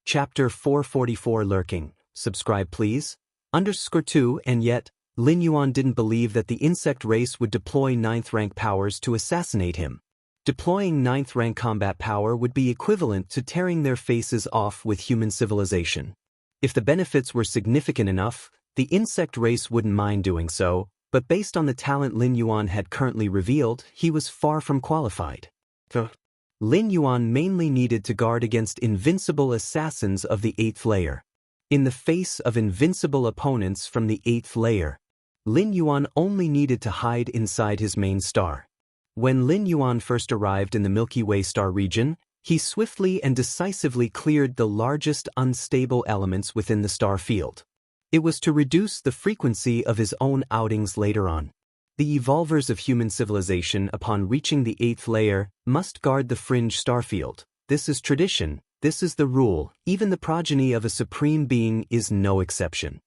Chapter 444 Lurking. Subscribe please. _2 And yet, Lin Yuan didn't believe that the insect race would deploy 9th rank powers to assassinate him. Deploying 9th rank combat power would be equivalent to tearing their faces off with human civilization. If the benefits were significant enough, the insect race wouldn't mind doing so, but based on the talent Lin Yuan had currently revealed, he was far from qualified. Lin Yuan mainly needed to guard against invincible assassins of the 8th layer. In the face of invincible opponents from the 8th layer, Lin Yuan only needed to hide inside his main star. When Lin Yuan first arrived in the Milky Way star region, he swiftly and decisively cleared the largest unstable elements within the star field. It was to reduce the frequency of his own outings later on. The evolvers of human civilization upon reaching the 8th layer must guard the fringe starfield. This is tradition, this is the rule, even the progeny of a supreme being is no exception.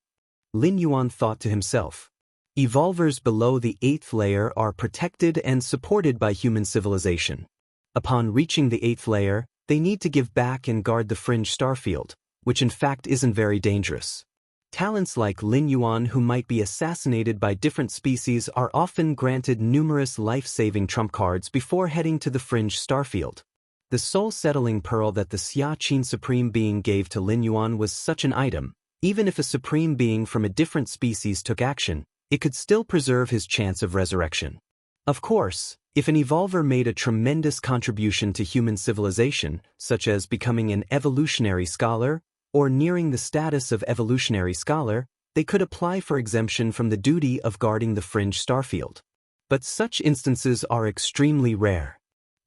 Lin Yuan thought to himself. Evolvers below the 8th layer are protected and supported by human civilization. Upon reaching the 8th layer, they need to give back and guard the fringe starfield, which in fact isn't very dangerous. Talents like Lin Yuan who might be assassinated by different species are often granted numerous life-saving trump cards before heading to the fringe starfield. The soul-settling pearl that the Xia Qin Supreme Being gave to Lin Yuan was such an item. Even if a supreme being from a different species took action, it could still preserve his chance of resurrection. Of course, if an evolver made a tremendous contribution to human civilization, such as becoming an evolutionary scholar, or nearing the status of evolutionary scholar, they could apply for exemption from the duty of guarding the fringe starfield. But such instances are extremely rare.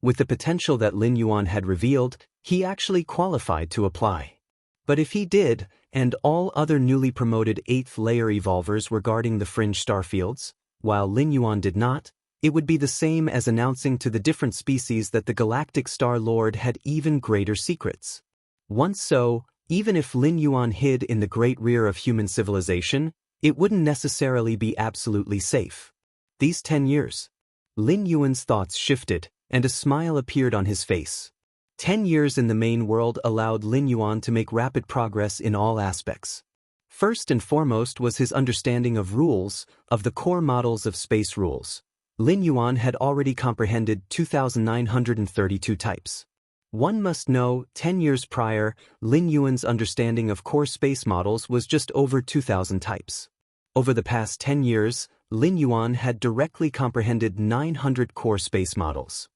With the potential that Lin Yuan had revealed, he actually qualified to apply. But if he did, and all other newly promoted 8th layer evolvers were guarding the fringe starfields, while Lin Yuan did not, it would be the same as announcing to the different species that the Galactic Star Lord had even greater secrets. Once so, even if Lin Yuan hid in the great rear of human civilization, it wouldn't necessarily be absolutely safe. These 10 years. Lin Yuan's thoughts shifted, and a smile appeared on his face. 10 years in the main world allowed Lin Yuan to make rapid progress in all aspects. First and foremost was his understanding of rules, of the core models of space rules. Lin Yuan had already comprehended 2,932 types. One must know, 10 years prior, Lin Yuan's understanding of core space models was just over 2,000 types. Over the past 10 years, Lin Yuan had directly comprehended 900 core space models.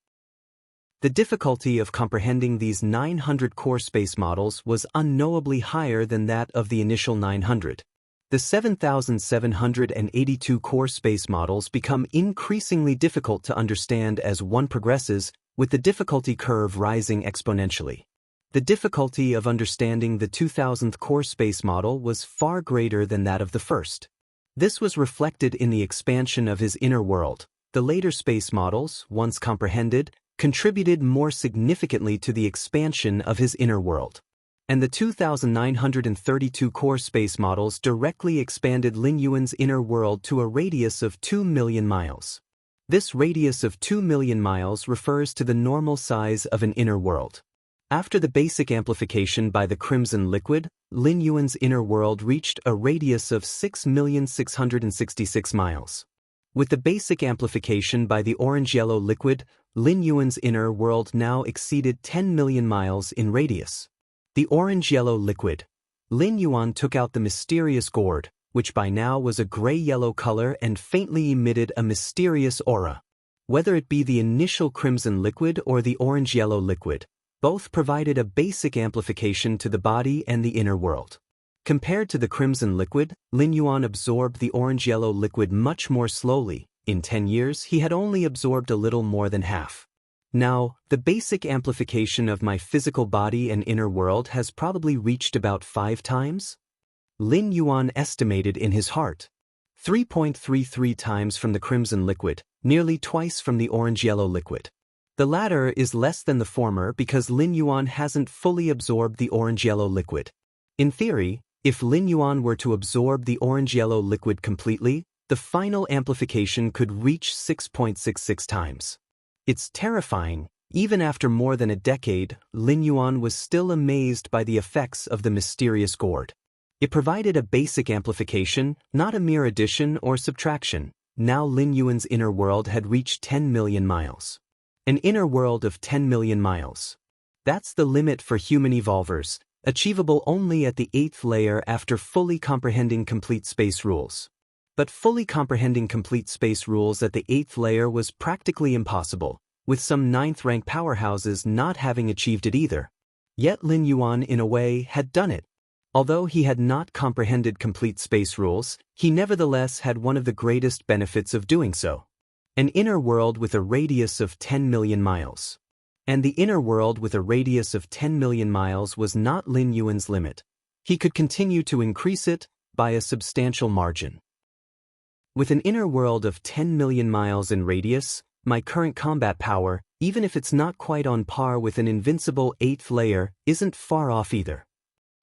The difficulty of comprehending these 900 core space models was unknowably higher than that of the initial 900. The 7,782 core space models become increasingly difficult to understand as one progresses, with the difficulty curve rising exponentially. The difficulty of understanding the 2000th core space model was far greater than that of the first. This was reflected in the expansion of his inner world. The later space models, once comprehended, contributed more significantly to the expansion of his inner world. And the 2,932 core space models directly expanded Lin Yuan's inner world to a radius of 2 million miles. This radius of 2 million miles refers to the normal size of an inner world. After the basic amplification by the crimson liquid, Lin Yuan's inner world reached a radius of 6,666 miles. With the basic amplification by the orange-yellow liquid, Lin Yuan's inner world now exceeded 10 million miles in radius. The orange-yellow liquid. Lin Yuan took out the mysterious gourd, which by now was a gray-yellow color and faintly emitted a mysterious aura. Whether it be the initial crimson liquid or the orange-yellow liquid, both provided a basic amplification to the body and the inner world. Compared to the crimson liquid, Lin Yuan absorbed the orange-yellow liquid much more slowly. In 10 years, he had only absorbed a little more than half. Now, the basic amplification of my physical body and inner world has probably reached about 5 times? Lin Yuan estimated in his heart. 3.33 times from the crimson liquid, nearly twice from the orange-yellow liquid. The latter is less than the former because Lin Yuan hasn't fully absorbed the orange-yellow liquid. In theory, if Lin Yuan were to absorb the orange-yellow liquid completely, the final amplification could reach 6.66 times. It's terrifying, Even after more than a decade, Lin Yuan was still amazed by the effects of the mysterious gourd. It provided a basic amplification, not a mere addition or subtraction. Now Lin Yuan's inner world had reached 10 million miles. An inner world of 10 million miles. That's the limit for human evolvers, achievable only at the 8th layer after fully comprehending complete space rules. But fully comprehending complete space rules at the 8th layer was practically impossible, with some 9th rank powerhouses not having achieved it either. Yet Lin Yuan, in a way, had done it. Although he had not comprehended complete space rules, he nevertheless had one of the greatest benefits of doing so. An inner world with a radius of 10 million miles. And the inner world with a radius of 10 million miles was not Lin Yuan's limit. He could continue to increase it by a substantial margin. With an inner world of 10 million miles in radius, my current combat power, even if it's not quite on par with an invincible 8th layer, isn't far off either.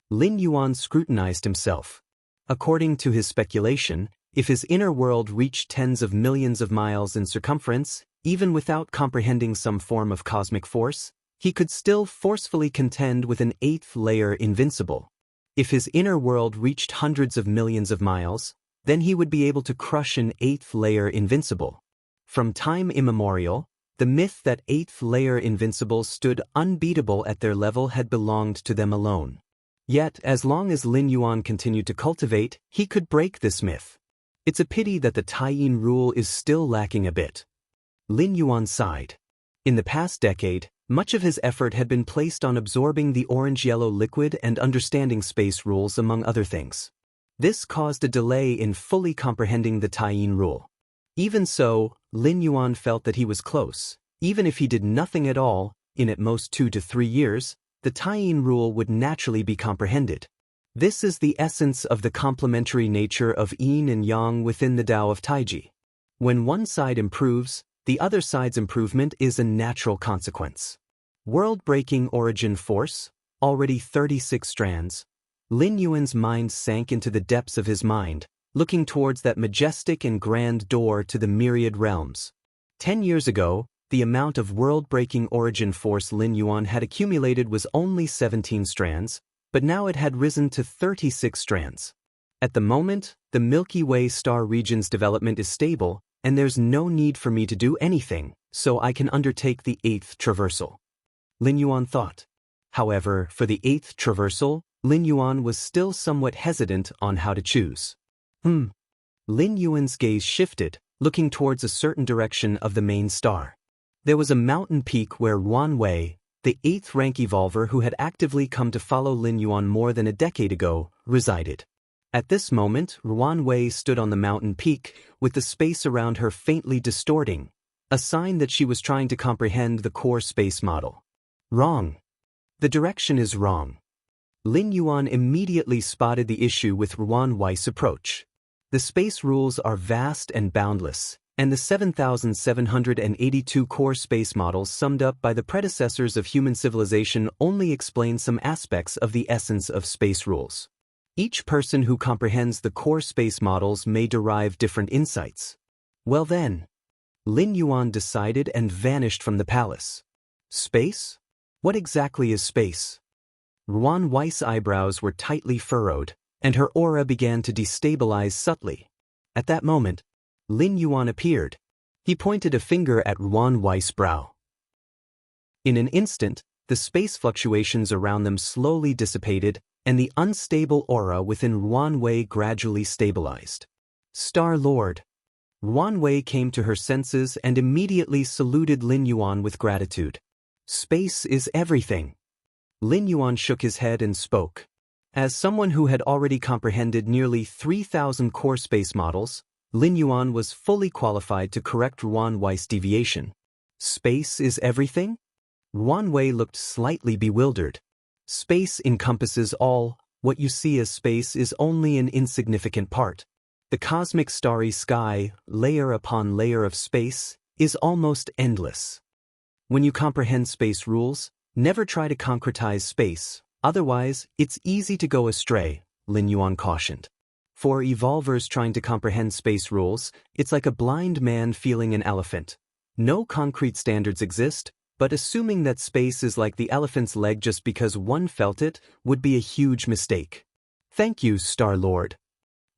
Lin Yuan scrutinized himself. According to his speculation, if his inner world reached tens of millions of miles in circumference, even without comprehending some form of cosmic force, he could still forcefully contend with an 8th layer invincible. If his inner world reached hundreds of millions of miles, then he would be able to crush an 8th layer invincible. From time immemorial, the myth that 8th layer invincibles stood unbeatable at their level had belonged to them alone. Yet, as long as Lin Yuan continued to cultivate, he could break this myth. It's a pity that the Taiyin rule is still lacking a bit. Lin Yuan sighed. In the past decade, much of his effort had been placed on absorbing the orange-yellow liquid and understanding space rules, among other things. This caused a delay in fully comprehending the Taiyin rule. Even so, Lin Yuan felt that he was close. Even if he did nothing at all, in at most 2 to 3 years, the Taiyin rule would naturally be comprehended. This is the essence of the complementary nature of yin and yang within the Tao of Taiji. When one side improves, the other side's improvement is a natural consequence. World-breaking origin force, already 36 strands. Lin Yuan's mind sank into the depths of his mind, looking towards that majestic and grand door to the myriad realms. 10 years ago, the amount of world-breaking origin force Lin Yuan had accumulated was only 17 strands, but now it had risen to 36 strands. At the moment, the Milky Way star region's development is stable, and there's no need for me to do anything, so I can undertake the 8th traversal. Lin Yuan thought. However, for the 8th traversal, Lin Yuan was still somewhat hesitant on how to choose. Lin Yuan's gaze shifted, looking towards a certain direction of the main star. There was a mountain peak where Ruan Wei, the 8th rank evolver who had actively come to follow Lin Yuan more than a decade ago, resided. At this moment, Ruan Wei stood on the mountain peak, with the space around her faintly distorting, a sign that she was trying to comprehend the core space model. Wrong. The direction is wrong. Lin Yuan immediately spotted the issue with Ruan Wei's approach. The space rules are vast and boundless, and the 7,782 core space models summed up by the predecessors of human civilization only explain some aspects of the essence of space rules. Each person who comprehends the core space models may derive different insights. Well then, Lin Yuan decided and vanished from the palace. Space? What exactly is space? Ruan Wei's eyebrows were tightly furrowed, and her aura began to destabilize subtly. At that moment, Lin Yuan appeared. He pointed a finger at Ruan Wei's brow. In an instant, the space fluctuations around them slowly dissipated, and the unstable aura within Ruan Wei gradually stabilized. Star Lord. Ruan Wei came to her senses and immediately saluted Lin Yuan with gratitude. Space is everything. Lin Yuan shook his head and spoke. As someone who had already comprehended nearly 3,000 core space models, Lin Yuan was fully qualified to correct Ruan Wei's deviation. Space is everything? Ruan Wei looked slightly bewildered. Space encompasses all. What you see as space is only an insignificant part. The cosmic starry sky, layer upon layer of space, is almost endless. When you comprehend space rules, never try to concretize space, otherwise it's easy to go astray, Lin Yuan cautioned. For evolvers trying to comprehend space rules, it's like a blind man feeling an elephant. No concrete standards exist, But assuming that space is like the elephant's leg just because one felt it would be a huge mistake. Thank you, Star-Lord.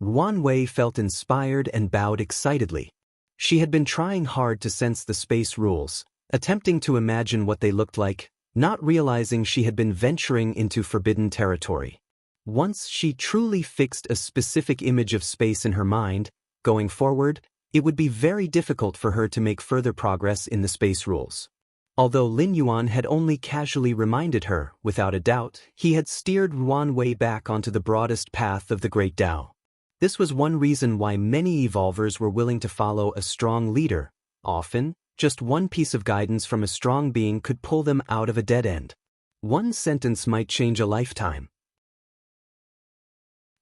Ruan Wei felt inspired and bowed excitedly. She had been trying hard to sense the space rules, attempting to imagine what they looked like, not realizing she had been venturing into forbidden territory. Once she truly fixed a specific image of space in her mind, going forward, it would be very difficult for her to make further progress in the space rules. Although Lin Yuan had only casually reminded her, without a doubt, he had steered Ruan Wei back onto the broadest path of the Great Tao. This was one reason why many evolvers were willing to follow a strong leader. Often, just one piece of guidance from a strong being could pull them out of a dead end. One sentence might change a lifetime.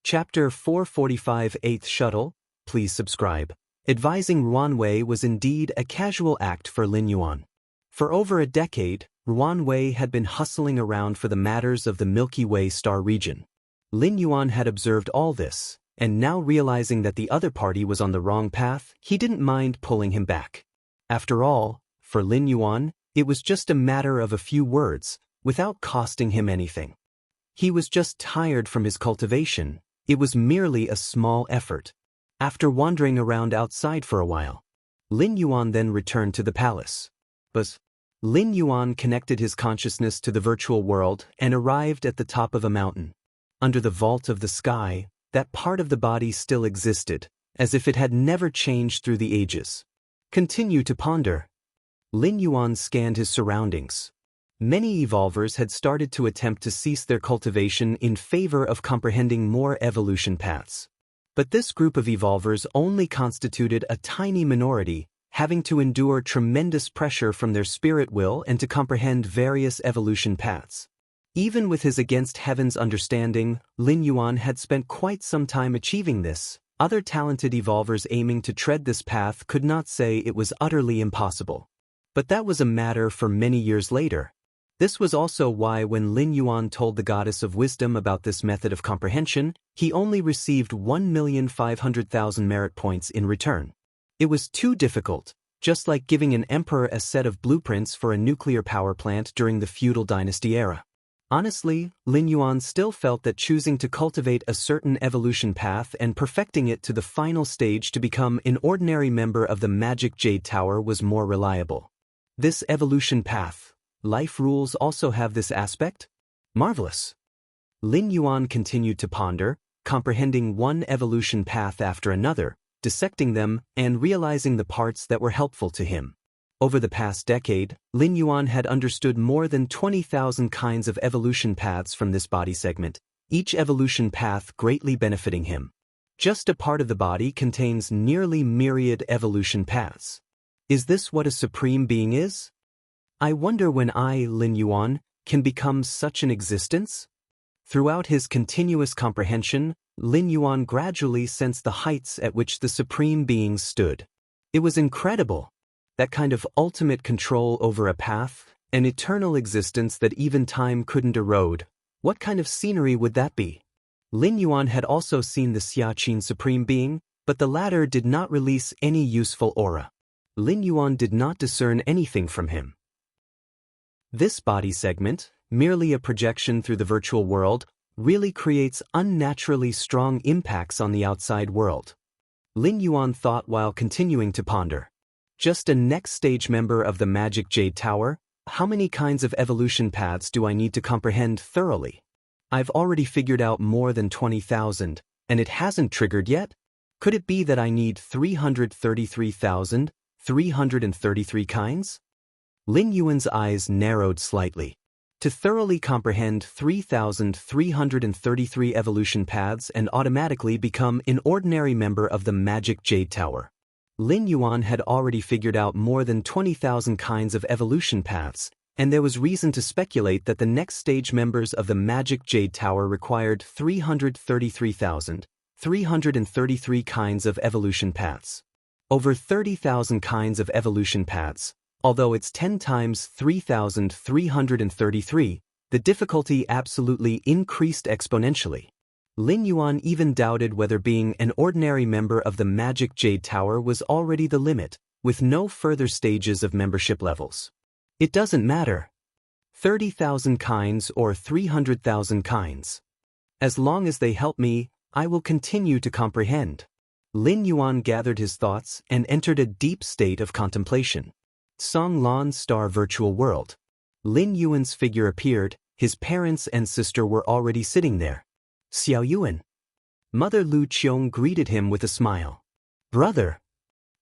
Chapter 445 8th Shuttle, please subscribe. Advising Ruan Wei was indeed a casual act for Lin Yuan. For over a decade, Ruan Wei had been hustling around for the matters of the Milky Way star region. Lin Yuan had observed all this, and now realizing that the other party was on the wrong path, he didn't mind pulling him back. After all, for Lin Yuan, it was just a matter of a few words, without costing him anything. He was just tired from his cultivation. It was merely a small effort. After wandering around outside for a while, Lin Yuan then returned to the palace. But Lin Yuan connected his consciousness to the virtual world and arrived at the top of a mountain. Under the vault of the sky, that part of the body still existed, as if it had never changed through the ages. Continue to ponder. Lin Yuan scanned his surroundings. Many evolvers had started to attempt to cease their cultivation in favor of comprehending more evolution paths. But this group of evolvers only constituted a tiny minority, having to endure tremendous pressure from their spirit will and to comprehend various evolution paths. Even with his against heaven's understanding, Lin Yuan had spent quite some time achieving this. Other talented evolvers aiming to tread this path could not say it was utterly impossible. But that was a matter for many years later. This was also why when Lin Yuan told the Goddess of Wisdom about this method of comprehension, he only received 1,500,000 merit points in return. It was too difficult, just like giving an emperor a set of blueprints for a nuclear power plant during the feudal dynasty era. Honestly, Lin Yuan still felt that choosing to cultivate a certain evolution path and perfecting it to the final stage to become an ordinary member of the Magic Jade Tower was more reliable. This evolution path, life rules also have this aspect? Marvelous. Lin Yuan continued to ponder, comprehending one evolution path after another, dissecting them, and realizing the parts that were helpful to him. Over the past decade, Lin Yuan had understood more than 20,000 kinds of evolution paths from this body segment, each evolution path greatly benefiting him. Just a part of the body contains nearly myriad evolution paths. Is this what a supreme being is? I wonder when I, Lin Yuan, can become such an existence? Throughout his continuous comprehension, Lin Yuan gradually sensed the heights at which the supreme beings stood. It was incredible. That kind of ultimate control over a path, an eternal existence that even time couldn't erode. What kind of scenery would that be? Lin Yuan had also seen the Xiaqin Supreme Being, but the latter did not release any useful aura. Lin Yuan did not discern anything from him. This body segment, merely a projection through the virtual world, really creates unnaturally strong impacts on the outside world. Lin Yuan thought while continuing to ponder. Just a next stage member of the Magic Jade Tower? How many kinds of evolution paths do I need to comprehend thoroughly? I've already figured out more than 20,000, and it hasn't triggered yet? Could it be that I need 333,333 kinds? Lin Yuan's eyes narrowed slightly. To thoroughly comprehend 3,333 evolution paths and automatically become an ordinary member of the Magic Jade Tower. Lin Yuan had already figured out more than 20,000 kinds of evolution paths, and there was reason to speculate that the next stage members of the Magic Jade Tower required 333,333 kinds of evolution paths. Over 30,000 kinds of evolution paths. Although it's 10 times 3,333, the difficulty absolutely increased exponentially. Lin Yuan even doubted whether being an ordinary member of the Magic Jade Tower was already the limit, with no further stages of membership levels. It doesn't matter. 30,000 kinds or 300,000 kinds. As long as they help me, I will continue to comprehend. Lin Yuan gathered his thoughts and entered a deep state of contemplation. Song Lan's star virtual world. Lin Yuan's figure appeared, his parents and sister were already sitting there. Xiao Yuan. Mother Lu Qiong greeted him with a smile. Brother.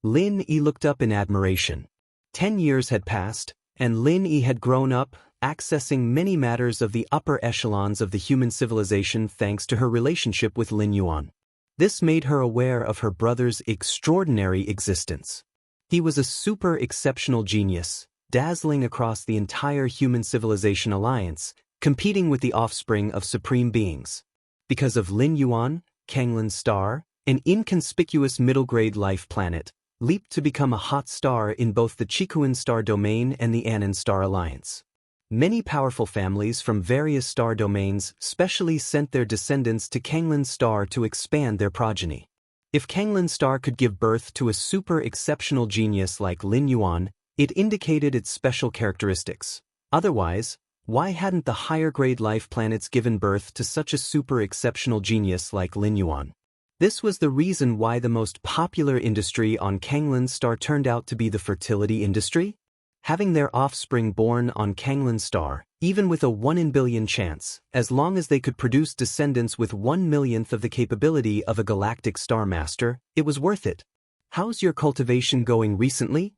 Lin Yi looked up in admiration. 10 years had passed, and Lin Yi had grown up, accessing many matters of the upper echelons of the human civilization thanks to her relationship with Lin Yuan. This made her aware of her brother's extraordinary existence. He was a super exceptional genius, dazzling across the entire human civilization alliance, competing with the offspring of supreme beings. Because of Lin Yuan, Kanglin's star, an inconspicuous middle-grade life planet, leaped to become a hot star in both the Chikuan star domain and the Annan star alliance. Many powerful families from various star domains specially sent their descendants to Kanglin's star to expand their progeny. If Kanglin's star could give birth to a super exceptional genius like Lin Yuan, it indicated its special characteristics. Otherwise, why hadn't the higher-grade life planets given birth to such a super exceptional genius like Lin Yuan? This was the reason why the most popular industry on Kanglin's star turned out to be the fertility industry. Having their offspring born on Kanglin's star, even with a 1 in billion chance, as long as they could produce descendants with 1/millionth of the capability of a galactic star master, it was worth it. How's your cultivation going recently?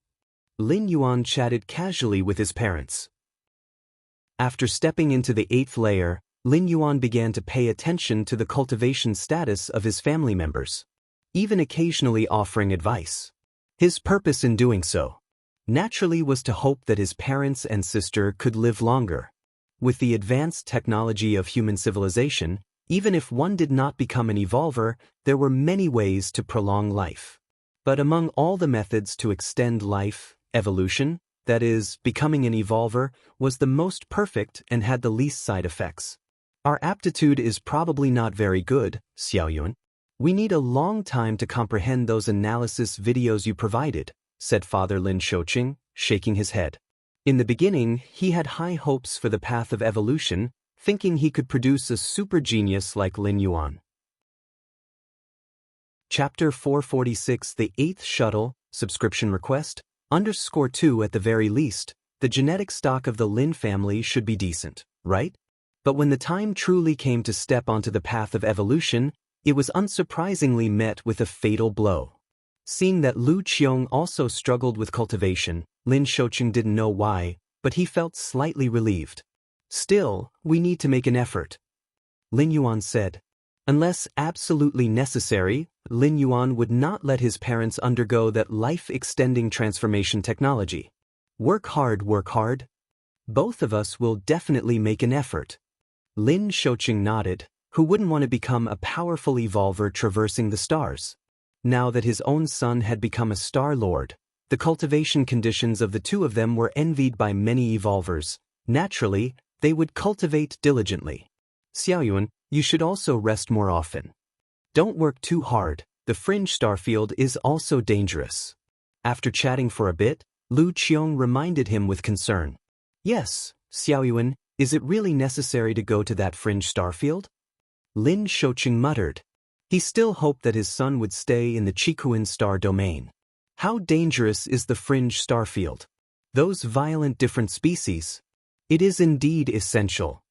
Lin Yuan chatted casually with his parents. After stepping into the 8th layer, Lin Yuan began to pay attention to the cultivation status of his family members, even occasionally offering advice. His purpose in doing so, naturally, was to hope that his parents and sister could live longer. With the advanced technology of human civilization, even if one did not become an evolver, there were many ways to prolong life. But among all the methods to extend life, evolution, that is, becoming an evolver, was the most perfect and had the least side effects. Our aptitude is probably not very good, Xiao Yuan. We need a long time to comprehend those analysis videos you provided, said Father Lin Shouqing, shaking his head. In the beginning, he had high hopes for the path of evolution, thinking he could produce a super genius like Lin Yuan. Chapter 446 The 8th Shuttle, Subscription Request, _2 At the very least, the genetic stock of the Lin family should be decent, right? But when the time truly came to step onto the path of evolution, it was unsurprisingly met with a fatal blow. Seeing that Lu Qiong also struggled with cultivation, Lin Shouqing didn't know why, but he felt slightly relieved. Still, we need to make an effort, Lin Yuan said. Unless absolutely necessary, Lin Yuan would not let his parents undergo that life-extending transformation technology. Work hard, work hard. Both of us will definitely make an effort. Lin Shouqing nodded. Who wouldn't want to become a powerful evolver traversing the stars? Now that his own son had become a Star Lord, the cultivation conditions of the two of them were envied by many evolvers. Naturally, they would cultivate diligently. Xiaoyuan, you should also rest more often. Don't work too hard, the fringe star field is also dangerous. After chatting for a bit, Lu Qiong reminded him with concern. Yes, Xiaoyuan, is it really necessary to go to that fringe star field? Lin Shouqing muttered. He still hoped that his son would stay in the Chikuan star domain. How dangerous is the fringe star field? Those violent different species? It is indeed essential.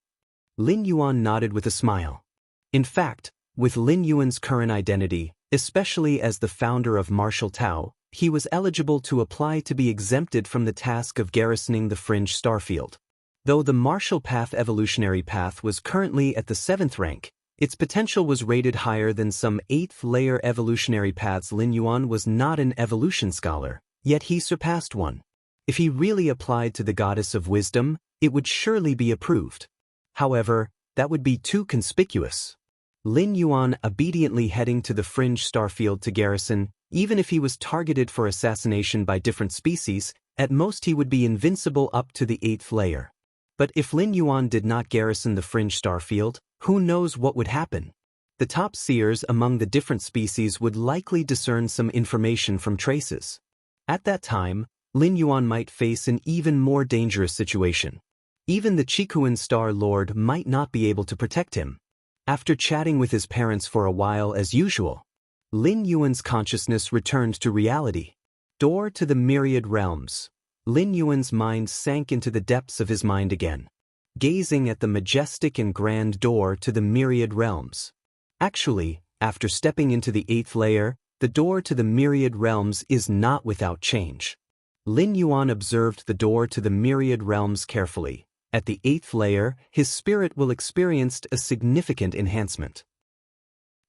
Lin Yuan nodded with a smile. In fact, with Lin Yuan's current identity, especially as the founder of Martial Tao, he was eligible to apply to be exempted from the task of garrisoning the fringe star field. Though the Martial Path evolutionary path was currently at the 7th rank, its potential was rated higher than some 8th-layer evolutionary paths. Lin Yuan was not an evolution scholar, yet he surpassed one. If he really applied to the Goddess of Wisdom, it would surely be approved. However, that would be too conspicuous. Lin Yuan obediently heading to the fringe star field to garrison, even if he was targeted for assassination by different species, at most he would be invincible up to the 8th layer. But if Lin Yuan did not garrison the fringe star field, who knows what would happen? The top seers among the different species would likely discern some information from traces. At that time, Lin Yuan might face an even more dangerous situation. Even the Chikuan Star Lord might not be able to protect him. After chatting with his parents for a while as usual, Lin Yuan's consciousness returned to reality. Door to the myriad realms. Lin Yuan's mind sank into the depths of his mind again, gazing at the majestic and grand door to the myriad realms. Actually, after stepping into the 8th layer, the door to the myriad realms is not without change. Lin Yuan observed the door to the myriad realms carefully. At the 8th layer, his spirit will experience a significant enhancement.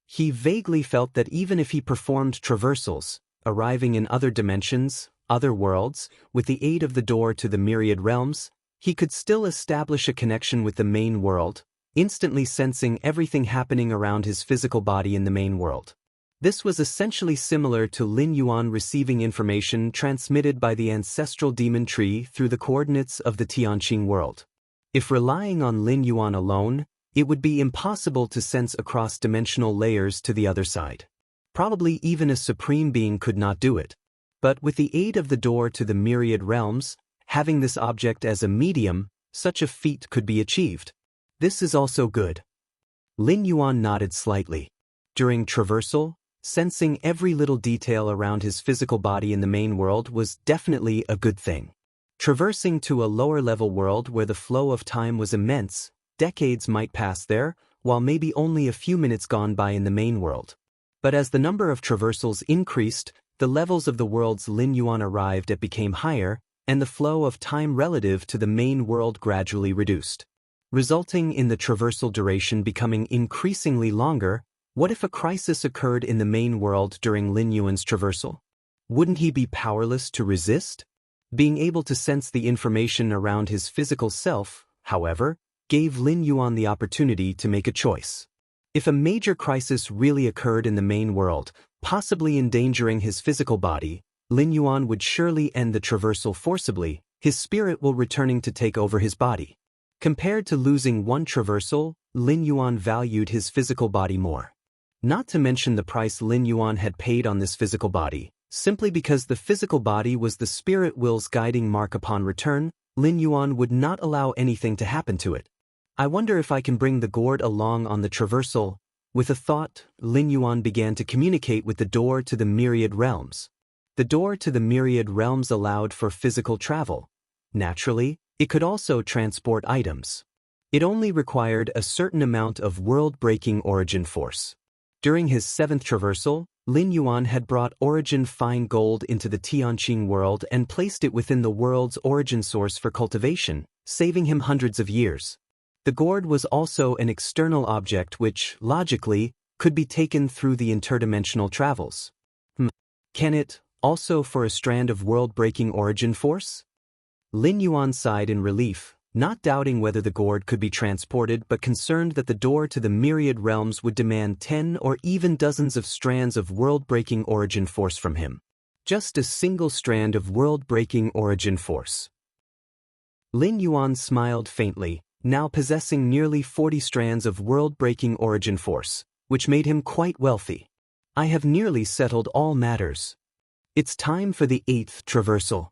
He vaguely felt that even if he performed traversals, arriving in other dimensions, other worlds, with the aid of the door to the myriad realms, he could still establish a connection with the main world, instantly sensing everything happening around his physical body in the main world. This was essentially similar to Lin Yuan receiving information transmitted by the ancestral demon tree through the coordinates of the Tianqing world. If relying on Lin Yuan alone, it would be impossible to sense across dimensional layers to the other side. Probably even a supreme being could not do it. But with the aid of the door to the myriad realms, having this object as a medium, such a feat could be achieved. This is also good. Lin Yuan nodded slightly. During traversal, sensing every little detail around his physical body in the main world was definitely a good thing. Traversing to a lower-level world where the flow of time was immense, decades might pass there, while maybe only a few minutes gone by in the main world. But as the number of traversals increased, the levels of the worlds Lin Yuan arrived at became higher, and the flow of time relative to the main world gradually reduced, resulting in the traversal duration becoming increasingly longer. What if a crisis occurred in the main world during Lin Yuan's traversal? Wouldn't he be powerless to resist? Being able to sense the information around his physical self, however, gave Lin Yuan the opportunity to make a choice. If a major crisis really occurred in the main world, possibly endangering his physical body, Lin Yuan would surely end the traversal forcibly, his spirit will returning to take over his body. Compared to losing one traversal, Lin Yuan valued his physical body more. Not to mention the price Lin Yuan had paid on this physical body. Simply because the physical body was the spirit will's guiding mark upon return, Lin Yuan would not allow anything to happen to it. I wonder if I can bring the gourd along on the traversal. With a thought, Lin Yuan began to communicate with the door to the myriad realms. The door to the myriad realms allowed for physical travel. Naturally, it could also transport items. It only required a certain amount of world-breaking origin force. During his 7th traversal, Lin Yuan had brought origin fine gold into the Tianqing world and placed it within the world's origin source for cultivation, saving him hundreds of years. The gourd was also an external object which, logically, could be taken through the interdimensional travels. Can it, also for a strand of world-breaking origin force? Lin Yuan sighed in relief, not doubting whether the gourd could be transported but concerned that the door to the myriad realms would demand 10 or even dozens of strands of world-breaking origin force from him. Just a single strand of world-breaking origin force. Lin Yuan smiled faintly, now possessing nearly 40 strands of world-breaking origin force, which made him quite wealthy. I have nearly settled all matters. It's time for the 8th traversal.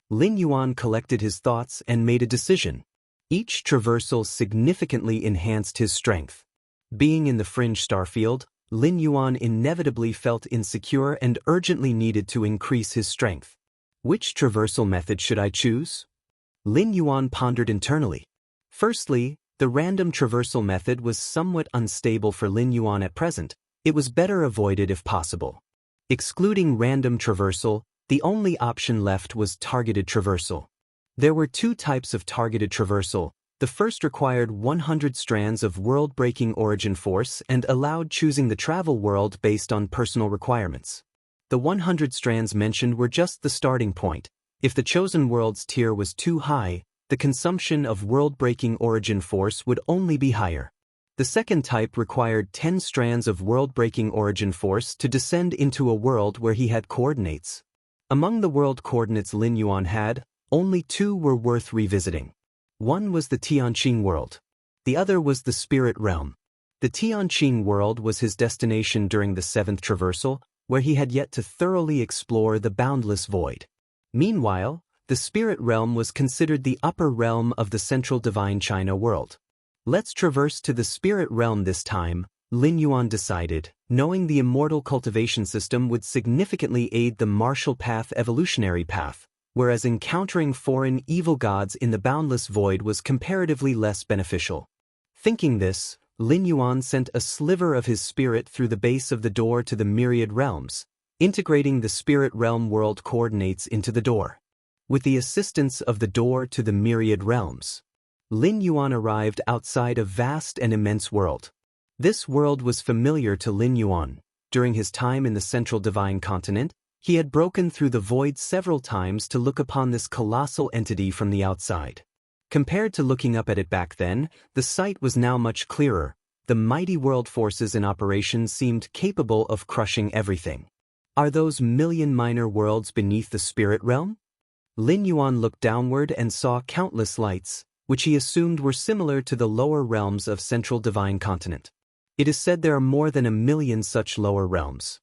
Lin Yuan collected his thoughts and made a decision. Each traversal significantly enhanced his strength. Being in the fringe starfield, Lin Yuan inevitably felt insecure and urgently needed to increase his strength. Which traversal method should I choose? Lin Yuan pondered internally. Firstly, the random traversal method was somewhat unstable for Lin Yuan at present. It was better avoided if possible. Excluding random traversal, the only option left was targeted traversal. There were two types of targeted traversal. The first required 100 strands of world-breaking origin force and allowed choosing the travel world based on personal requirements. The 100 strands mentioned were just the starting point. If the chosen world's tier was too high, the consumption of world-breaking origin force would only be higher. The second type required 10 strands of world-breaking origin force to descend into a world where he had coordinates. Among the world coordinates Lin Yuan had, only 2 were worth revisiting. One was the Tianqing world. The other was the spirit realm. The Tianqing world was his destination during the 7th traversal, where he had yet to thoroughly explore the boundless void. Meanwhile, the spirit realm was considered the upper realm of the central divine China world. Let's traverse to the spirit realm this time, Lin Yuan decided, knowing the immortal cultivation system would significantly aid the martial path evolutionary path, whereas encountering foreign evil gods in the boundless void was comparatively less beneficial. Thinking this, Lin Yuan sent a sliver of his spirit through the base of the door to the myriad realms, integrating the spirit realm world coordinates into the door. With the assistance of the door to the myriad realms, Lin Yuan arrived outside a vast and immense world. This world was familiar to Lin Yuan. During his time in the central divine continent, he had broken through the void several times to look upon this colossal entity from the outside. Compared to looking up at it back then, the sight was now much clearer. The mighty world forces in operation seemed capable of crushing everything. Are those million minor worlds beneath the spirit realm? Lin Yuan looked downward and saw countless lights, which he assumed were similar to the lower realms of central divine continent. It is said there are more than 1 million such lower realms.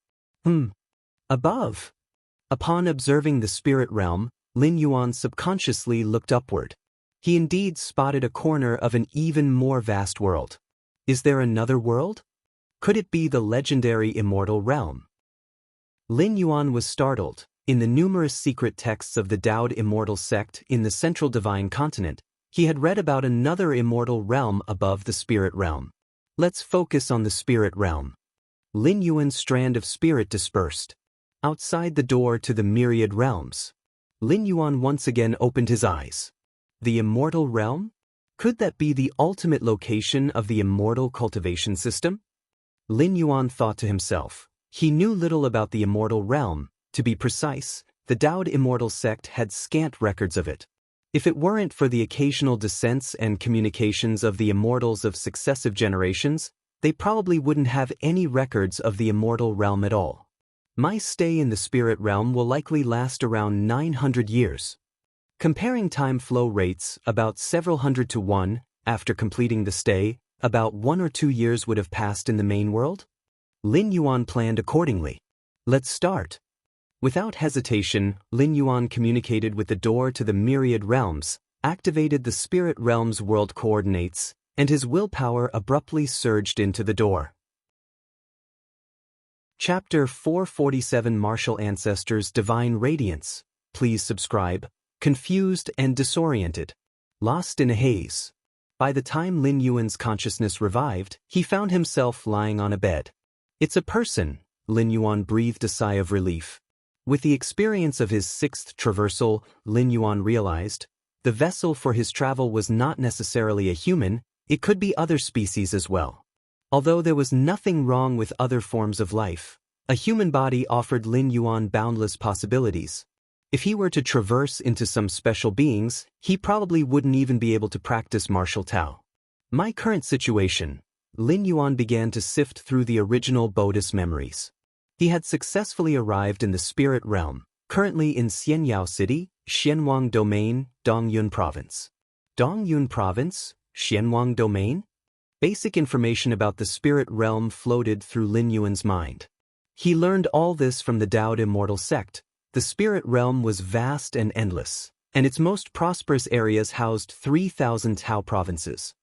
Above. Upon observing the spirit realm, Lin Yuan subconsciously looked upward. He indeed spotted a corner of an even more vast world. Is there another world? Could it be the legendary immortal realm? Lin Yuan was startled. In the numerous secret texts of the Taoed immortal sect in the central divine continent, he had read about another immortal realm above the spirit realm. Let's focus on the spirit realm. Lin Yuan's strand of spirit dispersed. Outside the door to the myriad realms, Lin Yuan once again opened his eyes. The immortal realm? Could that be the ultimate location of the immortal cultivation system? Lin Yuan thought to himself. He knew little about the immortal realm. To be precise, the Taoed immortal sect had scant records of it. If it weren't for the occasional descents and communications of the immortals of successive generations, they probably wouldn't have any records of the immortal realm at all. My stay in the spirit realm will likely last around 900 years. Comparing time flow rates, about several hundred to 1, after completing the stay, about 1 or 2 years would have passed in the main world. Lin Yuan planned accordingly. Let's start. Without hesitation, Lin Yuan communicated with the door to the myriad realms, activated the spirit realm's world coordinates, and his willpower abruptly surged into the door. Chapter 447 Martial Ancestors Divine Radiance. Please subscribe. Confused and disoriented. Lost in a haze. By the time Lin Yuan's consciousness revived, he found himself lying on a bed. It's a person, Lin Yuan breathed a sigh of relief. With the experience of his 6th traversal, Lin Yuan realized, the vessel for his travel was not necessarily a human, it could be other species as well. Although there was nothing wrong with other forms of life, a human body offered Lin Yuan boundless possibilities. If he were to traverse into some special beings, he probably wouldn't even be able to practice martial Tao. My current situation, Lin Yuan began to sift through the original Buddhist memories. He had successfully arrived in the spirit realm, currently in Xianyao City, Xianwang Domain, Dongyun Province. Dongyun Province, Xianwang Domain? Basic information about the spirit realm floated through Lin Yuan's mind. He learned all this from the Taoed immortal sect. The spirit realm was vast and endless, and its most prosperous areas housed 3,000 Tao provinces.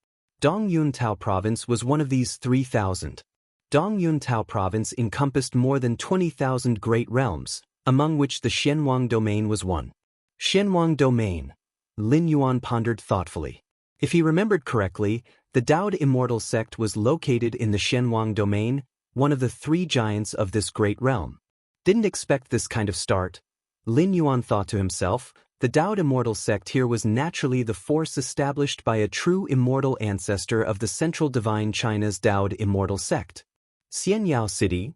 Dongyun Tao Province was one of these 3,000. Dongyun Tao Province encompassed more than 20,000 great realms, among which the Xianwang Domain was one. Xianwang Domain. Lin Yuan pondered thoughtfully. If he remembered correctly, the Taoed immortal sect was located in the Xianwang Domain, one of the 3 giants of this great realm. Didn't expect this kind of start. Lin Yuan thought to himself, the Taoed immortal sect here was naturally the force established by a true immortal ancestor of the central divine China's Taoed immortal sect. Xianyao City.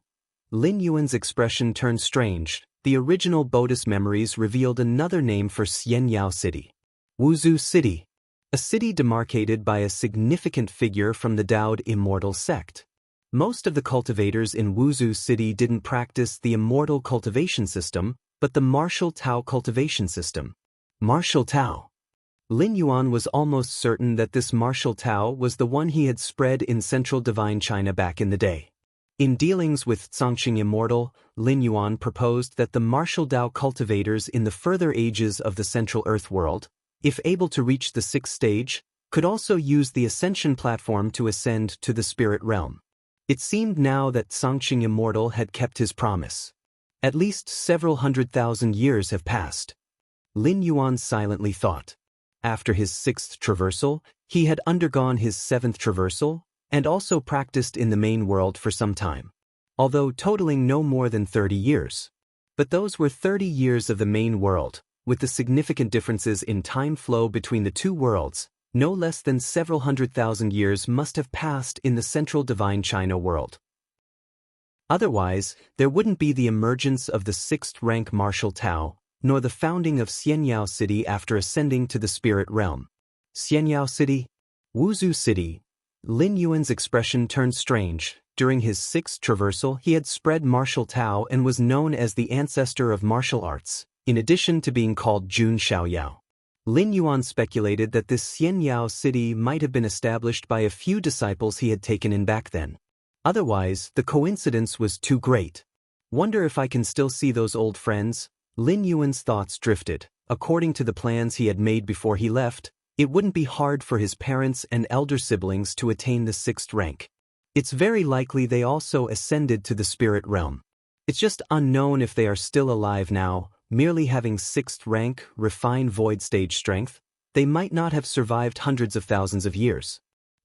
Lin Yuan's expression turned strange. The original Buddhist memories revealed another name for Xianyao City. Wuzhou City. A city demarcated by a significant figure from the Taoed immortal sect. Most of the cultivators in Wuzhou City didn't practice the immortal cultivation system, but the martial Tao cultivation system. Martial Tao. Lin Yuan was almost certain that this martial Tao was the one he had spread in central divine China back in the day. In dealings with Zhongqing Immortal, Lin Yuan proposed that the martial Dao cultivators in the further ages of the Central Earth world, if able to reach the 6th stage, could also use the ascension platform to ascend to the spirit realm. It seemed now that Zhongqing Immortal had kept his promise. At least several 100,000 years have passed. Lin Yuan silently thought. After his 6th traversal, he had undergone his 7th traversal, and also practiced in the main world for some time, although totaling no more than 30 years. But those were 30 years of the main world, with the significant differences in time flow between the two worlds. No less than several 100,000 years must have passed in the central divine China world. Otherwise, there wouldn't be the emergence of the 6th rank martial Tao, nor the founding of Xianyao City after ascending to the spirit realm. Xianyao City? Wuzhou City. Lin Yuan's expression turned strange. During his 6th traversal, he had spread martial Tao and was known as the ancestor of martial arts, in addition to being called Jun Xiaoyao. Lin Yuan speculated that this Xianyao City might have been established by a few disciples he had taken in back then. Otherwise, the coincidence was too great. Wonder if I can still see those old friends? Lin Yuan's thoughts drifted. According to the plans he had made before he left, it wouldn't be hard for his parents and elder siblings to attain the 6th rank. It's very likely they also ascended to the spirit realm. It's just unknown if they are still alive now. Merely having 6th rank, refined void stage strength, they might not have survived hundreds of thousands of years.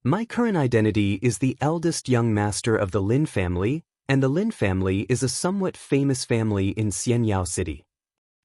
My current identity is the eldest young master of the Lin family, and the Lin family is a somewhat famous family in Xianyao City.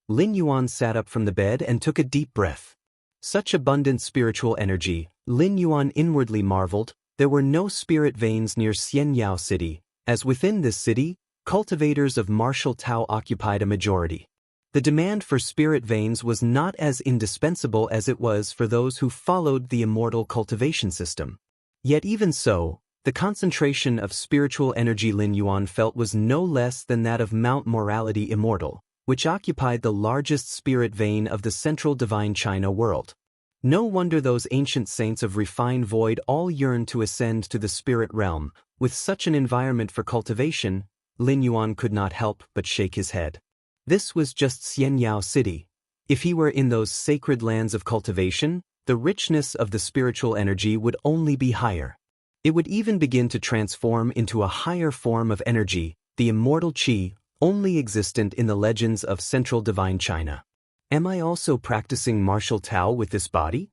Lin Yuan sat up from the bed and took a deep breath. Such abundant spiritual energy, Lin Yuan inwardly marveled. There were no spirit veins near Xianyao City, as within this city, cultivators of martial Tao occupied a majority. The demand for spirit veins was not as indispensable as it was for those who followed the immortal cultivation system. Yet even so, the concentration of spiritual energy Lin Yuan felt was no less than that of Mount Morality Immortal, which occupied the largest spirit vein of the central divine China world. No wonder those ancient saints of refined void all yearned to ascend to the spirit realm. With such an environment for cultivation, Lin Yuan could not help but shake his head. This was just Xianyao City. If he were in those sacred lands of cultivation, the richness of the spiritual energy would only be higher. It would even begin to transform into a higher form of energy, the immortal qi, only existent in the legends of central divine China. Am I also practicing martial Tao with this body?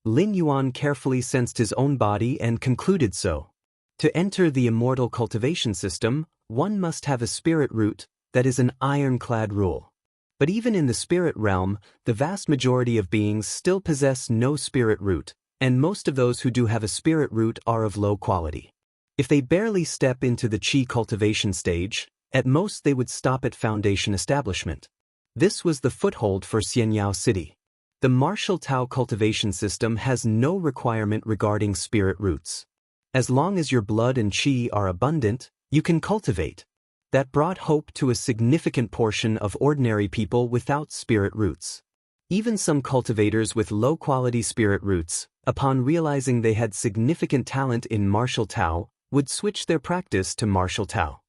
Lin Yuan carefully sensed his own body and concluded so. To enter the immortal cultivation system, one must have a spirit root. That is an ironclad rule. But even in the spirit realm, the vast majority of beings still possess no spirit root, and most of those who do have a spirit root are of low quality. If they barely step into the qi cultivation stage, at most they would stop at foundation establishment. This was the foothold for Xianyao City. The martial Tao cultivation system has no requirement regarding spirit roots. As long as your blood and qi are abundant, you can cultivate. That brought hope to a significant portion of ordinary people without spirit roots. Even some cultivators with low-quality spirit roots, upon realizing they had significant talent in martial Tao, would switch their practice to martial Tao.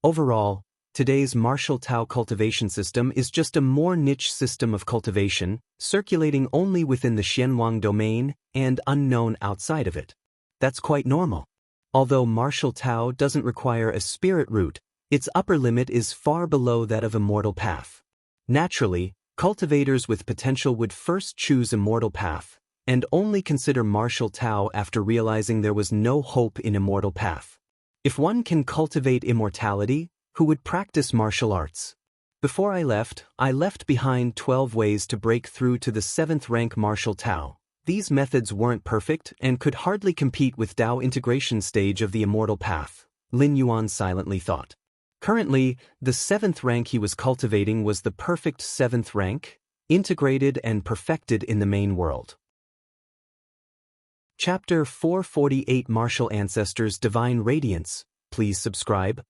Overall, today's martial Tao cultivation system is just a more niche system of cultivation, circulating only within the Xianwang domain and unknown outside of it. That's quite normal. Although martial Tao doesn't require a spirit root, its upper limit is far below that of immortal path. Naturally, cultivators with potential would first choose immortal path, and only consider martial Tao after realizing there was no hope in immortal path. If one can cultivate immortality, who would practice martial arts? Before I left behind 12 ways to break through to the 7th rank martial Tao. These methods weren't perfect and could hardly compete with Dao integration stage of the immortal path, Lin Yuan silently thought. Currently, the 7th rank he was cultivating was the perfect 7th rank, integrated and perfected in the main world. Chapter 448 Martial Ancestors Divine Radiance. Please subscribe.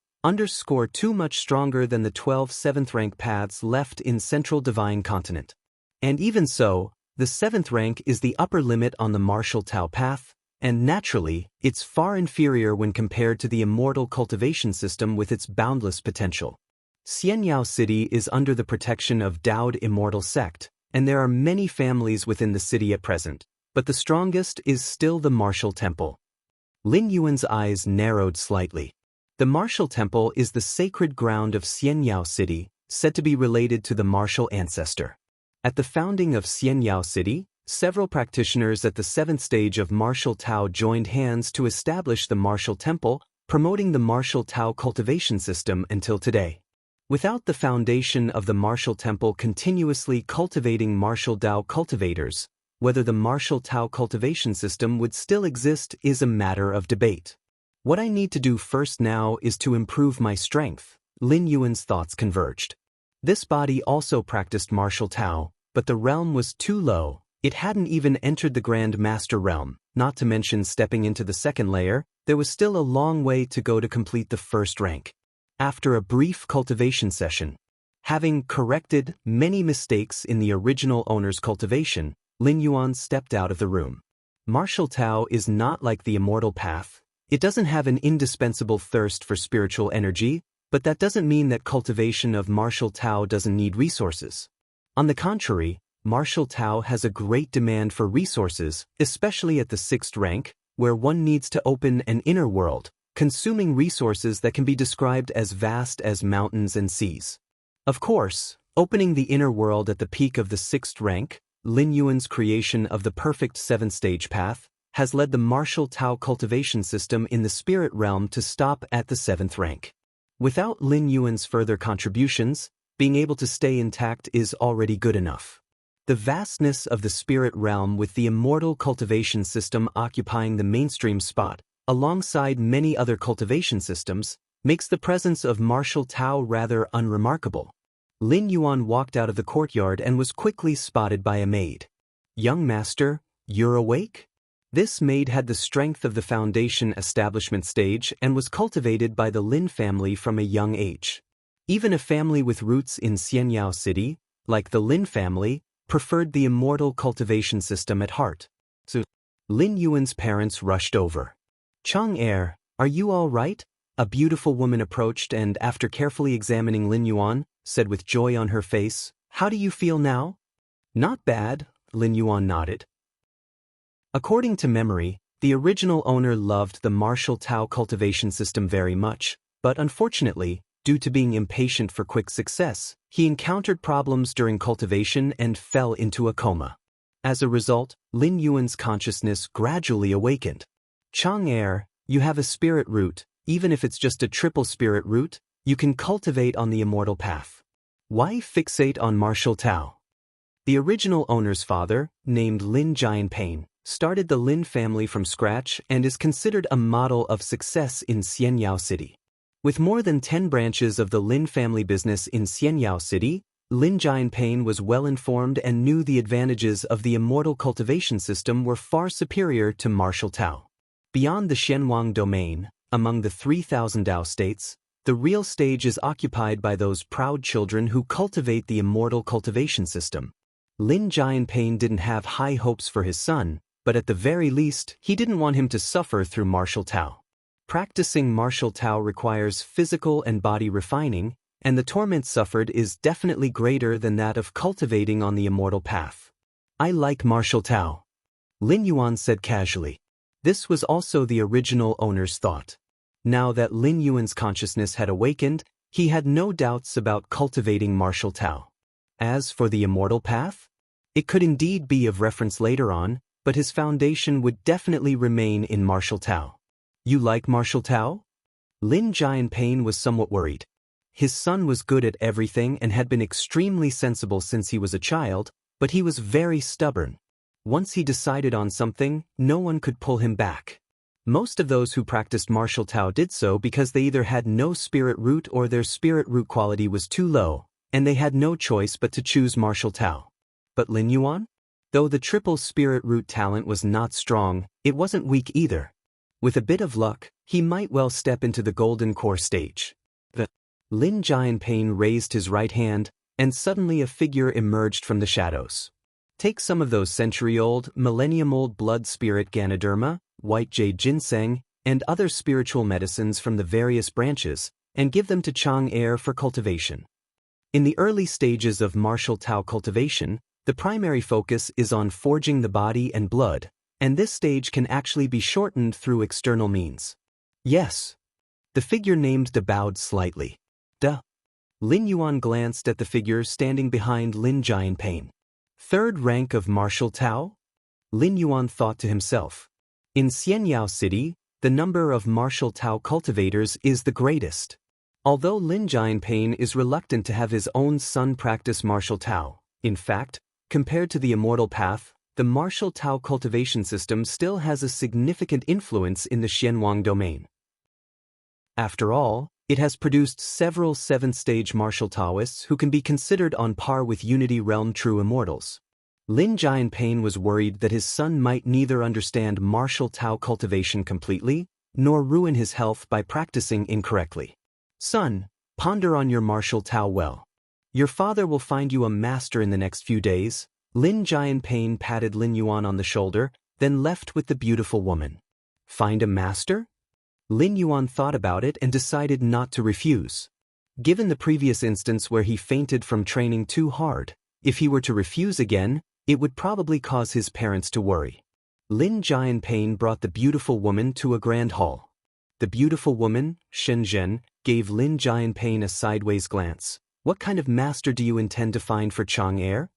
Too much stronger than the 12 7th rank paths left in Central Divine Continent. And even so, the 7th rank is the upper limit on the martial Tao path, and naturally, it's far inferior when compared to the immortal cultivation system with its boundless potential. Xianyao City is under the protection of Daoed Immortal Sect, and there are many families within the city at present, but the strongest is still the Martial Temple. Lin Yuan's eyes narrowed slightly. The Martial Temple is the sacred ground of Xianyao City, said to be related to the martial ancestor. At the founding of Xianyao City, several practitioners at the 7th stage of Martial Tao joined hands to establish the Martial Temple, promoting the Martial Tao cultivation system until today. Without the foundation of the Martial Temple continuously cultivating Martial Tao cultivators, whether the Martial Tao cultivation system would still exist is a matter of debate. What I need to do first now is to improve my strength. Lin Yuan's thoughts converged. This body also practiced Martial Tao, but the realm was too low. It hadn't even entered the Grand Master realm, not to mention stepping into the second layer. There was still a long way to go to complete the first rank. After a brief cultivation session, having corrected many mistakes in the original owner's cultivation, Lin Yuan stepped out of the room. Martial Tao is not like the immortal path. It doesn't have an indispensable thirst for spiritual energy, but that doesn't mean that cultivation of Martial Tao doesn't need resources. On the contrary, Martial Tao has a great demand for resources, especially at the 6th rank, where one needs to open an inner world, consuming resources that can be described as vast as mountains and seas. Of course, opening the inner world at the peak of the 6th rank, Lin Yuan's creation of the perfect 7th stage path, has led the Martial Tao cultivation system in the spirit realm to stop at the 7th rank. Without Lin Yuan's further contributions, being able to stay intact is already good enough. The vastness of the spirit realm with the immortal cultivation system occupying the mainstream spot, alongside many other cultivation systems, makes the presence of Martial Tao rather unremarkable. Lin Yuan walked out of the courtyard and was quickly spotted by a maid. "Young master, you're awake?" This maid had the strength of the foundation establishment stage and was cultivated by the Lin family from a young age. Even a family with roots in Xianyao City, like the Lin family, preferred the immortal cultivation system at heart. So, Lin Yuan's parents rushed over. "Chang Er, are you all right?" A beautiful woman approached and, after carefully examining Lin Yuan, said with joy on her face, "How do you feel now?" "Not bad," Lin Yuan nodded. According to memory, the original owner loved the Martial Tao cultivation system very much, but unfortunately, due to being impatient for quick success, he encountered problems during cultivation and fell into a coma. As a result, Lin Yuan's consciousness gradually awakened. "Chang Er, you have a spirit root, even if it's just a triple spirit root, you can cultivate on the immortal path. Why fixate on Martial Tao?" The original owner's father, named Lin Jianpain, started the Lin family from scratch and is considered a model of success in Xianyao City. With more than 10 branches of the Lin family business in Xianyao City, Lin Jianpain was well informed and knew the advantages of the immortal cultivation system were far superior to Martial Tao. Beyond the Shenwang domain, among the 3,000 Dao states, the real stage is occupied by those proud children who cultivate the immortal cultivation system. Lin Jianpain didn't have high hopes for his son, but at the very least, he didn't want him to suffer through Martial Tao. Practicing Martial Tao requires physical and body refining, and the torment suffered is definitely greater than that of cultivating on the immortal path. "I like Martial Tao," Lin Yuan said casually. This was also the original owner's thought. Now that Lin Yuan's consciousness had awakened, he had no doubts about cultivating Martial Tao. As for the immortal path, it could indeed be of reference later on, but his foundation would definitely remain in Martial Tao. "You like Martial Tao?" Lin Jianpain was somewhat worried. His son was good at everything and had been extremely sensible since he was a child, but he was very stubborn. Once he decided on something, no one could pull him back. Most of those who practiced Martial Tao did so because they either had no spirit root or their spirit root quality was too low, and they had no choice but to choose Martial Tao. But Lin Yuan? Though the triple spirit root talent was not strong, it wasn't weak either. With a bit of luck, he might well step into the golden core stage. Lin Jianpain raised his right hand, and suddenly a figure emerged from the shadows. "Take some of those century-old, millennium-old blood spirit Ganoderma, white jade ginseng, and other spiritual medicines from the various branches, and give them to Chang'er for cultivation. In the early stages of martial Tao cultivation, the primary focus is on forging the body and blood, and this stage can actually be shortened through external means. Yes. The figure named Da bowed slightly. Duh. Lin Yuan glanced at the figure standing behind Lin Jianping. Third rank of martial Tao? Lin Yuan thought to himself. In Xianyao City, the number of martial Tao cultivators is the greatest. Although Lin Jianping is reluctant to have his own son practice martial Tao, in fact, compared to the immortal path, the martial Tao cultivation system still has a significant influence in the Xianwang domain. After all, it has produced several seventh-stage martial Taoists who can be considered on par with Unity Realm true immortals. Lin Jianping was worried that his son might neither understand martial Tao cultivation completely, nor ruin his health by practicing incorrectly. Son, ponder on your martial Tao well. Your father will find you a master in the next few days. Lin Jianping patted Lin Yuan on the shoulder, then left with the beautiful woman. Find a master? Lin Yuan thought about it and decided not to refuse. Given the previous instance where he fainted from training too hard, if he were to refuse again, it would probably cause his parents to worry. Lin Jianping brought the beautiful woman to a grand hall. The beautiful woman, Shenzhen, gave Lin Jianping a sideways glance. What kind of master do you intend to find for Chang'er?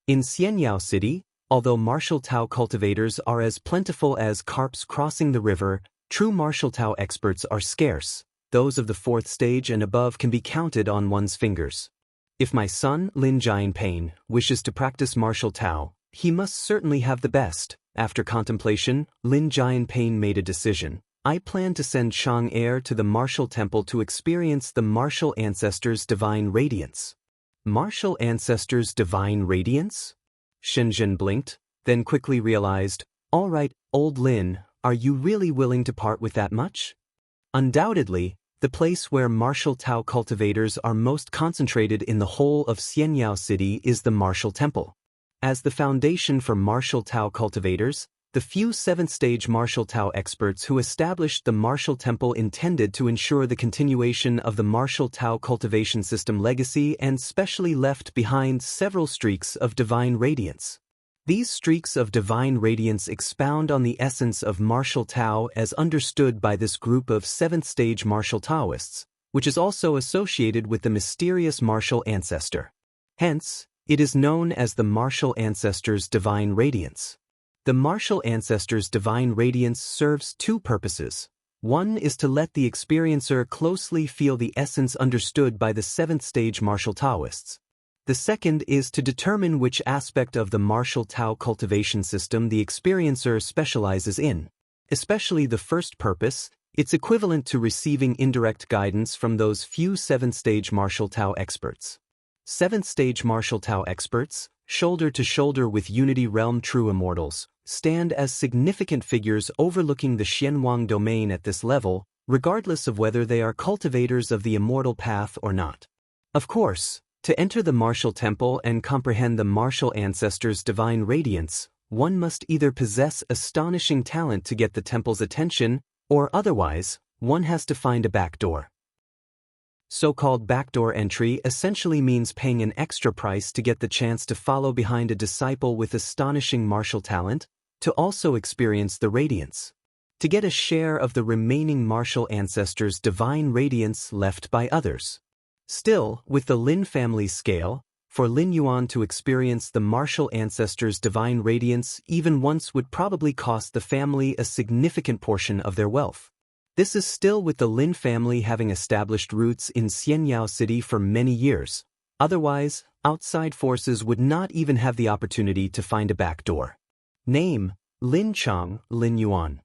In Xianyao City, although martial Tao cultivators are as plentiful as carps crossing the river, true martial Tao experts are scarce. Those of the fourth stage and above can be counted on one's fingers. If my son, Lin Jianping, wishes to practice martial Tao, he must certainly have the best. After contemplation, Lin Jianping made a decision. I plan to send Chang'er to the martial temple to experience the martial ancestors' divine radiance. Martial ancestors' divine radiance? Shenzhen blinked, then quickly realized, all right, old Lin, are you really willing to part with that much? Undoubtedly, the place where martial Tao cultivators are most concentrated in the whole of Xianyao City is the martial temple. As the foundation for martial Tao cultivators, the few seventh-stage martial Tao experts who established the martial temple intended to ensure the continuation of the martial Tao cultivation system legacy and specially left behind several streaks of divine radiance. These streaks of divine radiance expound on the essence of martial Tao as understood by this group of seventh-stage martial Taoists, which is also associated with the mysterious martial ancestor. Hence, it is known as the martial ancestor's divine radiance. The martial ancestor's divine radiance serves two purposes. One is to let the experiencer closely feel the essence understood by the seventh-stage martial Taoists. The second is to determine which aspect of the martial Tao cultivation system the experiencer specializes in. Especially the first purpose, it's equivalent to receiving indirect guidance from those few seventh-stage martial Tao experts. Seventh-stage martial Tao experts, shoulder to shoulder with Unity Realm true immortals, stand as significant figures overlooking the Xianwang domain at this level, regardless of whether they are cultivators of the immortal path or not. Of course, to enter the martial temple and comprehend the martial ancestor's divine radiance, one must either possess astonishing talent to get the temple's attention, or otherwise, one has to find a backdoor. So-called backdoor entry essentially means paying an extra price to get the chance to follow behind a disciple with astonishing martial talent, to also experience the radiance. To get a share of the remaining martial ancestor's divine radiance left by others. Still, with the Lin family scale, for Lin Yuan to experience the martial ancestor's divine radiance even once would probably cost the family a significant portion of their wealth. This is still with the Lin family having established roots in Xianyao City for many years. Otherwise, outside forces would not even have the opportunity to find a backdoor. Name, Lin Chang, Lin Yuan.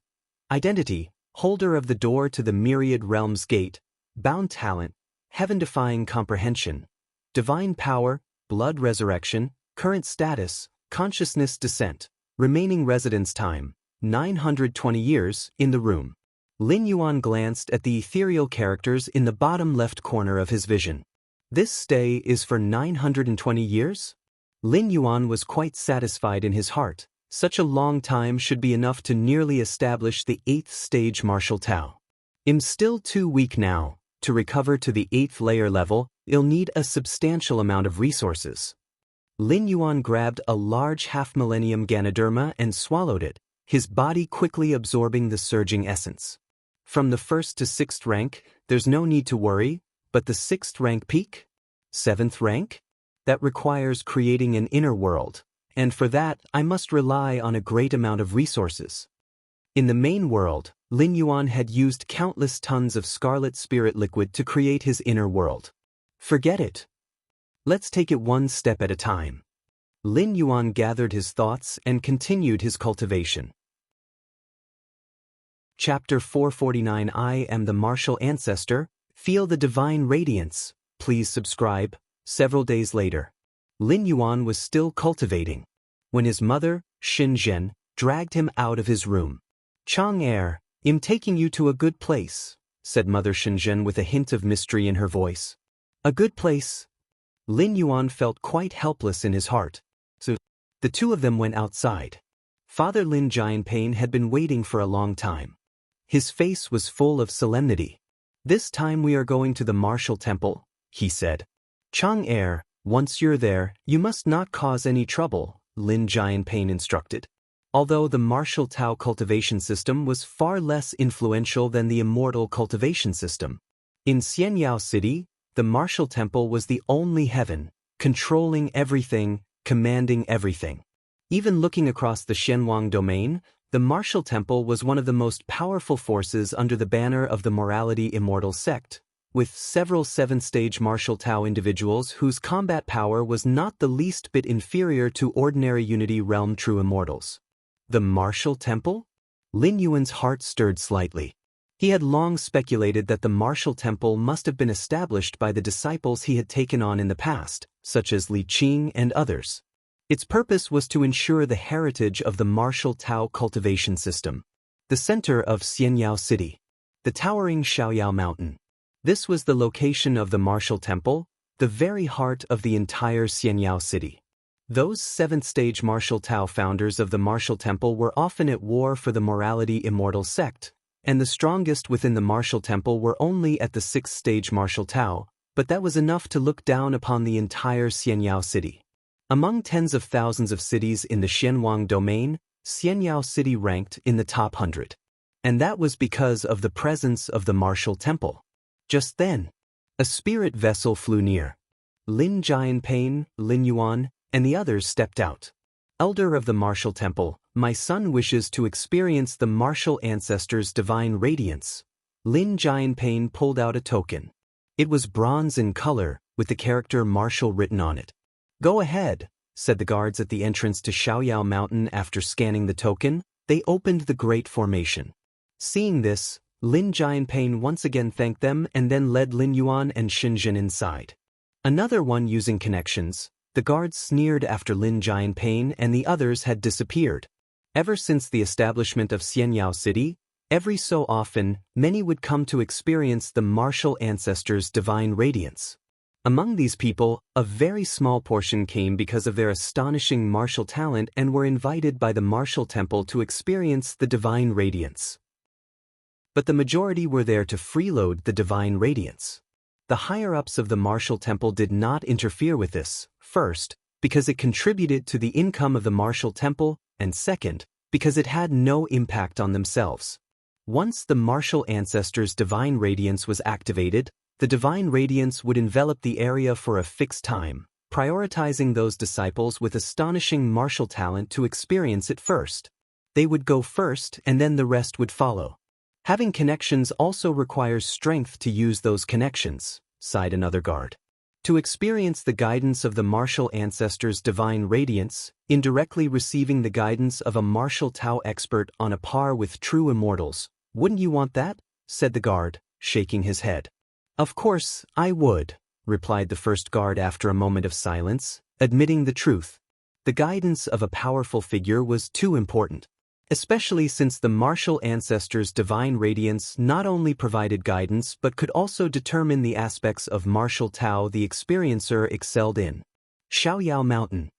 Identity, holder of the door to the myriad realms gate, bound talent, heaven-defying comprehension, divine power, blood resurrection, current status, consciousness descent, remaining residence time, 920 years, in the room. Lin Yuan glanced at the ethereal characters in the bottom left corner of his vision. This stay is for 920 years? Lin Yuan was quite satisfied in his heart, Such a long time should be enough to nearly establish the 8th stage martial Tao. I'm still too weak now. To recover to the 8th layer level, you'll need a substantial amount of resources. Lin Yuan grabbed a large half-millennium Ganoderma and swallowed it, his body quickly absorbing the surging essence. From the 1st to 6th rank, there's no need to worry, but the 6th rank peak? 7th rank? That requires creating an inner world, and for that I must rely on a great amount of resources. In the main world, Lin Yuan had used countless tons of scarlet spirit liquid to create his inner world. Forget it. Let's take it one step at a time. Lin Yuan gathered his thoughts and continued his cultivation. Chapter 449 I am the martial ancestor. Feel the divine radiance. Please subscribe. Several days later, Lin Yuan was still cultivating when his mother, Xin Zhen, dragged him out of his room. "Chang'er, I'm taking you to a good place," said Mother Xin Zhen with a hint of mystery in her voice. A good place? Lin Yuan felt quite helpless in his heart. So, the two of them went outside. Father Lin Jianpain had been waiting for a long time. His face was full of solemnity. "This time we are going to the martial temple," he said. "Chang'er, once you're there, you must not cause any trouble," Lin Jianpain instructed. Although the martial Tao cultivation system was far less influential than the immortal cultivation system, in Xianyao City, the martial temple was the only heaven, controlling everything, commanding everything. Even looking across the Shenwang domain, the martial temple was one of the most powerful forces under the banner of the Morality Immortal sect, with several 7th-stage martial Tao individuals whose combat power was not the least bit inferior to ordinary Unity Realm true immortals. The martial temple? Lin Yuan's heart stirred slightly. He had long speculated that the martial temple must have been established by the disciples he had taken on in the past, such as Li Qing and others. Its purpose was to ensure the heritage of the martial Tao cultivation system. The center of Xianyao City. The towering Shaoyao Mountain. This was the location of the martial temple, the very heart of the entire Xianyao City. Those 7th-stage martial Tao founders of the martial temple were often at war for the Morality Immortal sect, and the strongest within the martial temple were only at the 6th-stage martial Tao, but that was enough to look down upon the entire Xianyao City. Among tens of thousands of cities in the Shenwang domain, Xianyao City ranked in the top 100. And that was because of the presence of the martial temple. Just then, a spirit vessel flew near. Lin Jianpain, Lin Yuan, and the others stepped out. "Elder of the martial temple, my son wishes to experience the martial ancestor's divine radiance." Lin Jianpain pulled out a token. It was bronze in color, with the character martial written on it. "Go ahead," said the guards at the entrance to Shaoyao Mountain after scanning the token. They opened the great formation. Seeing this, Lin Jianpain once again thanked them and then led Lin Yuan and Xin Zhen inside. Another one using connections. The guards sneered after Lin Jianpain and the others had disappeared. Ever since the establishment of Xianyao City, every so often, many would come to experience the martial ancestor's divine radiance. Among these people, a very small portion came because of their astonishing martial talent and were invited by the martial temple to experience the divine radiance. But the majority were there to freeload the divine radiance. The higher-ups of the martial temple did not interfere with this, first, because it contributed to the income of the martial temple, and second, because it had no impact on themselves. Once the martial ancestor's divine radiance was activated, the divine radiance would envelop the area for a fixed time, prioritizing those disciples with astonishing martial talent to experience it first. They would go first and then the rest would follow. "Having connections also requires strength to use those connections," sighed another guard. "To experience the guidance of the martial ancestor's divine radiance, indirectly receiving the guidance of a martial Tao expert on a par with true immortals, wouldn't you want that?" said the guard, shaking his head. "Of course, I would," replied the first guard after a moment of silence, admitting the truth. The guidance of a powerful figure was too important. Especially since the martial ancestor's divine radiance not only provided guidance but could also determine the aspects of martial Tao the experiencer excelled in. Shaoyao Mountain.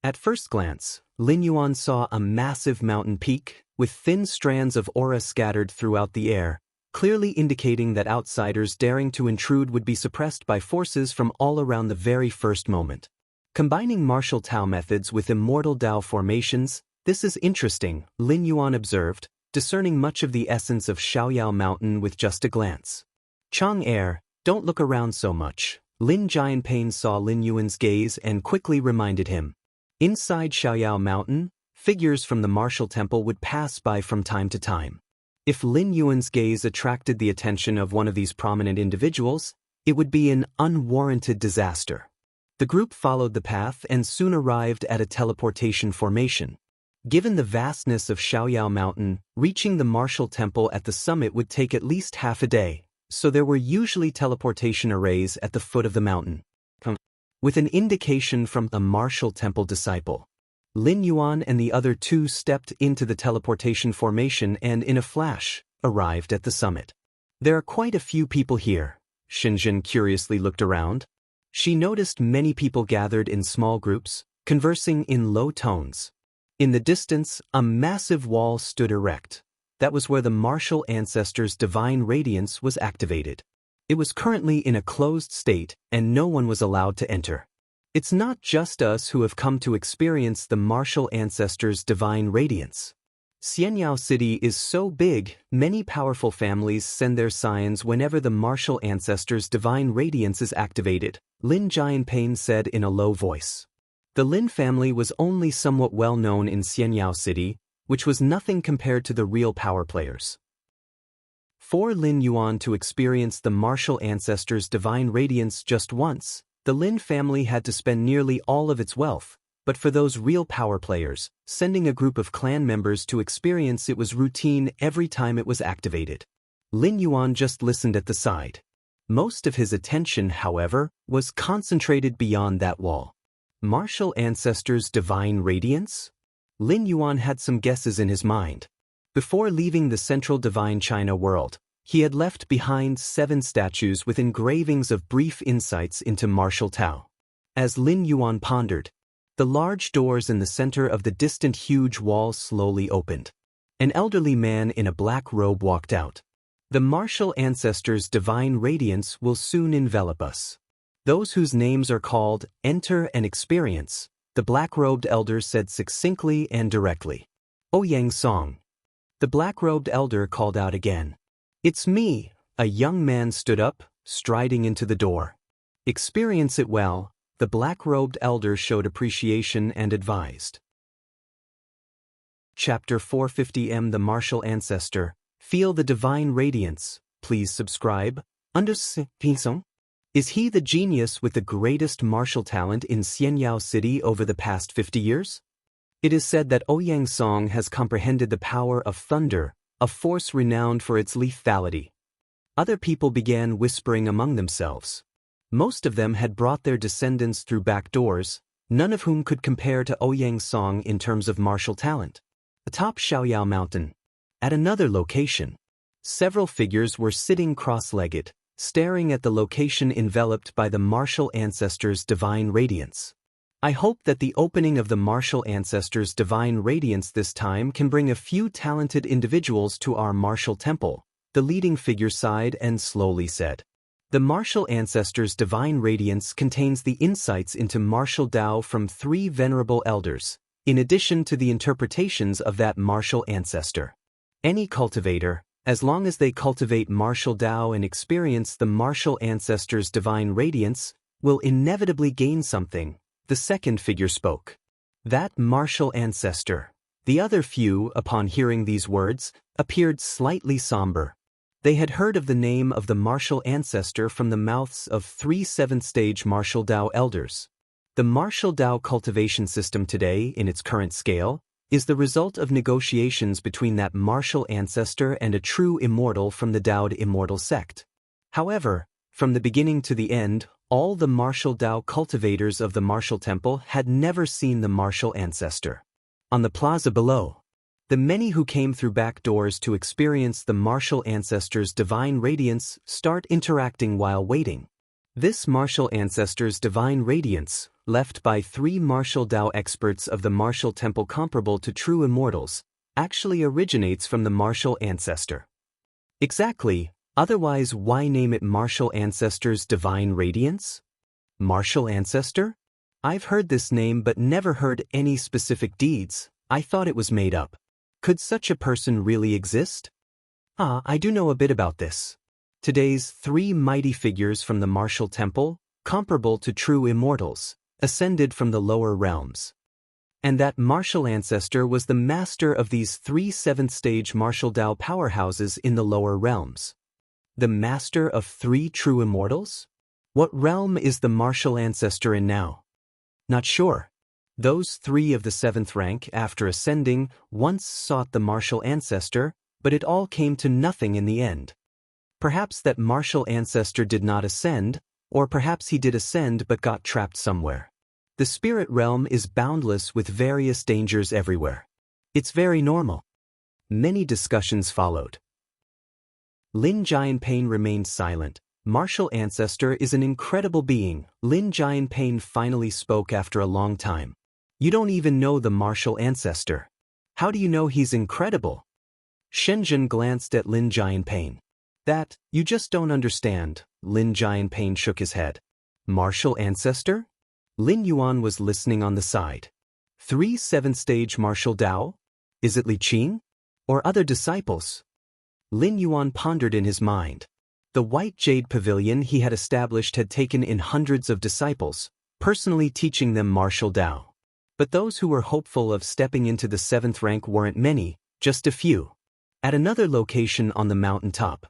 At first glance, Lin Yuan saw a massive mountain peak, with thin strands of aura scattered throughout the air, clearly indicating that outsiders daring to intrude would be suppressed by forces from all around the very first moment. Combining martial Tao methods with immortal Dao formations, this is interesting, Lin Yuan observed, discerning much of the essence of Xiaoyao Mountain with just a glance. Chang Air, don't look around so much. Lin Jianpain saw Lin Yuan's gaze and quickly reminded him. Inside Xiaoyao Mountain, figures from the martial temple would pass by from time to time. If Lin Yuan's gaze attracted the attention of one of these prominent individuals, it would be an unwarranted disaster. The group followed the path and soon arrived at a teleportation formation. Given the vastness of Xiaoyao Mountain, reaching the martial temple at the summit would take at least half a day, so there were usually teleportation arrays at the foot of the mountain. With an indication from a martial temple disciple, Lin Yuan and the other two stepped into the teleportation formation and in a flash, arrived at the summit. There are quite a few people here. Xinjin curiously looked around. She noticed many people gathered in small groups, conversing in low tones. In the distance, a massive wall stood erect. That was where the martial ancestors' divine radiance was activated. It was currently in a closed state, and no one was allowed to enter. It's not just us who have come to experience the martial ancestors' divine radiance. Xianyao City is so big, many powerful families send their scions whenever the martial ancestors' divine radiance is activated, Lin Jianpain said in a low voice. The Lin family was only somewhat well known in Xianyao City, which was nothing compared to the real power players. For Lin Yuan to experience the martial ancestors' divine radiance just once, the Lin family had to spend nearly all of its wealth, but for those real power players, sending a group of clan members to experience it was routine every time it was activated. Lin Yuan just listened at the side. Most of his attention, however, was concentrated beyond that wall. Martial ancestors' divine radiance? Lin Yuan had some guesses in his mind. Before leaving the central divine China world, he had left behind 7 statues with engravings of brief insights into martial Tao. As Lin Yuan pondered, the large doors in the center of the distant huge wall slowly opened. An elderly man in a black robe walked out. The martial ancestors' divine radiance will soon envelop us. Those whose names are called, enter and experience, the black-robed elder said succinctly and directly. Ouyang Song. The black-robed elder called out again. It's me. A young man stood up, striding into the door. Experience it well, the black-robed elder showed appreciation and advised. Chapter 450M The Martial Ancestor. Feel the divine radiance. Please subscribe. Is he the genius with the greatest martial talent in Xianyao City over the past 50 years? It is said that Ouyang Song has comprehended the power of thunder, a force renowned for its lethality. Other people began whispering among themselves. Most of them had brought their descendants through back doors, none of whom could compare to Ouyang Song in terms of martial talent. Atop Xiaoyao Mountain, at another location, several figures were sitting cross-legged, staring at the location enveloped by the martial ancestors' divine radiance. I hope that the opening of the martial ancestors' divine radiance this time can bring a few talented individuals to our martial temple, the leading figure sighed and slowly said. The martial ancestors' divine radiance contains the insights into martial Tao from 3 venerable elders, in addition to the interpretations of that martial ancestor. Any cultivator, as long as they cultivate martial Tao and experience the martial ancestors' divine radiance, will inevitably gain something, the second figure spoke. That martial ancestor. The other few, upon hearing these words, appeared slightly somber. They had heard of the name of the martial ancestor from the mouths of 3 7th-stage martial Tao elders. The martial Tao cultivation system today, in its current scale, is the result of negotiations between that martial ancestor and a true immortal from the Taoed immortal sect. However, from the beginning to the end, all the martial Tao cultivators of the martial temple had never seen the martial ancestor. On the plaza below, the many who came through back doors to experience the martial ancestor's divine radiance start interacting while waiting. This martial ancestor's divine radiance, left by 3 martial Dao experts of the martial temple comparable to true immortals, actually originates from the martial ancestor. Exactly, otherwise why name it martial ancestor's divine radiance? Martial ancestor? I've heard this name but never heard any specific deeds. I thought it was made up. Could such a person really exist? I do know a bit about this. Today's 3 mighty figures from the martial temple, comparable to true immortals, ascended from the lower realms. And that martial ancestor was the master of these 3 7th-stage martial Dao powerhouses in the lower realms. The master of 3 true immortals? What realm is the martial ancestor in now? Not sure. Those 3 of the 7th rank, after ascending, once sought the martial ancestor, but it all came to nothing in the end. Perhaps that martial ancestor did not ascend, or perhaps he did ascend but got trapped somewhere. The spirit realm is boundless with various dangers everywhere. It's very normal. Many discussions followed. Lin Jianping remained silent. Martial ancestor is an incredible being. Lin Jianping finally spoke after a long time. You don't even know the martial ancestor. How do you know he's incredible? Shenzhen glanced at Lin Jianping. That, you just don't understand. Lin Jianping shook his head. Martial ancestor? Lin Yuan was listening on the side. 3 7th-stage martial Dao? Is it Li Qing? Or other disciples? Lin Yuan pondered in his mind. The White Jade Pavilion he had established had taken in hundreds of disciples, personally teaching them martial Dao. But those who were hopeful of stepping into the 7th rank weren't many, just a few. At another location on the mountaintop,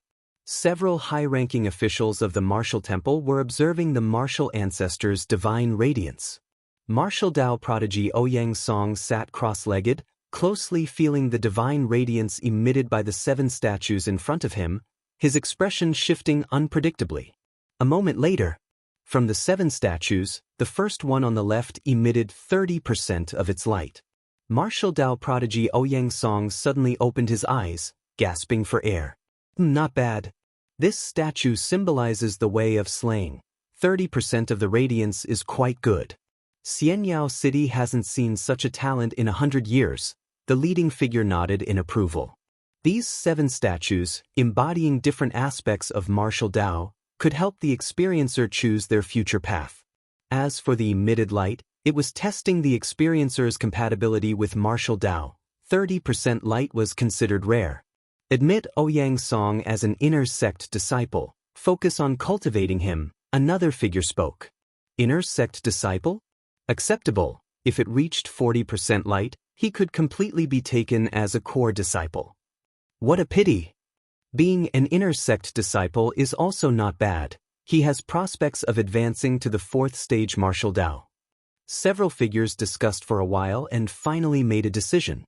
several high-ranking officials of the martial temple were observing the martial ancestor's divine radiance. Martial Dao prodigy Ouyang Song sat cross-legged, closely feeling the divine radiance emitted by the 7 statues in front of him, his expression shifting unpredictably. A moment later, from the 7 statues, the first one on the left emitted 30% of its light. Martial Dao prodigy Ouyang Song suddenly opened his eyes, gasping for air. Not bad. This statue symbolizes the way of slaying. 30% of the radiance is quite good. Xianyao City hasn't seen such a talent in 100 years. The leading figure nodded in approval. These 7 statues, embodying different aspects of martial Dao, could help the experiencer choose their future path. As for the emitted light, it was testing the experiencer's compatibility with martial Dao. 30% light was considered rare. Admit Ouyang Song as an inner sect disciple. Focus on cultivating him, another figure spoke. Inner sect disciple? Acceptable. If it reached 40% light, he could completely be taken as a core disciple. What a pity. Being an inner sect disciple is also not bad. He has prospects of advancing to the 4th stage martial Dao. Several figures discussed for a while and finally made a decision.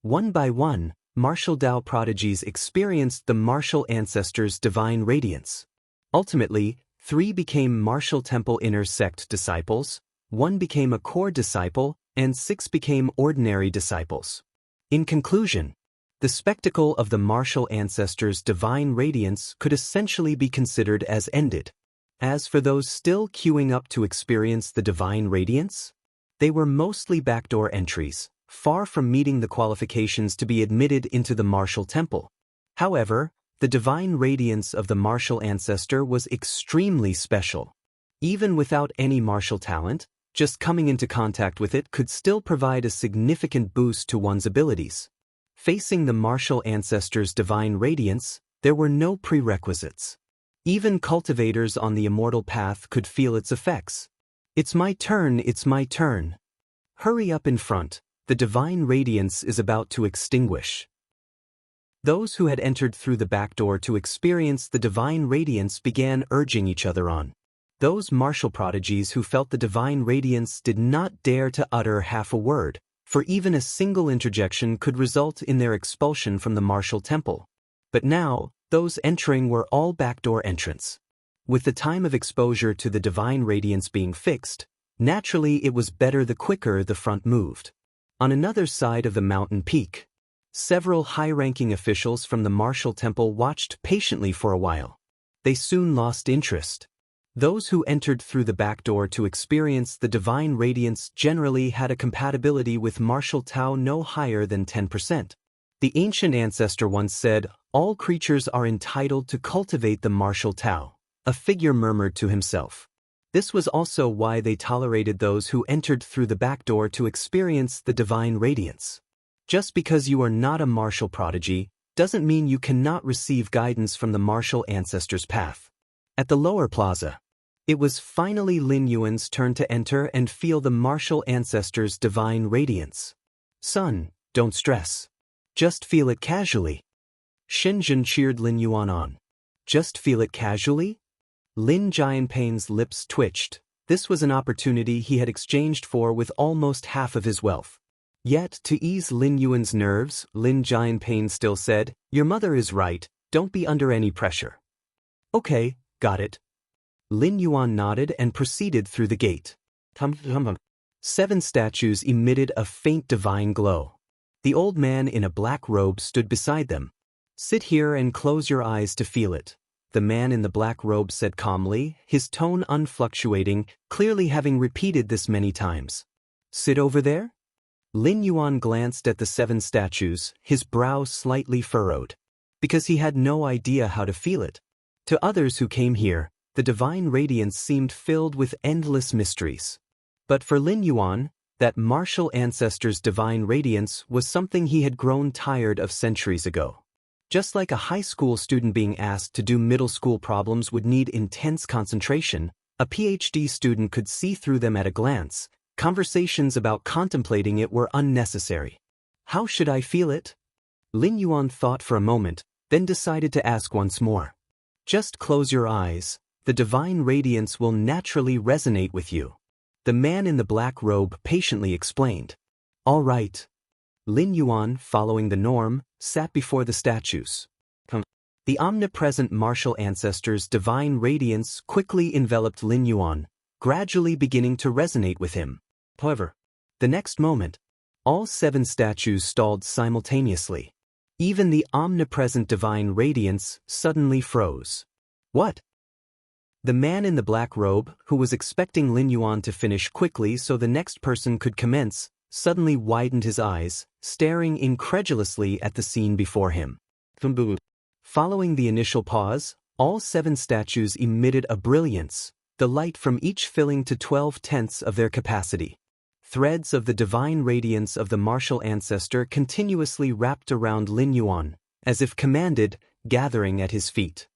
One by one, martial Dao prodigies experienced the martial ancestor's divine radiance. Ultimately, 3 became martial temple inner sect disciples, 1 became a core disciple, and 6 became ordinary disciples. In conclusion, the spectacle of the martial ancestor's divine radiance could essentially be considered as ended. As for those still queuing up to experience the divine radiance, they were mostly backdoor entries, far from meeting the qualifications to be admitted into the martial temple. However, the divine radiance of the martial ancestor was extremely special. Even without any martial talent, just coming into contact with it could still provide a significant boost to one's abilities. Facing the martial ancestor's divine radiance, there were no prerequisites. Even cultivators on the immortal path could feel its effects. It's my turn, it's my turn. Hurry up in front, the divine radiance is about to extinguish. Those who had entered through the back door to experience the divine radiance began urging each other on. Those martial prodigies who felt the divine radiance did not dare to utter half a word, for even a single interjection could result in their expulsion from the martial temple. But now, those entering were all backdoor entrants. With the time of exposure to the divine radiance being fixed, naturally it was better the quicker the front moved. On another side of the mountain peak, several high-ranking officials from the martial temple watched patiently for a while. They soon lost interest. Those who entered through the back door to experience the divine radiance generally had a compatibility with martial Tao no higher than 10%. The ancient ancestor once said, "All creatures are entitled to cultivate the martial Tao," a figure murmured to himself. This was also why they tolerated those who entered through the back door to experience the divine radiance. Just because you are not a martial prodigy doesn't mean you cannot receive guidance from the martial ancestor's path. At the lower plaza, it was finally Lin Yuan's turn to enter and feel the martial ancestor's divine radiance. "Son, don't stress. Just feel it casually." Shenzhen cheered Lin Yuan on. "Just feel it casually?" Lin Jianping's lips twitched. This was an opportunity he had exchanged for with almost half of his wealth. Yet, to ease Lin Yuan's nerves, Lin Jianping still said, "Your mother is right, don't be under any pressure." "Okay, got it." Lin Yuan nodded and proceeded through the gate. 7 statues emitted a faint divine glow. The old man in a black robe stood beside them. "Sit here and close your eyes to feel it," the man in the black robe said calmly, his tone unfluctuating, clearly having repeated this many times. "Sit over there?" Lin Yuan glanced at the 7 statues, his brow slightly furrowed. Because he had no idea how to feel it. To others who came here, the divine radiance seemed filled with endless mysteries. But for Lin Yuan, that martial ancestor's divine radiance was something he had grown tired of centuries ago. Just like a high school student being asked to do middle school problems would need intense concentration, a PhD student could see through them at a glance. Conversations about contemplating it were unnecessary. "How should I feel it?" Lin Yuan thought for a moment, then decided to ask once more. "Just close your eyes. The divine radiance will naturally resonate with you," the man in the black robe patiently explained. "All right." Lin Yuan, following the norm, sat before the statues. The omnipresent martial ancestor's divine radiance quickly enveloped Lin Yuan, gradually beginning to resonate with him. However, the next moment, all 7 statues stalled simultaneously. Even the omnipresent divine radiance suddenly froze. "What?" The man in the black robe, who was expecting Lin Yuan to finish quickly so the next person could commence, suddenly widened his eyes, staring incredulously at the scene before him. Following the initial pause, all 7 statues emitted a brilliance, the light from each filling to 12/10 of their capacity. Threads of the divine radiance of the martial ancestor continuously wrapped around Lin Yuan, as if commanded, gathering at his feet.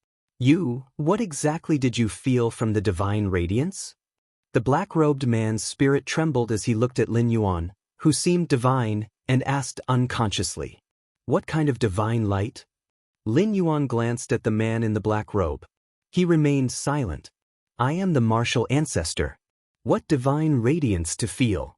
What exactly did you feel from the divine radiance?" The black-robed man's spirit trembled as he looked at Lin Yuan, who seemed divine, and asked unconsciously, "What kind of divine light?" Lin Yuan glanced at the man in the black robe. He remained silent. "I am the martial ancestor. What divine radiance to feel?"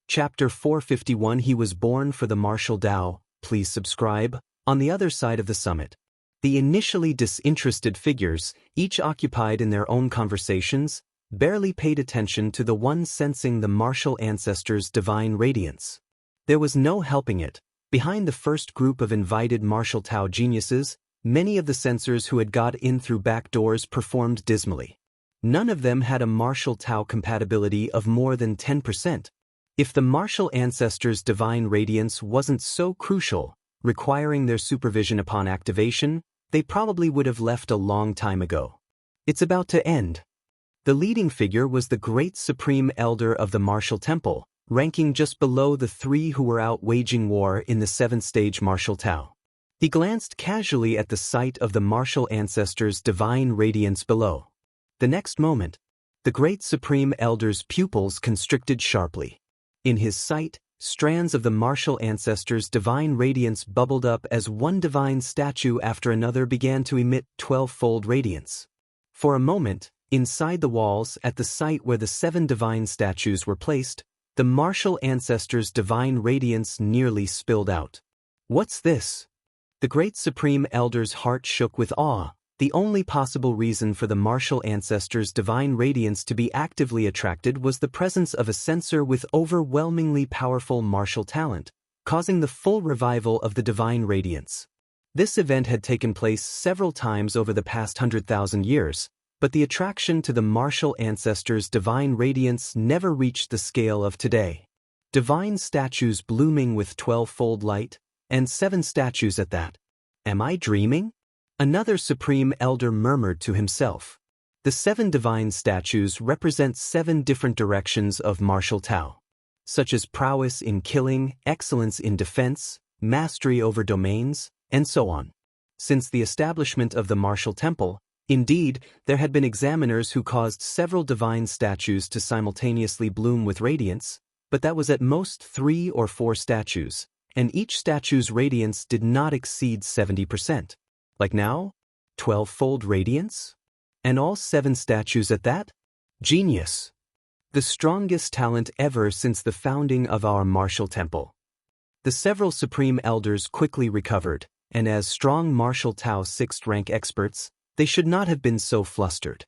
Chapter 451 He was born for the martial Tao. Please subscribe. On the other side of the summit, the initially disinterested figures, each occupied in their own conversations, barely paid attention to the one sensing the martial ancestor's divine radiance. There was no helping it. Behind the first group of invited martial Tao geniuses, many of the sensors who had got in through back doors performed dismally. None of them had a martial Tao compatibility of more than 10%. If the martial ancestor's divine radiance wasn't so crucial, requiring their supervision upon activation, they probably would have left a long time ago. "It's about to end." The leading figure was the great supreme elder of the martial temple, ranking just below the 3 who were out waging war in the 7th-stage martial Tao. He glanced casually at the sight of the martial ancestor's divine radiance below. The next moment, the great supreme elder's pupils constricted sharply. In his sight, strands of the martial ancestor's divine radiance bubbled up as one divine statue after another began to emit 12-fold radiance. For a moment, inside the walls at the site where the 7 divine statues were placed, the martial ancestor's divine radiance nearly spilled out. "What's this?" The great supreme elder's heart shook with awe. The only possible reason for the martial ancestor's divine radiance to be actively attracted was the presence of a sensor with overwhelmingly powerful martial talent, causing the full revival of the divine radiance. This event had taken place several times over the past 100,000 years, but the attraction to the martial ancestors' divine radiance never reached the scale of today. Divine statues blooming with 12-fold light, and 7 statues at that. Am I dreaming? Another supreme elder murmured to himself. The 7 divine statues represent 7 different directions of martial Tao, such as prowess in killing, excellence in defense, mastery over domains, and so on. Since the establishment of the martial temple, indeed, there had been examiners who caused several divine statues to simultaneously bloom with radiance, but that was at most 3 or 4 statues, and each statue's radiance did not exceed 70%. Like now, 12-fold radiance? And all 7 statues at that? Genius! The strongest talent ever since the founding of our martial temple. The several supreme elders quickly recovered, and as strong martial Tao 6th rank experts, they should not have been so flustered.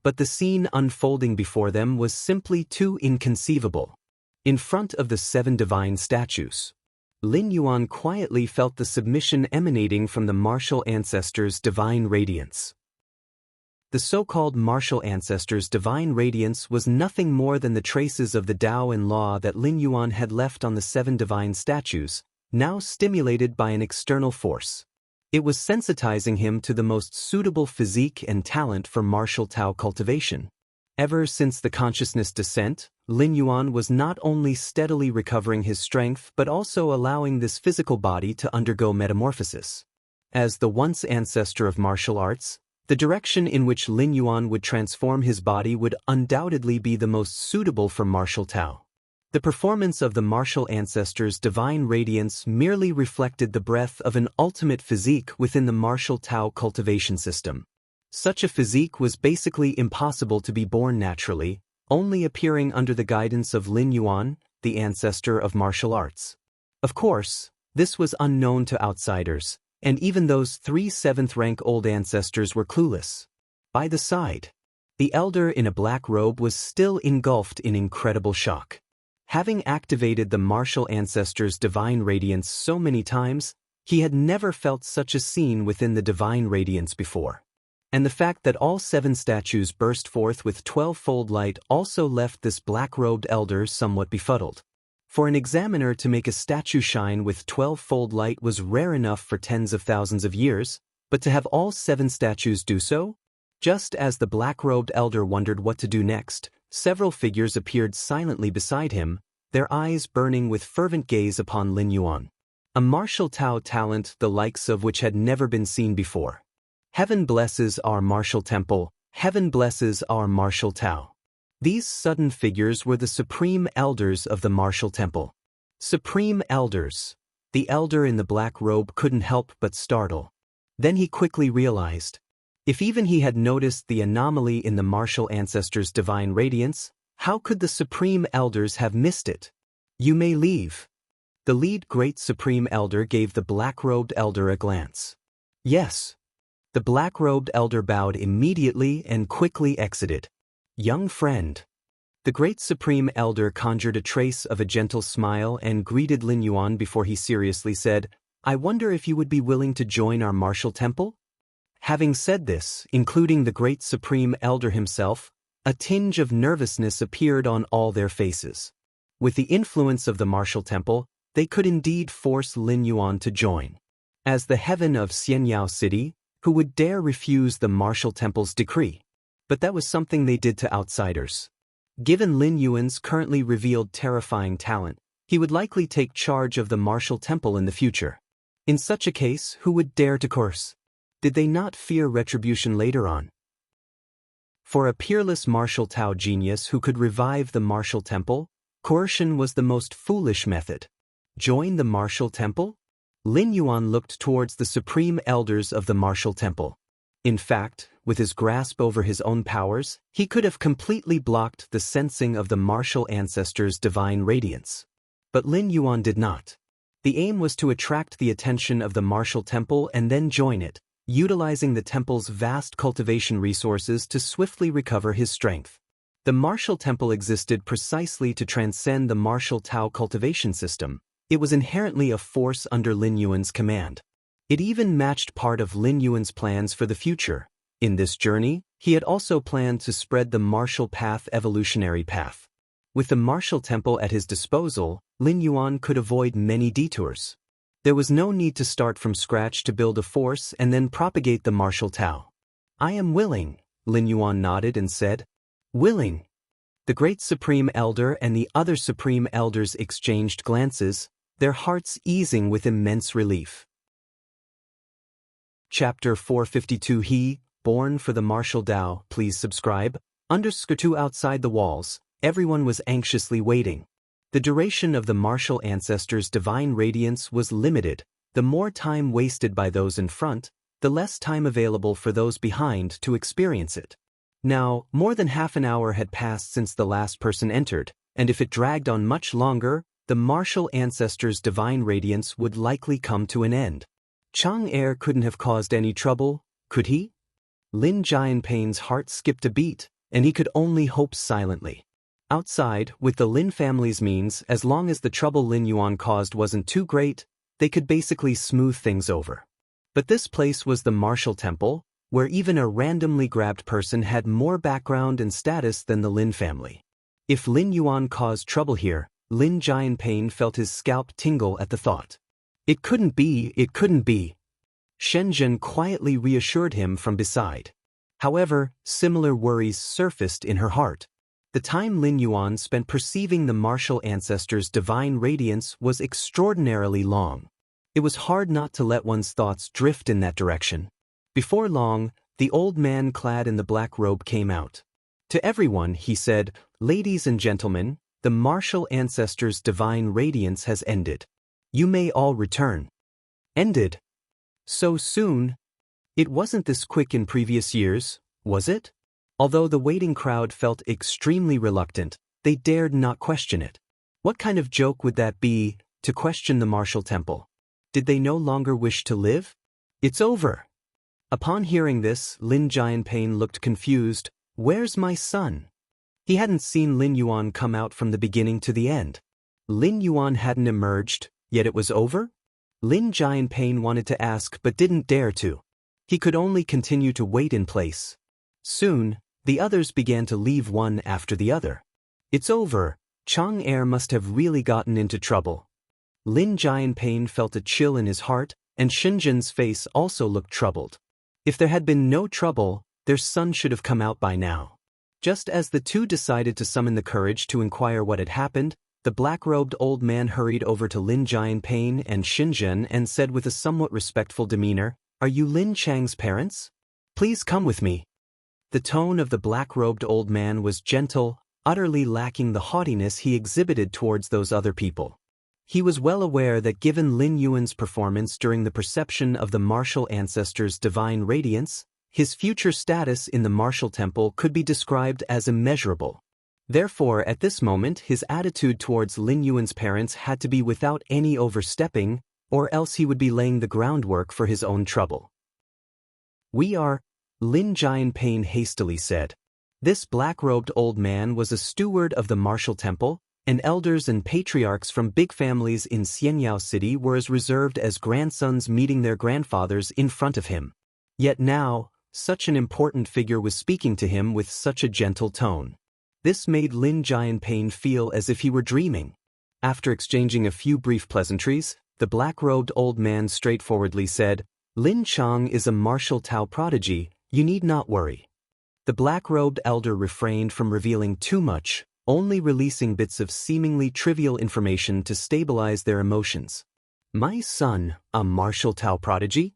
But the scene unfolding before them was simply too inconceivable. In front of the 7 divine statues, Lin Yuan quietly felt the submission emanating from the martial ancestors' divine radiance. The so-called martial ancestors' divine radiance was nothing more than the traces of the Tao and law that Lin Yuan had left on the 7 divine statues, now stimulated by an external force. It was sensitizing him to the most suitable physique and talent for martial Tao cultivation. Ever since the consciousness descent, Lin Yuan was not only steadily recovering his strength but also allowing this physical body to undergo metamorphosis. As the once ancestor of martial arts, the direction in which Lin Yuan would transform his body would undoubtedly be the most suitable for martial Tao. The performance of the martial ancestors' divine radiance merely reflected the breadth of an ultimate physique within the martial Tao cultivation system. Such a physique was basically impossible to be born naturally, only appearing under the guidance of Lin Yuan, the ancestor of martial arts. Of course, this was unknown to outsiders, and even those 3 7th-rank old ancestors were clueless. By the side, the elder in a black robe was still engulfed in incredible shock. Having activated the martial ancestors' divine radiance so many times, he had never felt such a scene within the divine radiance before. And the fact that all 7 statues burst forth with 12-fold light also left this black-robed elder somewhat befuddled. For an examiner to make a statue shine with 12-fold light was rare enough for tens of thousands of years, but to have all 7 statues do so? Just as the black-robed elder wondered what to do next, several figures appeared silently beside him, their eyes burning with fervent gaze upon Lin Yuan. A martial Tao talent the likes of which had never been seen before. Heaven blesses our martial temple, heaven blesses our martial Tao. These sudden figures were the supreme elders of the martial temple. Supreme elders. The elder in the black robe couldn't help but startle. Then he quickly realized. If even he had noticed the anomaly in the martial ancestors' divine radiance, how could the supreme elders have missed it? You may leave. The lead great supreme elder gave the black-robed elder a glance. Yes. The black-robed elder bowed immediately and quickly exited. Young friend. The great supreme elder conjured a trace of a gentle smile and greeted Lin Yuan before he seriously said, I wonder if you would be willing to join our martial temple? Having said this, including the great supreme elder himself, a tinge of nervousness appeared on all their faces. With the influence of the martial temple, they could indeed force Lin Yuan to join. As the heaven of Xianyao City, who would dare refuse the martial temple's decree? But that was something they did to outsiders. Given Lin Yuan's currently revealed terrifying talent, he would likely take charge of the martial temple in the future. In such a case, who would dare to curse? Did they not fear retribution later on? For a peerless martial Tao genius who could revive the martial temple, coercion was the most foolish method. Join the martial temple? Lin Yuan looked towards the supreme elders of the martial temple. In fact, with his grasp over his own powers, he could have completely blocked the sensing of the martial ancestors' divine radiance. But Lin Yuan did not. The aim was to attract the attention of the martial temple and then join it, utilizing the temple's vast cultivation resources to swiftly recover his strength. The martial temple existed precisely to transcend the martial Tao cultivation system. It was inherently a force under Lin Yuan's command. It even matched part of Lin Yuan's plans for the future. In this journey, he had also planned to spread the martial path evolutionary path. With the martial temple at his disposal, Lin Yuan could avoid many detours. There was no need to start from scratch to build a force and then propagate the martial Tao. I am willing, Lin Yuan nodded and said. Willing. The great Supreme Elder and the other Supreme Elders exchanged glances, their hearts easing with immense relief. Chapter 452 He, born for the martial Tao, please subscribe. _2 Outside the walls, everyone was anxiously waiting. The duration of the martial ancestors' divine radiance was limited. The more time wasted by those in front, the less time available for those behind to experience it. Now, more than half an hour had passed since the last person entered, and if it dragged on much longer, the martial ancestors' divine radiance would likely come to an end. Chang Er couldn't have caused any trouble, could he? Lin Jianpei's heart skipped a beat, and he could only hope silently. Outside, with the Lin family's means, as long as the trouble Lin Yuan caused wasn't too great, they could basically smooth things over. But this place was the martial temple, where even a randomly grabbed person had more background and status than the Lin family. If Lin Yuan caused trouble here, Lin Jianpei felt his scalp tingle at the thought. It couldn't be, it couldn't be. Shenzhen quietly reassured him from beside. However, similar worries surfaced in her heart. The time Lin Yuan spent perceiving the martial ancestors' divine radiance was extraordinarily long. It was hard not to let one's thoughts drift in that direction. Before long, the old man clad in the black robe came out. To everyone, he said, "Ladies and gentlemen, the martial ancestors' divine radiance has ended. You may all return." Ended? So soon? It wasn't this quick in previous years, was it? Although the waiting crowd felt extremely reluctant, they dared not question it. What kind of joke would that be, to question the martial temple? Did they no longer wish to live? It's over. Upon hearing this, Lin Jianpei looked confused. Where's my son? He hadn't seen Lin Yuan come out from the beginning to the end. Lin Yuan hadn't emerged, yet it was over? Lin Jianpei wanted to ask but didn't dare to. He could only continue to wait in place. Soon, the others began to leave one after the other. It's over. Chang Er must have really gotten into trouble. Lin Jianpei felt a chill in his heart, and Shenzhen's face also looked troubled. If there had been no trouble, their son should have come out by now. Just as the two decided to summon the courage to inquire what had happened, the black-robed old man hurried over to Lin Jianpei and Shenzhen and said with a somewhat respectful demeanor, "Are you Lin Chang's parents? Please come with me." The tone of the black-robed old man was gentle, utterly lacking the haughtiness he exhibited towards those other people. He was well aware that given Lin Yuan's performance during the perception of the martial ancestors' divine radiance, his future status in the martial temple could be described as immeasurable. Therefore, at this moment, his attitude towards Lin Yuan's parents had to be without any overstepping, or else he would be laying the groundwork for his own trouble. "We are," Lin Jianpei hastily said. This black-robed old man was a steward of the martial temple, and elders and patriarchs from big families in Xianyao City were as reserved as grandsons meeting their grandfathers in front of him. Yet now, such an important figure was speaking to him with such a gentle tone. This made Lin Jianpei feel as if he were dreaming. After exchanging a few brief pleasantries, the black-robed old man straightforwardly said, "Lin Chang is a martial Tao prodigy, you need not worry." The black-robed elder refrained from revealing too much, only releasing bits of seemingly trivial information to stabilize their emotions. "My son, a martial Tao prodigy?"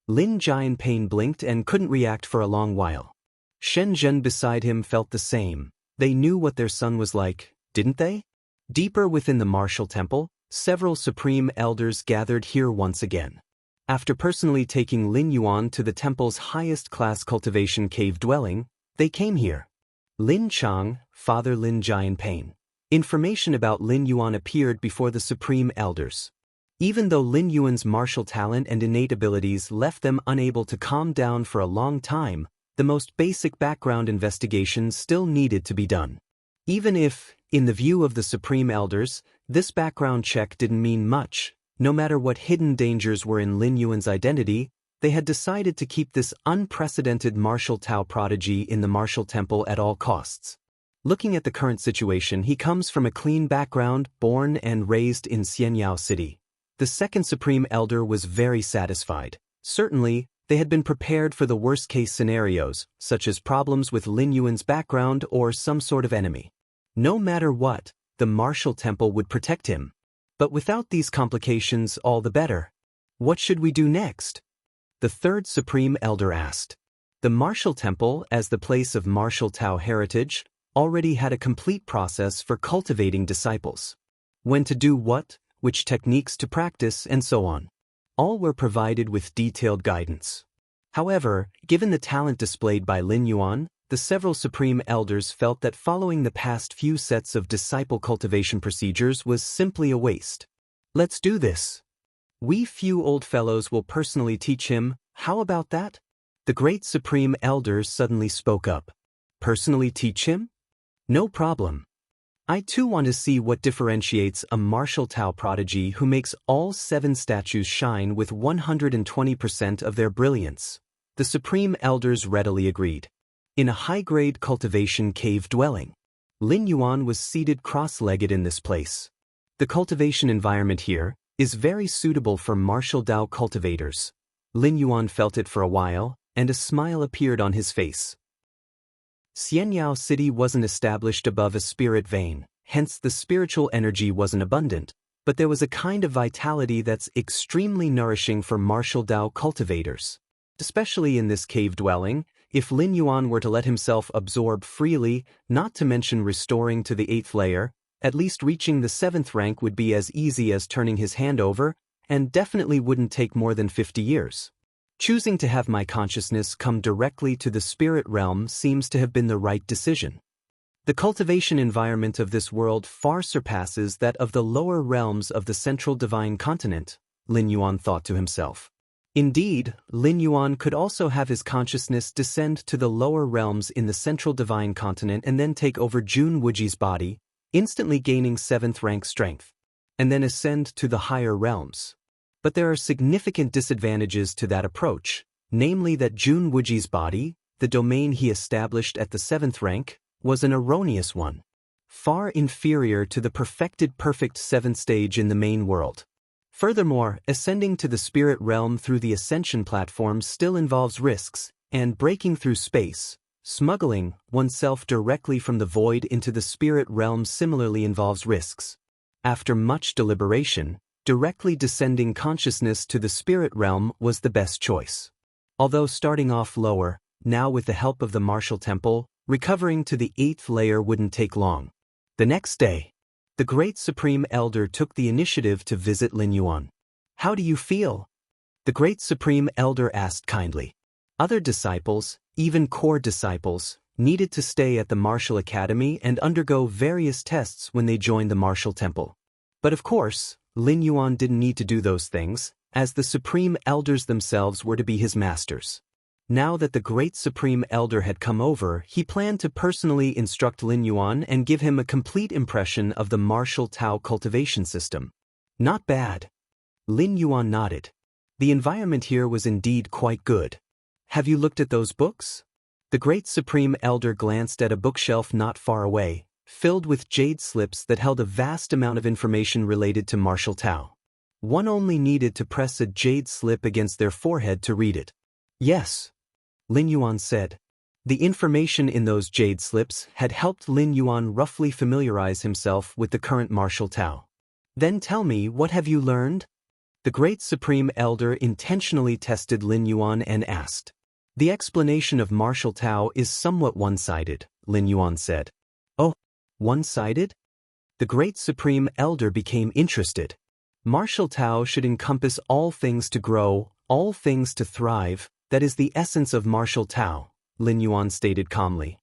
Lin Jianpei blinked and couldn't react for a long while. Shenzhen beside him felt the same. They knew what their son was like, didn't they? Deeper within the martial temple, several supreme elders gathered here once again. After personally taking Lin Yuan to the temple's highest-class cultivation cave dwelling, they came here. Lin Chang, Father Lin Jianpei. Information about Lin Yuan appeared before the supreme elders. Even though Lin Yuan's martial talent and innate abilities left them unable to calm down for a long time, the most basic background investigations still needed to be done. Even if, in the view of the supreme elders, this background check didn't mean much, No matter what hidden dangers were in Lin Yuan's identity, they had decided to keep this unprecedented martial Tao prodigy in the martial temple at all costs. Looking at the current situation, he comes from a clean background, born and raised in Xianyao City. The second Supreme Elder was very satisfied. Certainly, they had been prepared for the worst-case scenarios, such as problems with Lin Yuan's background or some sort of enemy. No matter what, the martial temple would protect him. But without these complications, all the better. What should we do next? The third Supreme Elder asked. The martial temple, as the place of martial Tao heritage, already had a complete process for cultivating disciples. When to do what, which techniques to practice, and so on. All were provided with detailed guidance. However, given the talent displayed by Lin Yuan, the several Supreme Elders felt that following the past few sets of disciple cultivation procedures was simply a waste. Let's do this. We few old fellows will personally teach him, how about that? The great Supreme Elders suddenly spoke up. Personally teach him? No problem. I too want to see what differentiates a martial Tao prodigy who makes all 7 statues shine with 120% of their brilliance. The Supreme Elders readily agreed. In a high-grade cultivation cave dwelling, Lin Yuan was seated cross-legged in this place. The cultivation environment here is very suitable for martial Tao cultivators. Lin Yuan felt it for a while, and a smile appeared on his face. Xianyao City wasn't established above a spirit vein, hence the spiritual energy wasn't abundant, but there was a kind of vitality that's extremely nourishing for martial Tao cultivators. Especially in this cave dwelling, if Lin Yuan were to let himself absorb freely, not to mention restoring to the 8th layer, at least reaching the 7th rank would be as easy as turning his hand over, and definitely wouldn't take more than 50 years. Choosing to have my consciousness come directly to the spirit realm seems to have been the right decision. The cultivation environment of this world far surpasses that of the lower realms of the central divine continent, Lin Yuan thought to himself. Indeed, Lin Yuan could also have his consciousness descend to the lower realms in the central divine continent and then take over Jun Wuji's body, instantly gaining 7th rank strength, and then ascend to the higher realms. But there are significant disadvantages to that approach, namely that Jun Wuji's body, the domain he established at the 7th rank, was an erroneous one, far inferior to the perfected perfect 7th stage in the main world. Furthermore, ascending to the spirit realm through the ascension platform still involves risks, and breaking through space, smuggling oneself directly from the void into the spirit realm similarly involves risks. After much deliberation, directly descending consciousness to the spirit realm was the best choice. Although starting off lower, now with the help of the martial temple, recovering to the 8th layer wouldn't take long. The next day, the great Supreme Elder took the initiative to visit Lin Yuan. How do you feel? The great Supreme Elder asked kindly. Other disciples, even core disciples, needed to stay at the martial academy and undergo various tests when they joined the martial temple. But of course, Lin Yuan didn't need to do those things, as the Supreme Elders themselves were to be his masters. Now that the great Supreme Elder had come over, he planned to personally instruct Lin Yuan and give him a complete impression of the martial Tao cultivation system. Not bad. Lin Yuan nodded. The environment here was indeed quite good. Have you looked at those books? The great Supreme Elder glanced at a bookshelf not far away, filled with jade slips that held a vast amount of information related to martial Tao. One only needed to press a jade slip against their forehead to read it. Yes, Lin Yuan said. The information in those jade slips had helped Lin Yuan roughly familiarize himself with the current martial Tao. Then tell me, what have you learned? The great Supreme Elder intentionally tested Lin Yuan and asked. The explanation of martial Tao is somewhat one-sided, Lin Yuan said. Oh, one-sided? The great Supreme Elder became interested. Martial Tao should encompass all things to grow, all things to thrive. That is the essence of martial Tao, Lin Yuan stated calmly.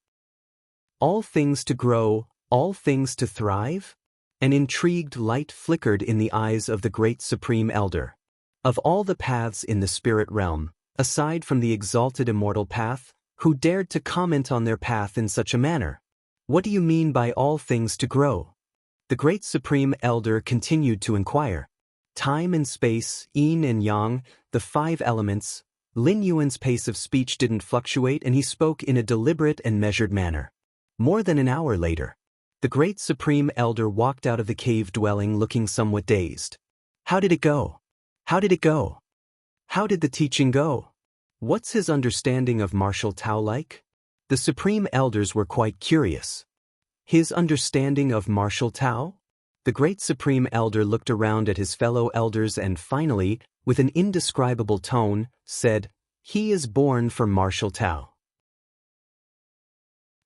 All things to grow, all things to thrive? An intrigued light flickered in the eyes of the great Supreme Elder. Of all the paths in the spirit realm, aside from the exalted immortal path, who dared to comment on their path in such a manner? What do you mean by all things to grow? The great Supreme Elder continued to inquire. Time and space, yin and yang, the 5 elements. Lin Yuan's pace of speech didn't fluctuate and he spoke in a deliberate and measured manner. More than an hour later, the great Supreme Elder walked out of the cave dwelling looking somewhat dazed. How did it go? How did it go? How did the teaching go? What's his understanding of martial Tao like? The Supreme Elders were quite curious. His understanding of martial Tao? The great Supreme Elder looked around at his fellow elders and finally, with an indescribable tone, said, "He is born for martial Tao."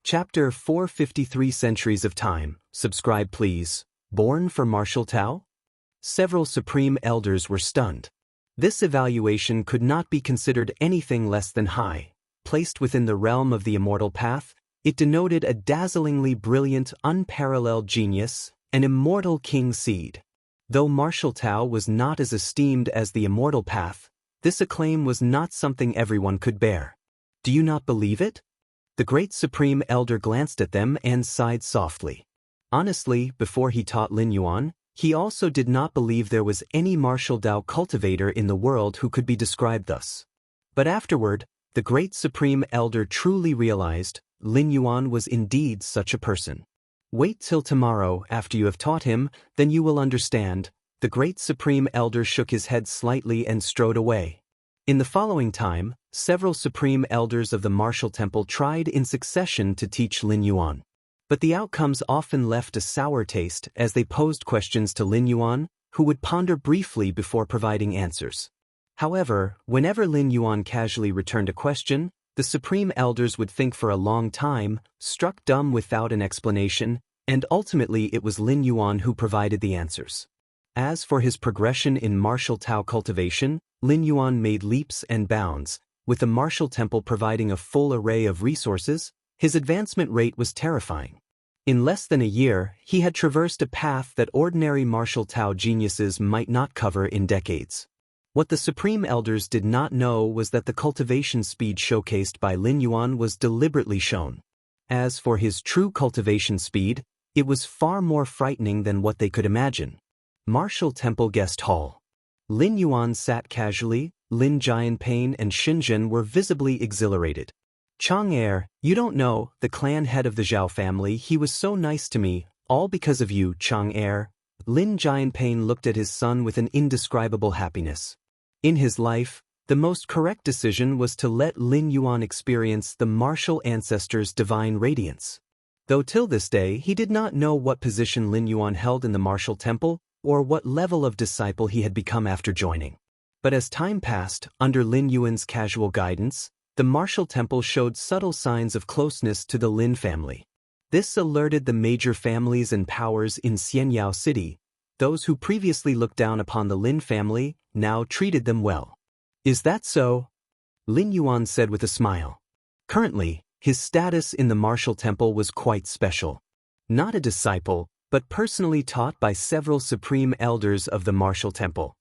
Chapter 453 Centuries of Time. Subscribe please. Born for martial Tao? Several Supreme Elders were stunned. This evaluation could not be considered anything less than high. Placed within the realm of the immortal path, it denoted a dazzlingly brilliant, unparalleled genius, an immortal king seed. Though martial Tao was not as esteemed as the immortal path, this acclaim was not something everyone could bear. Do you not believe it? The great Supreme Elder glanced at them and sighed softly. Honestly, before he taught Lin Yuan, he also did not believe there was any martial Tao cultivator in the world who could be described thus. But afterward, the great Supreme Elder truly realized Lin Yuan was indeed such a person. Wait till tomorrow after you have taught him, then you will understand. The great Supreme Elder shook his head slightly and strode away. In the following time, several Supreme Elders of the martial temple tried in succession to teach Lin Yuan. But the outcomes often left a sour taste as they posed questions to Lin Yuan, who would ponder briefly before providing answers. However, whenever Lin Yuan casually returned a question, the Supreme Elders would think for a long time, struck dumb without an explanation, and ultimately it was Lin Yuan who provided the answers. As for his progression in martial Tao cultivation, Lin Yuan made leaps and bounds. With the martial temple providing a full array of resources, his advancement rate was terrifying. In less than a year, he had traversed a path that ordinary martial Tao geniuses might not cover in decades. What the Supreme Elders did not know was that the cultivation speed showcased by Lin Yuan was deliberately shown. As for his true cultivation speed, it was far more frightening than what they could imagine. Martial Temple Guest Hall. Lin Yuan sat casually. Lin Jianping and Xinzhen were visibly exhilarated. "Chang'er, you don't know, the clan head of the Zhao family, he was so nice to me, all because of you, Chang'er." Lin Jianping looked at his son with an indescribable happiness. In his life, the most correct decision was to let Lin Yuan experience the martial ancestors' divine radiance. Though till this day he did not know what position Lin Yuan held in the martial temple, or what level of disciple he had become after joining. But as time passed, under Lin Yuan's casual guidance, the martial temple showed subtle signs of closeness to the Lin family. This alerted the major families and powers in Xianyao City. Those who previously looked down upon the Lin family now treated them well. "Is that so?" Lin Yuan said with a smile. Currently, his status in the martial temple was quite special. Not a disciple, but personally taught by several Supreme Elders of the martial temple.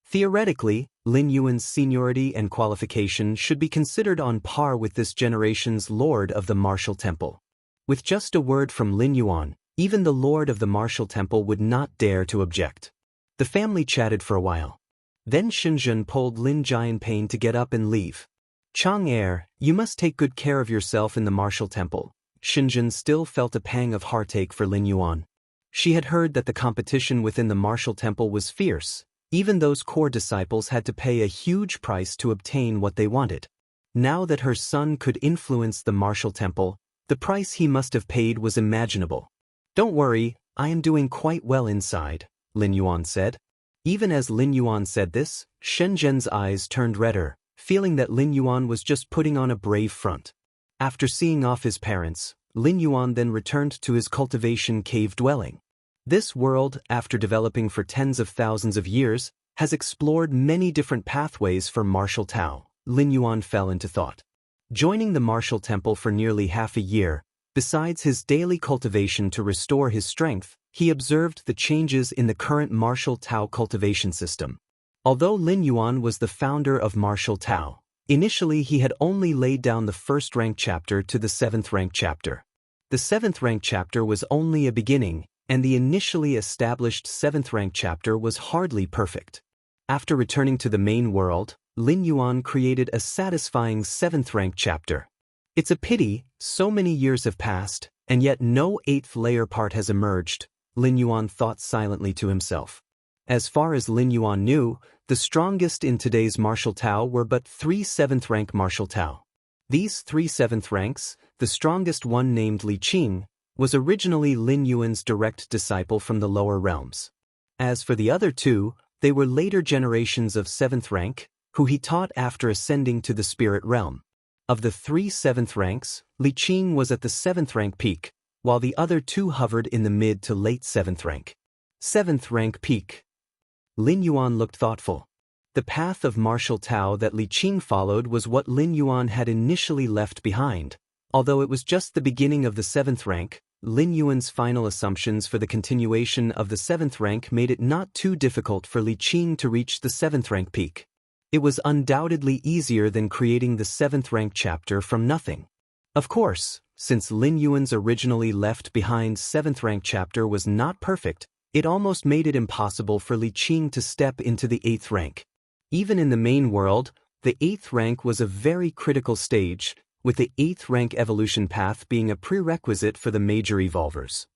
Theoretically, Lin Yuan's seniority and qualification should be considered on par with this generation's Lord of the Martial Temple. With just a word from Lin Yuan, even the Lord of the Martial Temple would not dare to object. The family chatted for a while. Then Xinzhen pulled Lin Jianping to get up and leave. "Chang'er, you must take good care of yourself in the Martial Temple." Xinzhen still felt a pang of heartache for Lin Yuan. She had heard that the competition within the Martial Temple was fierce. Even those core disciples had to pay a huge price to obtain what they wanted. Now that her son could influence the martial temple, the price he must have paid was imaginable. "Don't worry, I am doing quite well inside," Lin Yuan said. Even as Lin Yuan said this, Shenzhen's eyes turned redder, feeling that Lin Yuan was just putting on a brave front. After seeing off his parents, Lin Yuan then returned to his cultivation cave dwelling. This world, after developing for tens of thousands of years, has explored many different pathways for martial Tao. Lin Yuan fell into thought. Joining the martial temple for nearly half a year, besides his daily cultivation to restore his strength, he observed the changes in the current martial Tao cultivation system. Although Lin Yuan was the founder of martial Tao, initially he had only laid down the first rank chapter to the 7th rank chapter. The 7th rank chapter was only a beginning. and the initially established 7th rank chapter was hardly perfect. After returning to the main world, Lin Yuan created a satisfying 7th rank chapter. It's a pity, so many years have passed, and yet no 8th layer part has emerged, Lin Yuan thought silently to himself. As far as Lin Yuan knew, the strongest in today's martial Tao were but 3 7th rank martial Tao. These 3 7th ranks, the strongest one named Li Qing, was originally Lin Yuan's direct disciple from the lower realms. As for the other 2, they were later generations of 7th rank, who he taught after ascending to the spirit realm. Of the 3 7th ranks, Li Qing was at the 7th rank peak, while the other 2 hovered in the mid to late 7th rank. 7th rank peak. Lin Yuan looked thoughtful. The path of martial Tao that Li Qing followed was what Lin Yuan had initially left behind. Although it was just the beginning of the 7th rank, Lin Yuan's final assumptions for the continuation of the 7th rank made it not too difficult for Li Qing to reach the 7th rank peak. It was undoubtedly easier than creating the 7th rank chapter from nothing. Of course, since Lin Yuan's originally left behind 7th rank chapter was not perfect, it almost made it impossible for Li Qing to step into the 8th rank. Even in the main world, the 8th rank was a very critical stage, with the 8th rank evolution path being a prerequisite for the major evolvers.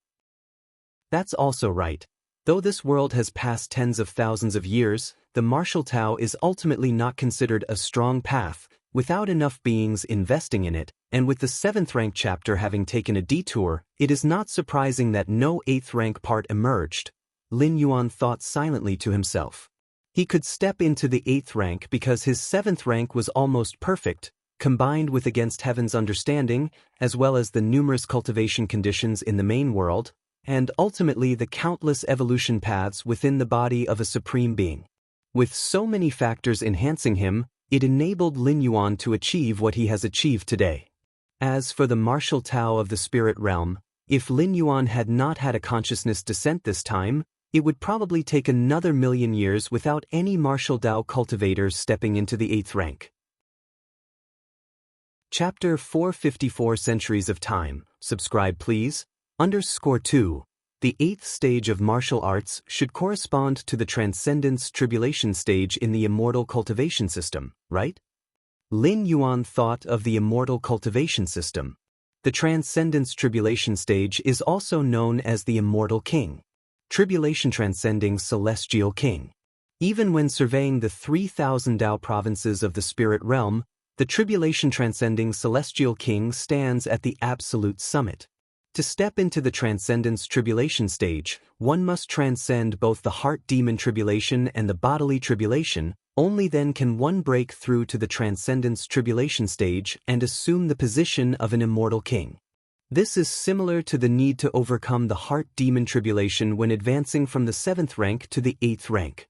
That's also right. Though this world has passed tens of thousands of years, the martial Tao is ultimately not considered a strong path, without enough beings investing in it, and with the 7th rank chapter having taken a detour, it is not surprising that no 8th rank part emerged, Lin Yuan thought silently to himself. He could step into the 8th rank because his 7th rank was almost perfect, combined with against heaven's understanding, as well as the numerous cultivation conditions in the main world, and ultimately the countless evolution paths within the body of a supreme being. With so many factors enhancing him, it enabled Lin Yuan to achieve what he has achieved today. As for the martial Tao of the spirit realm, if Lin Yuan had not had a consciousness descent this time, it would probably take another million years without any martial Tao cultivators stepping into the 8th rank. Chapter 454 Centuries of Time, subscribe please. _2. The 8th stage of martial arts should correspond to the Transcendence Tribulation stage in the Immortal Cultivation System, right? Lin Yuan thought of the Immortal Cultivation System. The Transcendence Tribulation stage is also known as the Immortal King, Tribulation Transcending Celestial King. Even when surveying the 3,000 Tao provinces of the spirit realm, the Tribulation Transcending Celestial King stands at the absolute summit. To step into the Transcendence Tribulation stage, one must transcend both the heart demon tribulation and the bodily tribulation. Only then can one break through to the Transcendence Tribulation stage and assume the position of an immortal king. This is similar to the need to overcome the heart demon tribulation when advancing from the 7th rank to the 8th rank.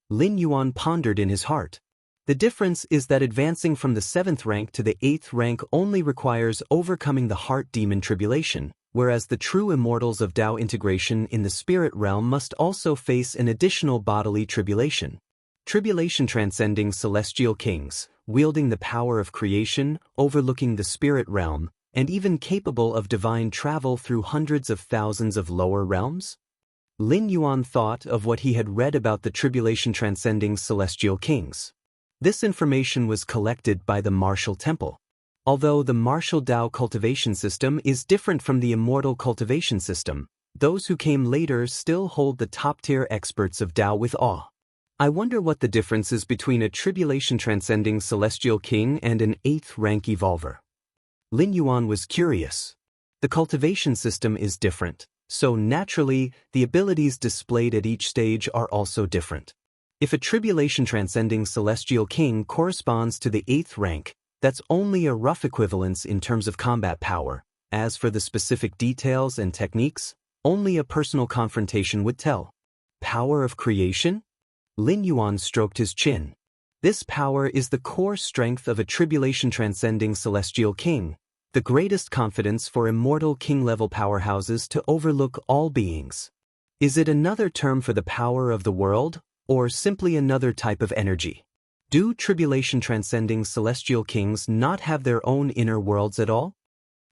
Lin Yuan pondered in his heart. The difference is that advancing from the 7th rank to the 8th rank only requires overcoming the heart demon tribulation, whereas the true immortals of Tao integration in the spirit realm must also face an additional bodily tribulation. Tribulation transcending celestial kings, wielding the power of creation, overlooking the spirit realm, and even capable of divine travel through hundreds of thousands of lower realms? Lin Yuan thought of what he had read about the tribulation transcending celestial kings. This information was collected by the martial temple. Although the martial Tao cultivation system is different from the immortal cultivation system, those who came later still hold the top-tier experts of Tao with awe. I wonder what the difference is between a tribulation transcending celestial king and an 8th rank evolver. Lin Yuan was curious. The cultivation system is different, so naturally, the abilities displayed at each stage are also different. If a tribulation transcending celestial king corresponds to the 8th rank, that's only a rough equivalence in terms of combat power. As for the specific details and techniques, only a personal confrontation would tell. Power of creation? Lin Yuan stroked his chin. This power is the core strength of a tribulation transcending celestial king, the greatest confidence for immortal king-level powerhouses to overlook all beings. Is it another term for the power of the world, or simply another type of energy? Do tribulation transcending celestial kings not have their own inner worlds at all?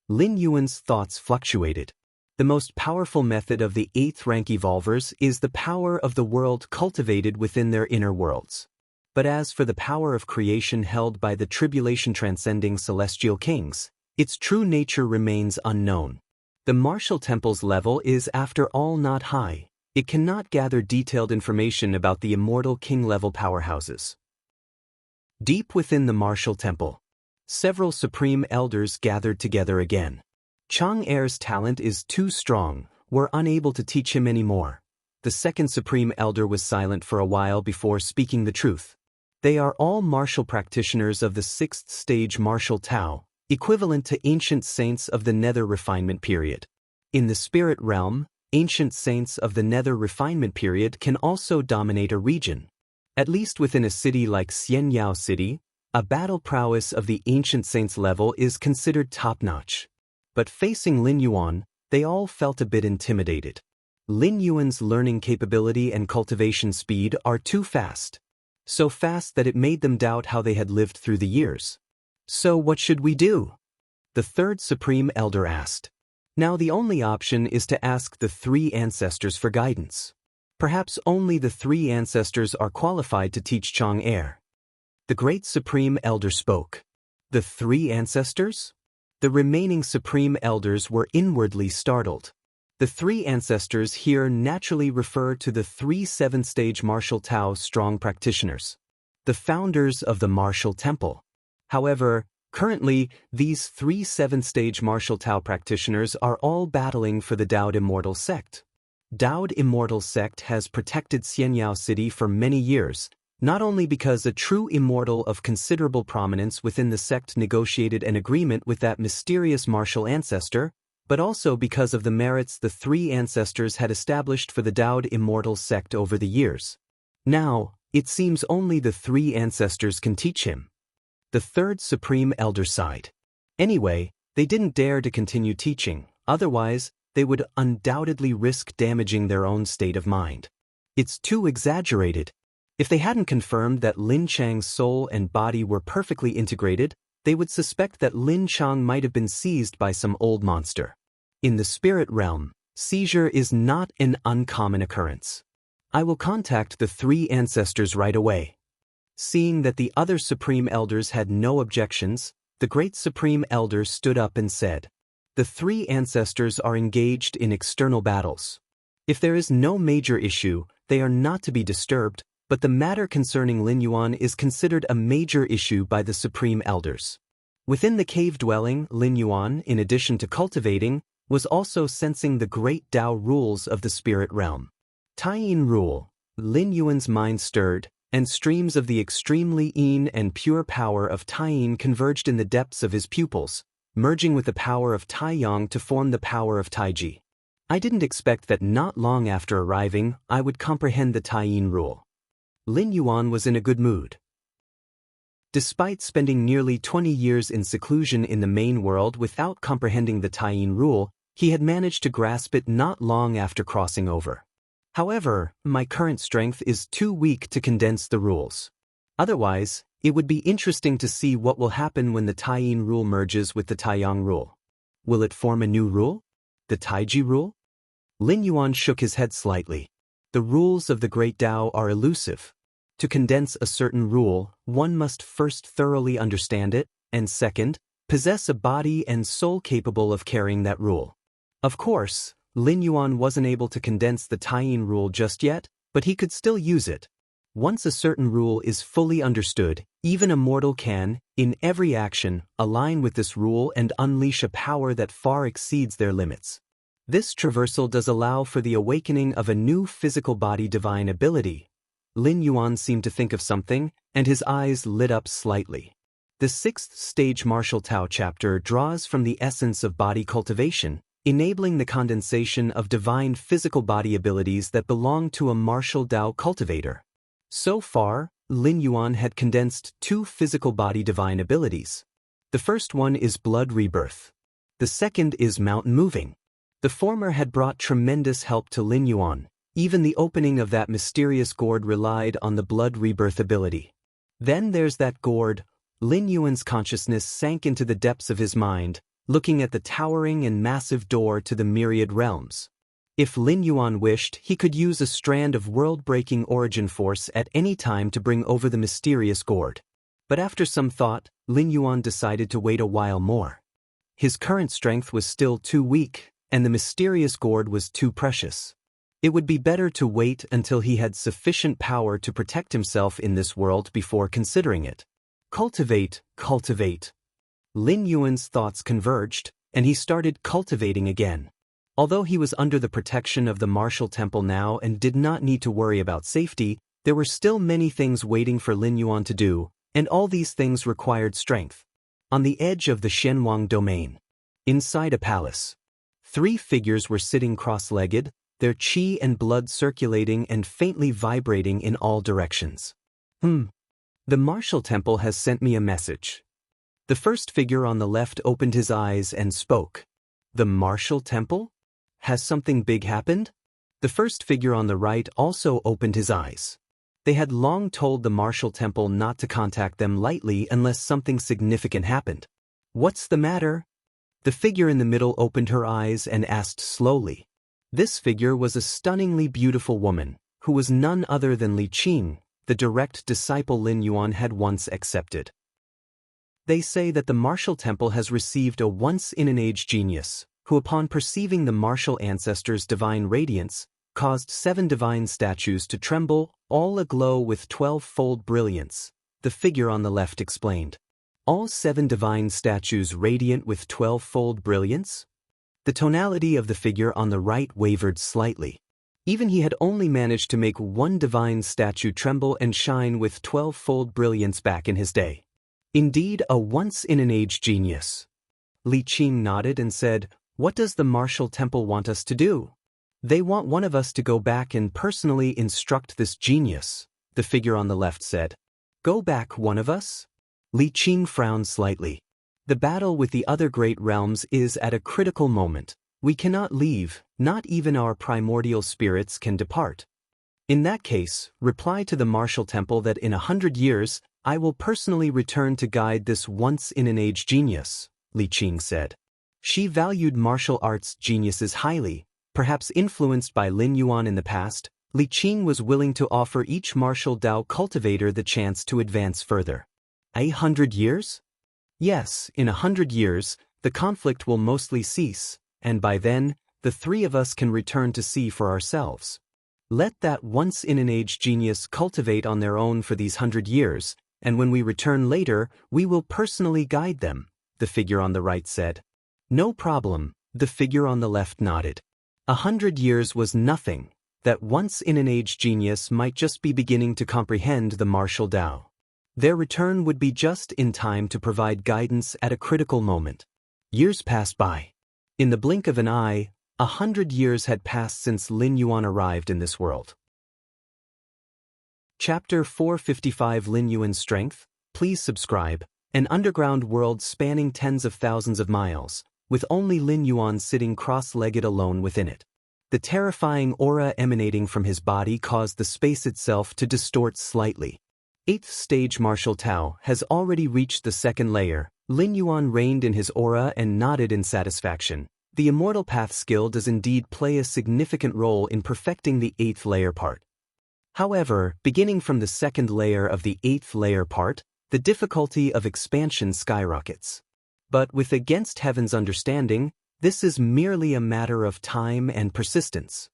Lin Yuan's thoughts fluctuated. The most powerful method of the 8th rank evolvers is the power of the world cultivated within their inner worlds. But as for the power of creation held by the tribulation-transcending celestial kings, its true nature remains unknown. The martial temple's level is after all not high. It cannot gather detailed information about the immortal king-level powerhouses. Deep within the martial temple, several supreme elders gathered together again. Chang'er's talent is too strong, we're unable to teach him anymore. The second supreme elder was silent for a while before speaking the truth. They are all martial practitioners of the 6th stage martial Tao, equivalent to ancient saints of the nether refinement period. In the spirit realm, ancient saints of the nether refinement period can also dominate a region. At least within a city like Xianyao City, a battle prowess of the ancient saints level is considered top-notch. But facing Lin Yuan, they all felt a bit intimidated. Lin Yuan's learning capability and cultivation speed are too fast. So fast that it made them doubt how they had lived through the years. So what should we do? The third supreme elder asked. Now the only option is to ask the 3 ancestors for guidance. Perhaps only the 3 ancestors are qualified to teach Chang'er. The great supreme elder spoke. The 3 ancestors? The remaining supreme elders were inwardly startled. The 3 ancestors here naturally refer to the 3 7th-stage martial Tao strong practitioners, the founders of the martial temple. However, currently, these 3 7th-stage martial Tao practitioners are all battling for the Daoed Immortal Sect. Daoed Immortal Sect has protected Xianyao City for many years, not only because a true immortal of considerable prominence within the sect negotiated an agreement with that mysterious martial ancestor, but also because of the merits the 3 ancestors had established for the Daoed Immortal Sect over the years. Now, it seems only the 3 ancestors can teach him. The third supreme elder sighed. Anyway, they didn't dare to continue teaching, otherwise, they would undoubtedly risk damaging their own state of mind. It's too exaggerated. If they hadn't confirmed that Lin Chang's soul and body were perfectly integrated, they would suspect that Lin Chang might have been seized by some old monster. In the spirit realm, seizure is not an uncommon occurrence. I will contact the 3 ancestors right away. Seeing that the other supreme elders had no objections, the great supreme elder stood up and said, "The 3 ancestors are engaged in external battles. If there is no major issue, they are not to be disturbed, but the matter concerning Lin Yuan is considered a major issue by the supreme elders." Within the cave dwelling, Lin Yuan, in addition to cultivating, was also sensing the great Tao rules of the spirit realm. Taiyin rule. Lin Yuan's mind stirred, and streams of the extremely yin and pure power of Taiyin converged in the depths of his pupils, merging with the power of Taiyang to form the power of Taiji. I didn't expect that not long after arriving, I would comprehend the Taiyin rule. Lin Yuan was in a good mood. Despite spending nearly 20 years in seclusion in the main world without comprehending the Taiyin rule, he had managed to grasp it not long after crossing over. However, my current strength is too weak to condense the rules. Otherwise, it would be interesting to see what will happen when the Taiyin rule merges with the Taiyang rule. Will it form a new rule? The Taiji rule? Lin Yuan shook his head slightly. The rules of the Great Tao are elusive. To condense a certain rule, one must first thoroughly understand it, and second, possess a body and soul capable of carrying that rule. Of course, Lin Yuan wasn't able to condense the Taiyin rule just yet, but he could still use it. Once a certain rule is fully understood, even a mortal can, in every action, align with this rule and unleash a power that far exceeds their limits. This traversal does allow for the awakening of a new physical body divine ability. Lin Yuan seemed to think of something, and his eyes lit up slightly. The 6th stage martial Tao chapter draws from the essence of body cultivation, enabling the condensation of divine physical body abilities that belong to a martial Tao cultivator. So far, Lin Yuan had condensed 2 physical body divine abilities. The first one is blood rebirth. The second is mountain moving. The former had brought tremendous help to Lin Yuan. Even the opening of that mysterious gourd relied on the blood rebirth ability. Then there's that gourd. Lin Yuan's consciousness sank into the depths of his mind, looking at the towering and massive door to the myriad realms. If Lin Yuan wished, he could use a strand of world-breaking origin force at any time to bring over the mysterious gourd. But after some thought, Lin Yuan decided to wait a while more. His current strength was still too weak, and the mysterious gourd was too precious. It would be better to wait until he had sufficient power to protect himself in this world before considering it. Cultivate, cultivate. Lin Yuan's thoughts converged, and he started cultivating again. Although he was under the protection of the martial temple now and did not need to worry about safety, there were still many things waiting for Lin Yuan to do, and all these things required strength. On the edge of the Shenwang domain, inside a palace, 3 figures were sitting cross-legged, their qi and blood circulating and faintly vibrating in all directions. The martial temple has sent me a message. The first figure on the left opened his eyes and spoke. The martial temple? Has something big happened? The first figure on the right also opened his eyes. They had long told the martial temple not to contact them lightly unless something significant happened. What's the matter? The figure in the middle opened her eyes and asked slowly. This figure was a stunningly beautiful woman, who was none other than Li Qing, the direct disciple Lin Yuan had once accepted. They say that the martial temple has received a once-in-an-age genius, who upon perceiving the martial ancestors' divine radiance, caused 7 divine statues to tremble, all aglow with 12-fold brilliance, the figure on the left explained. All 7 divine statues radiant with 12-fold brilliance? The tonality of the figure on the right wavered slightly. Even he had only managed to make 1 divine statue tremble and shine with 12-fold brilliance back in his day. Indeed, a once-in-an-age genius. Li Qing nodded and said, "What does the martial temple want us to do?" "They want one of us to go back and personally instruct this genius," the figure on the left said. "Go back, one of us?" Li Qing frowned slightly. "The battle with the other great realms is at a critical moment. We cannot leave, not even our primordial spirits can depart. In that case, reply to the martial temple that in 100 years, I will personally return to guide this once-in-an-age genius," Li Qing said. She valued martial arts geniuses highly. Perhaps influenced by Lin Yuan in the past, Li Qing was willing to offer each martial Dao cultivator the chance to advance further. 100 years? Yes, in 100 years, the conflict will mostly cease, and by then, the 3 of us can return to see for ourselves. Let that once-in-an-age genius cultivate on their own for these 100 years, and when we return later, we will personally guide them, the figure on the right said. No problem, the figure on the left nodded. 100 years was nothing. That once-in-an-age genius might just be beginning to comprehend the martial Dao. Their return would be just in time to provide guidance at a critical moment. Years passed by. In the blink of an eye, 100 years had passed since Lin Yuan arrived in this world. Chapter 455 Lin Yuan's Strength. Please subscribe. An underground world spanning tens of thousands of miles, with only Lin Yuan sitting cross-legged alone within it. The terrifying aura emanating from his body caused the space itself to distort slightly. 8th stage martial Tao has already reached the 2nd layer. Lin Yuan reigned in his aura and nodded in satisfaction. The Immortal Path skill does indeed play a significant role in perfecting the 8th layer part. However, beginning from the 2nd layer of the 8th layer part, the difficulty of expansion skyrockets. But with Against Heaven's understanding, this is merely a matter of time and persistence.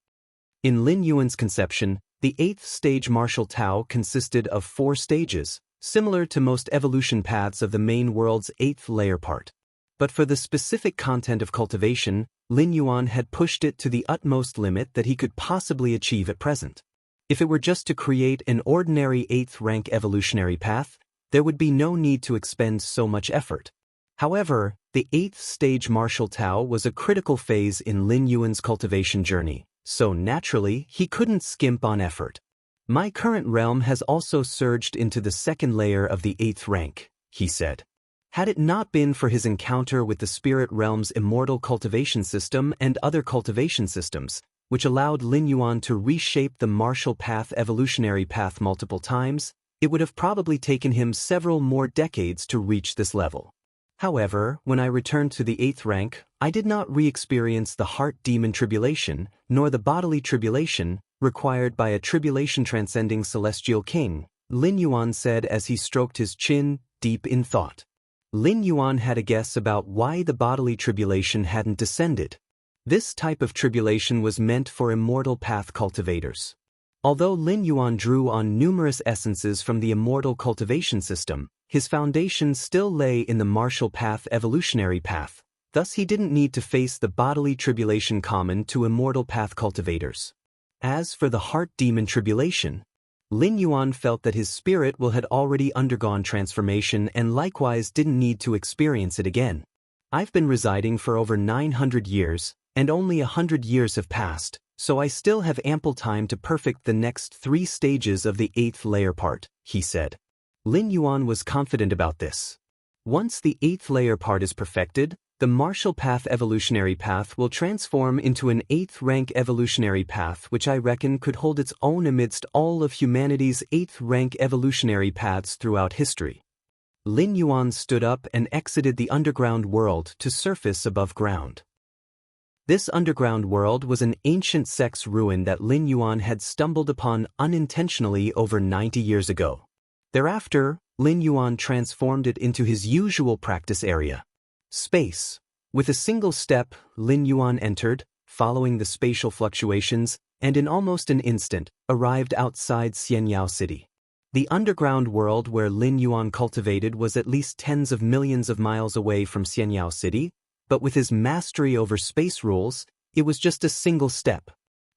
In Lin Yuan's conception, the 8th stage martial Tao consisted of 4 stages, similar to most evolution paths of the main world's 8th layer part. But for the specific content of cultivation, Lin Yuan had pushed it to the utmost limit that he could possibly achieve at present. If it were just to create an ordinary 8th rank evolutionary path, there would be no need to expend so much effort. However, the 8th stage martial Tao was a critical phase in Lin Yuan's cultivation journey, so naturally, he couldn't skimp on effort. My current realm has also surged into the 2nd layer of the 8th rank, he said. Had it not been for his encounter with the spirit realm's immortal cultivation system and other cultivation systems, which allowed Lin Yuan to reshape the martial path evolutionary path multiple times, it would have probably taken him several more decades to reach this level. However, when I returned to the 8th rank, I did not re-experience the heart demon tribulation, nor the bodily tribulation, required by a tribulation-transcending celestial king, Lin Yuan said as he stroked his chin, deep in thought. Lin Yuan had a guess about why the bodily tribulation hadn't descended. This type of tribulation was meant for immortal path cultivators. Although Lin Yuan drew on numerous essences from the immortal cultivation system, his foundation still lay in the martial path evolutionary path, thus he didn't need to face the bodily tribulation common to immortal path cultivators. As for the heart demon tribulation, Lin Yuan felt that his spirit will had already undergone transformation and likewise didn't need to experience it again. I've been residing for over 900 years, and only 100 years have passed, so I still have ample time to perfect the next 3 stages of the 8th layer part, he said. Lin Yuan was confident about this. Once the 8th layer part is perfected, the martial path evolutionary path will transform into an 8th rank evolutionary path which I reckon could hold its own amidst all of humanity's 8th rank evolutionary paths throughout history. Lin Yuan stood up and exited the underground world to surface above ground. This underground world was an ancient sex ruin that Lin Yuan had stumbled upon unintentionally over 90 years ago. Thereafter, Lin Yuan transformed it into his usual practice area. Space. With a single step, Lin Yuan entered, following the spatial fluctuations, and in almost an instant, arrived outside Xianyao City. The underground world where Lin Yuan cultivated was at least tens of millions of miles away from Xianyao City, but with his mastery over space rules, it was just a single step.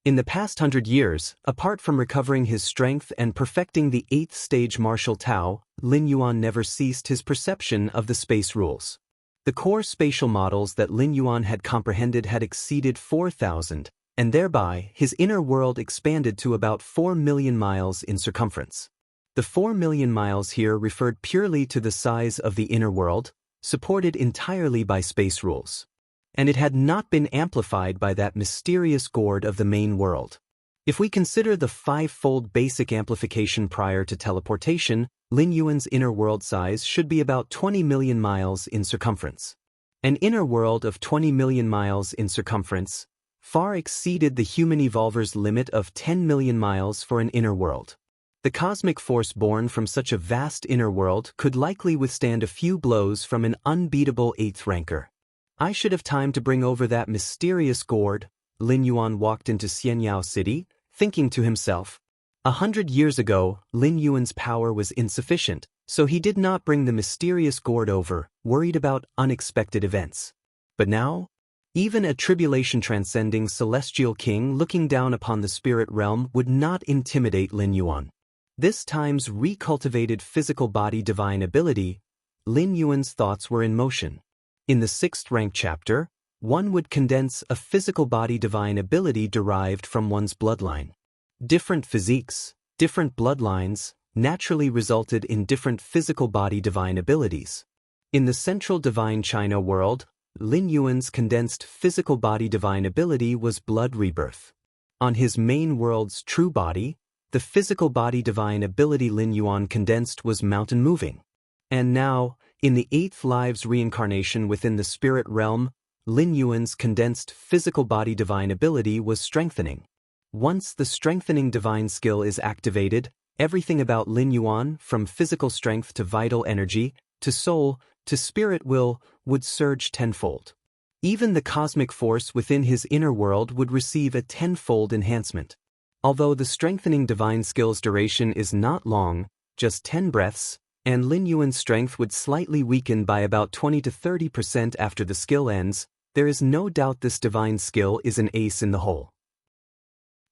In the past 100 years, apart from recovering his strength and perfecting the 8th stage martial Tao, Lin Yuan never ceased his perception of the space rules. The core spatial models that Lin Yuan had comprehended had exceeded 4,000, and thereby his inner world expanded to about 4 million miles in circumference. The 4 million miles here referred purely to the size of the inner world, supported entirely by space rules. And it had not been amplified by that mysterious gourd of the main world. If we consider the 5-fold basic amplification prior to teleportation, Lin Yuan's inner world size should be about 20 million miles in circumference. An inner world of 20 million miles in circumference far exceeded the human evolver's limit of 10 million miles for an inner world. The cosmic force born from such a vast inner world could likely withstand a few blows from an unbeatable 8th ranker. I should have time to bring over that mysterious gourd. Lin Yuan walked into Xianyao City, thinking to himself. 100 years ago, Lin Yuan's power was insufficient, so he did not bring the mysterious gourd over, worried about unexpected events. But now, even a tribulation-transcending celestial king looking down upon the spirit realm would not intimidate Lin Yuan. This time's recultivated physical body divine ability, Lin Yuan's thoughts were in motion. In the 6th rank chapter, one would condense a physical body divine ability derived from one's bloodline. Different physiques, different bloodlines, naturally resulted in different physical body divine abilities. In the central divine China world, Lin Yuan's condensed physical body divine ability was blood rebirth. On his main world's true body, the physical body divine ability Lin Yuan condensed was mountain moving. And now, in the 8th live's reincarnation within the spirit realm, Lin Yuan's condensed physical body divine ability was strengthening. Once the strengthening divine skill is activated, everything about Lin Yuan, from physical strength to vital energy, to soul, to spirit will, would surge tenfold. Even the cosmic force within his inner world would receive a tenfold enhancement. Although the strengthening divine skill's duration is not long, just 10 breaths, and Lin Yuan's strength would slightly weaken by about 20 to 30% after the skill ends, there is no doubt this divine skill is an ace in the hole.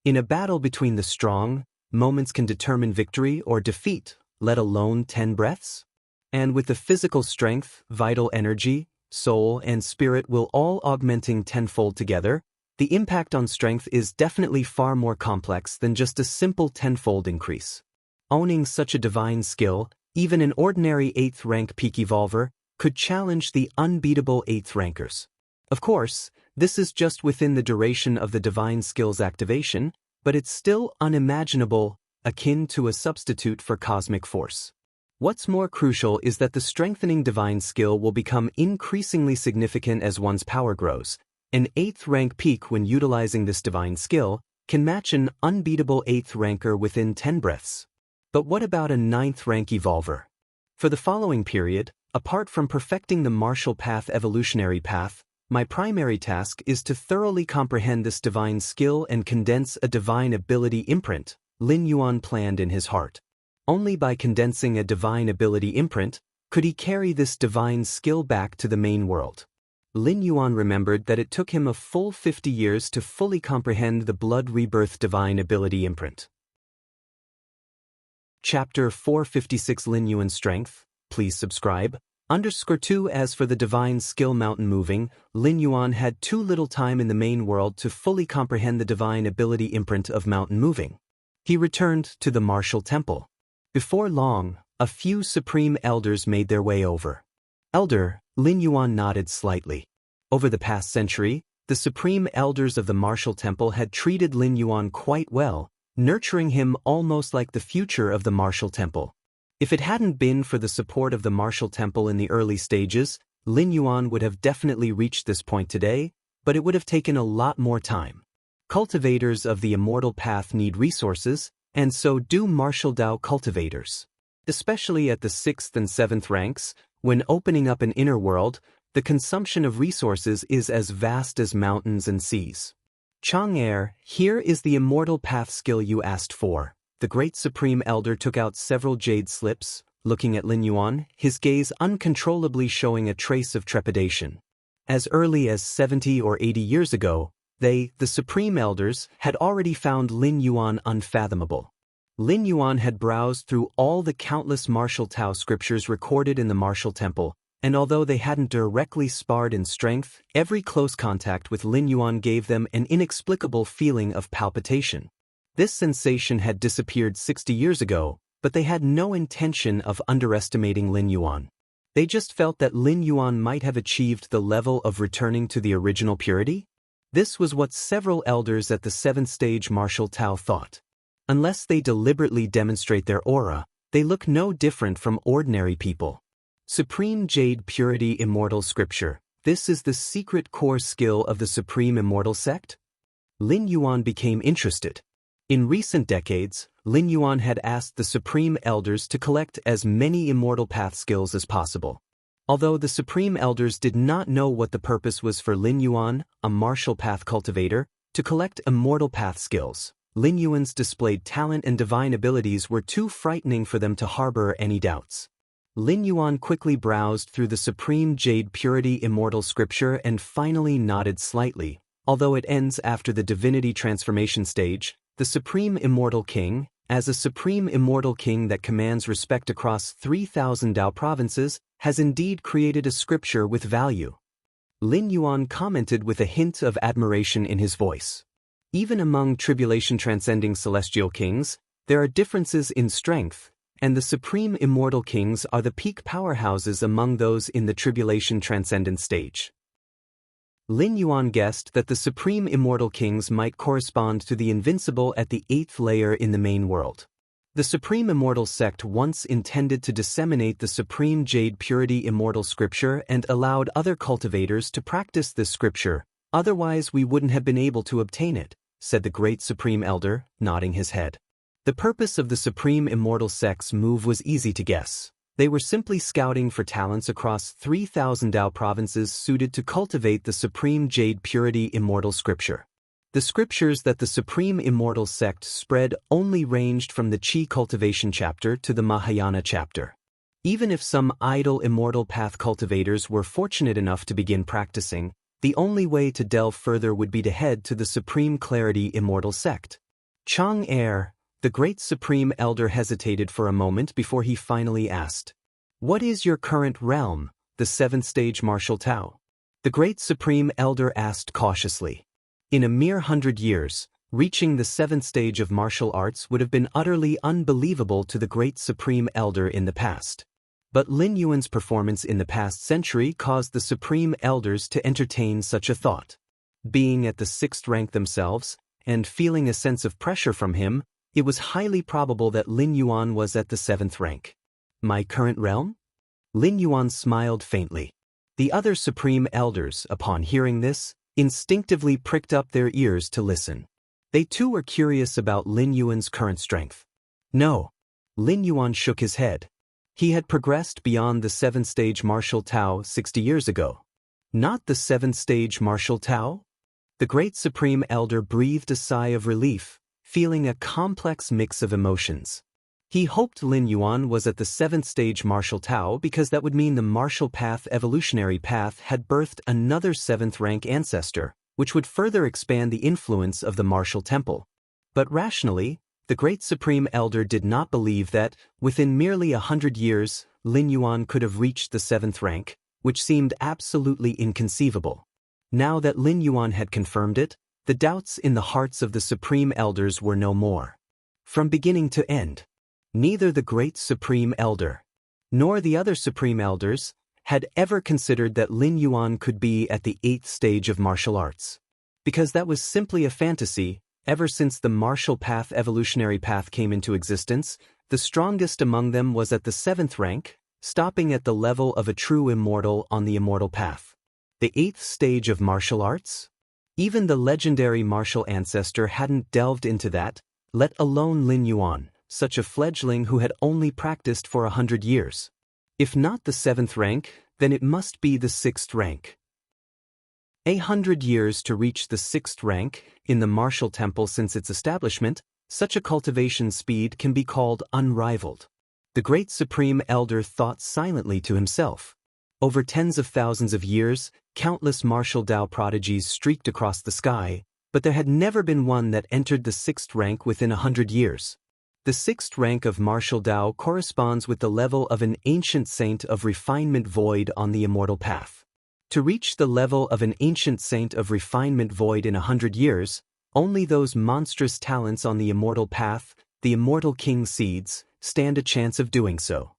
In a battle between the strong, moments can determine victory or defeat, let alone 10 breaths. And with the physical strength, vital energy, soul, and spirit will all augmenting tenfold together, the impact on strength is definitely far more complex than just a simple tenfold increase. Owning such a divine skill, even an ordinary 8th rank peak evolver, could challenge the unbeatable 8th rankers. Of course, this is just within the duration of the divine skill's activation, but it's still unimaginable, akin to a substitute for cosmic force. What's more crucial is that the strengthening divine skill will become increasingly significant as one's power grows. An 8th rank peak when utilizing this divine skill can match an unbeatable 8th ranker within 10 breaths. But what about a 9th rank evolver? For the following period, apart from perfecting the martial path evolutionary path, my primary task is to thoroughly comprehend this divine skill and condense a divine ability imprint, Lin Yuan planned in his heart. Only by condensing a divine ability imprint could he carry this divine skill back to the main world. Lin Yuan remembered that it took him a full 50 years to fully comprehend the blood rebirth divine ability imprint. Chapter 456 Lin Yuan's Strength. Please subscribe. _2 As for the divine skill mountain moving, Lin Yuan had too little time in the main world to fully comprehend the divine ability imprint of mountain moving. He returned to the martial temple. Before long, a few supreme elders made their way over. Elder, Lin Yuan nodded slightly. Over the past century, the supreme elders of the martial temple had treated Lin Yuan quite well, nurturing him almost like the future of the martial temple. If it hadn't been for the support of the martial temple in the early stages, Lin Yuan would have definitely reached this point today, but it would have taken a lot more time. Cultivators of the immortal path need resources, and so do martial Dao cultivators. Especially at the 6th and 7th ranks, when opening up an inner world, the consumption of resources is as vast as mountains and seas. Chang'er, here is the immortal path skill you asked for. The great supreme elder took out several jade slips, looking at Lin Yuan, his gaze uncontrollably showing a trace of trepidation. As early as 70 or 80 years ago, they, the supreme elders, had already found Lin Yuan unfathomable. Lin Yuan had browsed through all the countless martial Tao scriptures recorded in the martial temple, and although they hadn't directly sparred in strength, every close contact with Lin Yuan gave them an inexplicable feeling of palpitation. This sensation had disappeared 60 years ago, but they had no intention of underestimating Lin Yuan. They just felt that Lin Yuan might have achieved the level of returning to the original purity. This was what several elders at the 7th stage martial Tao thought. Unless they deliberately demonstrate their aura, they look no different from ordinary people. Supreme Jade Purity Immortal Scripture. This is the secret core skill of the Supreme Immortal Sect? Lin Yuan became interested. In recent decades, Lin Yuan had asked the Supreme Elders to collect as many Immortal Path skills as possible. Although the Supreme Elders did not know what the purpose was for Lin Yuan, a martial path cultivator, to collect Immortal Path skills, Lin Yuan's displayed talent and divine abilities were too frightening for them to harbor any doubts. Lin Yuan quickly browsed through the Supreme Jade Purity Immortal Scripture and finally nodded slightly. Although it ends after the Divinity Transformation stage, the Supreme Immortal King, as a Supreme Immortal King that commands respect across 3,000 Dao provinces, has indeed created a scripture with value. Lin Yuan commented with a hint of admiration in his voice. Even among tribulation-transcending celestial kings, there are differences in strength, and the Supreme Immortal Kings are the peak powerhouses among those in the tribulation-transcendent stage. Lin Yuan guessed that the Supreme Immortal Kings might correspond to the invincible at the 8th layer in the main world. The Supreme Immortal Sect once intended to disseminate the Supreme Jade Purity Immortal Scripture and allowed other cultivators to practice this scripture, otherwise we wouldn't have been able to obtain it, said the great Supreme Elder, nodding his head. The purpose of the Supreme Immortal Sect's move was easy to guess. They were simply scouting for talents across 3,000 Dao provinces suited to cultivate the Supreme Jade Purity Immortal Scripture. The scriptures that the Supreme Immortal Sect spread only ranged from the Qi Cultivation chapter to the Mahayana chapter. Even if some idle Immortal Path cultivators were fortunate enough to begin practicing, the only way to delve further would be to head to the Supreme Clarity Immortal Sect. Chang'er, the great Supreme Elder, hesitated for a moment before he finally asked, "What is your current realm, the 7th stage martial Tao?" The great Supreme Elder asked cautiously. In a mere 100 years, reaching the 7th stage of martial arts would have been utterly unbelievable to the great Supreme Elder in the past. But Lin Yuan's performance in the past century caused the Supreme Elders to entertain such a thought. Being at the 6th rank themselves, and feeling a sense of pressure from him, it was highly probable that Lin Yuan was at the 7th rank. My current realm? Lin Yuan smiled faintly. The other supreme elders, upon hearing this, instinctively pricked up their ears to listen. They too were curious about Lin Yuan's current strength. No. Lin Yuan shook his head. He had progressed beyond the 7th-stage martial Tao 60 years ago. Not the 7th-stage martial Tao? The great supreme elder breathed a sigh of relief, feeling a complex mix of emotions. He hoped Lin Yuan was at the 7th-stage martial Tao because that would mean the martial path evolutionary path had birthed another 7th-rank ancestor, which would further expand the influence of the martial temple. But rationally, the great supreme elder did not believe that, within merely 100 years, Lin Yuan could have reached the 7th rank, which seemed absolutely inconceivable. Now that Lin Yuan had confirmed it, the doubts in the hearts of the supreme elders were no more. From beginning to end, neither the great supreme elder, nor the other supreme elders, had ever considered that Lin Yuan could be at the 8th stage of martial arts. Because that was simply a fantasy. Ever since the martial path evolutionary path came into existence, the strongest among them was at the 7th rank, stopping at the level of a true immortal on the immortal path. The 8th stage of martial arts? Even the legendary martial ancestor hadn't delved into that, let alone Lin Yuan, such a fledgling who had only practiced for 100 years. If not the 7th rank, then it must be the 6th rank. 100 years to reach the 6th rank in the martial temple since its establishment, such a cultivation speed can be called unrivaled. The great supreme elder thought silently to himself. Over tens of thousands of years, countless martial Tao prodigies streaked across the sky, but there had never been one that entered the 6th rank within 100 years. The 6th rank of martial Tao corresponds with the level of an ancient saint of refinement void on the immortal path. To reach the level of an ancient saint of refinement void in 100 years, only those monstrous talents on the immortal path, the immortal king seeds, stand a chance of doing so.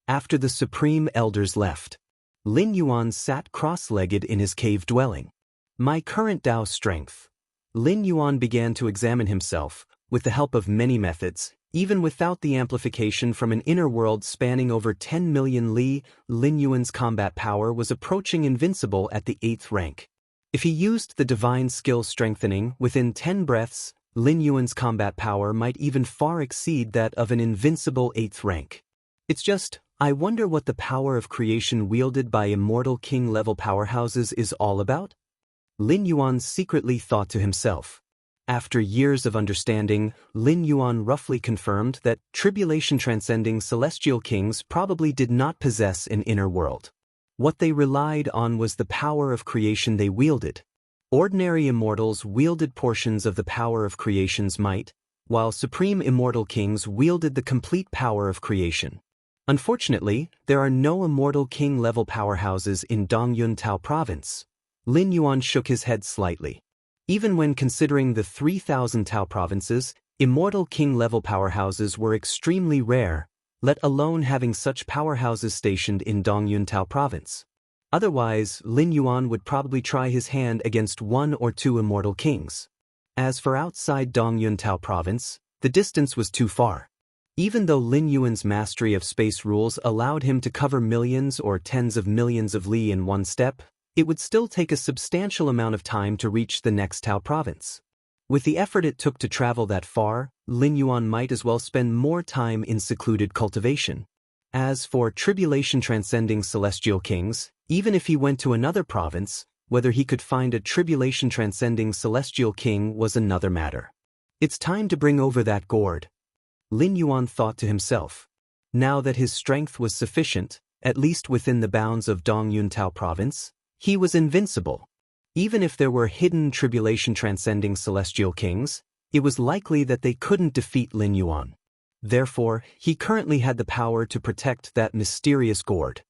After the supreme elders left, Lin Yuan sat cross-legged in his cave dwelling. My current Tao strength. Lin Yuan began to examine himself, with the help of many methods. Even without the amplification from an inner world spanning over 10 million li, Lin Yuan's combat power was approaching invincible at the 8th rank. If he used the divine skill strengthening within 10 breaths, Lin Yuan's combat power might even far exceed that of an invincible 8th rank. It's just, I wonder what the power of creation wielded by immortal king-level powerhouses is all about? Lin Yuan secretly thought to himself. After years of understanding, Lin Yuan roughly confirmed that tribulation-transcending celestial kings probably did not possess an inner world. What they relied on was the power of creation they wielded. Ordinary immortals wielded portions of the power of creation's might, while supreme immortal kings wielded the complete power of creation. Unfortunately, there are no immortal king-level powerhouses in Dongyun Tao province. Lin Yuan shook his head slightly. Even when considering the 3,000 Tao provinces, immortal king-level powerhouses were extremely rare, let alone having such powerhouses stationed in Dongyun Tao province. Otherwise, Lin Yuan would probably try his hand against 1 or 2 immortal kings. As for outside Dongyun Tao province, the distance was too far. Even though Lin Yuan's mastery of space rules allowed him to cover millions or tens of millions of li in one step, it would still take a substantial amount of time to reach the next Tao province. With the effort it took to travel that far, Lin Yuan might as well spend more time in secluded cultivation. As for tribulation-transcending celestial kings, even if he went to another province, whether he could find a tribulation-transcending celestial king was another matter. It's time to bring over that gourd, Lin Yuan thought to himself. Now that his strength was sufficient, at least within the bounds of Dongyun Tao province, he was invincible. Even if there were hidden tribulation-transcending celestial kings, it was likely that they couldn't defeat Lin Yuan. Therefore, he currently had the power to protect that mysterious gourd.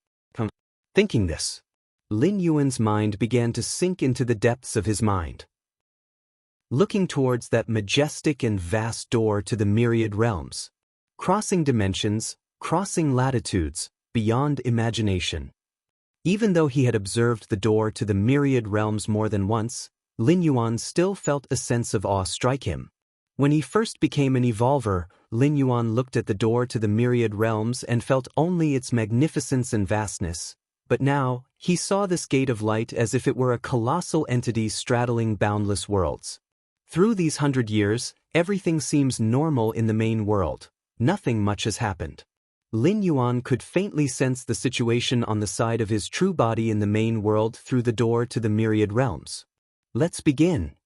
Thinking this, Lin Yuan's mind began to sink into the depths of his mind. Looking towards that majestic and vast door to the myriad realms, crossing dimensions, crossing latitudes, beyond imagination. Even though he had observed the door to the myriad realms more than once, Lin Yuan still felt a sense of awe strike him. When he first became an evolver, Lin Yuan looked at the door to the myriad realms and felt only its magnificence and vastness. But now, he saw this gate of light as if it were a colossal entity straddling boundless worlds. Through these 100 years, everything seems normal in the main world. Nothing much has happened. Lin Yuan could faintly sense the situation on the side of his true body in the main world through the door to the myriad realms. Let's begin.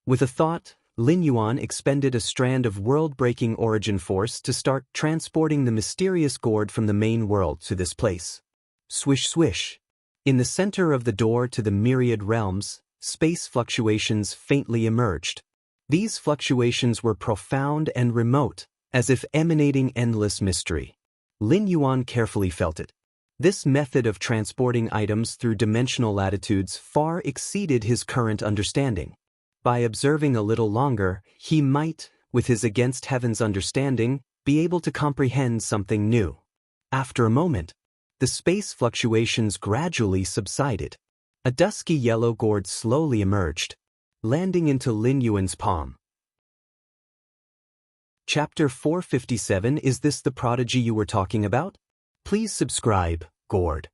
With a thought, Lin Yuan expended a strand of world-breaking origin force to start transporting the mysterious gourd from the main world to this place. Swish swish. In the center of the door to the myriad realms, space fluctuations faintly emerged. These fluctuations were profound and remote, as if emanating endless mystery. Lin Yuan carefully felt it. This method of transporting items through dimensional latitudes far exceeded his current understanding. By observing a little longer, he might, with his against heaven's understanding, be able to comprehend something new. After a moment, the space fluctuations gradually subsided. A dusky yellow gourd slowly emerged, landing into Lin Yuan's palm. Chapter 457. Is this the prodigy you were talking about? Please subscribe, gourd.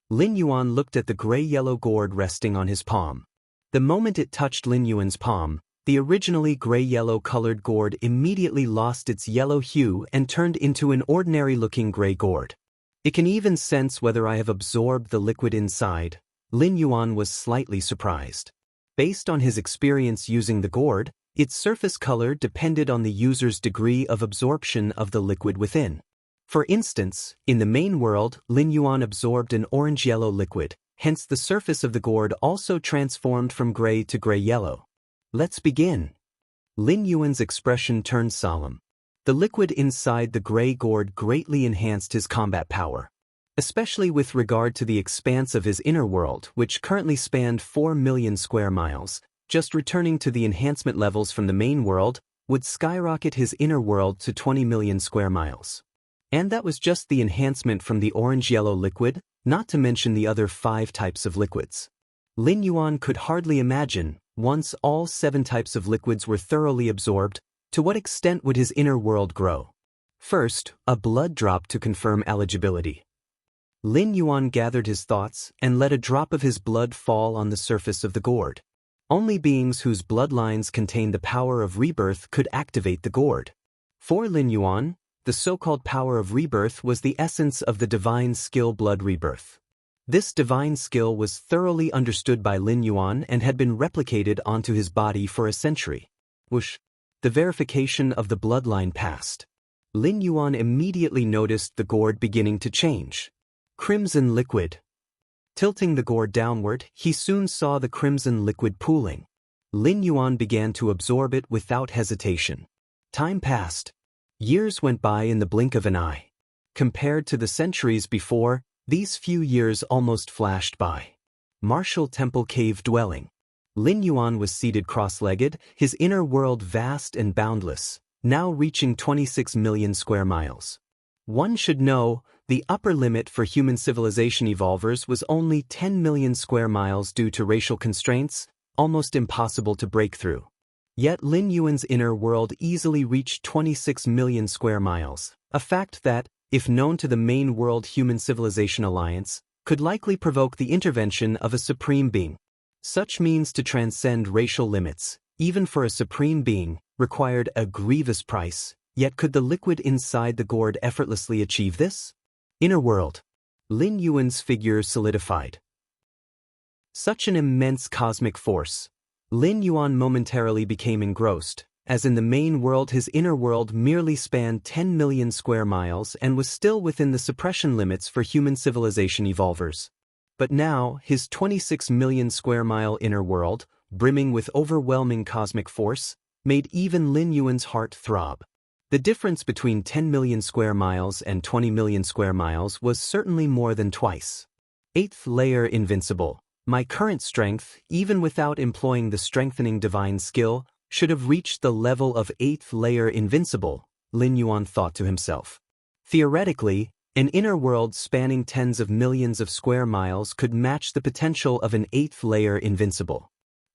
Lin Yuan looked at the gray-yellow gourd resting on his palm. The moment it touched Lin Yuan's palm, the originally gray-yellow colored gourd immediately lost its yellow hue and turned into an ordinary-looking gray gourd. It can even sense whether I have absorbed the liquid inside. Lin Yuan was slightly surprised. Based on his experience using the gourd, its surface color depended on the user's degree of absorption of the liquid within. For instance, in the main world, Lin Yuan absorbed an orange-yellow liquid, hence the surface of the gourd also transformed from gray to gray-yellow. Let's begin. Lin Yuan's expression turned solemn. The liquid inside the gray gourd greatly enhanced his combat power, especially with regard to the expanse of his inner world, which currently spanned 4 million square miles. Just returning to the enhancement levels from the main world would skyrocket his inner world to 20 million square miles. And that was just the enhancement from the orange-yellow liquid, not to mention the other 5 types of liquids. Lin Yuan could hardly imagine, once all 7 types of liquids were thoroughly absorbed, to what extent would his inner world grow. First, a blood drop to confirm eligibility. Lin Yuan gathered his thoughts and let a drop of his blood fall on the surface of the gourd. Only beings whose bloodlines contained the power of rebirth could activate the gourd. For Lin Yuan, the so-called power of rebirth was the essence of the divine skill blood rebirth. This divine skill was thoroughly understood by Lin Yuan and had been replicated onto his body for a century. Whoosh! The verification of the bloodline passed. Lin Yuan immediately noticed the gourd beginning to change. Crimson liquid. Tilting the gourd downward, he soon saw the crimson liquid pooling. Lin Yuan began to absorb it without hesitation. Time passed. Years went by in the blink of an eye. Compared to the centuries before, these few years almost flashed by. Martial Temple Cave Dwelling. Lin Yuan was seated cross-legged, his inner world vast and boundless, now reaching 26 million square miles. One should know, the upper limit for human civilization evolvers was only 10 million square miles due to racial constraints, almost impossible to break through. Yet Lin Yuan's inner world easily reached 26 million square miles, a fact that, if known to the main world Human Civilization Alliance, could likely provoke the intervention of a supreme being. Such means to transcend racial limits, even for a supreme being, required a grievous price, yet could the liquid inside the gourd effortlessly achieve this? Inner world. Lin Yuan's figure solidified. Such an immense cosmic force. Lin Yuan momentarily became engrossed, as in the main world his inner world merely spanned 10 million square miles and was still within the suppression limits for human civilization evolvers. But now, his 26 million square mile inner world, brimming with overwhelming cosmic force, made even Lin Yuan's heart throb. The difference between 10 million square miles and 20 million square miles was certainly more than twice. 8th layer invincible. My current strength, even without employing the strengthening divine skill, should have reached the level of 8th layer invincible, Lin Yuan thought to himself. Theoretically, an inner world spanning tens of millions of square miles could match the potential of an 8th layer invincible.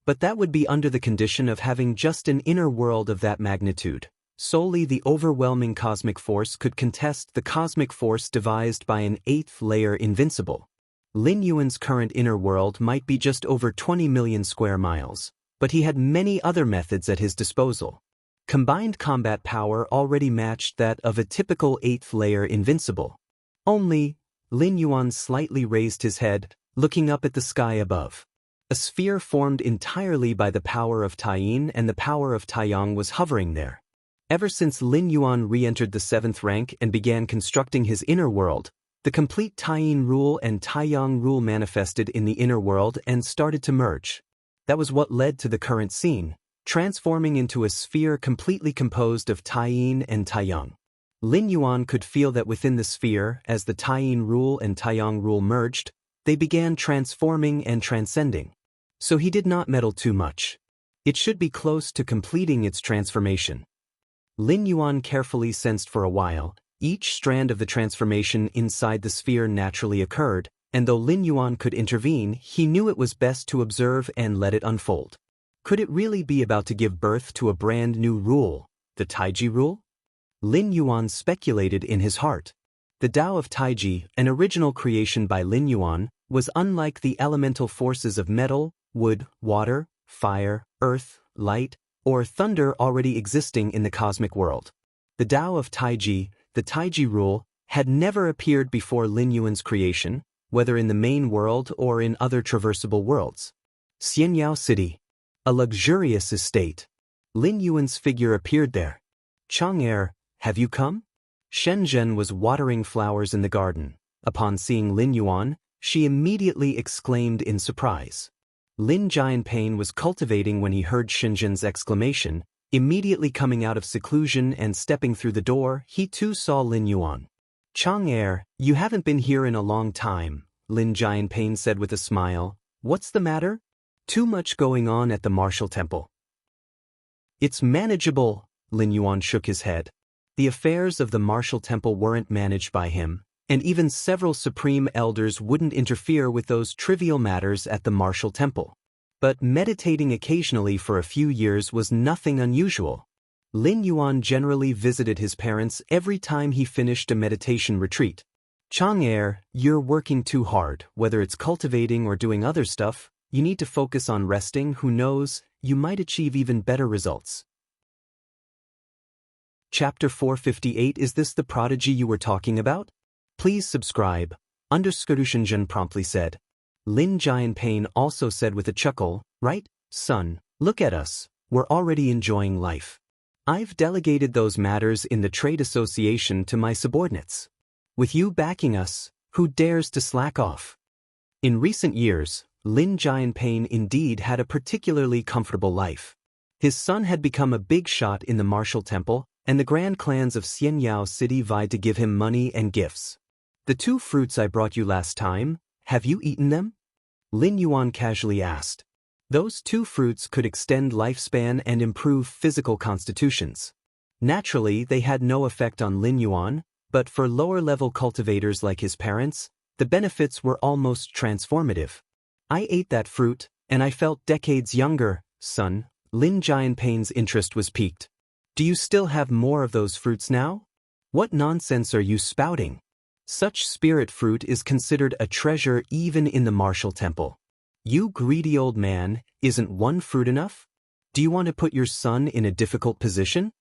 But that would be under the condition of having just an inner world of that magnitude. Solely the overwhelming cosmic force could contest the cosmic force devised by an eighth layer invincible. Lin Yuan's current inner world might be just over 20 million square miles, but he had many other methods at his disposal. Combined combat power already matched that of a typical eighth layer invincible. Only, Lin Yuan slightly raised his head, looking up at the sky above. A sphere formed entirely by the power of Taiyin and the power of Taiyang was hovering there. Ever since Lin Yuan re-entered the 7th rank and began constructing his inner world, the complete Taiyin rule and Taiyang rule manifested in the inner world and started to merge. That was what led to the current scene, transforming into a sphere completely composed of Taiyin and Taiyang. Lin Yuan could feel that within the sphere, as the Taiyin rule and Taiyang rule merged, they began transforming and transcending. So he did not meddle too much. It should be close to completing its transformation. Lin Yuan carefully sensed for a while. Each strand of the transformation inside the sphere naturally occurred, and though Lin Yuan could intervene, he knew it was best to observe and let it unfold. Could it really be about to give birth to a brand new rule, the Taiji rule? Lin Yuan speculated in his heart. The Tao of Taiji, an original creation by Lin Yuan, was unlike the elemental forces of metal, wood, water, fire, earth, light, or thunder already existing in the cosmic world. The Tao of Taiji, the Taiji rule, had never appeared before Lin Yuan's creation, whether in the main world or in other traversable worlds. Xianyao City. A luxurious estate. Lin Yuan's figure appeared there. Chang'er, have you come? Shenzhen was watering flowers in the garden. Upon seeing Lin Yuan, she immediately exclaimed in surprise. Lin Jianpain was cultivating when he heard Shenzhen's exclamation. Immediately coming out of seclusion and stepping through the door, he too saw Lin Yuan. Chang'er, you haven't been here in a long time, Lin Jianpain said with a smile. What's the matter? Too much going on at the martial temple. It's manageable, Lin Yuan shook his head. The affairs of the martial temple weren't managed by him, and even several supreme elders wouldn't interfere with those trivial matters at the martial temple. But meditating occasionally for a few years was nothing unusual. Lin Yuan generally visited his parents every time he finished a meditation retreat. Chang'er, you're working too hard, whether it's cultivating or doing other stuff, you need to focus on resting. Who knows, you might achieve even better results. Chapter 458. Is this the prodigy you were talking about? Please subscribe, Shenzhen promptly said. Lin Jianpain also said with a chuckle, right, son, look at us, we're already enjoying life. I've delegated those matters in the trade association to my subordinates. With you backing us, who dares to slack off? In recent years, Lin Jianpain indeed had a particularly comfortable life. His son had become a big shot in the martial temple, and the grand clans of Xianyao City vied to give him money and gifts. The 2 fruits I brought you last time, have you eaten them? Lin Yuan casually asked. Those 2 fruits could extend lifespan and improve physical constitutions. Naturally, they had no effect on Lin Yuan, but for lower-level cultivators like his parents, the benefits were almost transformative. I ate that fruit, and I felt decades younger, son. Lin Jianpain's interest was piqued. Do you still have more of those fruits now? What nonsense are you spouting? Such spirit fruit is considered a treasure even in the martial temple. You greedy old man, isn't 1 fruit enough? Do you want to put your son in a difficult position?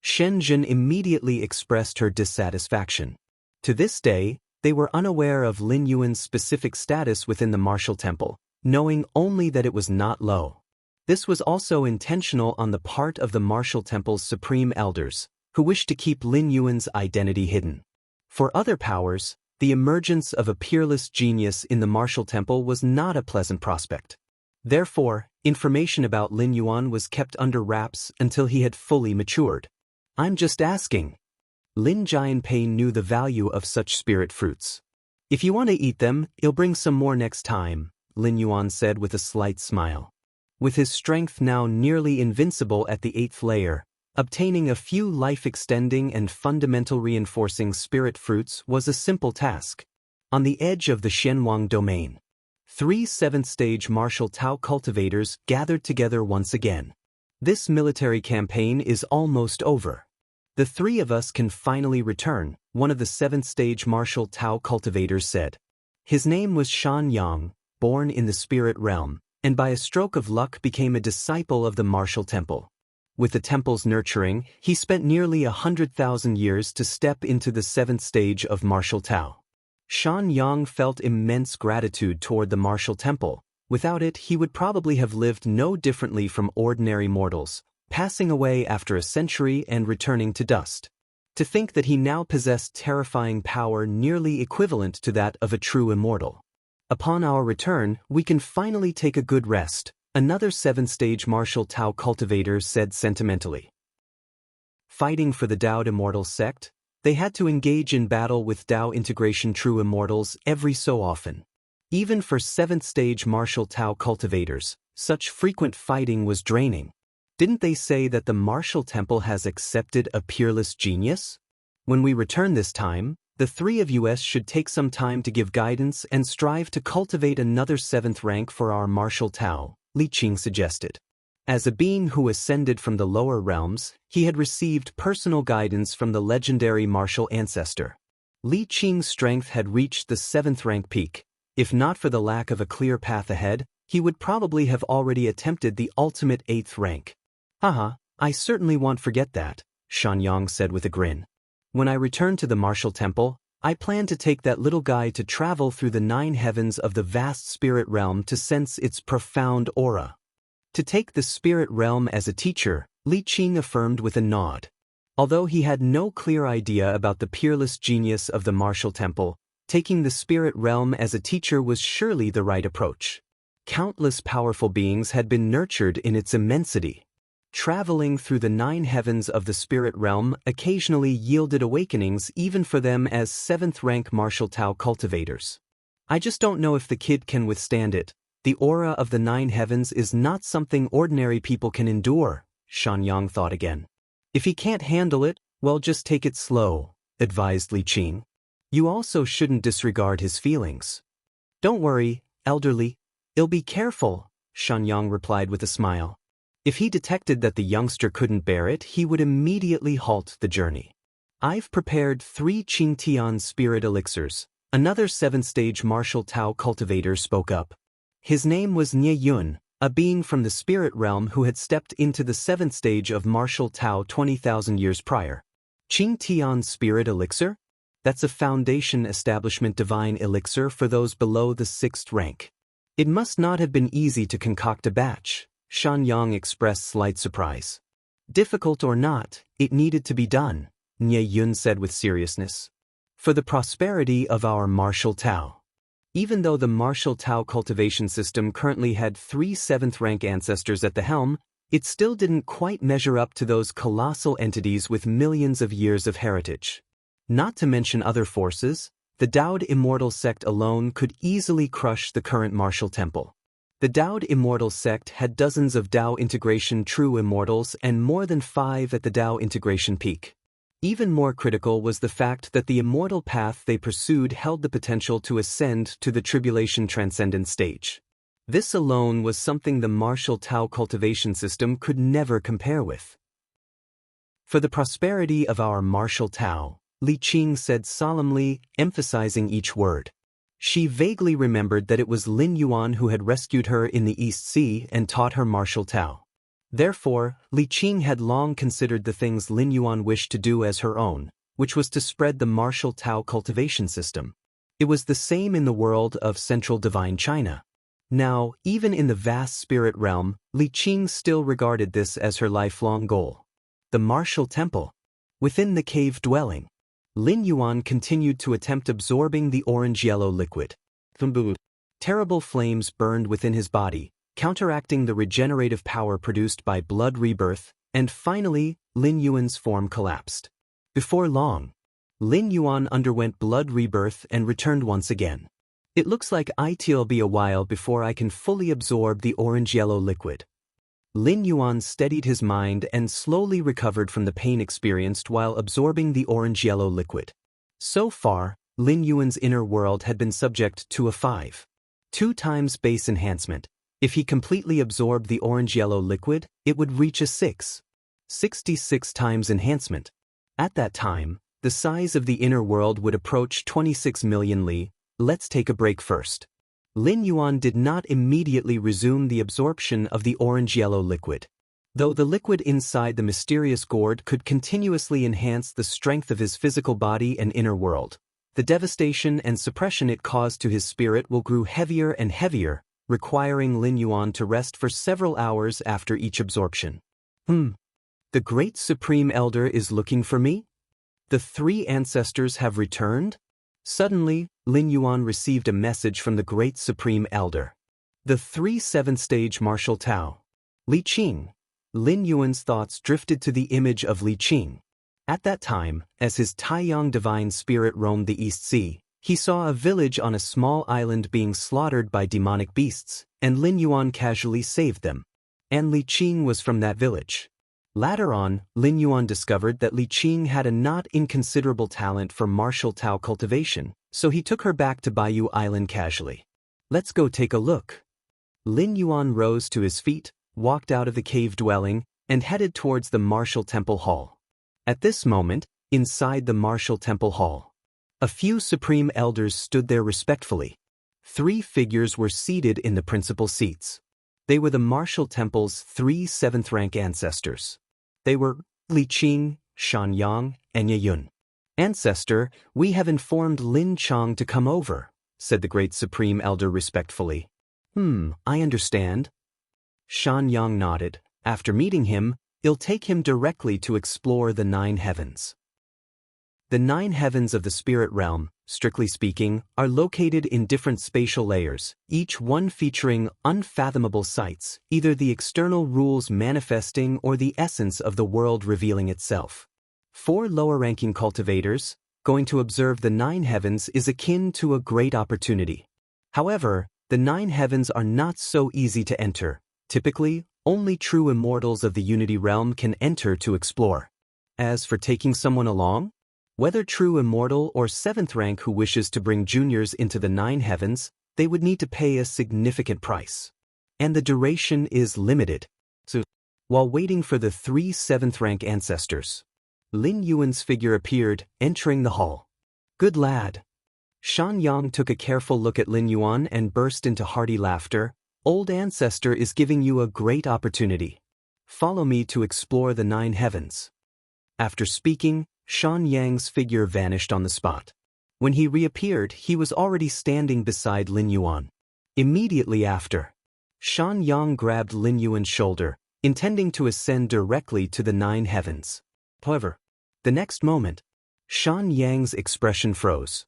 Shenzhen immediately expressed her dissatisfaction. To this day, they were unaware of Lin Yuan's specific status within the martial temple, knowing only that it was not low. This was also intentional on the part of the martial temple's supreme elders, who wished to keep Lin Yuan's identity hidden. For other powers, the emergence of a peerless genius in the martial temple was not a pleasant prospect. Therefore, information about Lin Yuan was kept under wraps until he had fully matured. I'm just asking. Lin Jianpain knew the value of such spirit fruits. If you want to eat them, you'll bring some more next time, Lin Yuan said with a slight smile. With his strength now nearly invincible at the 8th layer, obtaining a few life-extending and fundamental reinforcing spirit fruits was a simple task. On the edge of the Shenhuang domain, 3 7th-stage martial Tao cultivators gathered together once again. This military campaign is almost over. The 3 of us can finally return, one of the 7th-stage martial Tao cultivators said. His name was Shan Yang, born in the spirit realm, and by a stroke of luck became a disciple of the martial temple. With the temple's nurturing, he spent nearly 100,000 years to step into the 7th stage of martial Tao. Shan Yang felt immense gratitude toward the martial temple. Without it, he would probably have lived no differently from ordinary mortals, passing away after a century and returning to dust. To think that he now possessed terrifying power nearly equivalent to that of a true immortal. Upon our return, we can finally take a good rest, another 7th-stage martial Tao cultivator said sentimentally. Fighting for the Dao Immortal sect, they had to engage in battle with Dao integration true immortals every so often. Even for 7th-stage martial Tao cultivators, such frequent fighting was draining. Didn't they say that the martial temple has accepted a peerless genius? When we return this time, the 3 of us should take some time to give guidance and strive to cultivate another 7th rank for our martial Tao, Li Qing suggested. As a being who ascended from the lower realms, he had received personal guidance from the legendary martial ancestor. Li Qing's strength had reached the 7th rank peak. If not for the lack of a clear path ahead, he would probably have already attempted the ultimate 8th rank. Haha, I certainly won't forget that, Shan Yang said with a grin. When I return to the martial temple, I plan to take that little guy to travel through the 9 heavens of the vast spirit realm to sense its profound aura. To take the spirit realm as a teacher, Li Qing affirmed with a nod. Although he had no clear idea about the peerless genius of the martial temple, taking the spirit realm as a teacher was surely the right approach. Countless powerful beings had been nurtured in its immensity. Traveling through the 9 heavens of the spirit realm occasionally yielded awakenings even for them as 7th rank martial Tao cultivators. I just don't know if the kid can withstand it. The aura of the 9 heavens is not something ordinary people can endure, Shan Yang thought again. If he can't handle it, well, just take it slow, advised Li Qing. You also shouldn't disregard his feelings. Don't worry, elderly. I'll be careful, Shan Yang replied with a smile. If he detected that the youngster couldn't bear it, he would immediately halt the journey. I've prepared 3 Qingtian spirit elixirs, another 7th-stage martial Tao cultivator spoke up. His name was Nie Yun, a being from the spirit realm who had stepped into the 7th stage of martial Tao 20,000 years prior. Qingtian spirit elixir? That's a foundation establishment divine elixir for those below the 6th rank. It must not have been easy to concoct a batch, Shan Yang expressed slight surprise. Difficult or not, it needed to be done, Nie Yun said with seriousness. For the prosperity of our martial Tao. Even though the martial Tao cultivation system currently had 3 7th rank ancestors at the helm, it still didn't quite measure up to those colossal entities with millions of years of heritage. Not to mention other forces, the Dao Immortal sect alone could easily crush the current martial temple. The Dao Immortal sect had dozens of Dao integration true immortals and more than 5 at the Dao integration peak. Even more critical was the fact that the immortal path they pursued held the potential to ascend to the tribulation transcendent stage. This alone was something the martial Tao cultivation system could never compare with. For the prosperity of our martial Tao, Li Qing said solemnly, emphasizing each word. She vaguely remembered that it was Lin Yuan who had rescued her in the East Sea and taught her martial Tao. Therefore, Li Qing had long considered the things Lin Yuan wished to do as her own, which was to spread the martial Tao cultivation system. It was the same in the world of Central Divine China. Now, even in the vast spirit realm, Li Qing still regarded this as her lifelong goal. The martial temple. Within the cave dwelling, Lin Yuan continued to attempt absorbing the orange-yellow liquid. Terrible flames burned within his body, counteracting the regenerative power produced by blood rebirth, and finally, Lin Yuan's form collapsed. Before long, Lin Yuan underwent blood rebirth and returned once again. It looks like it'll be a while before I can fully absorb the orange-yellow liquid. Lin Yuan steadied his mind and slowly recovered from the pain experienced while absorbing the orange-yellow liquid. So far, Lin Yuan's inner world had been subject to a 5. 2 times base enhancement. If he completely absorbed the orange-yellow liquid, it would reach a 66 times enhancement. At that time, the size of the inner world would approach 26 million li. Let's take a break first. Lin Yuan did not immediately resume the absorption of the orange-yellow liquid. Though the liquid inside the mysterious gourd could continuously enhance the strength of his physical body and inner world, the devastation and suppression it caused to his spirit will grow heavier and heavier, requiring Lin Yuan to rest for several hours after each absorption. The Great Supreme Elder is looking for me? The 3 ancestors have returned? Suddenly, Lin Yuan received a message from the Great Supreme Elder. The 3 7th-stage martial Tao. Li Qing. Lin Yuan's thoughts drifted to the image of Li Qing. At that time, as his Taiyang divine spirit roamed the East Sea, he saw a village on a small island being slaughtered by demonic beasts, and Lin Yuan casually saved them. And Li Qing was from that village. Later on, Lin Yuan discovered that Li Qing had a not inconsiderable talent for martial Tao cultivation, so he took her back to Bayou Island casually. Let's go take a look. Lin Yuan rose to his feet, walked out of the cave dwelling, and headed towards the martial temple hall. At this moment, inside the martial temple hall, a few supreme elders stood there respectfully. 3 figures were seated in the principal seats. They were the martial temple's 3 7th-rank ancestors. They were Li Qing, Shan Yang, and Ye Yun. Ancestor, we have informed Lin Chang to come over, said the Great Supreme Elder respectfully. I understand. Shan Yang nodded. After meeting him, I'll take him directly to explore the 9 heavens. The 9 heavens of the spirit realm, strictly speaking, are located in different spatial layers, each one featuring unfathomable sights, either the external rules manifesting or the essence of the world revealing itself. For lower-ranking cultivators, going to observe the 9 heavens is akin to a great opportunity. However, the 9 heavens are not so easy to enter. Typically, only true immortals of the Unity realm can enter to explore. As for taking someone along, whether true immortal or 7th rank who wishes to bring juniors into the 9 heavens, they would need to pay a significant price. And the duration is limited. So, while waiting for the 3 7th rank ancestors, Lin Yuan's figure appeared, entering the hall. Good lad. Shan Yang took a careful look at Lin Yuan and burst into hearty laughter. Old ancestor is giving you a great opportunity. Follow me to explore the 9 heavens. After speaking, Shan Yang's figure vanished on the spot. When he reappeared, he was already standing beside Lin Yuan. Immediately after, Shan Yang grabbed Lin Yuan's shoulder, intending to ascend directly to the 9 heavens. However, the next moment, Shan Yang's expression froze.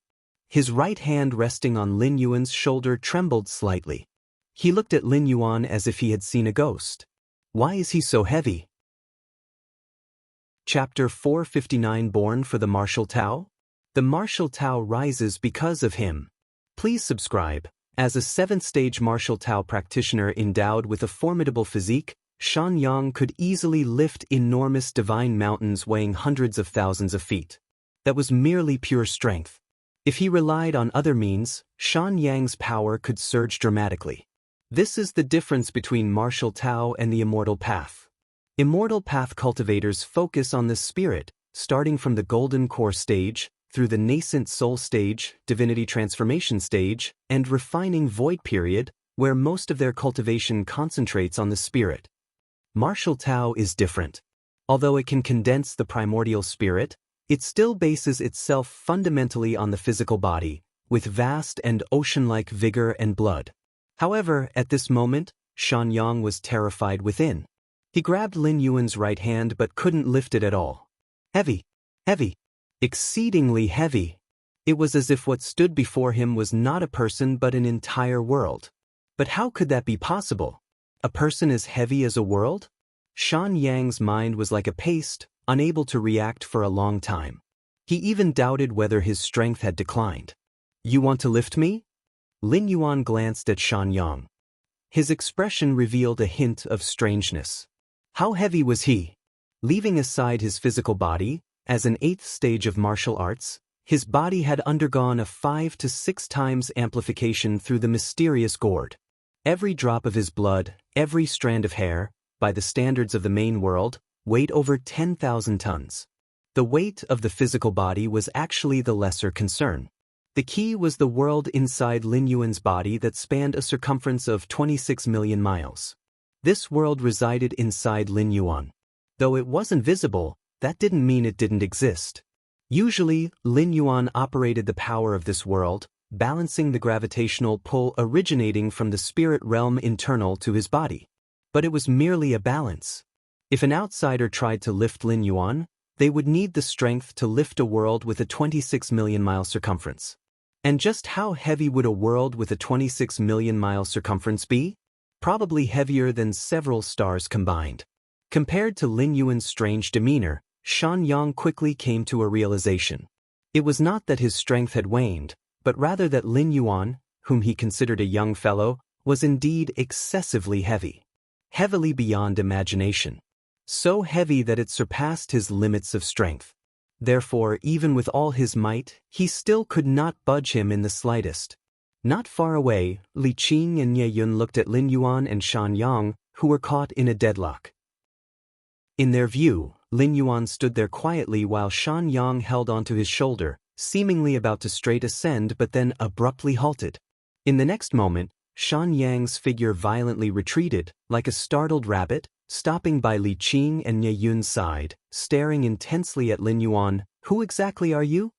His right hand resting on Lin Yuan's shoulder trembled slightly. He looked at Lin Yuan as if he had seen a ghost. Why is he so heavy? Chapter 459 Born for the Martial Tao? The Martial Tao rises because of him. Please subscribe. As a 7th-stage Martial Tao practitioner endowed with a formidable physique, Shan Yang could easily lift enormous divine mountains weighing hundreds of thousands of feet. That was merely pure strength. If he relied on other means, Shan Yang's power could surge dramatically. This is the difference between Martial Tao and the Immortal Path. Immortal Path cultivators focus on the spirit, starting from the Golden Core stage, through the Nascent Soul stage, Divinity Transformation stage, and Refining Void period, where most of their cultivation concentrates on the spirit. Martial Tao is different. Although it can condense the primordial spirit, it still bases itself fundamentally on the physical body, with vast and ocean-like vigor and blood. However, at this moment, Shan Yang was terrified within. He grabbed Lin Yuan's right hand but couldn't lift it at all. Heavy. Heavy. Exceedingly heavy. It was as if what stood before him was not a person but an entire world. But how could that be possible? A person as heavy as a world? Shan Yang's mind was like a paste, unable to react for a long time. He even doubted whether his strength had declined. You want to lift me? Lin Yuan glanced at Shan Yang. His expression revealed a hint of strangeness. How heavy was he? Leaving aside his physical body, as an 8th stage of martial arts, his body had undergone a 5 to 6 times amplification through the mysterious gourd. Every drop of his blood, every strand of hair, by the standards of the main world, weighed over 10,000 tons. The weight of the physical body was actually the lesser concern. The key was the world inside Lin Yuan's body that spanned a circumference of 26 million miles. This world resided inside Lin Yuan. Though it wasn't visible, that didn't mean it didn't exist. Usually, Lin Yuan operated the power of this world, balancing the gravitational pull originating from the spirit realm internal to his body. But it was merely a balance. If an outsider tried to lift Lin Yuan, they would need the strength to lift a world with a 26 million mile circumference. And just how heavy would a world with a 26 million mile circumference be? Probably heavier than several stars combined. Compared to Lin Yuan's strange demeanor, Shan Yang quickly came to a realization. It was not that his strength had waned, but rather that Lin Yuan, whom he considered a young fellow, was indeed excessively heavy. Heavily beyond imagination. So heavy that it surpassed his limits of strength. Therefore, even with all his might, he still could not budge him in the slightest. Not far away, Li Qing and Ye Yun looked at Lin Yuan and Shan Yang, who were caught in a deadlock. In their view, Lin Yuan stood there quietly while Shan Yang held onto his shoulder, seemingly about to straight ascend but then abruptly halted. In the next moment, Shan Yang's figure violently retreated, like a startled rabbit, stopping by Li Qing and Ye Yun's side, staring intensely at Lin Yuan. "Who exactly are you?"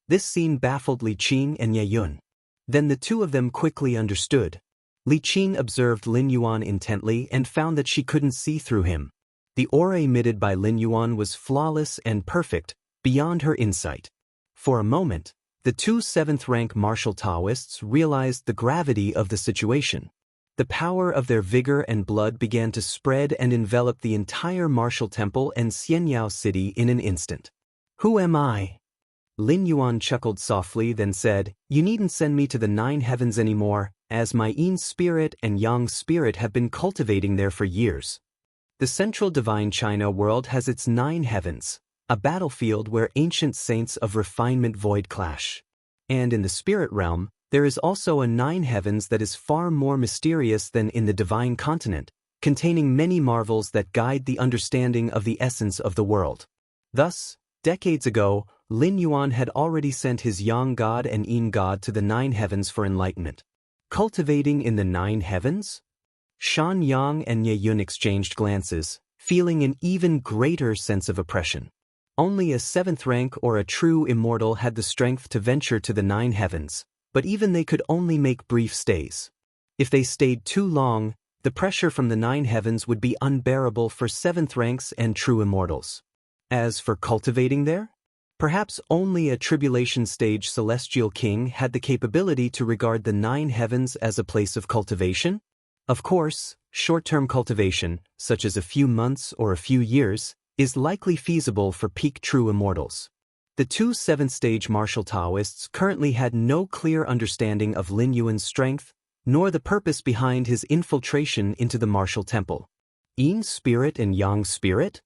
This scene baffled Li Qing and Ye Yun. Then the two of them quickly understood. Li Qing observed Lin Yuan intently and found that she couldn't see through him. The aura emitted by Lin Yuan was flawless and perfect, beyond her insight. For a moment, the two 7th-rank martial Taoists realized the gravity of the situation. The power of their vigor and blood began to spread and envelop the entire martial temple and Xianyao city in an instant. "Who am I?" Lin Yuan chuckled softly, then said, "You needn't send me to the 9 heavens anymore, as my Yin spirit and Yang spirit have been cultivating there for years." The central divine China world has its 9 heavens, a battlefield where ancient saints of refinement void clash. And in the spirit realm, there is also a 9 heavens that is far more mysterious than in the divine continent, containing many marvels that guide the understanding of the essence of the world. Thus, decades ago, Lin Yuan had already sent his Yang god and Yin god to the 9 heavens for enlightenment. Cultivating in the 9 heavens? Shan Yang and Ye Yun exchanged glances, feeling an even greater sense of oppression. Only a 7th rank or a true immortal had the strength to venture to the 9 heavens, but even they could only make brief stays. If they stayed too long, the pressure from the 9 heavens would be unbearable for 7th ranks and true immortals. As for cultivating there? Perhaps only a tribulation stage celestial king had the capability to regard the 9 heavens as a place of cultivation. Of course, short-term cultivation, such as a few months or a few years, is likely feasible for peak true immortals. The two 7th-stage martial Taoists currently had no clear understanding of Lin Yuan's strength, nor the purpose behind his infiltration into the martial temple. Yin spirit and Yang spirit?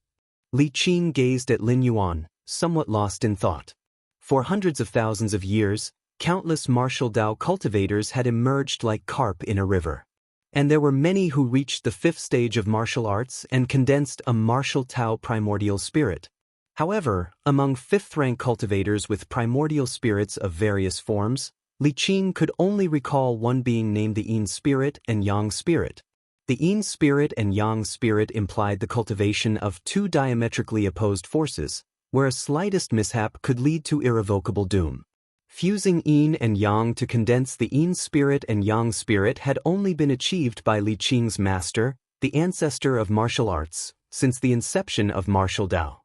Li Qing gazed at Lin Yuan, somewhat lost in thought. For hundreds of thousands of years, countless martial Dao cultivators had emerged like carp in a river. And there were many who reached the 5th stage of martial arts and condensed a martial Tao primordial spirit. However, among 5th-rank cultivators with primordial spirits of various forms, Li Qing could only recall one being named the Yin spirit and Yang spirit. The Yin spirit and Yang spirit implied the cultivation of 2 diametrically opposed forces, where a slightest mishap could lead to irrevocable doom. Fusing Yin and Yang to condense the Yin spirit and Yang spirit had only been achieved by Li Qing's master, the ancestor of martial arts, since the inception of martial Dao.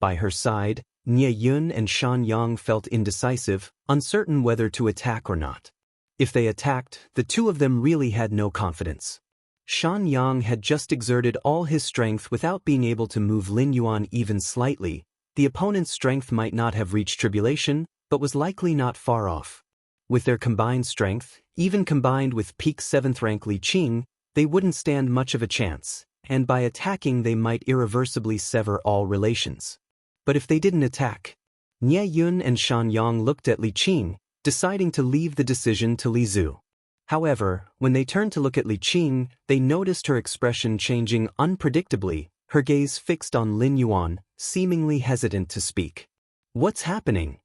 By her side, Ye Yun and Shan Yang felt indecisive, uncertain whether to attack or not. If they attacked, the two of them really had no confidence. Shan Yang had just exerted all his strength without being able to move Lin Yuan even slightly. The opponent's strength might not have reached tribulation, but was likely not far off. With their combined strength, even combined with peak 7th rank Li Qing, they wouldn't stand much of a chance, and by attacking they might irreversibly sever all relations. But if they didn't attack, Nie Yun and Shan Yang looked at Li Qing, deciding to leave the decision to Li Zhu. However, when they turned to look at Li Qing, they noticed her expression changing unpredictably, her gaze fixed on Lin Yuan, seemingly hesitant to speak. What's happening?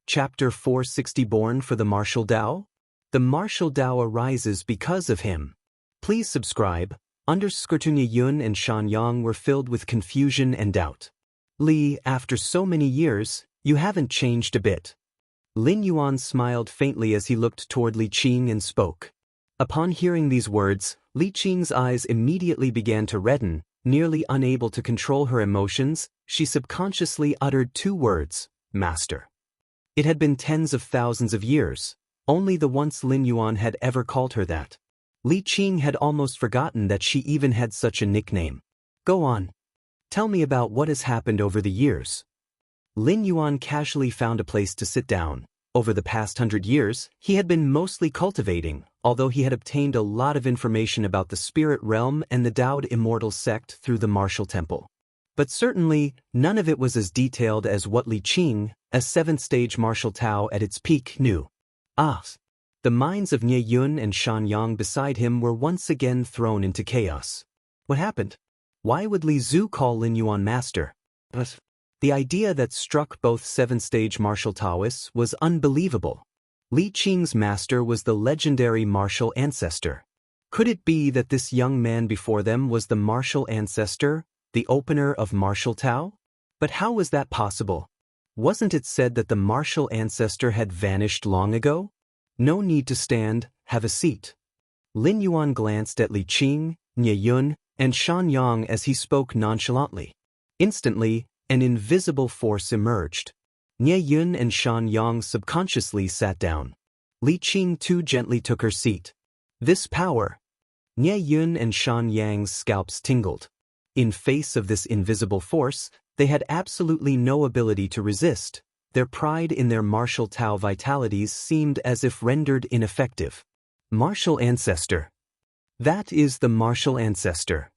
Chapter 460 Born for the Martial Tao? The Martial Tao arises because of him. Please subscribe. Nie Yun and Shan Yang were filled with confusion and doubt. Li, after so many years, you haven't changed a bit. Lin Yuan smiled faintly as he looked toward Li Qing and spoke. Upon hearing these words, Li Qing's eyes immediately began to redden. Nearly unable to control her emotions, she subconsciously uttered two words, Master. It had been tens of thousands of years. Only the once Lin Yuan had ever called her that. Li Qing had almost forgotten that she even had such a nickname. Go on. Tell me about what has happened over the years. Lin Yuan casually found a place to sit down. Over the past 100 years, he had been mostly cultivating, although he had obtained a lot of information about the spirit realm and the Daoed Immortal sect through the martial temple. But certainly, none of it was as detailed as what Li Qing, a 7th-stage martial Tao at its peak, knew. The minds of Nie Yun and Shan Yang beside him were once again thrown into chaos. What happened? Why would Li Zhu call Lin Yuan master? But the idea that struck both 7th-stage martial Taoists was unbelievable. Li Qing's master was the legendary martial ancestor. Could it be that this young man before them was the martial ancestor, the opener of martial Tao? But how was that possible? Wasn't it said that the martial ancestor had vanished long ago? No need to stand, have a seat. Lin Yuan glanced at Li Qing, Nie Yun, and Shan Yang as he spoke nonchalantly. Instantly, an invisible force emerged. Nie Yun and Shan Yang subconsciously sat down. Li Qing too gently took her seat. This power. Nie Yun and Shan Yang's scalps tingled. In face of this invisible force, they had absolutely no ability to resist. Their pride in their martial Tao vitalities seemed as if rendered ineffective. Martial ancestor. That is the martial ancestor.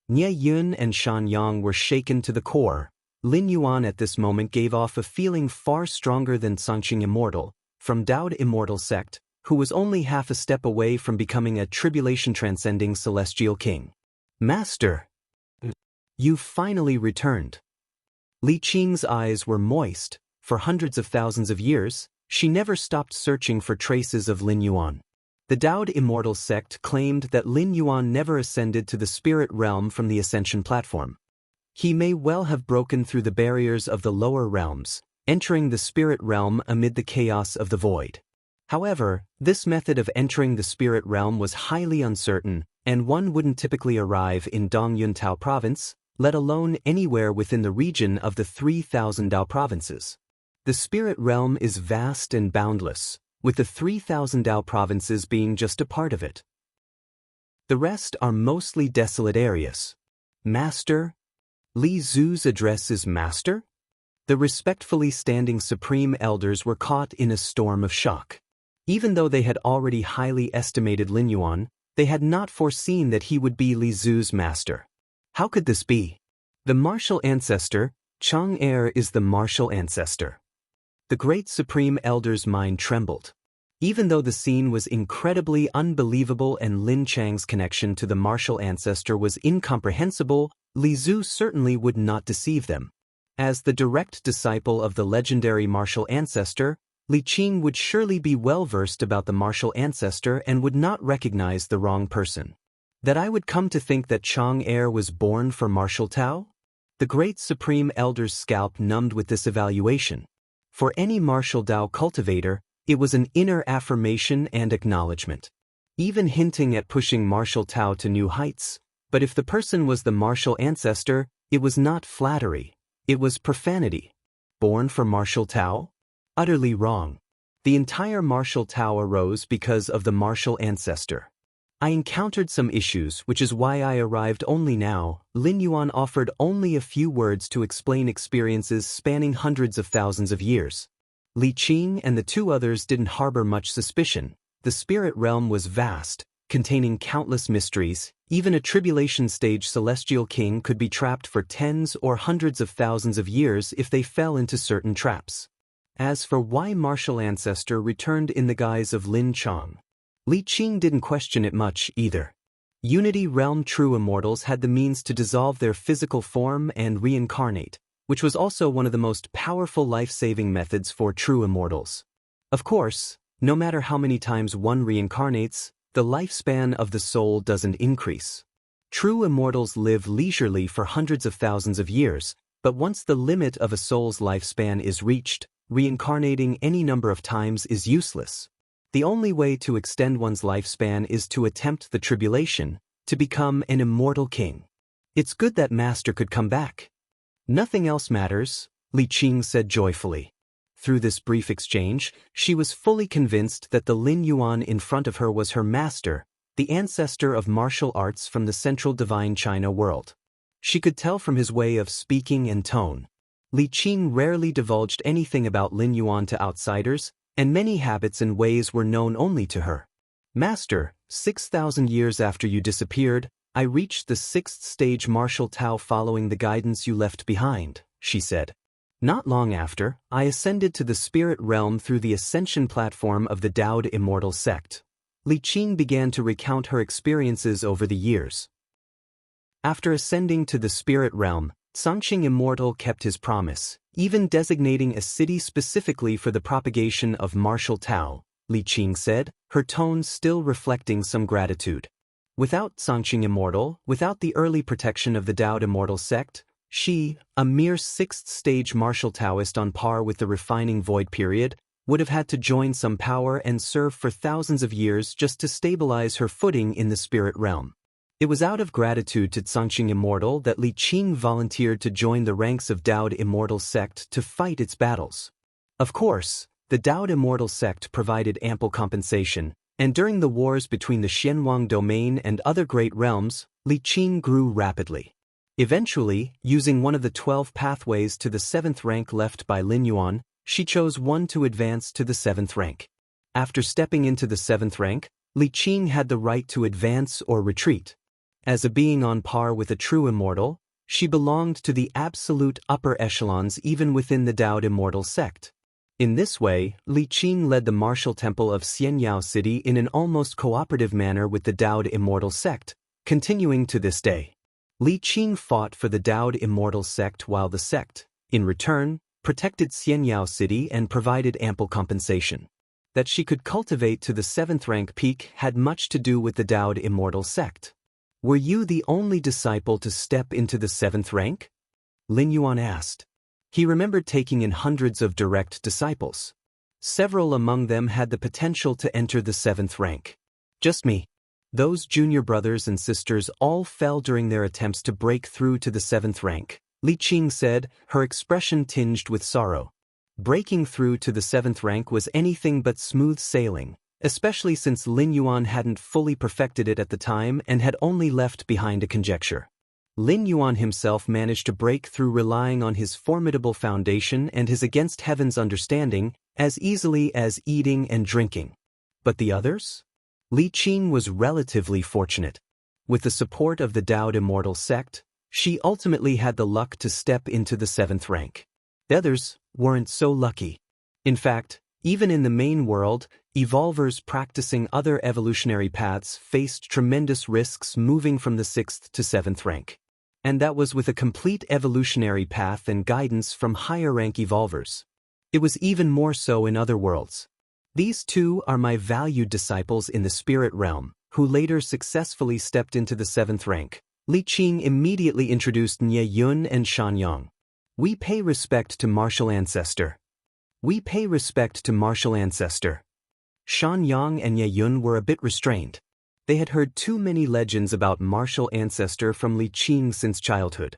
Nie Yun and Shan Yang were shaken to the core. Lin Yuan at this moment gave off a feeling far stronger than Sangqing Immortal, from Daoed Immortal sect, who was only half a step away from becoming a tribulation-transcending celestial king. Master! You've finally returned. Li Qing's eyes were moist. For hundreds of thousands of years, she never stopped searching for traces of Lin Yuan. The Daoed Immortal sect claimed that Lin Yuan never ascended to the spirit realm from the ascension platform. He may well have broken through the barriers of the lower realms, entering the spirit realm amid the chaos of the void. However, this method of entering the spirit realm was highly uncertain, and one wouldn't typically arrive in Dongyun Tao province, let alone anywhere within the region of the 3,000 Dao provinces. The spirit realm is vast and boundless, with the 3,000 Dao provinces being just a part of it. The rest are mostly desolate areas. Master? Li Zhu's address is Master? The respectfully standing supreme elders were caught in a storm of shock. Even though they had already highly estimated Lin Yuan, they had not foreseen that he would be Li Zhu's master. How could this be? The martial ancestor, Chang'er, is the martial ancestor. The great supreme elder's mind trembled. Even though the scene was incredibly unbelievable and Lin Chang's connection to the martial ancestor was incomprehensible, Li Zhu certainly would not deceive them. As the direct disciple of the legendary martial ancestor, Li Qing would surely be well versed about the martial ancestor and would not recognize the wrong person. That I would come to think that Chang'er was born for martial Tao? The great supreme elder's scalp numbed with this evaluation. For any martial Tao cultivator, it was an inner affirmation and acknowledgement. Even hinting at pushing martial Tao to new heights. But if the person was the martial ancestor, it was not flattery. It was profanity. Born for martial Tao? Utterly wrong. The entire martial Tao arose because of the martial ancestor. I encountered some issues, which is why I arrived only now. Lin Yuan offered only a few words to explain experiences spanning hundreds of thousands of years. Li Qing and the two others didn't harbor much suspicion. The spirit realm was vast, containing countless mysteries, Even a tribulation-stage celestial king could be trapped for tens or hundreds of thousands of years if they fell into certain traps. As for why martial ancestor returned in the guise of Lin Chang, Li Qing didn't question it much either. Unity Realm true immortals had the means to dissolve their physical form and reincarnate, which was also one of the most powerful life-saving methods for true immortals. Of course, no matter how many times one reincarnates, the lifespan of the soul doesn't increase. True immortals live leisurely for hundreds of thousands of years, but once the limit of a soul's lifespan is reached, reincarnating any number of times is useless. The only way to extend one's lifespan is to attempt the tribulation, to become an immortal king. It's good that Master could come back. Nothing else matters, Li Qing said joyfully. Through this brief exchange, she was fully convinced that the Lin Yuan in front of her was her master, the ancestor of martial arts from the central divine China world. She could tell from his way of speaking and tone. Li Qing rarely divulged anything about Lin Yuan to outsiders, and many habits and ways were known only to her. Master, 6,000 years after you disappeared, I reached the 6th stage martial Tao following the guidance you left behind, she said. Not long after, I ascended to the spirit realm through the ascension platform of the Taoed Immortal Sect. Li Qing began to recount her experiences over the years. After ascending to the spirit realm, Sangqing Immortal kept his promise, even designating a city specifically for the propagation of martial Tao, Li Qing said, her tone still reflecting some gratitude. Without Sangqing Immortal, without the early protection of the Taoed Immortal Sect, she, a mere 6th stage martial Taoist on par with the refining void period, would have had to join some power and serve for thousands of years just to stabilize her footing in the spirit realm. It was out of gratitude to Sangqing Immortal that Li Qing volunteered to join the ranks of Taoed Immortal Sect to fight its battles. Of course, the Taoed Immortal Sect provided ample compensation, and during the wars between the Xianwang domain and other great realms, Li Qing grew rapidly. Eventually, using one of the 12 pathways to the 7th rank left by Lin Yuan, she chose one to advance to the 7th rank. After stepping into the 7th rank, Li Qing had the right to advance or retreat. As a being on par with a true immortal, she belonged to the absolute upper echelons even within the Taoed Immortal Sect. In this way, Li Qing led the martial temple of Xianyao City in an almost cooperative manner with the Taoed Immortal Sect, continuing to this day. Li Qing fought for the Taoed Immortal Sect while the sect, in return, protected Xianyao City and provided ample compensation. That she could cultivate to the 7th rank peak had much to do with the Taoed Immortal Sect. Were you the only disciple to step into the 7th rank? Lin Yuan asked. He remembered taking in hundreds of direct disciples. Several among them had the potential to enter the 7th rank. Just me. Those junior brothers and sisters all fell during their attempts to break through to the 7th rank, Li Qing said, her expression tinged with sorrow. Breaking through to the 7th rank was anything but smooth sailing, especially since Lin Yuan hadn't fully perfected it at the time and had only left behind a conjecture. Lin Yuan himself managed to break through relying on his formidable foundation and his against heaven's understanding as easily as eating and drinking. But the others? Li Qing was relatively fortunate. With the support of the Taoed Immortal Sect, she ultimately had the luck to step into the 7th rank. The others weren't so lucky. In fact, even in the main world, evolvers practicing other evolutionary paths faced tremendous risks moving from the 6th to 7th rank. And that was with a complete evolutionary path and guidance from higher rank evolvers. It was even more so in other worlds. These two are my valued disciples in the spirit realm, who later successfully stepped into the 7th rank. Li Qing immediately introduced Nye Yun and Shan Yang. We pay respect to martial ancestor. We pay respect to martial ancestor. Shan Yang and Nye Yun were a bit restrained. They had heard too many legends about martial ancestor from Li Qing since childhood.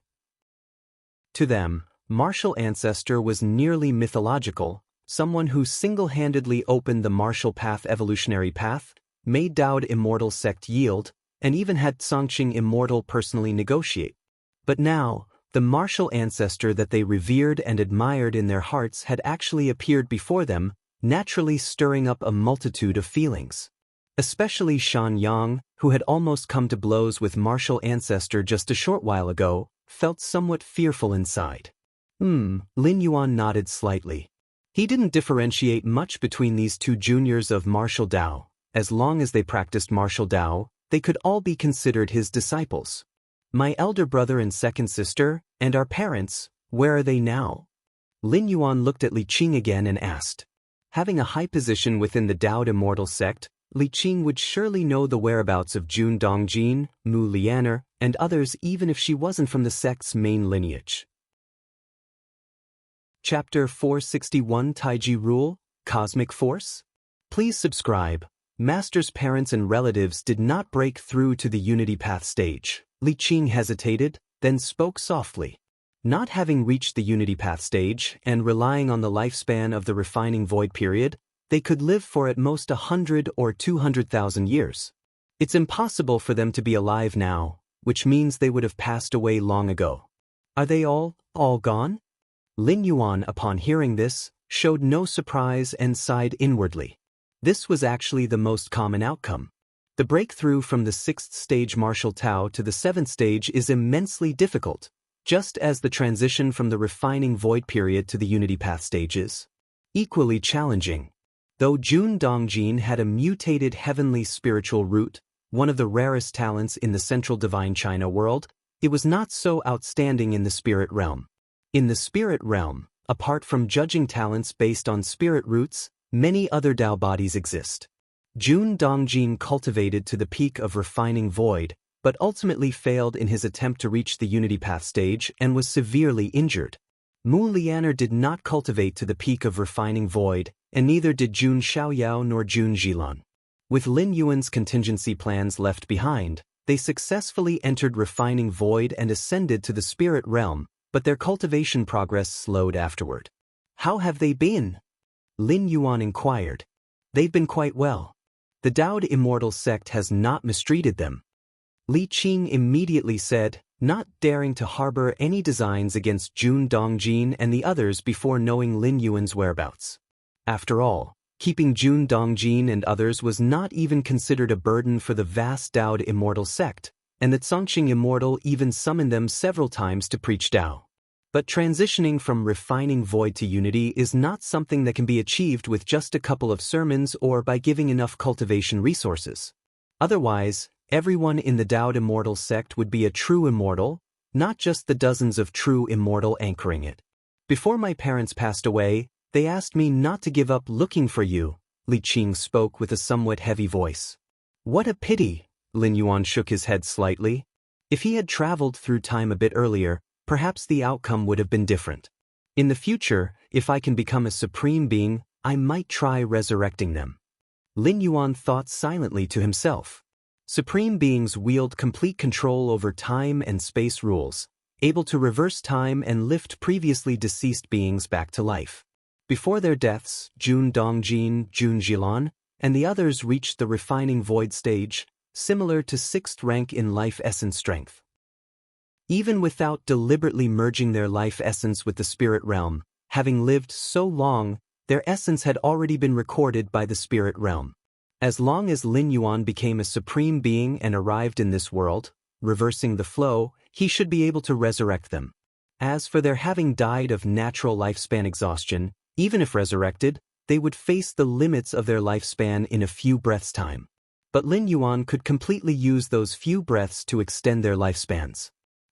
To them, martial ancestor was nearly mythological, someone who single-handedly opened the martial path evolutionary path, made Taoed Immortal Sect yield, and even had Sangqing Immortal personally negotiate. But now, the martial ancestor that they revered and admired in their hearts had actually appeared before them, naturally stirring up a multitude of feelings. Especially Shan Yang, who had almost come to blows with martial ancestor just a short while ago, felt somewhat fearful inside. Lin Yuan nodded slightly. He didn't differentiate much between these two juniors of martial Dao. As long as they practiced martial Dao, they could all be considered his disciples. My elder brother and second sister, and our parents, where are they now? Lin Yuan looked at Li Qing again and asked. Having a high position within the Dao Immortal sect, Li Qing would surely know the whereabouts of Jun Dongjin, Mu Lianer, and others even if she wasn't from the sect's main lineage. Chapter 461 Taiji Rule, Cosmic Force? Please subscribe. Master's parents and relatives did not break through to the Unity Path stage. Li Qing hesitated, then spoke softly. Not having reached the Unity Path stage and relying on the lifespan of the refining void period, they could live for at most 100 or 200,000 years. It's impossible for them to be alive now, which means they would have passed away long ago. Are they all gone? Lin Yuan, upon hearing this, showed no surprise and sighed inwardly. This was actually the most common outcome. The breakthrough from the 6th stage martial Tao to the 7th stage is immensely difficult, just as the transition from the refining void period to the Unity Path stage is equally challenging. Though Jun Dongjin had a mutated heavenly spiritual root, one of the rarest talents in the central divine China world, it was not so outstanding in the spirit realm. In the spirit realm, apart from judging talents based on spirit roots, many other Dao bodies exist. Jun Dongjin cultivated to the peak of refining void, but ultimately failed in his attempt to reach the Unity Path stage and was severely injured. Mu Lianer did not cultivate to the peak of refining void, and neither did Jun Xiaoyao nor Jun Jilan. With Lin Yuan's contingency plans left behind, they successfully entered refining void and ascended to the spirit realm, but their cultivation progress slowed afterward. How have they been? Lin Yuan inquired. They've been quite well. The Dao Immortal sect has not mistreated them. Li Qing immediately said, not daring to harbor any designs against Jun Dongjin and the others before knowing Lin Yuan's whereabouts. After all, keeping Jun Dongjin and others was not even considered a burden for the vast Dao Immortal sect, and the Zongqing Immortal even summoned them several times to preach Dao. But transitioning from refining void to unity is not something that can be achieved with just a couple of sermons or by giving enough cultivation resources. Otherwise, everyone in the Dao Immortal sect would be a true immortal, not just the dozens of true immortal anchoring it. Before my parents passed away, they asked me not to give up looking for you, Li Qing spoke with a somewhat heavy voice. What a pity, Lin Yuan shook his head slightly. If he had traveled through time a bit earlier, perhaps the outcome would have been different. In the future, if I can become a supreme being, I might try resurrecting them. Lin Yuan thought silently to himself. Supreme beings wield complete control over time and space rules, able to reverse time and lift previously deceased beings back to life. Before their deaths, Jun Dongjin, Jun Jilan, and the others reached the refining void stage, similar to 6th rank in life essence strength. Even without deliberately merging their life essence with the spirit realm, having lived so long, their essence had already been recorded by the spirit realm. As long as Lin Yuan became a supreme being and arrived in this world, reversing the flow, he should be able to resurrect them. As for their having died of natural lifespan exhaustion, even if resurrected, they would face the limits of their lifespan in a few breaths' time. But Lin Yuan could completely use those few breaths to extend their lifespans.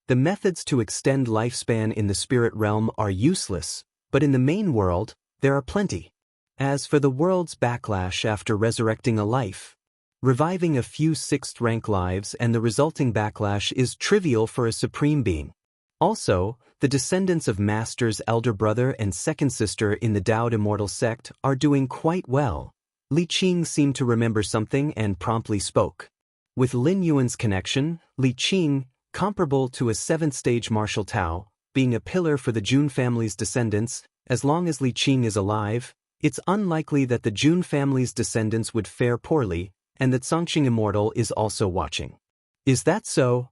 The methods to extend lifespan in the spirit realm are useless, but in the main world, there are plenty. As for the world's backlash after resurrecting a life, reviving a few 6th rank lives and the resulting backlash is trivial for a supreme being. Also, the descendants of Master's elder brother and second sister in the Dao Immortal sect are doing quite well. Li Qing seemed to remember something and promptly spoke. With Lin Yuan's connection, Li Qing, comparable to a 7th stage martial Tao, being a pillar for the Jun family's descendants, as long as Li Qing is alive, it's unlikely that the Jun family's descendants would fare poorly, and that Zongqing Immortal is also watching. Is that so?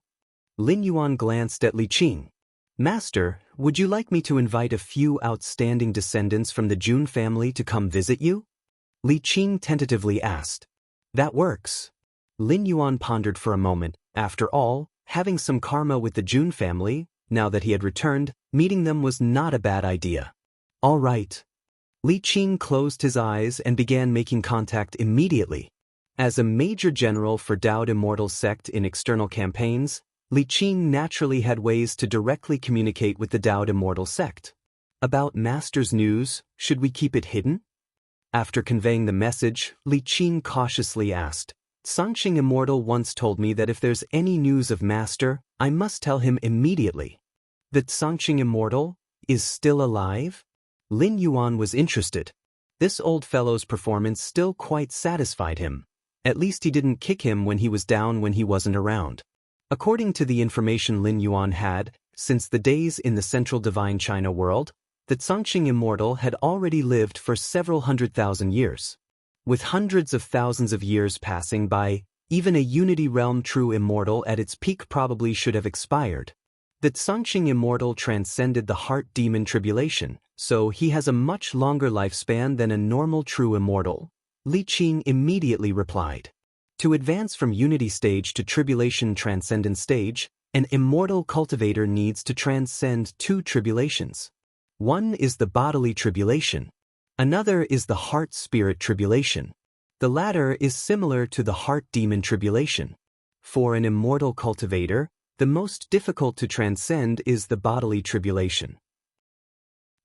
Lin Yuan glanced at Li Qing. Master, would you like me to invite a few outstanding descendants from the Jun family to come visit you? Li Qing tentatively asked. That works. Lin Yuan pondered for a moment. After all, having some karma with the Jun family, now that he had returned, meeting them was not a bad idea. All right. Li Qing closed his eyes and began making contact immediately. As a major general for Dao Immortal sect in external campaigns, Li Qing naturally had ways to directly communicate with the Dao Immortal sect. About Master's news, should we keep it hidden? After conveying the message, Li Qing cautiously asked, Sangqing Immortal once told me that if there's any news of Master, I must tell him immediately. That Sangqing Immortal is still alive? Lin Yuan was interested. This old fellow's performance still quite satisfied him. At least he didn't kick him when he was down when he wasn't around. According to the information Lin Yuan had, since the days in the Central Divine China world, that Sangqing Immortal had already lived for several 100,000 years. With hundreds of thousands of years passing by, even a Unity Realm true Immortal at its peak probably should have expired. That Sangqing Immortal transcended the heart demon tribulation, so he has a much longer lifespan than a normal true Immortal. Li Qing immediately replied. To advance from Unity stage to Tribulation Transcendent stage, an Immortal cultivator needs to transcend two tribulations. One is the bodily tribulation. Another is the heart-spirit tribulation. The latter is similar to the heart demon tribulation. For an Immortal cultivator, the most difficult to transcend is the bodily tribulation.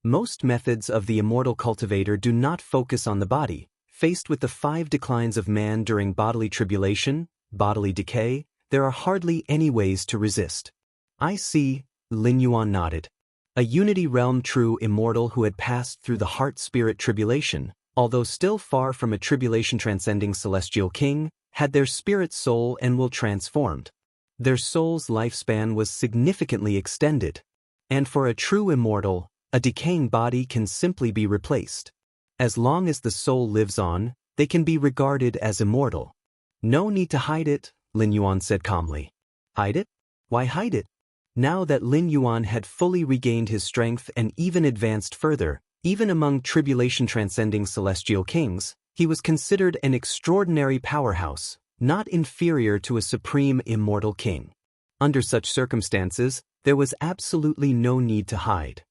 Most methods of the Immortal cultivator do not focus on the body. Faced with the 5 declines of man during bodily tribulation, bodily decay, there are hardly any ways to resist. I see, Lin Yuan nodded. A Unity Realm true Immortal who had passed through the heart-spirit tribulation, although still far from a tribulation-transcending celestial king, had their spirit soul and will transformed. Their soul's lifespan was significantly extended. And for a true Immortal, a decaying body can simply be replaced. As long as the soul lives on, they can be regarded as immortal. No need to hide it, Lin Yuan said calmly. Hide it? Why hide it? Now that Lin Yuan had fully regained his strength and even advanced further, even among tribulation-transcending celestial kings, he was considered an extraordinary powerhouse, not inferior to a supreme immortal king. Under such circumstances, there was absolutely no need to hide.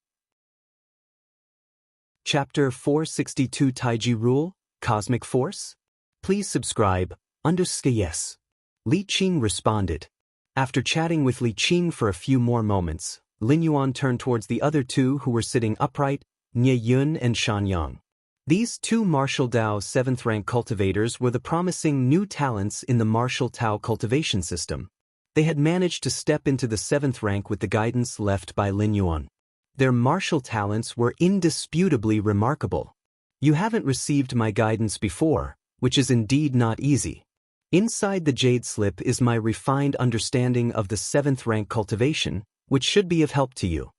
Chapter 462 Taiji Rule, Cosmic Force? Please subscribe, yes. Li Qing responded. After chatting with Li Qing for a few more moments, Lin Yuan turned towards the other two who were sitting upright, Nie Yun and Shan Yang. These two Martial Dao 7th rank cultivators were the promising new talents in the Martial Tao cultivation system. They had managed to step into the 7th rank with the guidance left by Lin Yuan. Their martial talents were indisputably remarkable. You haven't received my guidance before, which is indeed not easy. Inside the jade slip is my refined understanding of the 7th rank cultivation, which should be of help to you.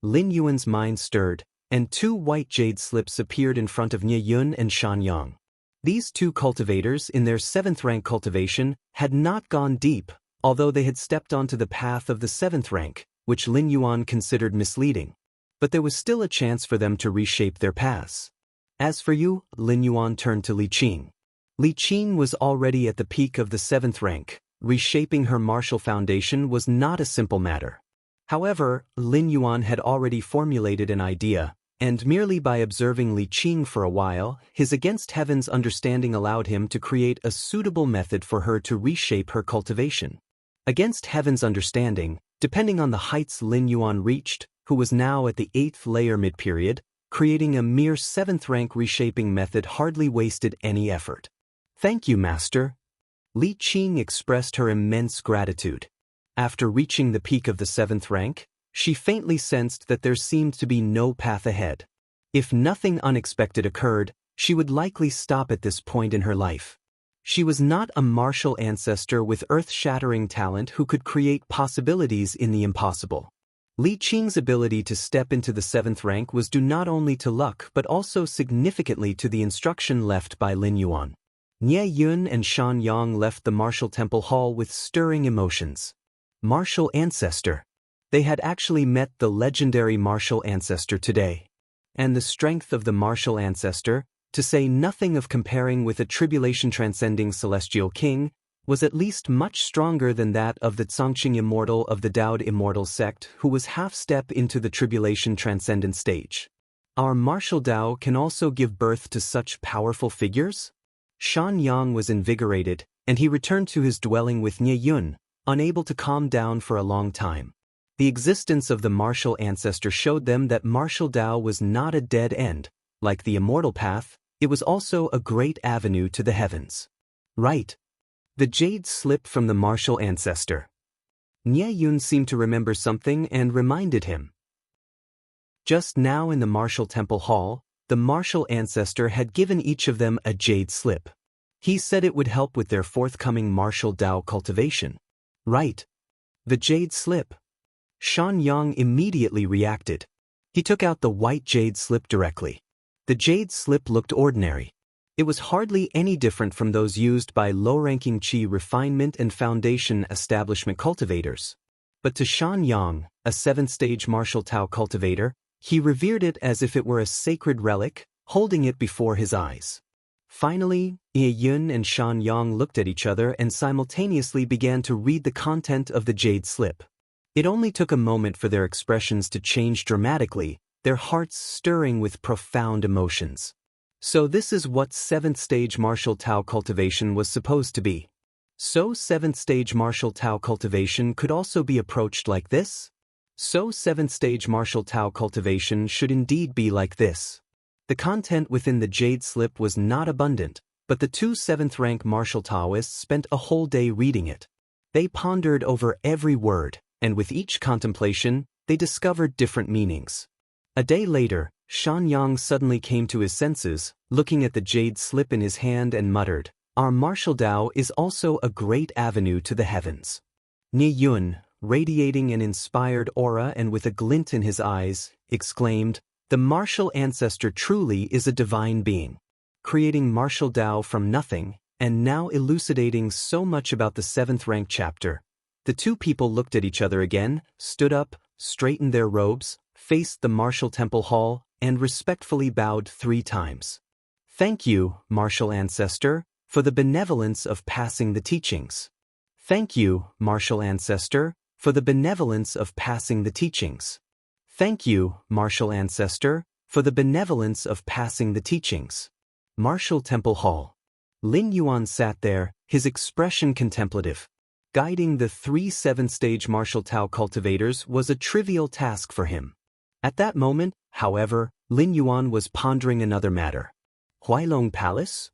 Lin Yuan's mind stirred, and 2 white jade slips appeared in front of Nie Yun and Shan Yang. These 2 cultivators in their 7th rank cultivation had not gone deep, although they had stepped onto the path of the 7th rank, which Lin Yuan considered misleading. But there was still a chance for them to reshape their paths. As for you, Lin Yuan turned to Li Qing. Li Qing was already at the peak of the 7th rank. Reshaping her martial foundation was not a simple matter. However, Lin Yuan had already formulated an idea, and merely by observing Li Qing for a while, his against heaven's understanding allowed him to create a suitable method for her to reshape her cultivation. Against heaven's understanding, depending on the heights Lin Yuan reached, who was now at the 8th layer mid-period, creating a mere 7th rank reshaping method hardly wasted any effort. Thank you, Master. Li Qing expressed her immense gratitude. After reaching the peak of the 7th rank, she faintly sensed that there seemed to be no path ahead. If nothing unexpected occurred, she would likely stop at this point in her life. She was not a martial ancestor with earth-shattering talent who could create possibilities in the impossible. Li Qing's ability to step into the 7th rank was due not only to luck but also significantly to the instruction left by Lin Yuan. Nie Yun and Shan Yang left the martial temple hall with stirring emotions. Martial ancestor. They had actually met the legendary martial ancestor today. And the strength of the martial ancestor, to say nothing of comparing with a tribulation-transcending celestial king, was at least much stronger than that of the Tsongqing immortal of the Taoed immortal sect who was half-step into the tribulation-transcendent stage. Our martial Tao can also give birth to such powerful figures? Shan Yang was invigorated, and he returned to his dwelling with Nye Yun, unable to calm down for a long time. The existence of the martial ancestor showed them that martial Tao was not a dead end. Like the immortal path, it was also a great avenue to the heavens. Right. The jade slip from the martial ancestor. Nye Yun seemed to remember something and reminded him. Just now in the martial temple hall, the martial ancestor had given each of them a jade slip. He said it would help with their forthcoming martial Tao cultivation. Right. The jade slip. Shan Yang immediately reacted. He took out the white jade slip directly. The jade slip looked ordinary. It was hardly any different from those used by low-ranking Qi refinement and foundation establishment cultivators. But to Shan Yang, a seventh-stage martial Tao cultivator, he revered it as if it were a sacred relic, holding it before his eyes. Finally, Ye Yun and Shan Yang looked at each other and simultaneously began to read the content of the jade slip. It only took a moment for their expressions to change dramatically, their hearts stirring with profound emotions. So this is what seventh-stage martial Tao cultivation was supposed to be. So seventh-stage martial Tao cultivation could also be approached like this? So seventh-stage martial Tao cultivation should indeed be like this. The content within the jade slip was not abundant, but the two seventh-rank martial Taoists spent a whole day reading it. They pondered over every word, and with each contemplation, they discovered different meanings. A day later, Shan Yang suddenly came to his senses, looking at the jade slip in his hand and muttered, "Our martial Tao is also a great avenue to the heavens." Nye Yun, radiating an inspired aura and with a glint in his eyes, exclaimed, "The martial ancestor truly is a divine being. Creating martial Tao from nothing, and now elucidating so much about the seventh-rank chapter." The two people looked at each other again, stood up, straightened their robes, faced the martial temple hall, and respectfully bowed 3 times. "Thank you, martial ancestor, for the benevolence of passing the teachings. Thank you, martial ancestor, for the benevolence of passing the teachings. Thank you, martial ancestor, for the benevolence of passing the teachings." Martial Temple Hall. Lin Yuan sat there, his expression contemplative. Guiding the 3 seventh-stage martial Tao cultivators was a trivial task for him. At that moment, however, Lin Yuan was pondering another matter. Huailong Palace?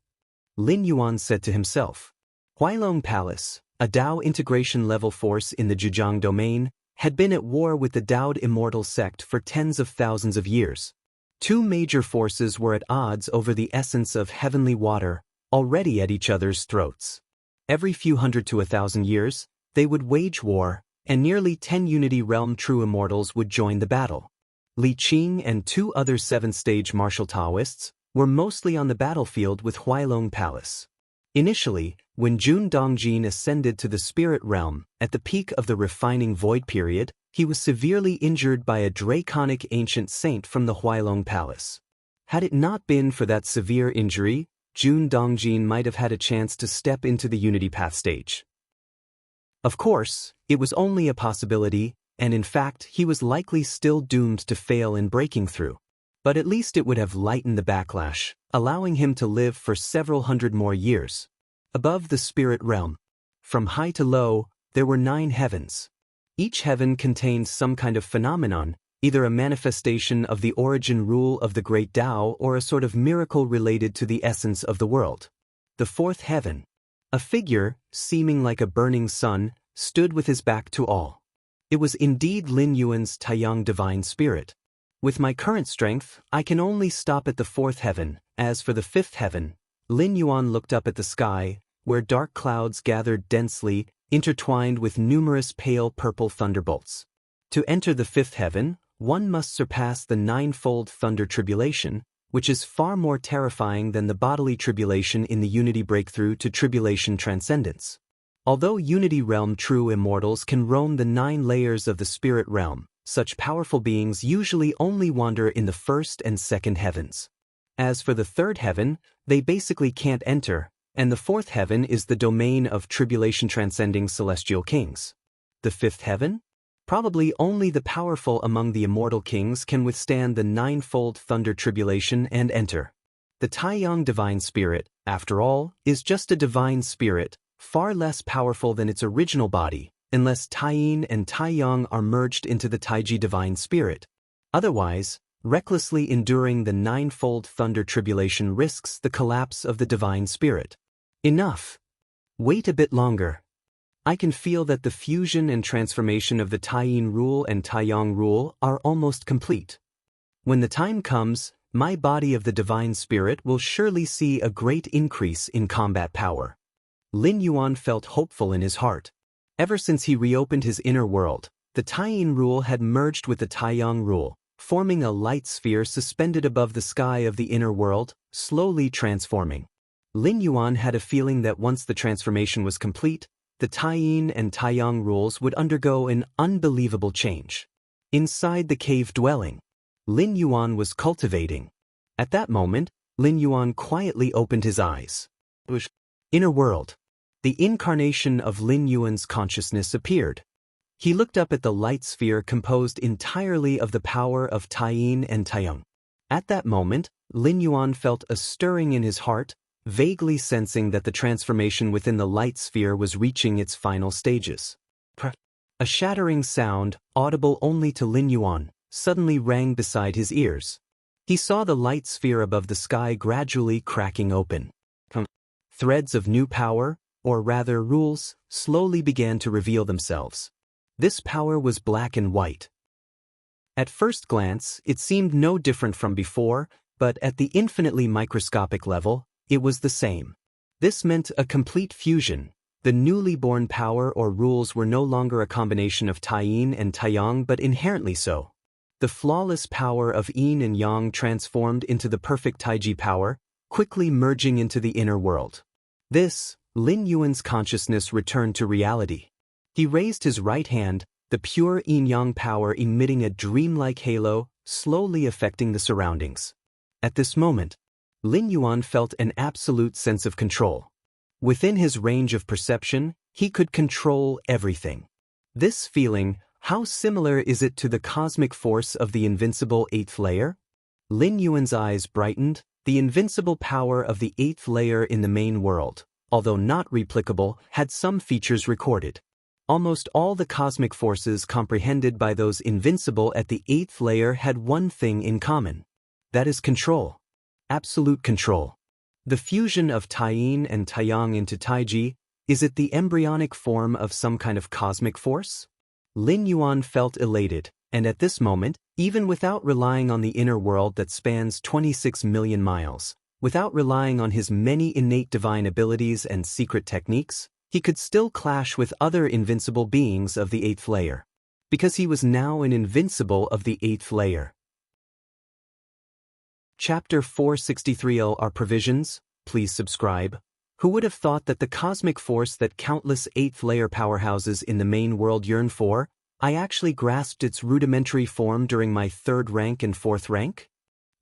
Lin Yuan said to himself. Huailong Palace, a Tao integration level force in the Zhejiang domain, had been at war with the Taoed immortal sect for tens of thousands of years. 2 major forces were at odds over the essence of heavenly water, already at each other's throats. Every few hundred to 1,000 years, they would wage war, and nearly 10 Unity Realm true immortals would join the battle. Li Qing and 2 other 7th-stage martial Taoists were mostly on the battlefield with Huailong Palace. Initially, when Jun Dongjin ascended to the spirit realm, at the peak of the refining void period, he was severely injured by a draconic ancient saint from the Huailong Palace. Had it not been for that severe injury, Jun Dongjin might have had a chance to step into the Unity Path stage. Of course, it was only a possibility, and in fact he was likely still doomed to fail in breaking through. But at least it would have lightened the backlash, allowing him to live for several hundred more years. Above the spirit realm, from high to low, there were 9 heavens. Each heaven contained some kind of phenomenon, either a manifestation of the origin rule of the great Tao or a sort of miracle related to the essence of the world. The 4th heaven. A figure, seeming like a burning sun, stood with his back to all. It was indeed Lin Yuan's Taiyang divine spirit. With my current strength, I can only stop at the 4th heaven. As for the 5th heaven, Lin Yuan looked up at the sky, where dark clouds gathered densely, intertwined with numerous pale purple thunderbolts. To enter the 5th heaven, one must surpass the 9-fold thunder tribulation, which is far more terrifying than the bodily tribulation in the Unity breakthrough to tribulation transcendence. Although Unity realm true immortals can roam the 9 layers of the spirit realm, such powerful beings usually only wander in the 1st and 2nd heavens. As for the third heaven, they basically can't enter, and the fourth heaven is the domain of tribulation-transcending celestial kings. The fifth heaven? Probably only the powerful among the immortal kings can withstand the ninefold thunder tribulation and enter. The Taiyang divine spirit, after all, is just a divine spirit, far less powerful than its original body, unless Taiyin and Taiyang are merged into the Taiji divine spirit. Otherwise, recklessly enduring the ninefold thunder tribulation risks the collapse of the divine spirit. Enough. Wait a bit longer. I can feel that the fusion and transformation of the Taiyin rule and Taiyang rule are almost complete. When the time comes, my body of the divine spirit will surely see a great increase in combat power. Lin Yuan felt hopeful in his heart. Ever since he reopened his inner world, the Taiyin rule had merged with the Taiyang rule, forming a light sphere suspended above the sky of the inner world, slowly transforming. Lin Yuan had a feeling that once the transformation was complete, the Taiyin and Taiyang rules would undergo an unbelievable change. Inside the cave dwelling, Lin Yuan was cultivating. At that moment, Lin Yuan quietly opened his eyes. Inner world. The incarnation of Lin Yuan's consciousness appeared. He looked up at the light sphere composed entirely of the power of Taiyin and Taiyang. At that moment, Lin Yuan felt a stirring in his heart, vaguely sensing that the transformation within the light sphere was reaching its final stages. A shattering sound, audible only to Lin Yuan, suddenly rang beside his ears. He saw the light sphere above the sky gradually cracking open. Threads of new power, or rather rules, slowly began to reveal themselves. This power was black and white. At first glance, it seemed no different from before, but at the infinitely microscopic level, it was the same. This meant a complete fusion. The newly born power or rules were no longer a combination of Taiyin and Taiyang but inherently so. The flawless power of Yin and Yang transformed into the perfect Taiji power, quickly merging into the inner world. This, Lin Yuan's consciousness returned to reality. He raised his right hand, the pure yin-yang power emitting a dreamlike halo, slowly affecting the surroundings. At this moment, Lin Yuan felt an absolute sense of control. Within his range of perception, he could control everything. This feeling, how similar is it to the cosmic force of the invincible eighth layer? Lin Yuan's eyes brightened. The invincible power of the eighth layer in the main world, although not replicable, had some features recorded. Almost all the cosmic forces comprehended by those invincible at the eighth layer had one thing in common. That is control. Absolute control. The fusion of Taiyin and Taiyang into Taiji, is it the embryonic form of some kind of cosmic force? Lin Yuan felt elated, and at this moment, even without relying on the inner world that spans 26 million miles, without relying on his many innate divine abilities and secret techniques, he could still clash with other invincible beings of the eighth layer. Because he was now an invincible of the eighth layer. Chapter 463 are provisions. Please subscribe. Who would have thought that the cosmic force that countless eighth layer powerhouses in the main world yearn for, I actually grasped its rudimentary form during my third rank and fourth rank?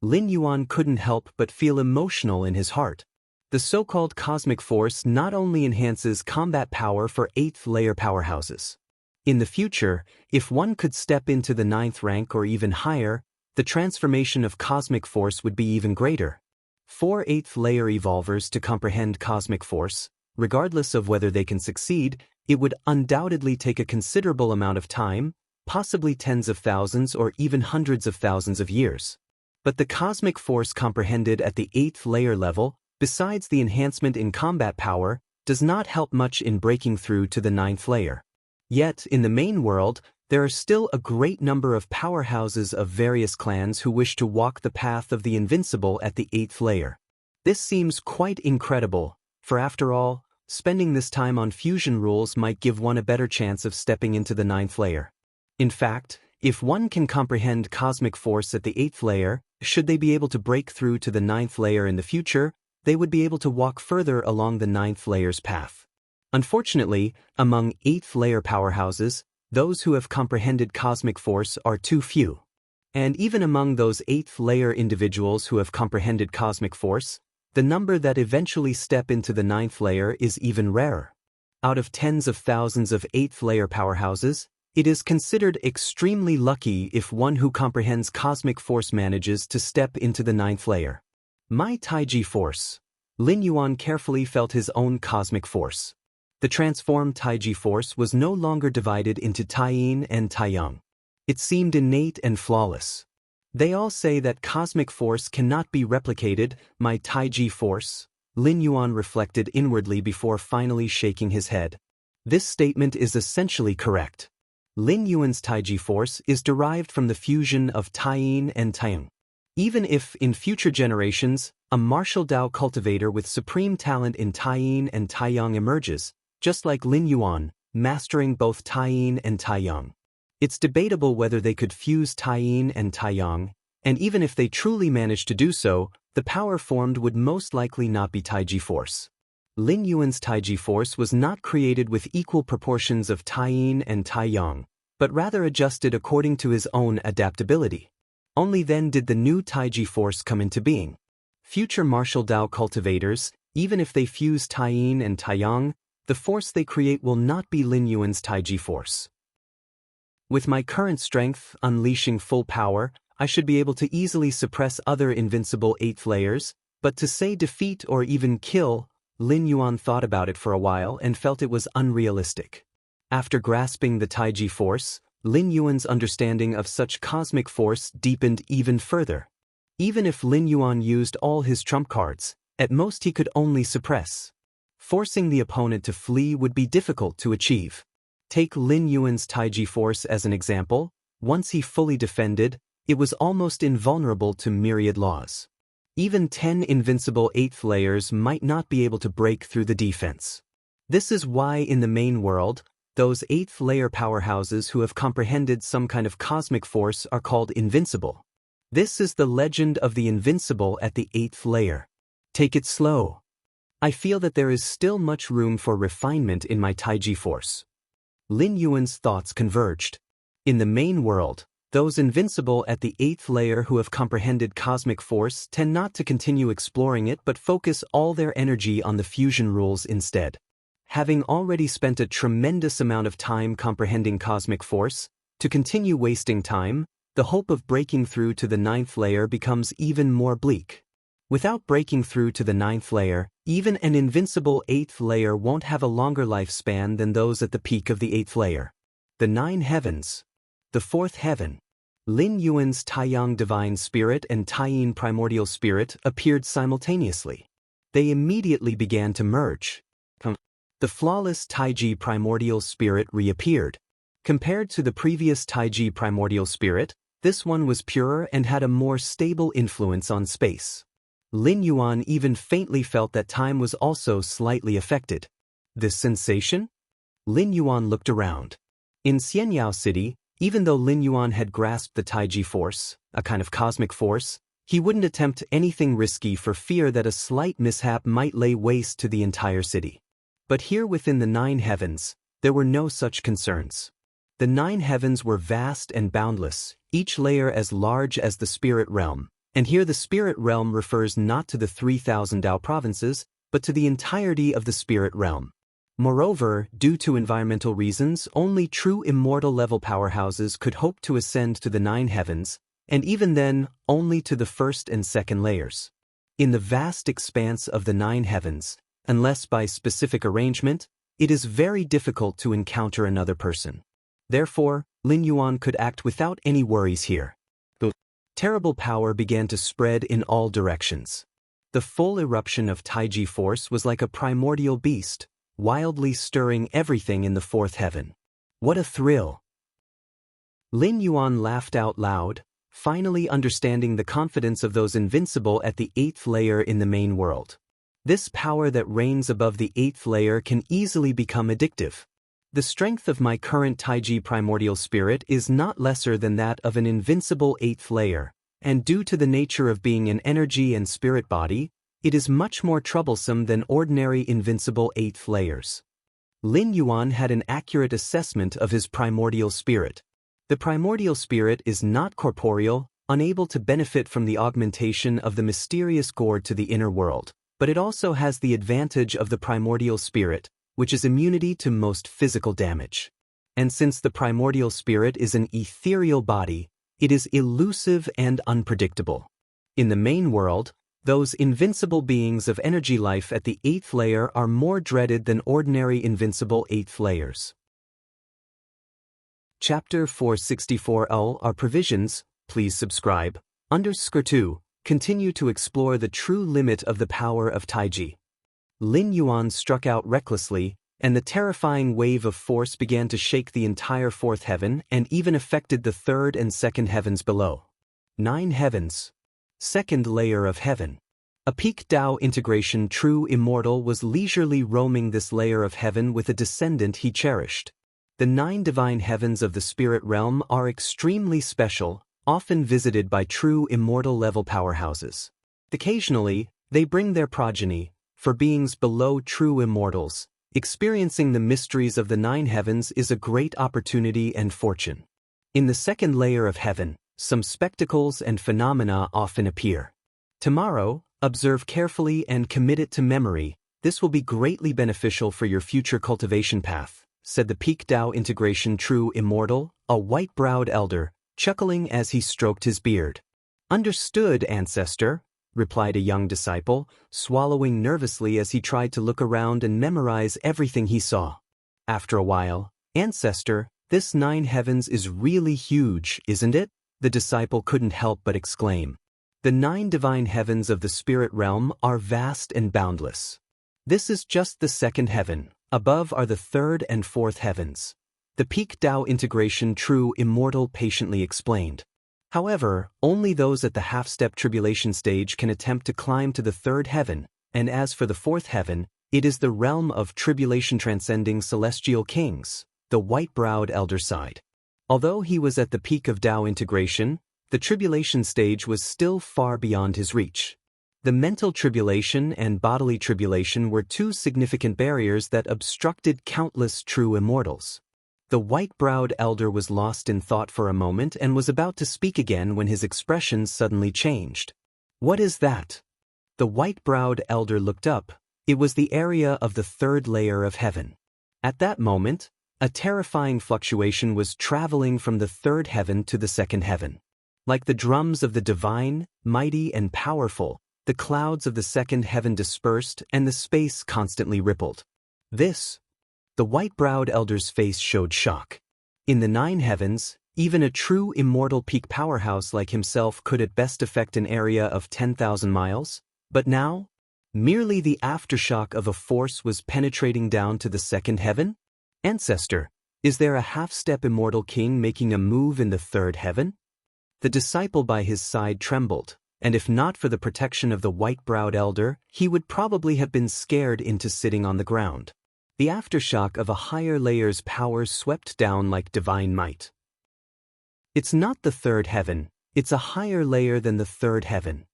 Lin Yuan couldn't help but feel emotional in his heart. The so-called cosmic force not only enhances combat power for eighth layer powerhouses. In the future, if one could step into the ninth rank or even higher, the transformation of cosmic force would be even greater. 4 eighth layer evolvers to comprehend cosmic force, regardless of whether they can succeed, it would undoubtedly take a considerable amount of time, possibly tens of thousands or even hundreds of thousands of years. But the cosmic force comprehended at the 8th layer level, besides the enhancement in combat power, does not help much in breaking through to the 9th layer. Yet, in the main world, there are still a great number of powerhouses of various clans who wish to walk the path of the invincible at the 8th layer. This seems quite incredible, for after all, spending this time on fusion rules might give one a better chance of stepping into the 9th layer. In fact, if one can comprehend cosmic force at the 8th layer, should they be able to break through to the 9th layer in the future, they would be able to walk further along the 9th layer's path. Unfortunately, among 8th layer powerhouses, those who have comprehended cosmic force are too few. And even among those 8th-layer individuals who have comprehended cosmic force, the number that eventually step into the 9th layer is even rarer. Out of tens of thousands of 8th-layer powerhouses, it is considered extremely lucky if one who comprehends cosmic force manages to step into the 9th layer. My Taiji force. Lin Yuan carefully felt his own cosmic force. The transformed Taiji force was no longer divided into Taiyin and Taiyang. It seemed innate and flawless. They all say that cosmic force cannot be replicated. My Taiji force? Lin Yuan reflected inwardly before finally shaking his head. This statement is essentially correct. Lin Yuan's Taiji force is derived from the fusion of Taiyin and Taiyang. Even if, in future generations, a martial Dao cultivator with supreme talent in Taiyin and Taiyang emerges, just like Lin Yuan, mastering both Taiyin and Taiyang. It's debatable whether they could fuse Taiyin and Taiyang, and even if they truly managed to do so, the power formed would most likely not be Taiji force. Lin Yuan's Taiji force was not created with equal proportions of Taiyin and Taiyang, but rather adjusted according to his own adaptability. Only then did the new Taiji force come into being. Future martial Dao cultivators, even if they fuse Taiyin and Taiyang, the force they create will not be Lin Yuan's Taiji force. With my current strength unleashing full power, I should be able to easily suppress other invincible 8th layers, but to say defeat or even kill, Lin Yuan thought about it for a while and felt it was unrealistic. After grasping the Taiji force, Lin Yuan's understanding of such cosmic force deepened even further. Even if Lin Yuan used all his trump cards, at most he could only suppress. Forcing the opponent to flee would be difficult to achieve. Take Lin Yuan's Taiji force as an example. Once he fully defended, it was almost invulnerable to myriad laws. Even 10 invincible 8th layers might not be able to break through the defense. This is why in the main world, those 8th layer powerhouses who have comprehended some kind of cosmic force are called invincible. This is the legend of the invincible at the 8th layer. Take it slow. I feel that there is still much room for refinement in my Taiji force. Lin Yuan's thoughts converged. In the main world, those invincible at the 8th layer who have comprehended cosmic force tend not to continue exploring it but focus all their energy on the fusion rules instead. Having already spent a tremendous amount of time comprehending cosmic force, to continue wasting time, the hope of breaking through to the 9th layer becomes even more bleak. Without breaking through to the 9th layer, even an invincible 8th layer won't have a longer lifespan than those at the peak of the 8th layer. The 9 heavens. The 4th heaven. Lin Yuan's Taiyang Divine Spirit and Taiyin Primordial Spirit appeared simultaneously. They immediately began to merge. The flawless Taiji Primordial Spirit reappeared. Compared to the previous Taiji Primordial Spirit, this one was purer and had a more stable influence on space. Lin Yuan even faintly felt that time was also slightly affected. This sensation? Lin Yuan looked around. In Xianyao City, even though Lin Yuan had grasped the Taiji force, a kind of cosmic force, he wouldn't attempt anything risky for fear that a slight mishap might lay waste to the entire city. But here within the 9 heavens, there were no such concerns. The 9 heavens were vast and boundless, each layer as large as the spirit realm. And here the spirit realm refers not to the 3,000 Dao provinces, but to the entirety of the spirit realm. Moreover, due to environmental reasons, only true immortal level powerhouses could hope to ascend to the 9 heavens, and even then, only to the 1st and 2nd layers. In the vast expanse of the 9 heavens, unless by specific arrangement, it is very difficult to encounter another person. Therefore, Lin Yuan could act without any worries here. Terrible power began to spread in all directions. The full eruption of Taiji force was like a primordial beast, wildly stirring everything in the 4th heaven. What a thrill! Lin Yuan laughed out loud, finally understanding the confidence of those invincible at the 8th layer in the main world. This power that reigns above the 8th layer can easily become addictive. The strength of my current Taiji primordial spirit is not lesser than that of an invincible 8th layer, and due to the nature of being an energy and spirit body, it is much more troublesome than ordinary invincible 8th layers. Lin Yuan had an accurate assessment of his primordial spirit. The primordial spirit is not corporeal, unable to benefit from the augmentation of the mysterious gourd to the inner world, but it also has the advantage of the primordial spirit, which is immunity to most physical damage. And since the primordial spirit is an ethereal body, it is elusive and unpredictable. In the main world, those invincible beings of energy life at the 8th layer are more dreaded than ordinary invincible 8th layers. Chapter 464 All are provisions. Please subscribe. _2. Continue to explore the true limit of the power of Taiji. Lin Yuan struck out recklessly, and the terrifying wave of force began to shake the entire 4th heaven and even affected the 3rd and 2nd heavens below. 9 heavens. 2nd layer of heaven. A peak Tao integration true immortal was leisurely roaming this layer of heaven with a descendant he cherished. The 9 divine heavens of the spirit realm are extremely special, often visited by true immortal level powerhouses. Occasionally, they bring their progeny, for beings below true immortals. Experiencing the mysteries of the 9 heavens is a great opportunity and fortune. In the 2nd layer of heaven, some spectacles and phenomena often appear. Tomorrow, observe carefully and commit it to memory. This will be greatly beneficial for your future cultivation path, said the peak Tao integration true immortal, a white-browed elder, chuckling as he stroked his beard. Understood, ancestor, replied a young disciple, swallowing nervously as he tried to look around and memorize everything he saw. After a while, ancestor, this 9 heavens is really huge, isn't it? The disciple couldn't help but exclaim. The 9 divine heavens of the spirit realm are vast and boundless. This is just the 2nd heaven. Above are the 3rd and 4th heavens. The peak Tao integration true immortal patiently explained. However, only those at the half-step tribulation stage can attempt to climb to the 3rd heaven, and as for the 4th heaven, it is the realm of tribulation transcending celestial kings, the white-browed elder sighed. Although he was at the peak of Tao integration, the tribulation stage was still far beyond his reach. The mental tribulation and bodily tribulation were 2 significant barriers that obstructed countless true immortals. The white-browed elder was lost in thought for a moment and was about to speak again when his expression suddenly changed. What is that? The white-browed elder looked up. It was the area of the 3rd layer of heaven. At that moment, a terrifying fluctuation was traveling from the 3rd heaven to the 2nd heaven. Like the drums of the divine, mighty and powerful, the clouds of the 2nd heaven dispersed and the space constantly rippled. The white-browed elder's face showed shock. In the 9 heavens, even a true immortal peak powerhouse like himself could at best affect an area of 10,000 miles, but now, merely the aftershock of a force was penetrating down to the 2nd heaven? Ancestor, is there a half-step immortal king making a move in the 3rd heaven? The disciple by his side trembled, and if not for the protection of the white-browed elder, he would probably have been scared into sitting on the ground. The aftershock of a higher layer's power swept down like divine might. It's not the 3rd heaven, it's a higher layer than the 3rd heaven.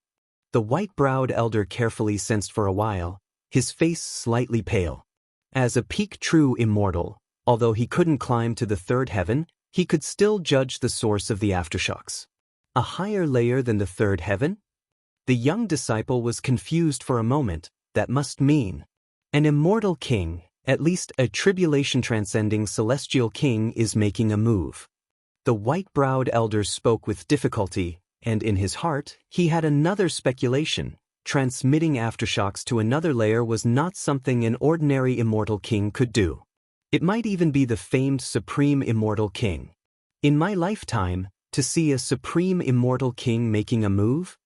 The white-browed elder carefully sensed for a while, his face slightly pale. As a peak true immortal, although he couldn't climb to the 3rd heaven, he could still judge the source of the aftershocks. A higher layer than the 3rd heaven? The young disciple was confused for a moment. That must mean an immortal king, at least a tribulation-transcending celestial king, is making a move. The white-browed elder spoke with difficulty, and in his heart, he had another speculation. Transmitting aftershocks to another layer was not something an ordinary immortal king could do. It might even be the famed supreme immortal king. In my lifetime, to see a supreme immortal king making a move?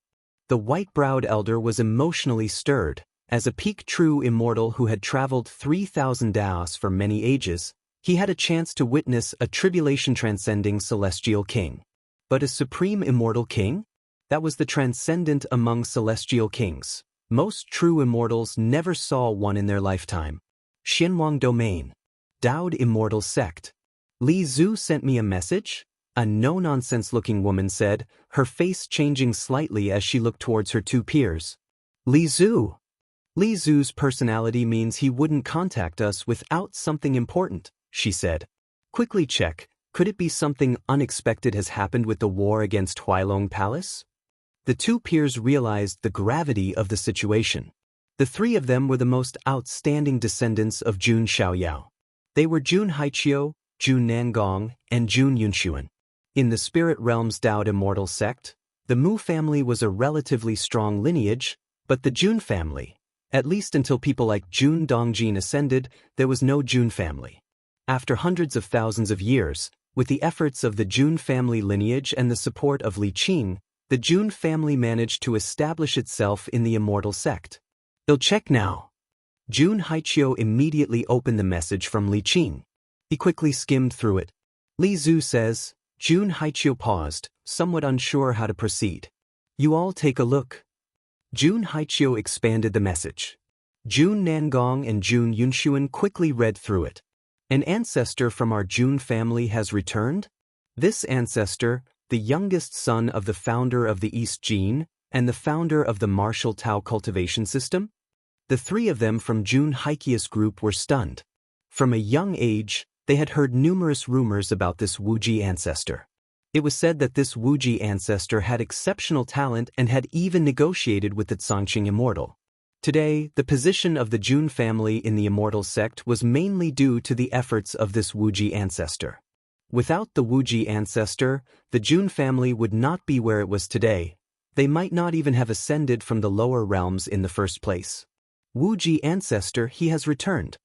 The white-browed elder was emotionally stirred. As a peak true immortal who had traveled 3,000 daos for many ages, he had a chance to witness a tribulation-transcending celestial king. But a supreme immortal king? That was the transcendent among celestial kings. Most true immortals never saw one in their lifetime. Xinhuang Domain. Dowd Immortal Sect. Li Zhu sent me a message? A no-nonsense-looking woman said, her face changing slightly as she looked towards her 2 peers. Li Zhu. Li Zhu's personality means he wouldn't contact us without something important, she said. Quickly check. Could it be something unexpected has happened with the war against Huailong Palace? The two peers realized the gravity of the situation. The three of them were the most outstanding descendants of Jun Xiaoyao. They were Jun Haiqiu, Jun Nangong, and Jun Yunxuan. In the spirit realm's Daoed immortal sect, the Mu family was a relatively strong lineage, but the Jun family, at least until people like Jun Dongjin ascended, there was no Jun family. After hundreds of thousands of years, with the efforts of the Jun family lineage and the support of Li Qing, the Jun family managed to establish itself in the immortal sect. "I'll check now." Jun Haiqiu immediately opened the message from Li Qing. He quickly skimmed through it. Li Zhu says. Jun Haiqiu paused, somewhat unsure how to proceed. "You all take a look." Jun Haiqiu expanded the message. Jun Nangong and Jun Yunxuan quickly read through it. "An ancestor from our Jun family has returned? This ancestor, the youngest son of the founder of the East Jin, and the founder of the martial Tao cultivation system?" The three of them from Jun Haiqiu's group were stunned. From a young age, they had heard numerous rumors about this Wuji ancestor. It was said that this Wuji ancestor had exceptional talent and had even negotiated with the Zhangqing Immortal. Today, the position of the Jun family in the immortal sect was mainly due to the efforts of this Wuji ancestor. Without the Wuji ancestor, the Jun family would not be where it was today. They might not even have ascended from the lower realms in the first place. "Wuji ancestor, he has returned."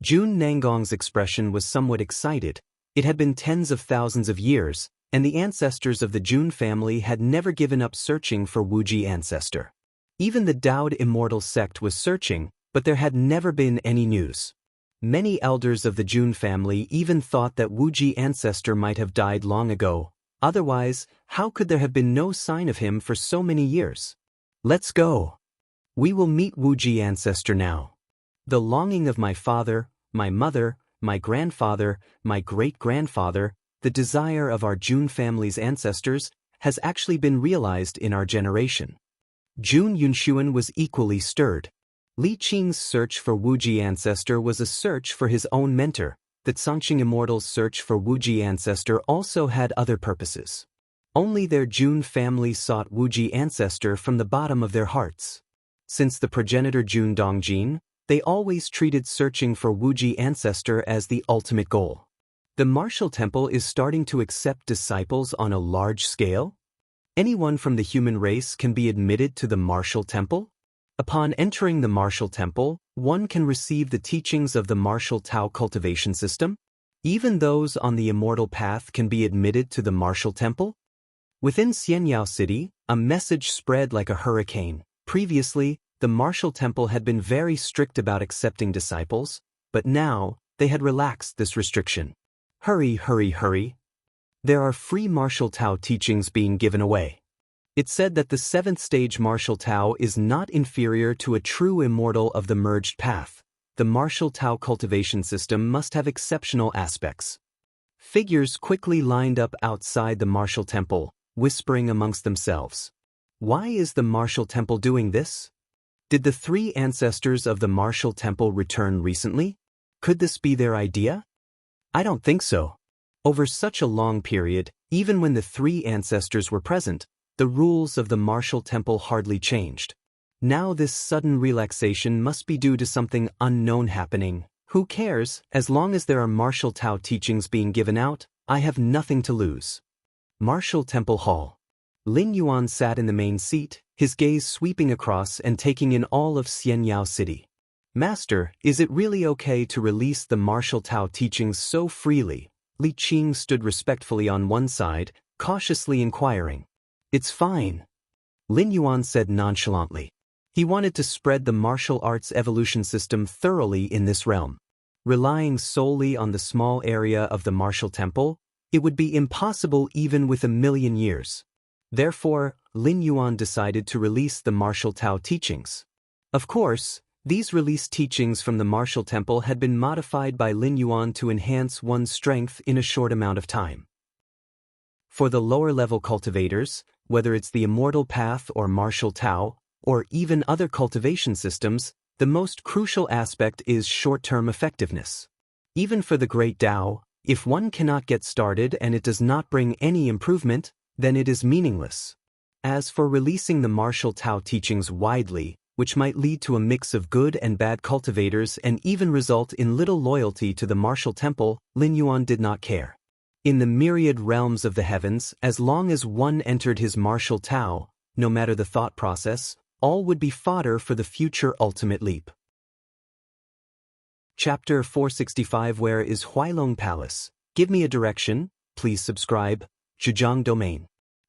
Jun Nangong's expression was somewhat excited. It had been tens of thousands of years, and the ancestors of the Jun family had never given up searching for Wuji ancestor. Even the Daoed immortal sect was searching, but there had never been any news. Many elders of the Jun family even thought that Wuji ancestor might have died long ago. Otherwise, how could there have been no sign of him for so many years? "Let's go. We will meet Wuji ancestor now. The longing of my father, my mother, my grandfather, my great-grandfather, the desire of our Jun family's ancestors, has actually been realized in our generation." Jun Yunxuan was equally stirred. Li Qing's search for Wuji ancestor was a search for his own mentor. The Zhangqing Immortal's search for Wuji ancestor also had other purposes. Only their Jun family sought Wuji ancestor from the bottom of their hearts. Since the progenitor Jun Dongjin, they always treated searching for Wuji ancestor as the ultimate goal. The martial temple is starting to accept disciples on a large scale? Anyone from the human race can be admitted to the martial temple? Upon entering the martial temple, one can receive the teachings of the martial Tao cultivation system? Even those on the immortal path can be admitted to the martial temple? Within Xianyao City, a message spread like a hurricane. Previously, the martial temple had been very strict about accepting disciples, but now, they had relaxed this restriction. Hurry, hurry, hurry. There are free martial Tao teachings being given away. It said that the 7th stage martial Tao is not inferior to a true immortal of the merged path. The martial Tao cultivation system must have exceptional aspects. Figures quickly lined up outside the martial temple, whispering amongst themselves. Why is the martial temple doing this? Did the three ancestors of the martial temple return recently? Could this be their idea? I don't think so. Over such a long period, even when the three ancestors were present, the rules of the martial temple hardly changed. Now this sudden relaxation must be due to something unknown happening. Who cares? As long as there are martial Tao teachings being given out, I have nothing to lose. Martial Temple Hall. Lin Yuan sat in the main seat, his gaze sweeping across and taking in all of Xianyao City. Master, is it really okay to release the martial Tao teachings so freely? Li Qing stood respectfully on one side, cautiously inquiring. It's fine. Lin Yuan said nonchalantly. He wanted to spread the martial arts evolution system thoroughly in this realm. Relying solely on the small area of the martial temple, it would be impossible even with 1,000,000 years. Therefore, Lin Yuan decided to release the martial Tao teachings. Of course, these released teachings from the martial temple had been modified by Lin Yuan to enhance one's strength in a short amount of time. For the lower-level cultivators, whether it's the immortal path or martial Tao, or even other cultivation systems, the most crucial aspect is short-term effectiveness. Even for the great Tao, If one cannot get started and it does not bring any improvement, then it is meaningless. As for releasing the martial Tao teachings widely, which might lead to a mix of good and bad cultivators and even result in little loyalty to the martial temple, Lin Yuan did not care. In the myriad realms of the heavens, as long as one entered his martial Tao, no matter the thought process, all would be fodder for the future ultimate leap. Chapter 465. Where is Huailong Palace? Give me a direction, please subscribe. Zhejiang Domain.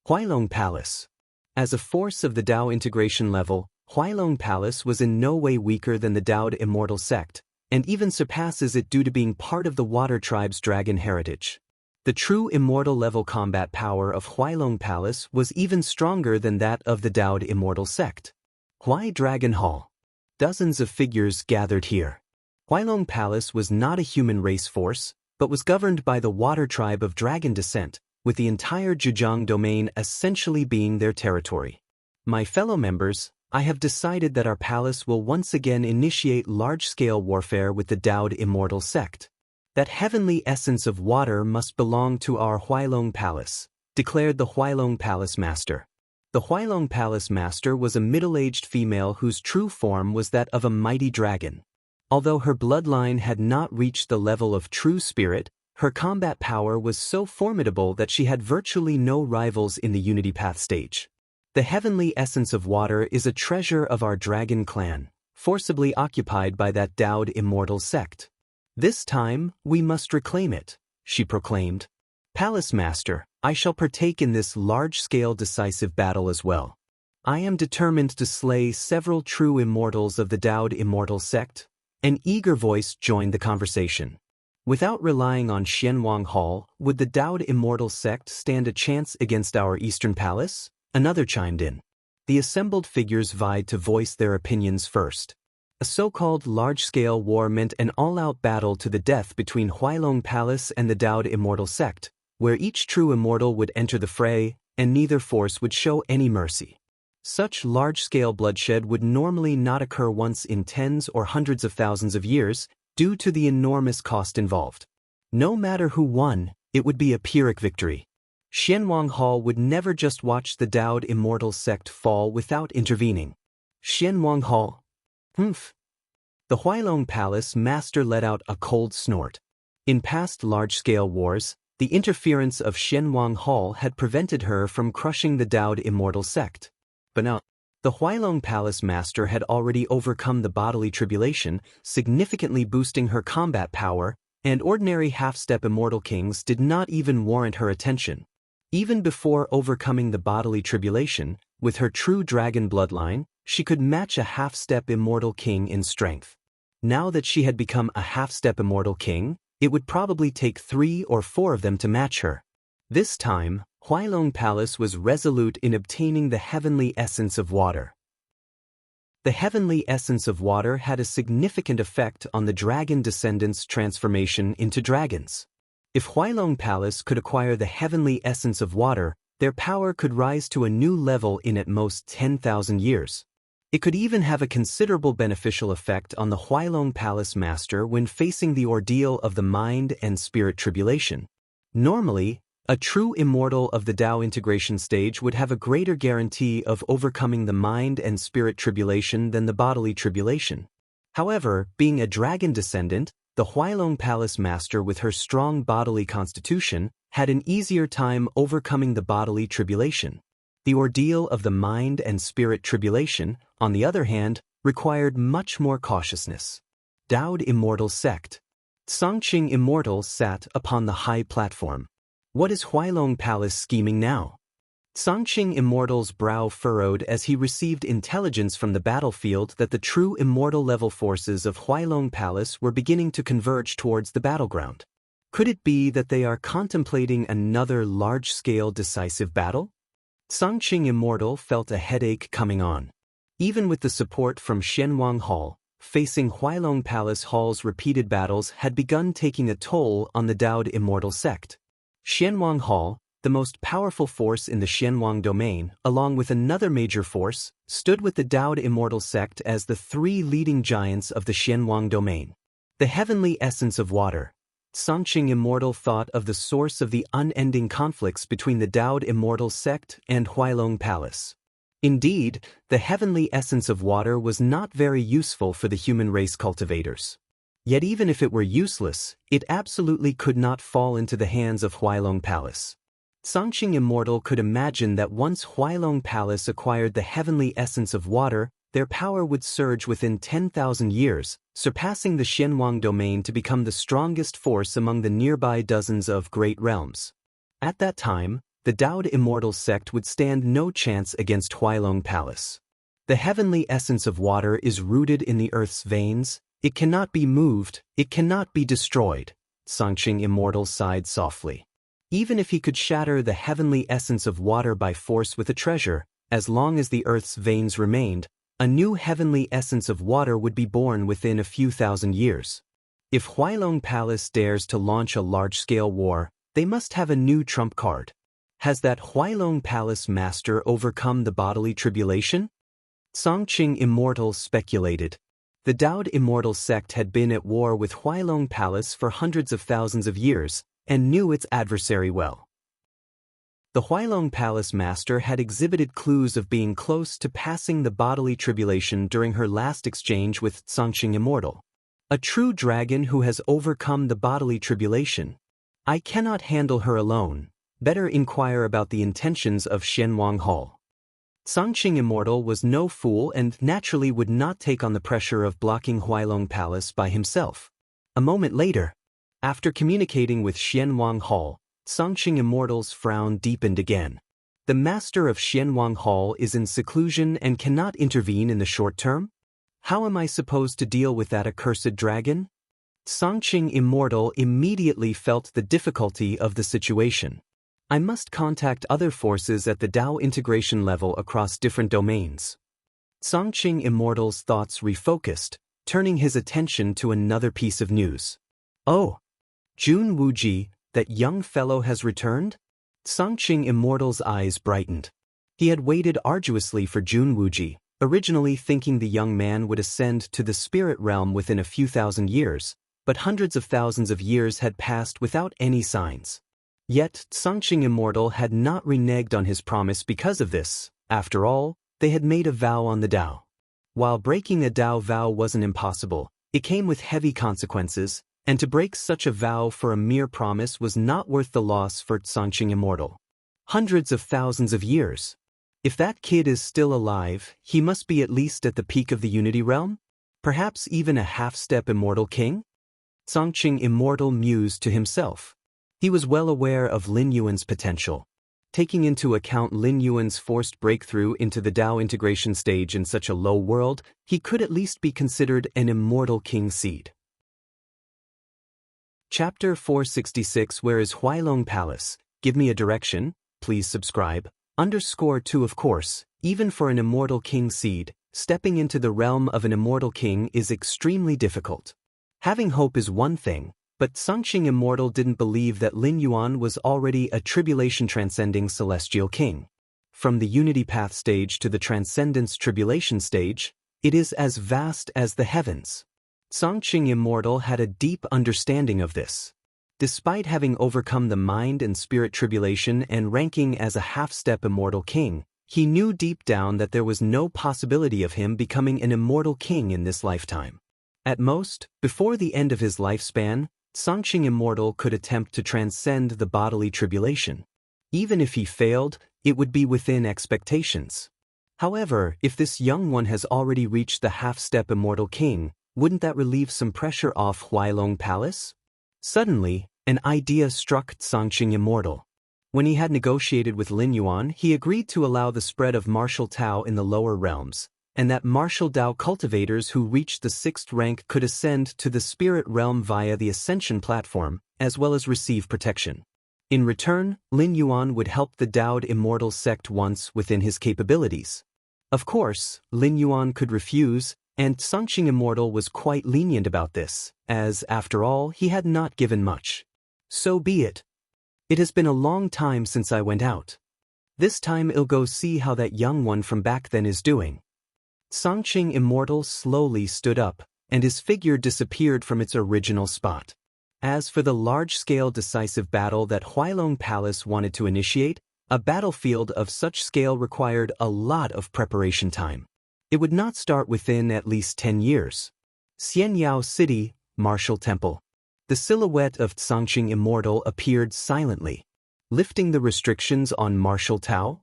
Huailong Palace. As a force of the Tao integration level, Huailong Palace was in no way weaker than the Taoed immortal sect, and even surpasses it due to being part of the Water Tribe's dragon heritage. The true immortal level combat power of Huailong Palace was even stronger than that of the Taoed immortal sect. Huai Dragon Hall. Dozens of figures gathered here. Huailong Palace was not a human race force, but was governed by the Water Tribe of dragon descent, with the entire Zhejiang domain essentially being their territory. My fellow members, I have decided that our palace will once again initiate large-scale warfare with the Taoed immortal sect. That heavenly essence of water must belong to our Huailong Palace, declared the Huailong Palace Master. The Huailong Palace Master was a middle-aged female whose true form was that of a mighty dragon. Although her bloodline had not reached the level of true spirit, her combat power was so formidable that she had virtually no rivals in the Unity Path stage. The heavenly essence of water is a treasure of our dragon clan, forcibly occupied by that Taoed immortal sect. This time, we must reclaim it, she proclaimed. Palace Master, I shall partake in this large-scale decisive battle as well. I am determined to slay several true immortals of the Taoed immortal sect. An eager voice joined the conversation. Without relying on Xianwang Hall, would the Taoed immortal sect stand a chance against our Eastern Palace? Another chimed in. The assembled figures vied to voice their opinions first. A so-called large-scale war meant an all-out battle to the death between Huailong Palace and the Taoed immortal sect, where each true immortal would enter the fray, and neither force would show any mercy. Such large-scale bloodshed would normally not occur once in tens or hundreds of thousands of years, due to the enormous cost involved. No matter who won, it would be a Pyrrhic victory. Xianwang Hall would never just watch the Taoed immortal sect fall without intervening. Xianwang Hall. Humph. The Huailong Palace Master let out a cold snort. In past large-scale wars, the interference of Xianwang Hall had prevented her from crushing the Taoed immortal sect. But now, the Huailong Palace Master had already overcome the bodily tribulation, significantly boosting her combat power, and ordinary half-step immortal kings did not even warrant her attention. Even before overcoming the bodily tribulation, with her true dragon bloodline, she could match a half-step immortal king in strength. Now that she had become a half-step immortal king, it would probably take 3 or 4 of them to match her. This time, Huailong Palace was resolute in obtaining the heavenly essence of water. The heavenly essence of water had a significant effect on the dragon descendants' transformation into dragons. If Huailong Palace could acquire the heavenly essence of water, their power could rise to a new level in at most 10,000 years. It could even have a considerable beneficial effect on the Huailong Palace Master when facing the ordeal of the mind and spirit tribulation. Normally, a true immortal of the Tao integration stage would have a greater guarantee of overcoming the mind and spirit tribulation than the bodily tribulation. However, being a dragon descendant, the Huailong Palace Master with her strong bodily constitution had an easier time overcoming the bodily tribulation. The ordeal of the mind and spirit tribulation, on the other hand, required much more cautiousness. Taoed Immortal Sect. Songqing Immortal sat upon the high platform. What is Huailong Palace scheming now? Songqing Immortal's brow furrowed as he received intelligence from the battlefield that the true immortal level forces of Huailong Palace were beginning to converge towards the battleground. Could it be that they are contemplating another large-scale decisive battle? Songqing Immortal felt a headache coming on. Even with the support from Xianwang Hall, facing Huailong Palace Hall's repeated battles had begun taking a toll on the Taoed Immortal Sect. Xianwang Hall, the most powerful force in the Xianwang domain, along with another major force, stood with the Taoed Immortal Sect as the 3 leading giants of the Xianwang domain. The heavenly essence of water. Songqing Immortal thought of the source of the unending conflicts between the Taoed Immortal sect and Huailong Palace. Indeed, the heavenly essence of water was not very useful for the human race cultivators. Yet even if it were useless, it absolutely could not fall into the hands of Huailong Palace. Songqing Immortal could imagine that once Huailong Palace acquired the heavenly essence of water, their power would surge within 10,000 years, surpassing the Xianwang domain to become the strongest force among the nearby dozens of great realms. At that time, the Taoed Immortal sect would stand no chance against Huailong Palace. The heavenly essence of water is rooted in the earth's veins. It cannot be moved, it cannot be destroyed. Songqing Immortal sighed softly. Even if he could shatter the heavenly essence of water by force with a treasure, as long as the earth's veins remained, a new heavenly essence of water would be born within a few thousand years. If Huailong Palace dares to launch a large-scale war, they must have a new trump card. Has that Huailong Palace master overcome the bodily tribulation? Songqing Immortal speculated. The Taoed Immortal sect had been at war with Huailong Palace for hundreds of thousands of years, and knew its adversary well. The Huailong Palace master had exhibited clues of being close to passing the bodily tribulation during her last exchange with Songqing Immortal. A true dragon who has overcome the bodily tribulation. I cannot handle her alone. Better inquire about the intentions of Xianwang Hall. Songqing Immortal was no fool and naturally would not take on the pressure of blocking Huailong Palace by himself. A moment later, after communicating with Xianwang Hall, Songqing Immortal's frown deepened again. The master of Xianwang Hall is in seclusion and cannot intervene in the short term? How am I supposed to deal with that accursed dragon? Songqing Immortal immediately felt the difficulty of the situation. I must contact other forces at the Tao integration level across different domains. Songqing Immortal's thoughts refocused, turning his attention to another piece of news. Oh! Jun Wuji, that young fellow has returned? Songqing Immortal's eyes brightened. He had waited arduously for Jun Wuji, originally thinking the young man would ascend to the spirit realm within a few thousand years, but hundreds of thousands of years had passed without any signs. Yet, Songqing Immortal had not reneged on his promise because of this. After all, they had made a vow on the Tao. While breaking a Tao vow wasn't impossible, it came with heavy consequences, and to break such a vow for a mere promise was not worth the loss for Songqing Immortal. Hundreds of thousands of years. If that kid is still alive, he must be at least at the peak of the Unity Realm? Perhaps even a half-step Immortal King? Songqing Immortal mused to himself. He was well aware of Lin Yuan's potential. Taking into account Lin Yuan's forced breakthrough into the Tao integration stage in such a low world, he could at least be considered an Immortal King seed. Chapter 466 Where is Huailong Palace? Give me a direction, please subscribe. _2 Of course, even for an Immortal King seed, stepping into the realm of an Immortal King is extremely difficult. Having hope is one thing, but Songqing Immortal didn't believe that Lin Yuan was already a tribulation-transcending celestial king. From the Unity Path stage to the Transcendence Tribulation stage, it is as vast as the heavens. Songqing Immortal had a deep understanding of this. Despite having overcome the mind and spirit tribulation and ranking as a half-step Immortal King, he knew deep down that there was no possibility of him becoming an Immortal King in this lifetime. At most, before the end of his lifespan, Songqing Immortal could attempt to transcend the bodily tribulation. Even if he failed, it would be within expectations. However, if this young one has already reached the half-step Immortal King, wouldn't that relieve some pressure off Huailong Palace? Suddenly, an idea struck Songqing Immortal. When he had negotiated with Lin Yuan, he agreed to allow the spread of martial Tao in the lower realms, and that martial Tao cultivators who reached the 6th rank could ascend to the spirit realm via the Ascension platform, as well as receive protection. In return, Lin Yuan would help the Taoed Immortal sect once within his capabilities. Of course, Lin Yuan could refuse, and Songqing Immortal was quite lenient about this, as, after all, he had not given much. So be it. It has been a long time since I went out. This time I'll go see how that young one from back then is doing. Songqing Immortal slowly stood up, and his figure disappeared from its original spot. As for the large-scale decisive battle that Huailong Palace wanted to initiate, a battlefield of such scale required a lot of preparation time. It would not start within at least 10 years. Xianyao City, Martial Temple. The silhouette of Tsangqing Immortal appeared silently, lifting the restrictions on Martial Tao.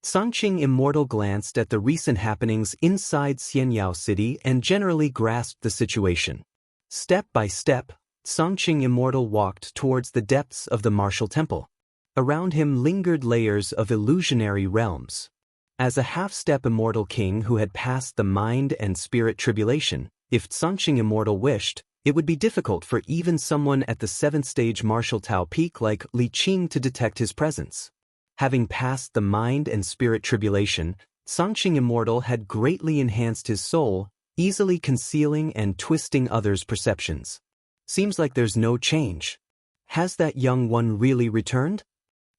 Tsangqing Immortal glanced at the recent happenings inside Xianyao City and generally grasped the situation. Step by step, Tsangqing Immortal walked towards the depths of the Martial Temple. Around him lingered layers of illusionary realms. As a half-step immortal king who had passed the mind and spirit tribulation, if Tsangqing Immortal wished, it would be difficult for even someone at the 7th stage Martial Tao peak like Li Qing to detect his presence. Having passed the mind and spirit tribulation, Tsangqing Immortal had greatly enhanced his soul, easily concealing and twisting others' perceptions. Seems like there's no change. Has that young one really returned?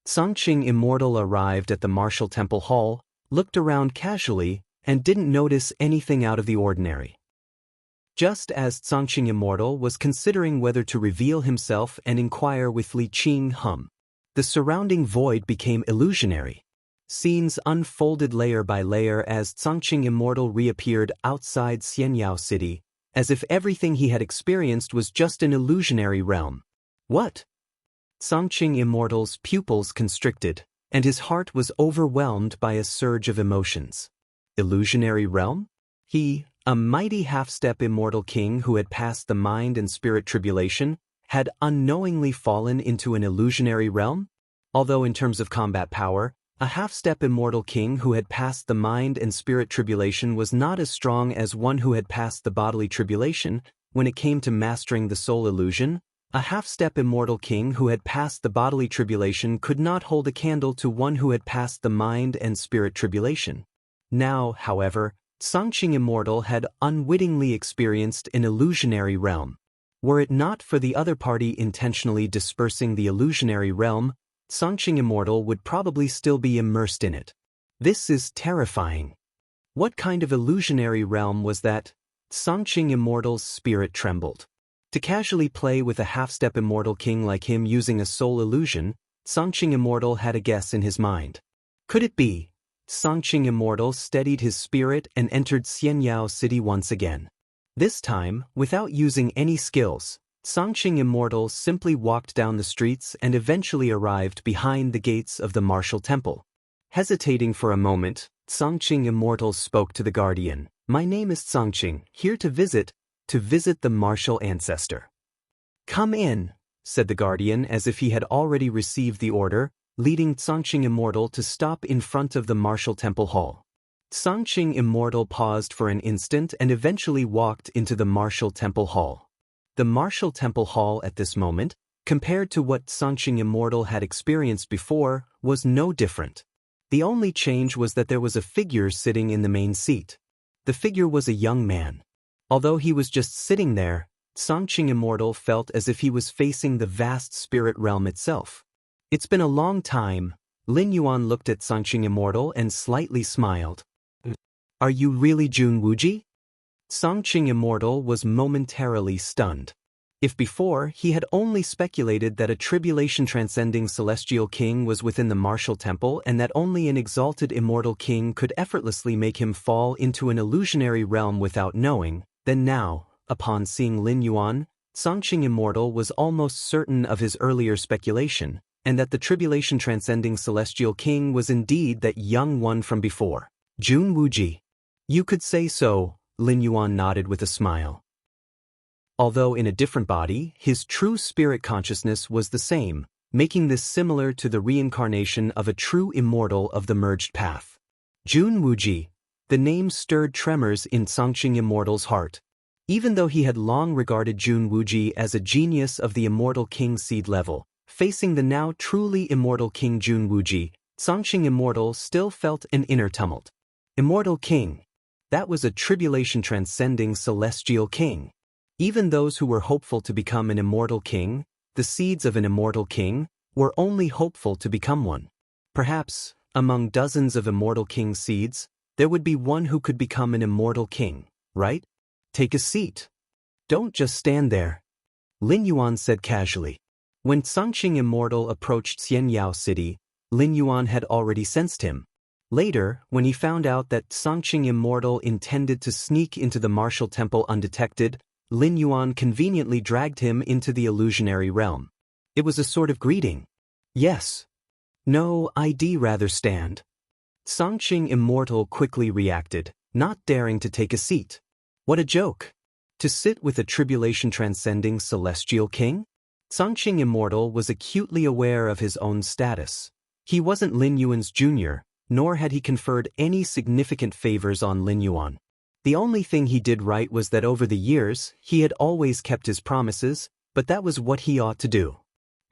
Tsangqing Immortal arrived at the Martial Temple Hall, looked around casually, and didn't notice anything out of the ordinary. Just as Tsangqing Immortal was considering whether to reveal himself and inquire with Li Qing, the surrounding void became illusionary. Scenes unfolded layer by layer as Tsangqing Immortal reappeared outside Xianyao City, as if everything he had experienced was just an illusionary realm. What? Tsangqing Immortal's pupils constricted, and his heart was overwhelmed by a surge of emotions. Illusionary realm? He, a mighty half-step immortal king who had passed the mind and spirit tribulation, had unknowingly fallen into an illusionary realm? Although in terms of combat power, a half-step immortal king who had passed the mind and spirit tribulation was not as strong as one who had passed the bodily tribulation. When it came to mastering the soul illusion, a half-step immortal king who had passed the bodily tribulation could not hold a candle to one who had passed the mind and spirit tribulation. Now, however, Tsangqing Immortal had unwittingly experienced an illusionary realm. Were it not for the other party intentionally dispersing the illusionary realm, Tsangqing Immortal would probably still be immersed in it. This is terrifying. What kind of illusionary realm was that? Tsangqing Immortal's spirit trembled. To casually play with a half-step immortal king like him using a soul illusion, Tsangqing Immortal had a guess in his mind. Could it be? Tsangqing Immortal steadied his spirit and entered Xianyao City once again. This time, without using any skills, Tsangqing Immortal simply walked down the streets and eventually arrived behind the gates of the Martial Temple. Hesitating for a moment, Tsangqing Immortal spoke to the guardian. "My name is Tsangqing, here to visit the martial ancestor." "Come in," said the guardian as if he had already received the order, leading Tsangqing Immortal to stop in front of the Martial Temple Hall. Tsangqing Immortal paused for an instant and eventually walked into the Martial Temple Hall. The Martial Temple Hall at this moment, compared to what Tsangqing Immortal had experienced before, was no different. The only change was that there was a figure sitting in the main seat. The figure was a young man. Although he was just sitting there, Tsangqing Immortal felt as if he was facing the vast spirit realm itself. "It's been a long time." Lin Yuan looked at Tsangqing Immortal and slightly smiled. "Are you really Jun Wuji?" Tsangqing Immortal was momentarily stunned. If before he had only speculated that a tribulation-transcending celestial king was within the Martial Temple and that only an exalted immortal king could effortlessly make him fall into an illusionary realm without knowing, then now, upon seeing Lin Yuan, Tsangqing Immortal was almost certain of his earlier speculation, and that the tribulation-transcending celestial king was indeed that young one from before. Jun Wuji. "You could say so," Lin Yuan nodded with a smile. Although in a different body, his true spirit consciousness was the same, making this similar to the reincarnation of a true immortal of the merged path. Jun Wuji. The name stirred tremors in Tsangqing Immortal's heart. Even though he had long regarded Jun Wuji as a genius of the immortal king seed level, facing the now truly immortal king Jun Wuji, Tsangqing Immortal still felt an inner tumult. Immortal king. That was a tribulation-transcending celestial king. Even those who were hopeful to become an immortal king, the seeds of an immortal king, were only hopeful to become one. Perhaps, among dozens of immortal king seeds, there would be one who could become an immortal king, right? Take a seat. Don't just stand there. Lin Yuan said casually. When Songqing Immortal approached Xianyao City, Lin Yuan had already sensed him. Later, when he found out that Songqing Immortal intended to sneak into the martial temple undetected, Lin Yuan conveniently dragged him into the illusionary realm. It was a sort of greeting. Yes. No, I'd rather stand. Songqing Immortal quickly reacted, not daring to take a seat. What a joke. To sit with a tribulation-transcending celestial king? Songqing Immortal was acutely aware of his own status. He wasn't Lin Yuan's junior, nor had he conferred any significant favors on Lin Yuan. The only thing he did right was that over the years, he had always kept his promises, but that was what he ought to do.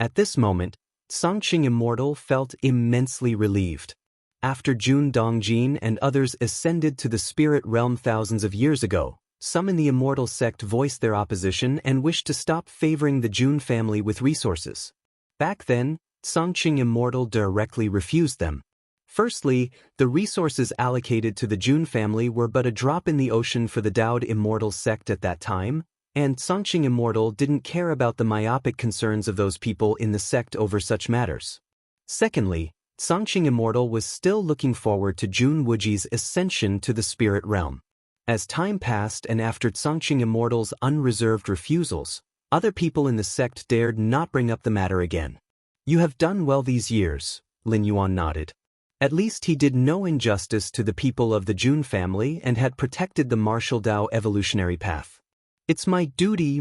At this moment, Songqing Immortal felt immensely relieved. After Jun Dongjin and others ascended to the spirit realm thousands of years ago, some in the immortal sect voiced their opposition and wished to stop favoring the Jun family with resources. Back then, Songqing Immortal directly refused them. Firstly, the resources allocated to the Jun family were but a drop in the ocean for the Daoed Immortal sect at that time, and Songqing Immortal didn't care about the myopic concerns of those people in the sect over such matters. Secondly, Songqing Immortal was still looking forward to Jun Wuji's ascension to the spirit realm. As time passed and after Songqing Immortal's unreserved refusals, other people in the sect dared not bring up the matter again. You have done well these years, Lin Yuan nodded. At least he did no injustice to the people of the Jun family and had protected the martial Dao evolutionary path. It's my duty,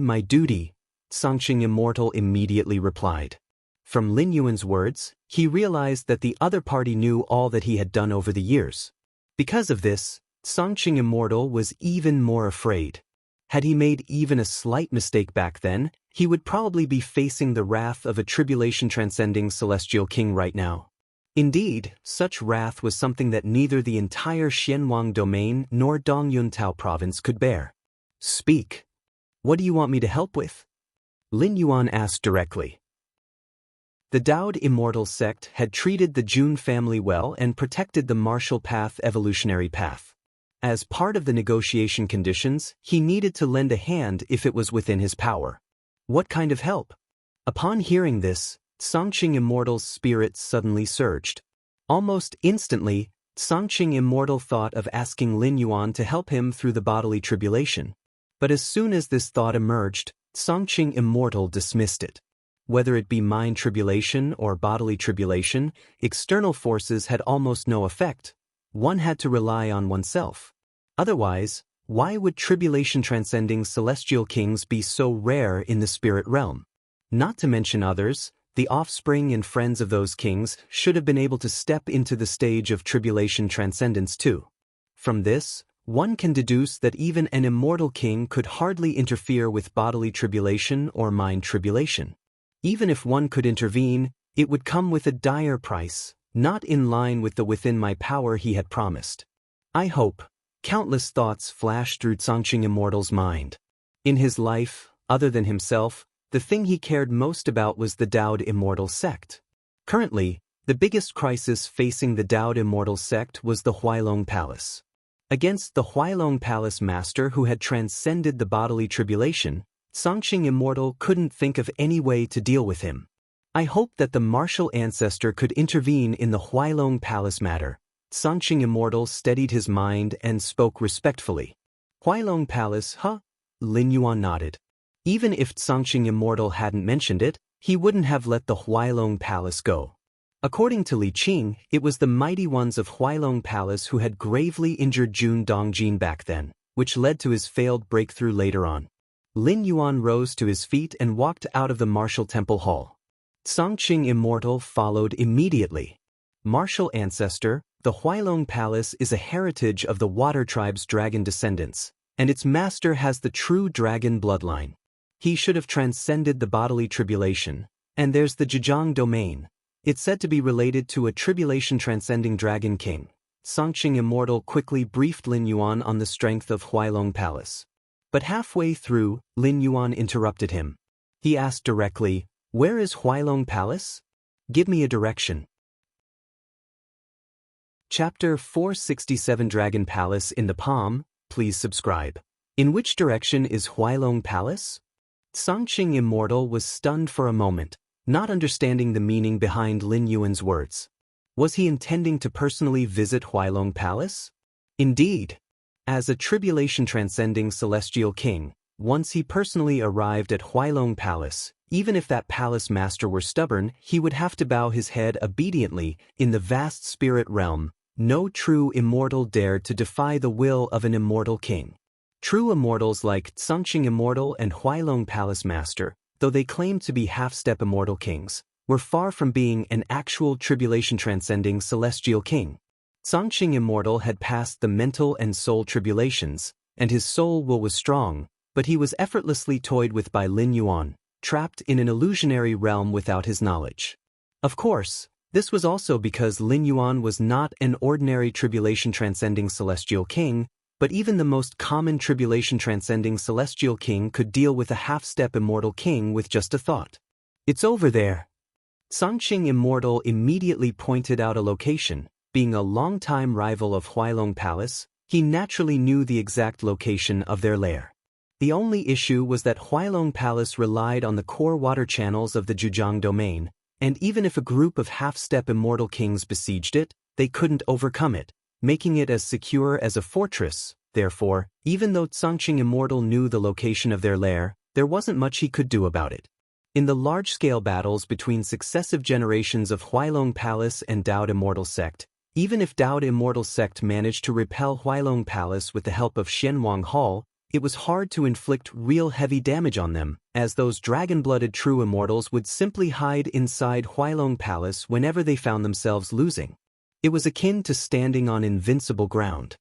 Songqing Immortal immediately replied. From Lin Yuan's words, he realized that the other party knew all that he had done over the years. Because of this, Songqing Immortal was even more afraid. Had he made even a slight mistake back then, he would probably be facing the wrath of a tribulation-transcending celestial king right now. Indeed, such wrath was something that neither the entire Xianwang domain nor Dongyuntao province could bear. Speak. What do you want me to help with? Lin Yuan asked directly. The Daoed Immortal sect had treated the Jun family well and protected the martial path evolutionary path. As part of the negotiation conditions, he needed to lend a hand if it was within his power. What kind of help? Upon hearing this, Songqing Immortal's spirit suddenly surged. Almost instantly, Songqing Immortal thought of asking Lin Yuan to help him through the bodily tribulation. But as soon as this thought emerged, Songqing Immortal dismissed it. Whether it be mind tribulation or bodily tribulation, external forces had almost no effect. One had to rely on oneself. Otherwise, why would tribulation-transcending celestial kings be so rare in the spirit realm? Not to mention others, the offspring and friends of those kings should have been able to step into the stage of tribulation transcendence too. From this, one can deduce that even an immortal king could hardly interfere with bodily tribulation or mind tribulation. Even if one could intervene, it would come with a dire price, not in line with the within my power he had promised. I hope. Countless thoughts flashed through Songqing Immortal's mind. In his life, other than himself, the thing he cared most about was the Daoed Immortal sect. Currently, the biggest crisis facing the Daoed Immortal sect was the Huailong Palace. Against the Huailong Palace master who had transcended the bodily tribulation, Songqing Immortal couldn't think of any way to deal with him. I hoped that the martial ancestor could intervene in the Huailong Palace matter. Songqing Immortal steadied his mind and spoke respectfully. Huailong Palace, huh? Lin Yuan nodded. Even if Songqing Immortal hadn't mentioned it, he wouldn't have let the Huailong Palace go. According to Li Qing, it was the mighty ones of Huailong Palace who had gravely injured Jun Dongjin back then, which led to his failed breakthrough later on. Lin Yuan rose to his feet and walked out of the martial temple hall. Songqing Immortal followed immediately. Martial ancestor, the Huailong Palace is a heritage of the Water Tribe's dragon descendants, and its master has the true dragon bloodline. He should have transcended the bodily tribulation, and there's the Zhejiang domain. It's said to be related to a tribulation-transcending dragon king. Songqing Immortal quickly briefed Lin Yuan on the strength of Huailong Palace. But halfway through, Lin Yuan interrupted him. He asked directly, "Where is Huailong Palace? Give me a direction." Chapter 467 Dragon Palace in the Palm, please subscribe. In which direction is Huailong Palace? Songqing Immortal was stunned for a moment, not understanding the meaning behind Lin Yuan's words. Was he intending to personally visit Huailong Palace? Indeed. As a tribulation-transcending celestial king, once he personally arrived at Huailong Palace, even if that palace master were stubborn, he would have to bow his head obediently. In the vast spirit realm, no true immortal dared to defy the will of an immortal king. True immortals like Songqing Immortal and Huailong Palace Master, though they claimed to be half-step immortal kings, were far from being an actual tribulation-transcending celestial king. Songqing Immortal had passed the mental and soul tribulations, and his soul will was strong, but he was effortlessly toyed with by Lin Yuan, trapped in an illusionary realm without his knowledge. Of course, this was also because Lin Yuan was not an ordinary tribulation-transcending celestial king, but even the most common tribulation-transcending celestial king could deal with a half-step immortal king with just a thought. It's over there. Songqing Immortal immediately pointed out a location. Being a longtime rival of Huailong Palace, he naturally knew the exact location of their lair. The only issue was that Huailong Palace relied on the core water channels of the Zhejiang domain, and even if a group of half-step immortal kings besieged it, they couldn't overcome it, making it as secure as a fortress. Therefore, even though Songqing Immortal knew the location of their lair, there wasn't much he could do about it. In the large-scale battles between successive generations of Huailong Palace and Daoud Immortal Sect, even if Daoud Immortal Sect managed to repel Huailong Palace with the help of Xianwang Hall, it was hard to inflict real heavy damage on them, as those dragon-blooded true immortals would simply hide inside Huailong Palace whenever they found themselves losing. It was akin to standing on invincible ground.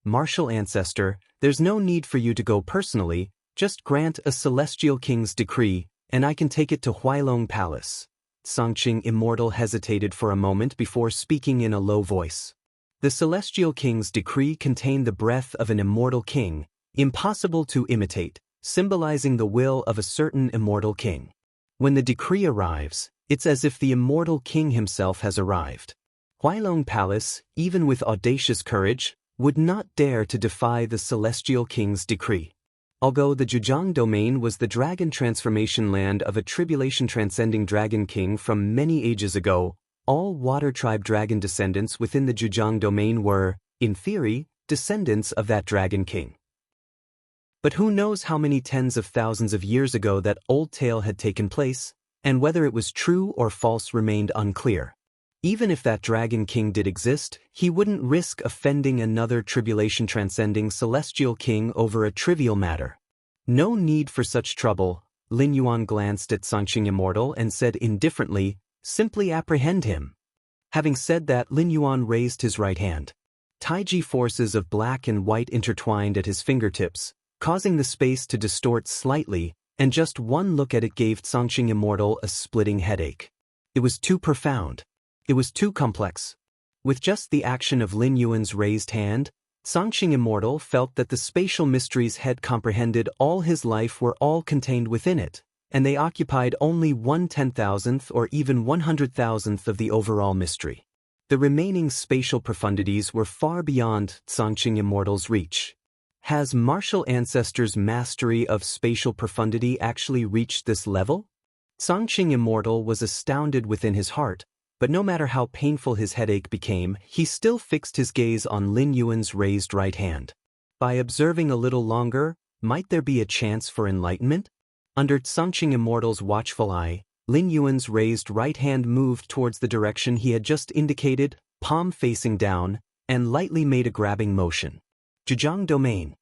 Martial Ancestor, there's no need for you to go personally, just grant a celestial king's decree, and I can take it to Huailong Palace. Songqing Immortal hesitated for a moment before speaking in a low voice. The celestial king's decree contained the breath of an immortal king, impossible to imitate, symbolizing the will of a certain immortal king. When the decree arrives, it's as if the immortal king himself has arrived. Huailong Palace, even with audacious courage, would not dare to defy the celestial king's decree. Although the Zhejiang domain was the dragon transformation land of a tribulation-transcending dragon king from many ages ago, all water tribe dragon descendants within the Zhejiang domain were, in theory, descendants of that dragon king. But who knows how many tens of thousands of years ago that old tale had taken place, and whether it was true or false remained unclear. Even if that dragon king did exist, he wouldn't risk offending another tribulation-transcending celestial king over a trivial matter. No need for such trouble. Lin Yuan glanced at Songqing Immortal and said indifferently, simply apprehend him. Having said that, Lin Yuan raised his right hand. Taiji forces of black and white intertwined at his fingertips, causing the space to distort slightly, and just one look at it gave Songqing Immortal a splitting headache. It was too profound. It was too complex. With just the action of Lin Yuan's raised hand, Songqing Immortal felt that the spatial mysteries had comprehended all his life were all contained within it, and they occupied only 1/10,000th or even 100,000th of the overall mystery. The remaining spatial profundities were far beyond Songqing Immortal's reach. Has Martial Ancestor's mastery of spatial profundity actually reached this level? Songqing Immortal was astounded within his heart, but no matter how painful his headache became, he still fixed his gaze on Lin Yuan's raised right hand. By observing a little longer, might there be a chance for enlightenment? Under Songqing Immortal's watchful eye, Lin Yuan's raised right hand moved towards the direction he had just indicated, palm facing down, and lightly made a grabbing motion. Zhejiang Domain.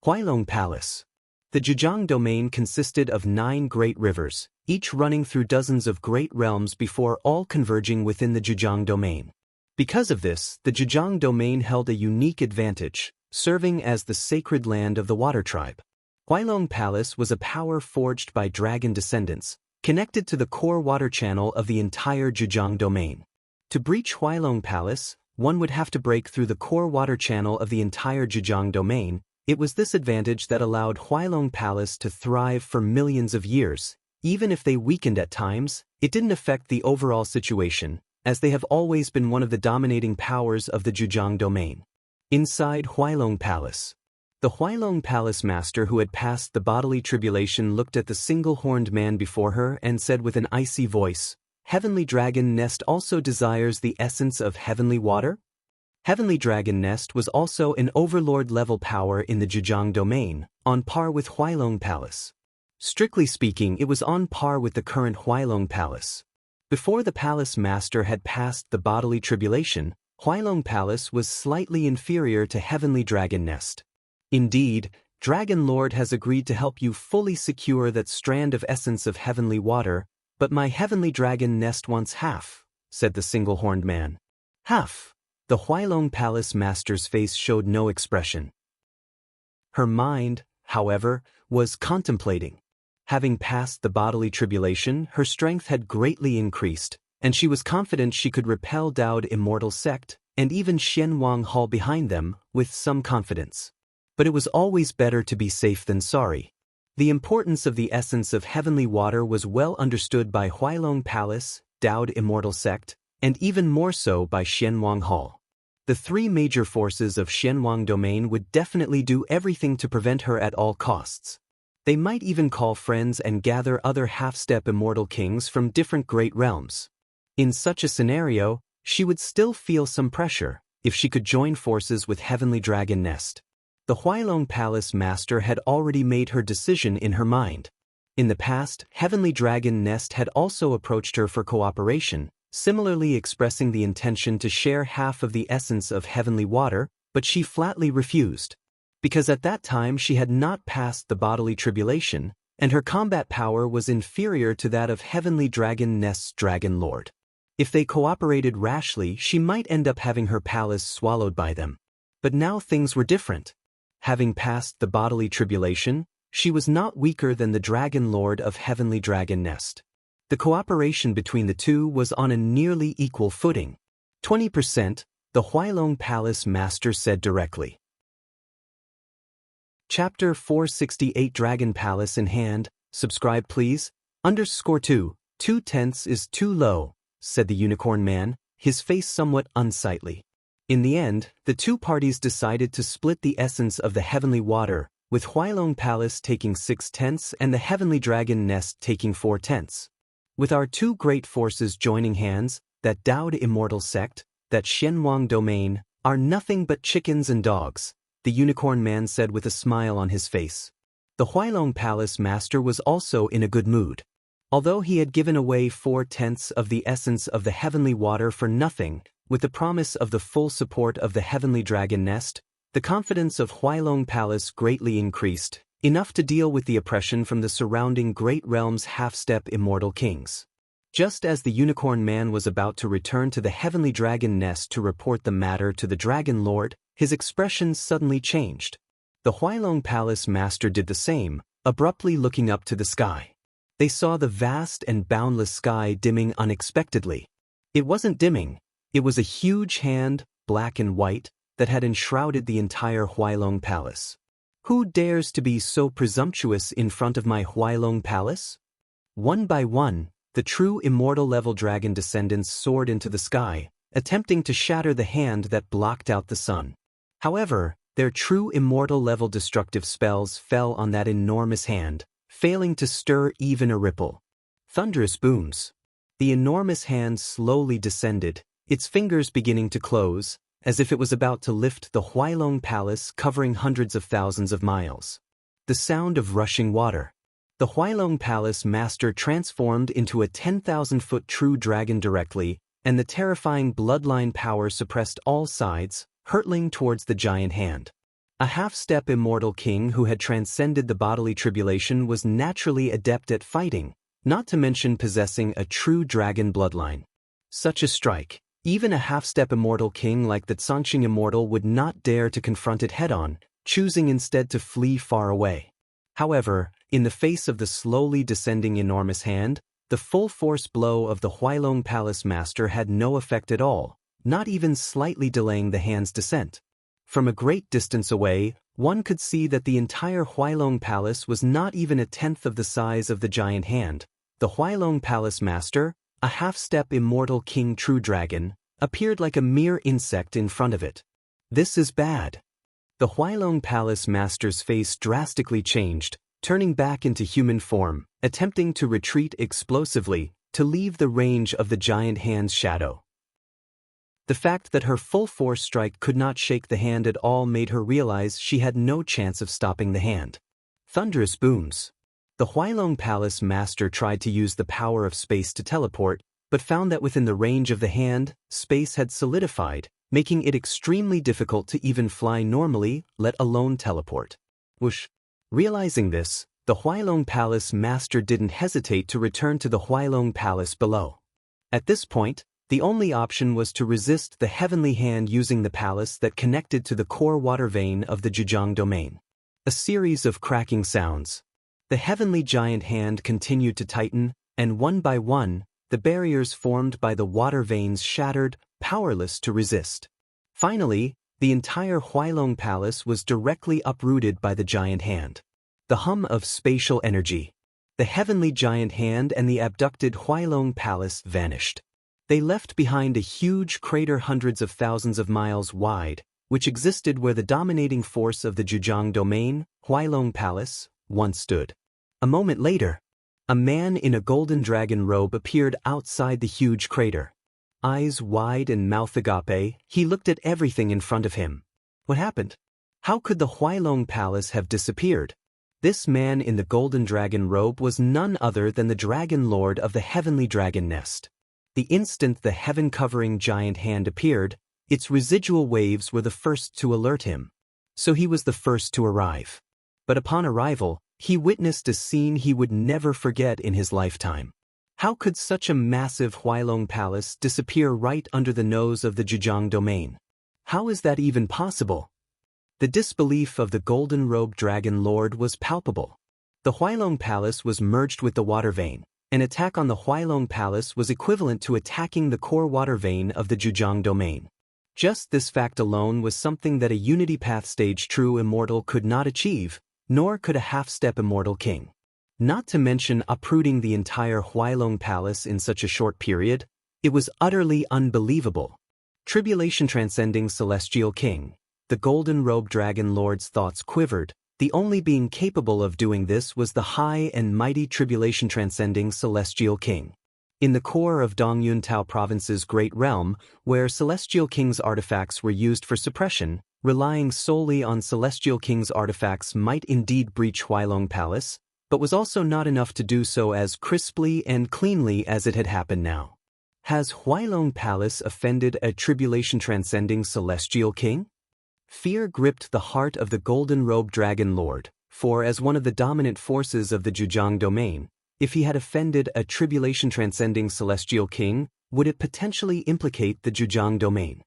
Huailong Palace. The Zhejiang domain consisted of 9 great rivers, each running through dozens of great realms before all converging within the Zhejiang domain. Because of this, the Zhejiang domain held a unique advantage, serving as the sacred land of the water tribe. Huailong Palace was a power forged by dragon descendants, connected to the core water channel of the entire Zhejiang domain. To breach Huailong Palace, one would have to break through the core water channel of the entire Zhejiang domain. It was this advantage that allowed Huailong Palace to thrive for millions of years. Even if they weakened at times, it didn't affect the overall situation, as they have always been one of the dominating powers of the Zhejiang domain. Inside Huailong Palace. The Huailong Palace Master who had passed the bodily tribulation looked at the single-horned man before her and said with an icy voice, "Heavenly Dragon Nest also desires the essence of heavenly water?" Heavenly Dragon Nest was also an overlord-level power in the Zhejiang domain, on par with Huailong Palace. Strictly speaking, it was on par with the current Huailong Palace. Before the Palace Master had passed the bodily tribulation, Huailong Palace was slightly inferior to Heavenly Dragon Nest. Indeed, Dragon Lord has agreed to help you fully secure that strand of essence of heavenly water, but my Heavenly Dragon Nest wants half, said the single-horned man. Half. The Huailong Palace Master's face showed no expression. Her mind, however, was contemplating. Having passed the bodily tribulation, her strength had greatly increased, and she was confident she could repel Dowd Immortal Sect, and even Xianwang Hall behind them, with some confidence. But it was always better to be safe than sorry. The importance of the essence of heavenly water was well understood by Huailong Palace, Dowd Immortal Sect, and even more so by Xianwang Hall. The three major forces of Xianwang domain would definitely do everything to prevent her at all costs. They might even call friends and gather other half-step immortal kings from different great realms. In such a scenario, she would still feel some pressure, if she could join forces with Heavenly Dragon Nest. The Huailong Palace Master had already made her decision in her mind. In the past, Heavenly Dragon Nest had also approached her for cooperation, similarly expressing the intention to share half of the essence of heavenly water, but she flatly refused. Because at that time she had not passed the bodily tribulation, and her combat power was inferior to that of Heavenly Dragon Nest's Dragon Lord. If they cooperated rashly, she might end up having her palace swallowed by them. But now things were different. Having passed the bodily tribulation, she was not weaker than the Dragon Lord of Heavenly Dragon Nest. The cooperation between the two was on a nearly equal footing. 20%, the Huailong Palace Master said directly. Chapter 468 Dragon Palace in Hand, subscribe please. _2, 2/10 is too low, said the Unicorn Man, his face somewhat unsightly. In the end, the two parties decided to split the essence of the heavenly water, with Huailong Palace taking 6/10 and the Heavenly Dragon Nest taking 4/10. With our two great forces joining hands, that Dowd Immortal Sect, that Xianwang domain, are nothing but chickens and dogs, the Unicorn Man said with a smile on his face. The Huailong Palace Master was also in a good mood. Although he had given away 4/10 of the essence of the heavenly water for nothing, with the promise of the full support of the Heavenly Dragon Nest, the confidence of Huailong Palace greatly increased, enough to deal with the oppression from the surrounding great realms' half-step immortal kings. Just as the Unicorn Man was about to return to the Heavenly Dragon Nest to report the matter to the Dragon Lord, his expression suddenly changed. The Huailong Palace Master did the same, abruptly looking up to the sky. They saw the vast and boundless sky dimming unexpectedly. It wasn't dimming. It was a huge hand, black and white, that had enshrouded the entire Huailong Palace. Who dares to be so presumptuous in front of my Huailong Palace? One by one, the true immortal-level dragon descendants soared into the sky, attempting to shatter the hand that blocked out the sun. However, their true immortal-level destructive spells fell on that enormous hand, failing to stir even a ripple. Thunderous booms. The enormous hand slowly descended, its fingers beginning to close, as if it was about to lift the Huailong Palace covering hundreds of thousands of miles. The sound of rushing water. The Huailong Palace Master transformed into a 10,000-foot true dragon directly, and the terrifying bloodline power suppressed all sides, hurtling towards the giant hand. A half-step immortal king who had transcended the bodily tribulation was naturally adept at fighting, not to mention possessing a true dragon bloodline. Such a strike. Even a half-step immortal king like the Zhangxing Immortal would not dare to confront it head-on, choosing instead to flee far away. However, in the face of the slowly descending enormous hand, the full-force blow of the Huailong Palace Master had no effect at all, not even slightly delaying the hand's descent. From a great distance away, one could see that the entire Huailong Palace was not even a tenth of the size of the giant hand. The Huailong Palace Master, a half-step immortal king true dragon, appeared like a mere insect in front of it. This is bad. The Huailong Palace master's face drastically changed, turning back into human form, attempting to retreat explosively, to leave the range of the giant hand's shadow. The fact that her full force strike could not shake the hand at all made her realize she had no chance of stopping the hand. Thunderous booms. The Huailong Palace master tried to use the power of space to teleport, but found that within the range of the hand, space had solidified, making it extremely difficult to even fly normally, let alone teleport. Whoosh. Realizing this, the Huailong Palace master didn't hesitate to return to the Huailong Palace below. At this point, the only option was to resist the heavenly hand using the palace that connected to the core water vein of the Zhejiang domain. A series of cracking sounds. The heavenly giant hand continued to tighten, and one by one, the barriers formed by the water veins shattered, powerless to resist. Finally, the entire Huailong Palace was directly uprooted by the giant hand. The hum of spatial energy. The heavenly giant hand and the abducted Huailong Palace vanished. They left behind a huge crater hundreds of thousands of miles wide, which existed where the dominating force of the Zhejiang domain, Huailong Palace, once stood. A moment later, a man in a golden dragon robe appeared outside the huge crater. Eyes wide and mouth agape, he looked at everything in front of him. What happened? How could the Huailong Palace have disappeared? This man in the golden dragon robe was none other than the Dragon Lord of the Heavenly Dragon Nest. The instant the heaven-covering giant hand appeared, its residual waves were the first to alert him. So he was the first to arrive. But upon arrival, he witnessed a scene he would never forget in his lifetime. How could such a massive Huailong Palace disappear right under the nose of the Zhejiang domain? How is that even possible? The disbelief of the golden-robed Dragon Lord was palpable. The Huailong Palace was merged with the water vein. An attack on the Huailong Palace was equivalent to attacking the core water vein of the Zhejiang domain. Just this fact alone was something that a Unity Path stage true immortal could not achieve, nor could a half-step immortal king. Not to mention uprooting the entire Huailong Palace in such a short period, it was utterly unbelievable. Tribulation-transcending celestial king, the golden-robed Dragon Lord's thoughts quivered. The only being capable of doing this was the high and mighty tribulation-transcending Celestial King. In the core of Dongyuntao Province's Great Realm, where Celestial King's artifacts were used for suppression, relying solely on Celestial King's artifacts might indeed breach Huailong Palace, but was also not enough to do so as crisply and cleanly as it had happened now. Has Huailong Palace offended a tribulation-transcending Celestial King? Fear gripped the heart of the golden-robed Dragon Lord, for as one of the dominant forces of the Zhejiang domain, if he had offended a tribulation-transcending celestial king, would it potentially implicate the Zhejiang domain?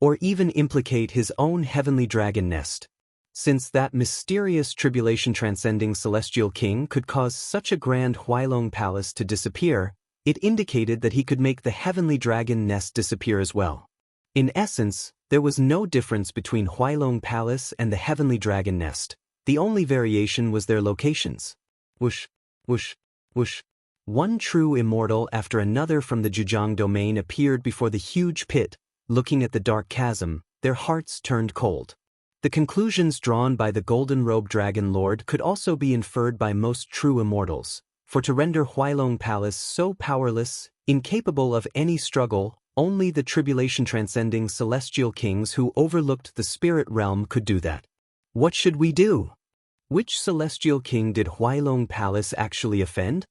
Or even implicate his own heavenly dragon nest? Since that mysterious tribulation-transcending celestial king could cause such a grand Huailong Palace to disappear, it indicated that he could make the heavenly dragon nest disappear as well. In essence, there was no difference between Huailong Palace and the Heavenly Dragon Nest. The only variation was their locations. Whoosh, whoosh, whoosh. One true immortal after another from the Zhejiang domain appeared before the huge pit, looking at the dark chasm, their hearts turned cold. The conclusions drawn by the golden-robed Dragon Lord could also be inferred by most true immortals, for to render Huailong Palace so powerless, incapable of any struggle, only the tribulation-transcending celestial kings who overlooked the spirit realm could do that. What should we do? Which celestial king did Huailong Palace actually offend?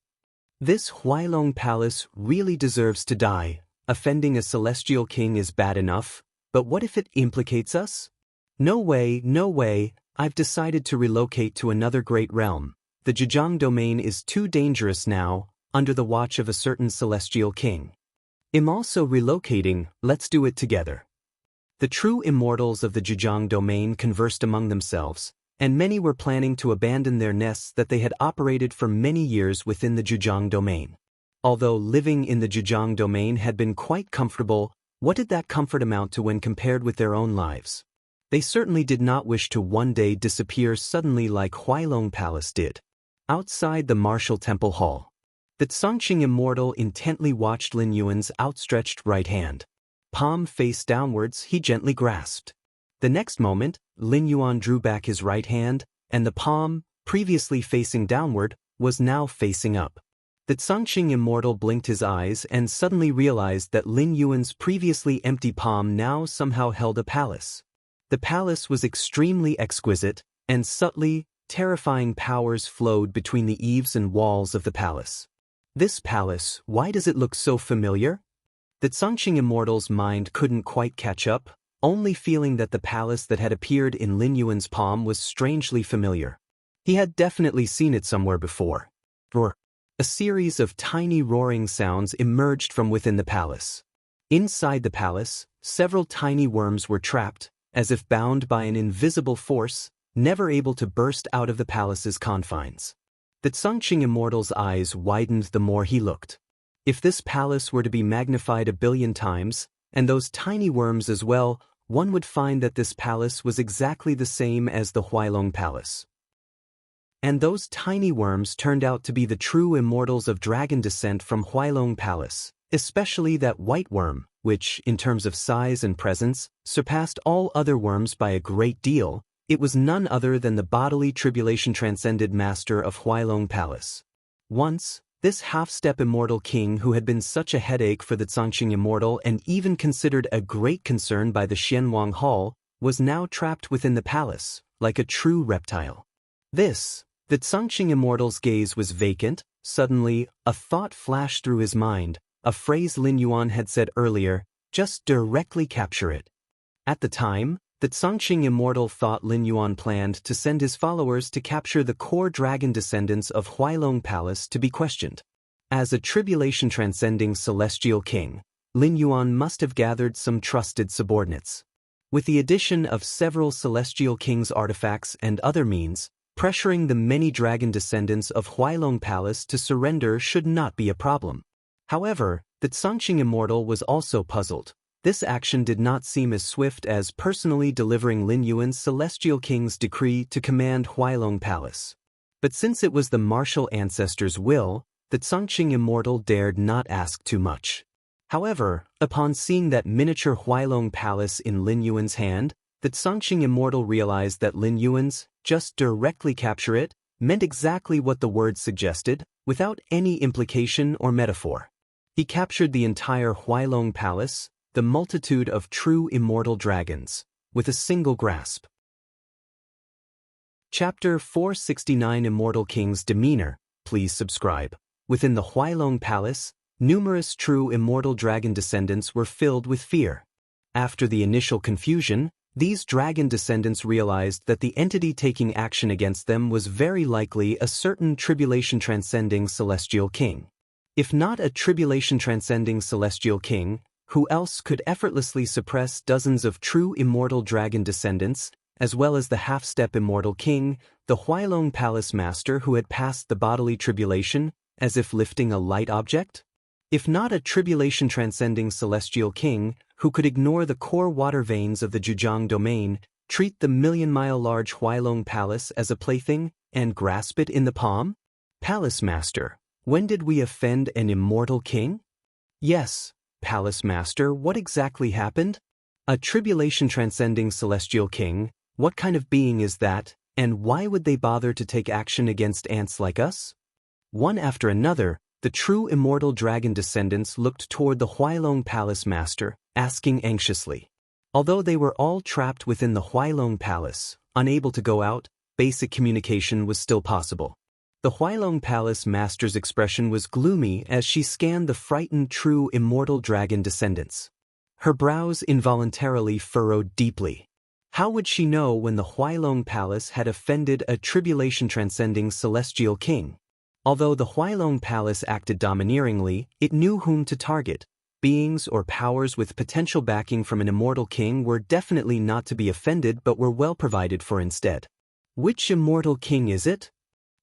This Huailong Palace really deserves to die. Offending a celestial king is bad enough, but what if it implicates us? No way, no way, I've decided to relocate to another great realm. The Zhejiang domain is too dangerous now, under the watch of a certain celestial king. I'm also relocating, let's do it together. The true immortals of the Zhejiang domain conversed among themselves, and many were planning to abandon their nests that they had operated for many years within the Zhejiang domain. Although living in the Zhejiang domain had been quite comfortable, what did that comfort amount to when compared with their own lives? They certainly did not wish to one day disappear suddenly like Huailong Palace did. Outside the martial temple hall, the Tsangqing immortal intently watched Lin Yuan's outstretched right hand. Palm face downwards, he gently grasped. The next moment, Lin Yuan drew back his right hand, and the palm, previously facing downward, was now facing up. The Cangqing immortal blinked his eyes and suddenly realized that Lin Yuan's previously empty palm now somehow held a palace. The palace was extremely exquisite, and subtly, terrifying powers flowed between the eaves and walls of the palace. This palace, why does it look so familiar? The Cangqing immortal's mind couldn't quite catch up, only feeling that the palace that had appeared in Lin Yuan's palm was strangely familiar. He had definitely seen it somewhere before. Roar. A series of tiny roaring sounds emerged from within the palace. Inside the palace, several tiny worms were trapped, as if bound by an invisible force, never able to burst out of the palace's confines. The Cangqing immortal's eyes widened the more he looked. If this palace were to be magnified 1,000,000,000 times, and those tiny worms as well, one would find that this palace was exactly the same as the Huailong Palace. And those tiny worms turned out to be the true immortals of dragon descent from Huailong Palace, especially that white worm, which, in terms of size and presence, surpassed all other worms by a great deal. It was none other than the bodily tribulation transcended master of Huailong Palace. Once, this half-step immortal king who had been such a headache for the Cangqing immortal and even considered a great concern by the Xianwang Hall, was now trapped within the palace, like a true reptile. The Cangqing immortal's gaze was vacant. Suddenly, a thought flashed through his mind, a phrase Lin Yuan had said earlier, just directly capture it. At the time, the Cangqing immortal thought Lin Yuan planned to send his followers to capture the core dragon descendants of Huailong Palace to be questioned. As a tribulation-transcending celestial king, Lin Yuan must have gathered some trusted subordinates. With the addition of several celestial kings' artifacts and other means, pressuring the many dragon descendants of Huailong Palace to surrender should not be a problem. However, the Cangqing immortal was also puzzled. This action did not seem as swift as personally delivering Lin Yuan's celestial king's decree to command Huailong Palace. But since it was the martial ancestor's will, the Cangqing immortal dared not ask too much. However, upon seeing that miniature Huailong Palace in Lin Yuan's hand, the Cangqing immortal realized that Lin Yuan's just directly capture it meant exactly what the word suggested, without any implication or metaphor. He captured the entire Huailong Palace, the multitude of true immortal dragons, with a single grasp. Chapter 469 Immortal King's Demeanor. Please subscribe. Within the Huailong Palace, numerous true immortal dragon descendants were filled with fear. After the initial confusion, these dragon descendants realized that the entity taking action against them was very likely a certain tribulation-transcending celestial king. If not a tribulation-transcending celestial king, who else could effortlessly suppress dozens of true immortal dragon descendants, as well as the half-step immortal king, the Huailong Palace master who had passed the bodily tribulation, as if lifting a light object? If not a tribulation-transcending celestial king, who could ignore the core water veins of the Zhujiang domain, treat the million-mile-large Huailong Palace as a plaything, and grasp it in the palm? Palace Master, when did we offend an immortal king? Yes, Palace Master, what exactly happened? A tribulation-transcending celestial king, what kind of being is that, and why would they bother to take action against ants like us? One after another, the true immortal dragon descendants looked toward the Huailong Palace master, asking anxiously. Although they were all trapped within the Huailong Palace, unable to go out, basic communication was still possible. The Huailong Palace master's expression was gloomy as she scanned the frightened true immortal dragon descendants. Her brows involuntarily furrowed deeply. How would she know when the Huailong Palace had offended a tribulation-transcending celestial king? Although the Huailong Palace acted domineeringly, it knew whom to target. Beings or powers with potential backing from an immortal king were definitely not to be offended but were well provided for instead. Which immortal king is it?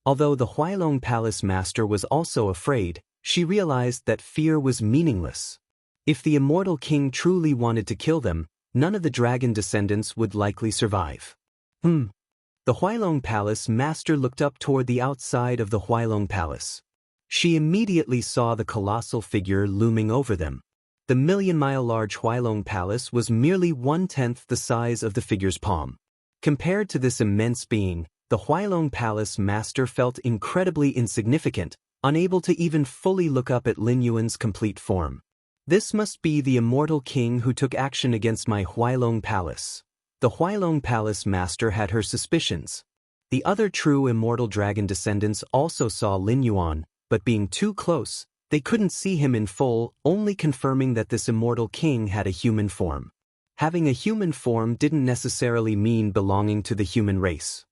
Although the Huailong Palace master was also afraid, she realized that fear was meaningless. If the immortal king truly wanted to kill them, none of the dragon descendants would likely survive. The Huailong Palace master looked up toward the outside of the Huailong Palace. She immediately saw the colossal figure looming over them. The million-mile-large Huailong Palace was merely 1/10 the size of the figure's palm. Compared to this immense being, the Huailong Palace master felt incredibly insignificant, unable to even fully look up at Lin Yuan's complete form. This must be the immortal king who took action against my Huailong Palace. The Huailong Palace master had her suspicions. The other true immortal dragon descendants also saw Lin Yuan, but being too close, they couldn't see him in full, only confirming that this immortal king had a human form. Having a human form didn't necessarily mean belonging to the human race.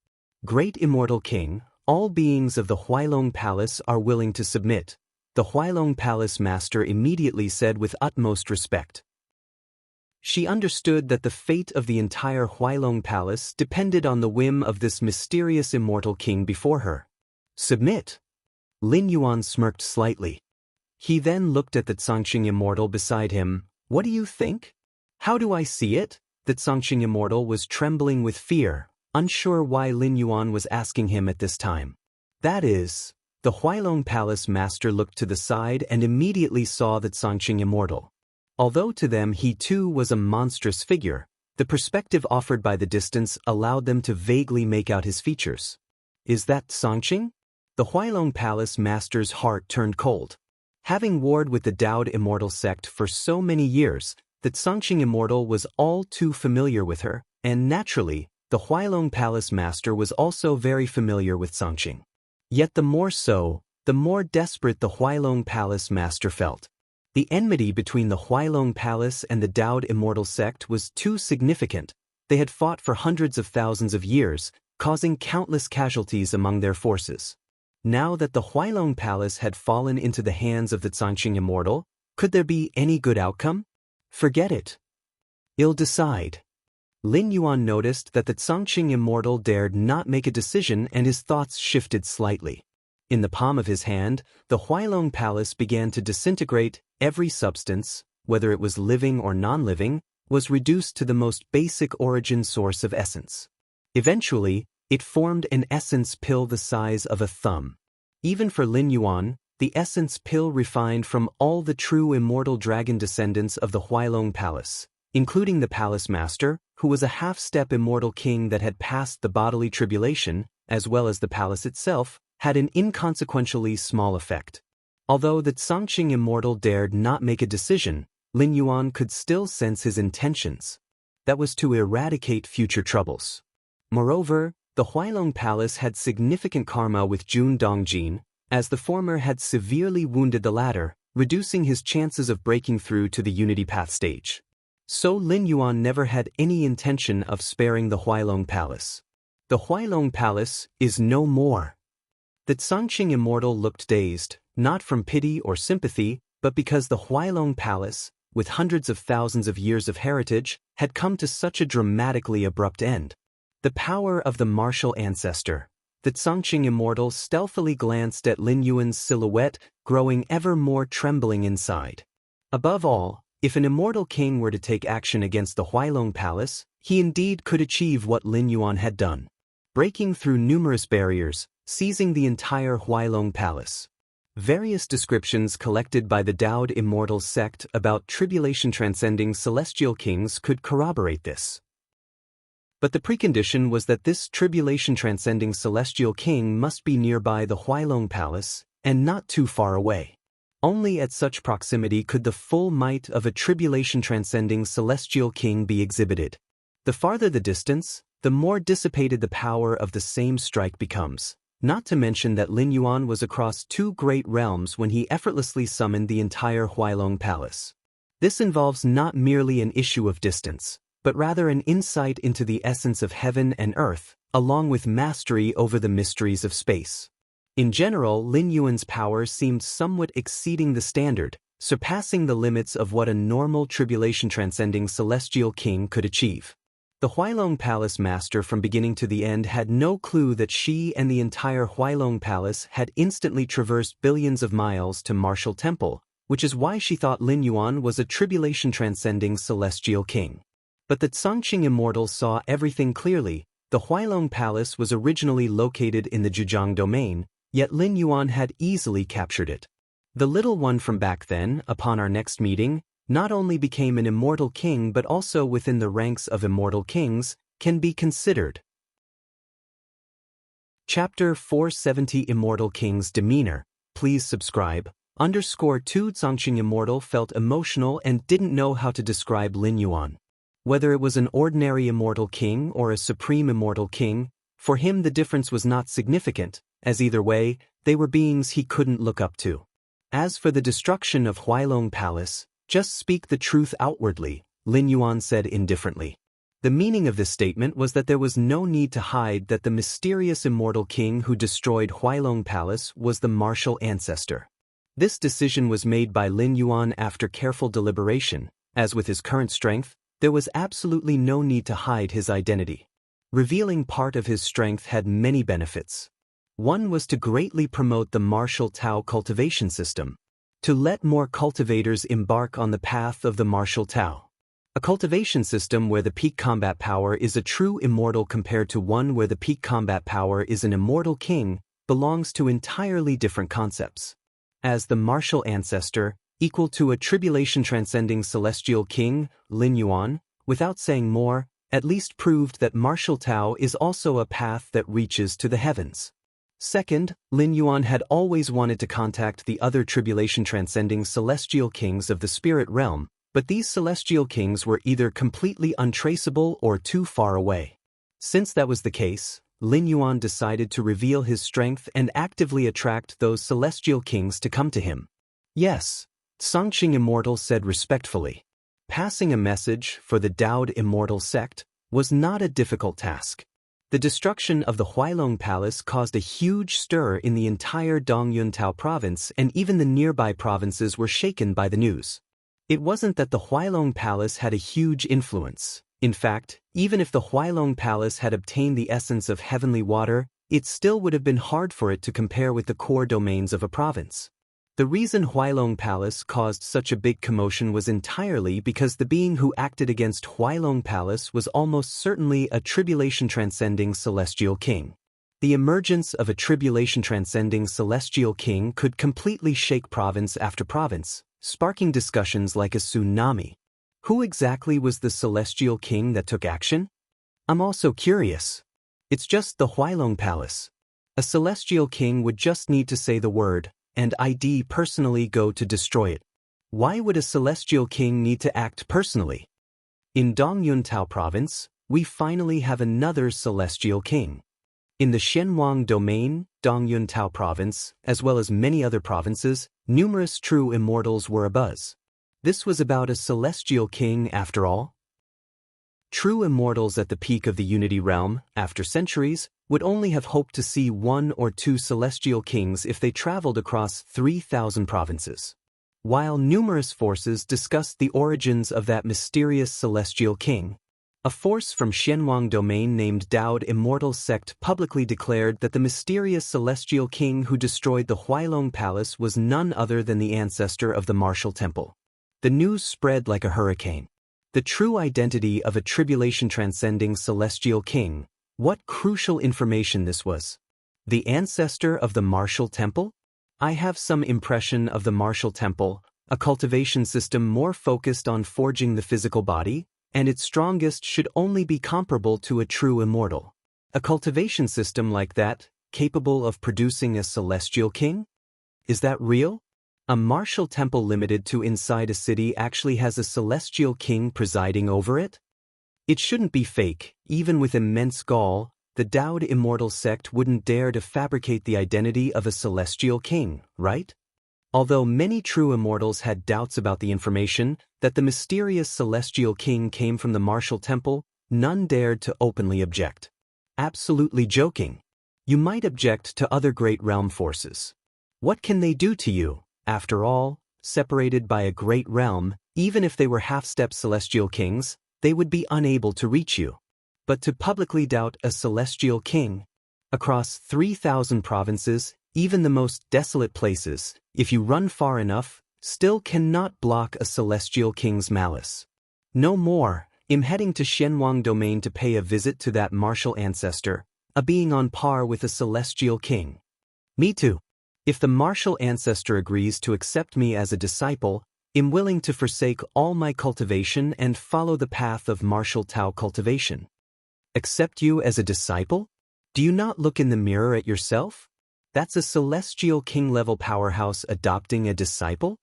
Great immortal king, all beings of the Huailong Palace are willing to submit, the Huailong Palace master immediately said with utmost respect. She understood that the fate of the entire Huailong Palace depended on the whim of this mysterious immortal king before her. Submit? Lin Yuan smirked slightly. He then looked at the Zhangqing immortal beside him. What do you think? How do I see it? The Zhangqing immortal was trembling with fear, unsure why Lin Yuan was asking him at this time. That is, the Huailong Palace master looked to the side and immediately saw the Zhangqing immortal. Although to them he too was a monstrous figure, the perspective offered by the distance allowed them to vaguely make out his features. Is that Zhangqing? The Huailong Palace master's heart turned cold. Having warred with the Daoud immortal sect for so many years, the Zhangqing immortal was all too familiar with her, and naturally, the Huailong Palace master was also very familiar with Zhangqing. Yet the more so, the more desperate the Huailong Palace master felt. The enmity between the Huailong Palace and the Daoud immortal sect was too significant. They had fought for hundreds of thousands of years, causing countless casualties among their forces. Now that the Huailong Palace had fallen into the hands of the Zhangqing immortal, could there be any good outcome? Forget it. I'll decide. Lin Yuan noticed that the Zhangqing immortal dared not make a decision and his thoughts shifted slightly. In the palm of his hand, the Huailong Palace began to disintegrate. Every substance, whether it was living or non-living, was reduced to the most basic origin source of essence. Eventually, it formed an essence pill the size of a thumb. Even for Lin Yuan, the essence pill refined from all the true immortal dragon descendants of the Huailong Palace, including the palace master, who was a half-step immortal king that had passed the bodily tribulation, as well as the palace itself, had an inconsequentially small effect. Although the Zhangqing immortal dared not make a decision, Lin Yuan could still sense his intentions. That was to eradicate future troubles. Moreover, the Huailong Palace had significant karma with Jun Dongjin, as the former had severely wounded the latter, reducing his chances of breaking through to the Unity Path stage. So Lin Yuan never had any intention of sparing the Huailong Palace. The Huailong Palace is no more. The Zhangqing immortal looked dazed, not from pity or sympathy, but because the Huailong Palace, with hundreds of thousands of years of heritage, had come to such a dramatically abrupt end. The power of the martial ancestor. The Zhangqing immortal stealthily glanced at Lin Yuan's silhouette, growing ever more trembling inside. Above all, if an immortal king were to take action against the Huailong Palace, he indeed could achieve what Lin Yuan had done. Breaking through numerous barriers, seizing the entire Huailong Palace. Various descriptions collected by the Daoud immortal sect about tribulation-transcending celestial kings could corroborate this. But the precondition was that this tribulation-transcending celestial king must be nearby the Huailong Palace, and not too far away. Only at such proximity could the full might of a tribulation-transcending celestial king be exhibited. The farther the distance, the more dissipated the power of the same strike becomes. Not to mention that Lin Yuan was across two great realms when he effortlessly summoned the entire Huailong Palace. This involves not merely an issue of distance, but rather an insight into the essence of heaven and earth, along with mastery over the mysteries of space. In general, Lin Yuan's power seemed somewhat exceeding the standard, surpassing the limits of what a normal tribulation-transcending celestial king could achieve. The Huailong Palace master from beginning to the end had no clue that she and the entire Huailong Palace had instantly traversed billions of miles to Martial Temple, which is why she thought Lin Yuan was a tribulation-transcending celestial king. But the Zhangqing immortal saw everything clearly. The Huailong Palace was originally located in the Zhejiang domain, yet Lin Yuan had easily captured it. The little one from back then, upon our next meeting, not only became an immortal king but also within the ranks of immortal kings, can be considered. Chapter 470 Immortal King's Demeanor. Please subscribe. _2 Zongqing Immortal felt emotional and didn't know how to describe Lin Yuan. Whether it was an ordinary immortal king or a supreme immortal king, for him the difference was not significant, as either way, they were beings he couldn't look up to. As for the destruction of Huailong Palace, just speak the truth outwardly, Lin Yuan said indifferently. The meaning of this statement was that there was no need to hide that the mysterious immortal king who destroyed Huailong Palace was the martial ancestor. This decision was made by Lin Yuan after careful deliberation. As with his current strength, there was absolutely no need to hide his identity. Revealing part of his strength had many benefits. One was to greatly promote the martial Tao cultivation system, to let more cultivators embark on the path of the martial Tao. A cultivation system where the peak combat power is a true immortal compared to one where the peak combat power is an immortal king belongs to entirely different concepts. As the martial ancestor, equal to a tribulation-transcending celestial king, Lin Yuan, without saying more, at least proved that martial Tao is also a path that reaches to the heavens. Second, Lin Yuan had always wanted to contact the other tribulation-transcending celestial kings of the spirit realm, but these celestial kings were either completely untraceable or too far away. Since that was the case, Lin Yuan decided to reveal his strength and actively attract those celestial kings to come to him. Yes, Zongqing Immortal said respectfully. Passing a message for the Daoed Immortal sect was not a difficult task. The destruction of the Huailong Palace caused a huge stir in the entire Dongyuntao province, and even the nearby provinces were shaken by the news. It wasn't that the Huailong Palace had a huge influence. In fact, even if the Huailong Palace had obtained the essence of heavenly water, it still would have been hard for it to compare with the core domains of a province. The reason Huailong Palace caused such a big commotion was entirely because the being who acted against Huailong Palace was almost certainly a tribulation-transcending celestial king. The emergence of a tribulation-transcending celestial king could completely shake province after province, sparking discussions like a tsunami. Who exactly was the celestial king that took action? I'm also curious. It's just the Huailong Palace. A celestial king would just need to say the word, and I'd personally go to destroy it. Why would a celestial king need to act personally? In Dongyuntao province, we finally have another celestial king. In the Shenhuang domain, Dongyuntao province, as well as many other provinces, numerous true immortals were abuzz. This was about a celestial king after all. True immortals at the peak of the Unity realm, after centuries, would only have hoped to see 1 or 2 celestial kings if they traveled across 3,000 provinces. While numerous forces discussed the origins of that mysterious celestial king, a force from Shenhuang domain named Daoed Immortal Sect publicly declared that the mysterious celestial king who destroyed the Huailong Palace was none other than the ancestor of the martial temple. The news spread like a hurricane. The true identity of a tribulation-transcending celestial king. What crucial information this was. The ancestor of the martial temple? I have some impression of the martial temple, a cultivation system more focused on forging the physical body, and its strongest should only be comparable to a true immortal. A cultivation system like that, capable of producing a celestial king? Is that real? A martial temple limited to inside a city actually has a celestial king presiding over it? It shouldn't be fake. Even with immense gall, the Daoed Immortal Sect wouldn't dare to fabricate the identity of a celestial king, right? Although many true immortals had doubts about the information that the mysterious celestial king came from the martial temple, none dared to openly object. Absolutely joking. You might object to other great realm forces. What can they do to you? After all, separated by a great realm, even if they were half-step celestial kings, they would be unable to reach you. But to publicly doubt a celestial king, across 3,000 provinces, even the most desolate places, if you run far enough, still cannot block a celestial king's malice. No more, I'm heading to Shenhuang domain to pay a visit to that martial ancestor, a being on par with a celestial king. Me too. If the martial ancestor agrees to accept me as a disciple, am willing to forsake all my cultivation and follow the path of martial Tao cultivation. Accept you as a disciple? Do you not look in the mirror at yourself? That's a celestial king-level powerhouse adopting a disciple?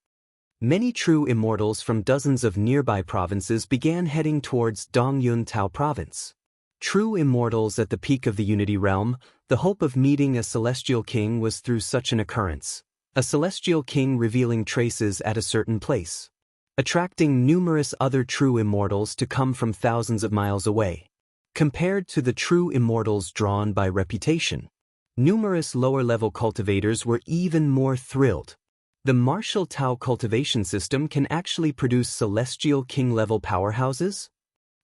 Many true immortals from dozens of nearby provinces began heading towards Dongyun Tao province. True immortals at the peak of the Unity Realm, the hope of meeting a celestial king was through such an occurrence. A celestial king revealing traces at a certain place, attracting numerous other true immortals to come from thousands of miles away. Compared to the true immortals drawn by reputation, numerous lower-level cultivators were even more thrilled. The martial Tao cultivation system can actually produce celestial king-level powerhouses?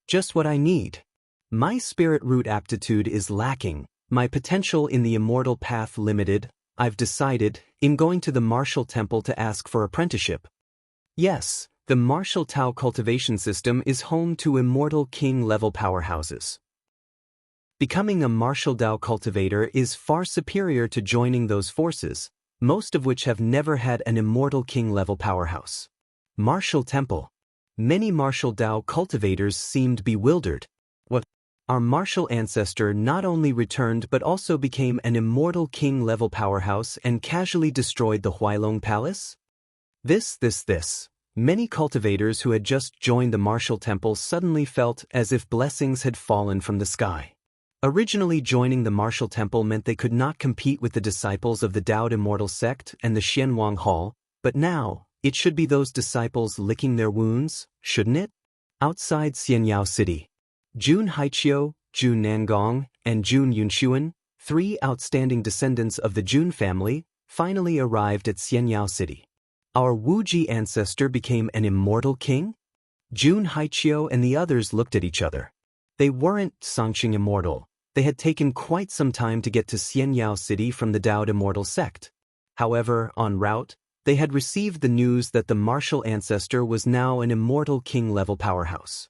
Just what I need. My spirit root aptitude is lacking, my potential in the immortal path limited. I've decided, in going to the martial temple to ask for apprenticeship. Yes, the martial Tao cultivation system is home to immortal king-level powerhouses. Becoming a martial Tao cultivator is far superior to joining those forces, most of which have never had an immortal king-level powerhouse. Martial temple. Many martial Tao cultivators seemed bewildered. What? Our martial ancestor not only returned but also became an immortal king-level powerhouse and casually destroyed the Huailong Palace? This. Many cultivators who had just joined the martial temple suddenly felt as if blessings had fallen from the sky. Originally joining the martial temple meant they could not compete with the disciples of the Daoed Immortal Sect and the Xianwang Hall, but now, it should be those disciples licking their wounds, shouldn't it? Outside Xianyao City. Jun Haiqiu, Jun Nangong, and Jun Yunshuan, three outstanding descendants of the Jun family, finally arrived at Xianyao City. Our Wuji ancestor became an immortal king? Jun Haiqiu and the others looked at each other. They weren't Sangqing immortal. They had taken quite some time to get to Xianyao City from the Daoed Immortal Sect. However, en route, they had received the news that the martial ancestor was now an immortal king-level powerhouse.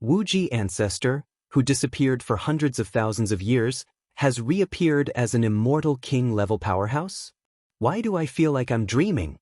Wuji ancestor, who disappeared for hundreds of thousands of years, has reappeared as an immortal king-level powerhouse? Why do I feel like I'm dreaming?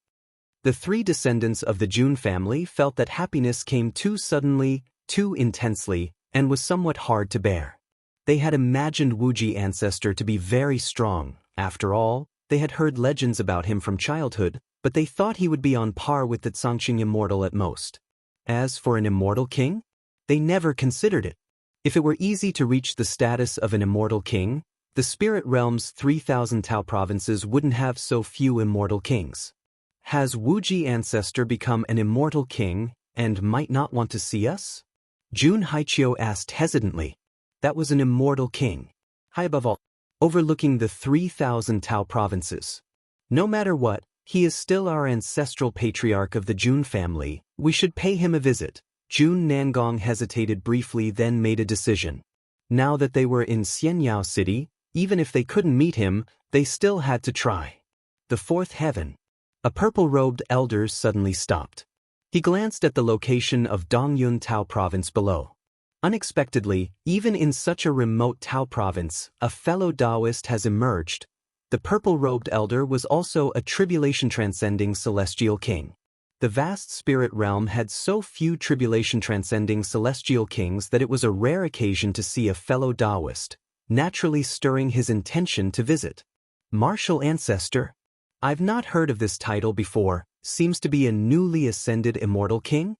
The three descendants of the Jun family felt that happiness came too suddenly, too intensely, and was somewhat hard to bear. They had imagined Wuji ancestor to be very strong. After all, they had heard legends about him from childhood, but they thought he would be on par with the Sangqing immortal at most. As for an immortal king? They never considered it. If it were easy to reach the status of an immortal king, the spirit realm's 3,000 Tao provinces wouldn't have so few immortal kings. Has Wuji ancestor become an immortal king and might not want to see us? Jun Haiqiu asked hesitantly. That was an immortal king. High above all, overlooking the 3,000 Tao provinces. No matter what, he is still our ancestral patriarch of the Jun family. We should pay him a visit. Jun Nangong hesitated briefly, then made a decision. Now that they were in Xianyao City, even if they couldn't meet him, they still had to try. The fourth heaven. A purple-robed elder suddenly stopped. He glanced at the location of Dongyun Tao province below. Unexpectedly, even in such a remote Tao province, a fellow Taoist has emerged. The purple-robed elder was also a tribulation-transcending celestial king. The vast spirit realm had so few tribulation-transcending celestial kings that it was a rare occasion to see a fellow Taoist, naturally stirring his intention to visit. Martial ancestor? I've not heard of this title before. Seems to be a newly ascended immortal king?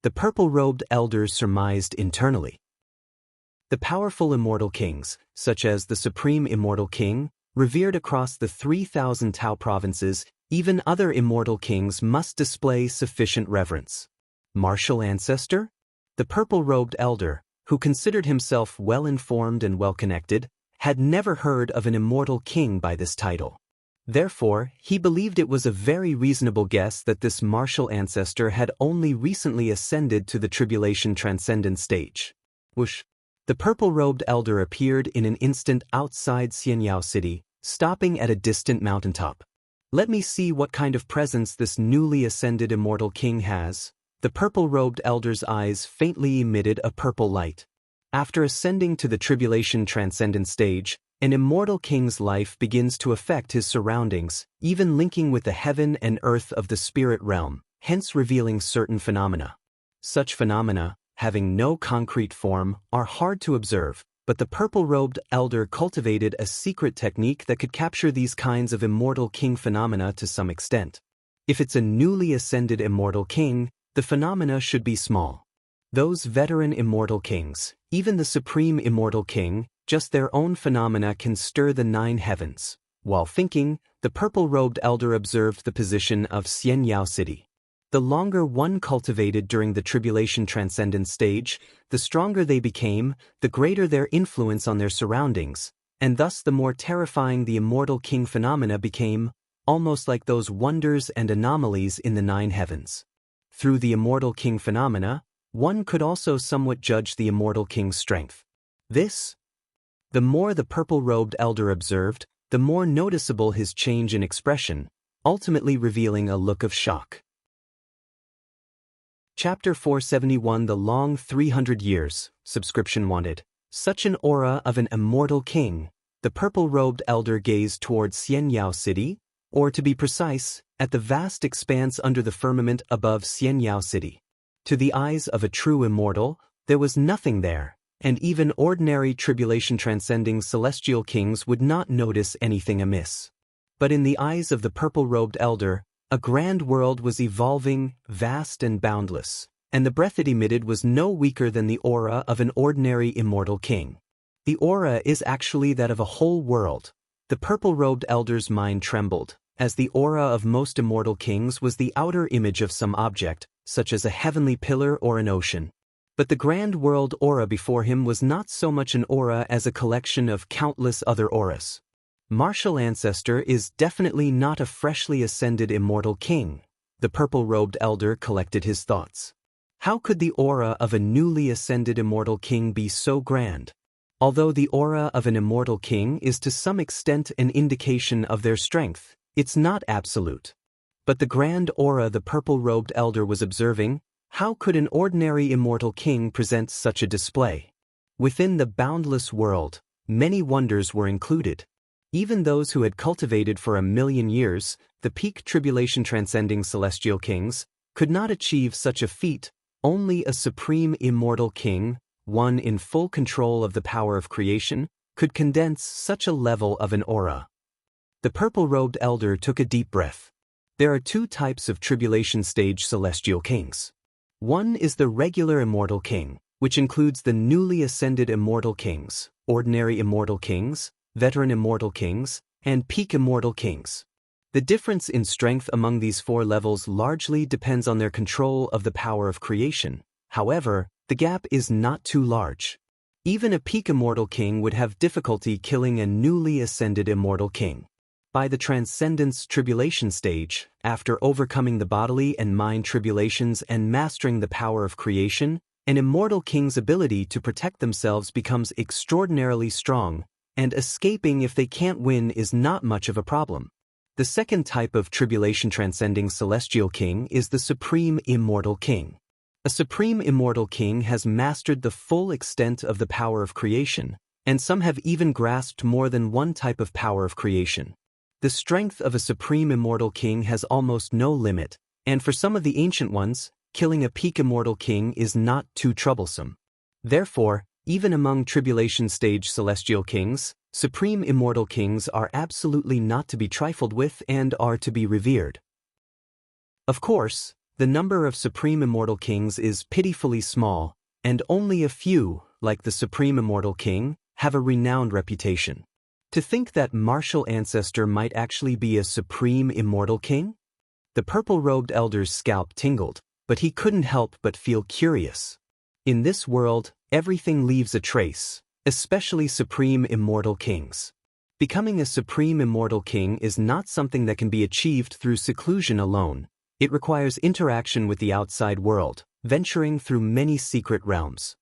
The purple-robed elders surmised internally. The powerful immortal kings, such as the Supreme Immortal King, revered across the 3,000 Tao provinces, even other immortal kings must display sufficient reverence. Martial ancestor? The purple-robed elder, who considered himself well-informed and well-connected, had never heard of an immortal king by this title. Therefore, he believed it was a very reasonable guess that this martial ancestor had only recently ascended to the tribulation transcendent stage. Whoosh! The purple-robed elder appeared in an instant outside Xianyao City, stopping at a distant mountaintop. Let me see what kind of presence this newly ascended immortal king has. The purple-robed elder's eyes faintly emitted a purple light. After ascending to the tribulation transcendent stage, an immortal king's life begins to affect his surroundings, even linking with the heaven and earth of the spirit realm. hence revealing certain phenomena. Such phenomena, having no concrete form, are hard to observe, but the purple-robed elder cultivated a secret technique that could capture these kinds of immortal king phenomena to some extent. If it's a newly ascended immortal king, the phenomena should be small. Those veteran immortal kings, even the supreme immortal king, just their own phenomena can stir the 9 heavens. While thinking, the purple-robed elder observed the position of Xianyao City. The longer one cultivated during the tribulation transcendence stage, the stronger they became, the greater their influence on their surroundings, and thus the more terrifying the immortal king phenomena became, almost like those wonders and anomalies in the 9 heavens. Through the immortal king phenomena, one could also somewhat judge the immortal king's strength. The more the purple-robed elder observed, the more noticeable his change in expression, ultimately revealing a look of shock. Chapter 471 The Long 300 Years, Subscription Wanted. Such an aura of an immortal king. The purple-robed elder gazed towards Xianyao City, or to be precise, at the vast expanse under the firmament above Xianyao City. To the eyes of a true immortal, there was nothing there, and even ordinary tribulation-transcending celestial kings would not notice anything amiss. But in the eyes of the purple-robed elder, a grand world was evolving, vast and boundless, and the breath it emitted was no weaker than the aura of an ordinary immortal king. The aura is actually that of a whole world. The purple-robed elder's mind trembled, as the aura of most immortal kings was the outer image of some object, such as a heavenly pillar or an ocean. But the grand world aura before him was not so much an aura as a collection of countless other auras. Martial Ancestor is definitely not a freshly ascended immortal king. The purple-robed elder collected his thoughts. How could the aura of a newly ascended immortal king be so grand? Although the aura of an immortal king is to some extent an indication of their strength, it's not absolute. But the grand aura the purple-robed elder was observing, how could an ordinary immortal king present such a display? Within the boundless world, many wonders were included. Even those who had cultivated for 1,000,000 years, the peak tribulation transcending celestial kings, could not achieve such a feat. Only a supreme immortal king, one in full control of the power of creation, could condense such a level of an aura. The purple-robed elder took a deep breath. There are 2 types of tribulation stage celestial kings. One is the regular immortal king, which includes the newly ascended immortal kings, ordinary immortal kings, veteran immortal kings, and peak immortal kings. The difference in strength among these 4 levels largely depends on their control of the power of creation. However, the gap is not too large. Even a peak immortal king would have difficulty killing a newly ascended immortal king. By the transcendence tribulation stage, after overcoming the bodily and mind tribulations and mastering the power of creation, an immortal king's ability to protect themselves becomes extraordinarily strong, and escaping if they can't win is not much of a problem. The second type of tribulation-transcending celestial king is the supreme immortal king. A supreme immortal king has mastered the full extent of the power of creation, and some have even grasped more than one type of power of creation. The strength of a supreme immortal king has almost no limit, and for some of the ancient ones, killing a peak immortal king is not too troublesome. Therefore, even among tribulation-stage celestial kings, supreme immortal kings are absolutely not to be trifled with and are to be revered. Of course, the number of supreme immortal kings is pitifully small, and only a few, like the supreme immortal king, have a renowned reputation. To think that Martial Ancestor might actually be a supreme immortal king? The purple-robed elder's scalp tingled, but he couldn't help but feel curious. In this world, everything leaves a trace, especially supreme immortal kings. Becoming a supreme immortal king is not something that can be achieved through seclusion alone. It requires interaction with the outside world, venturing through many secret realms.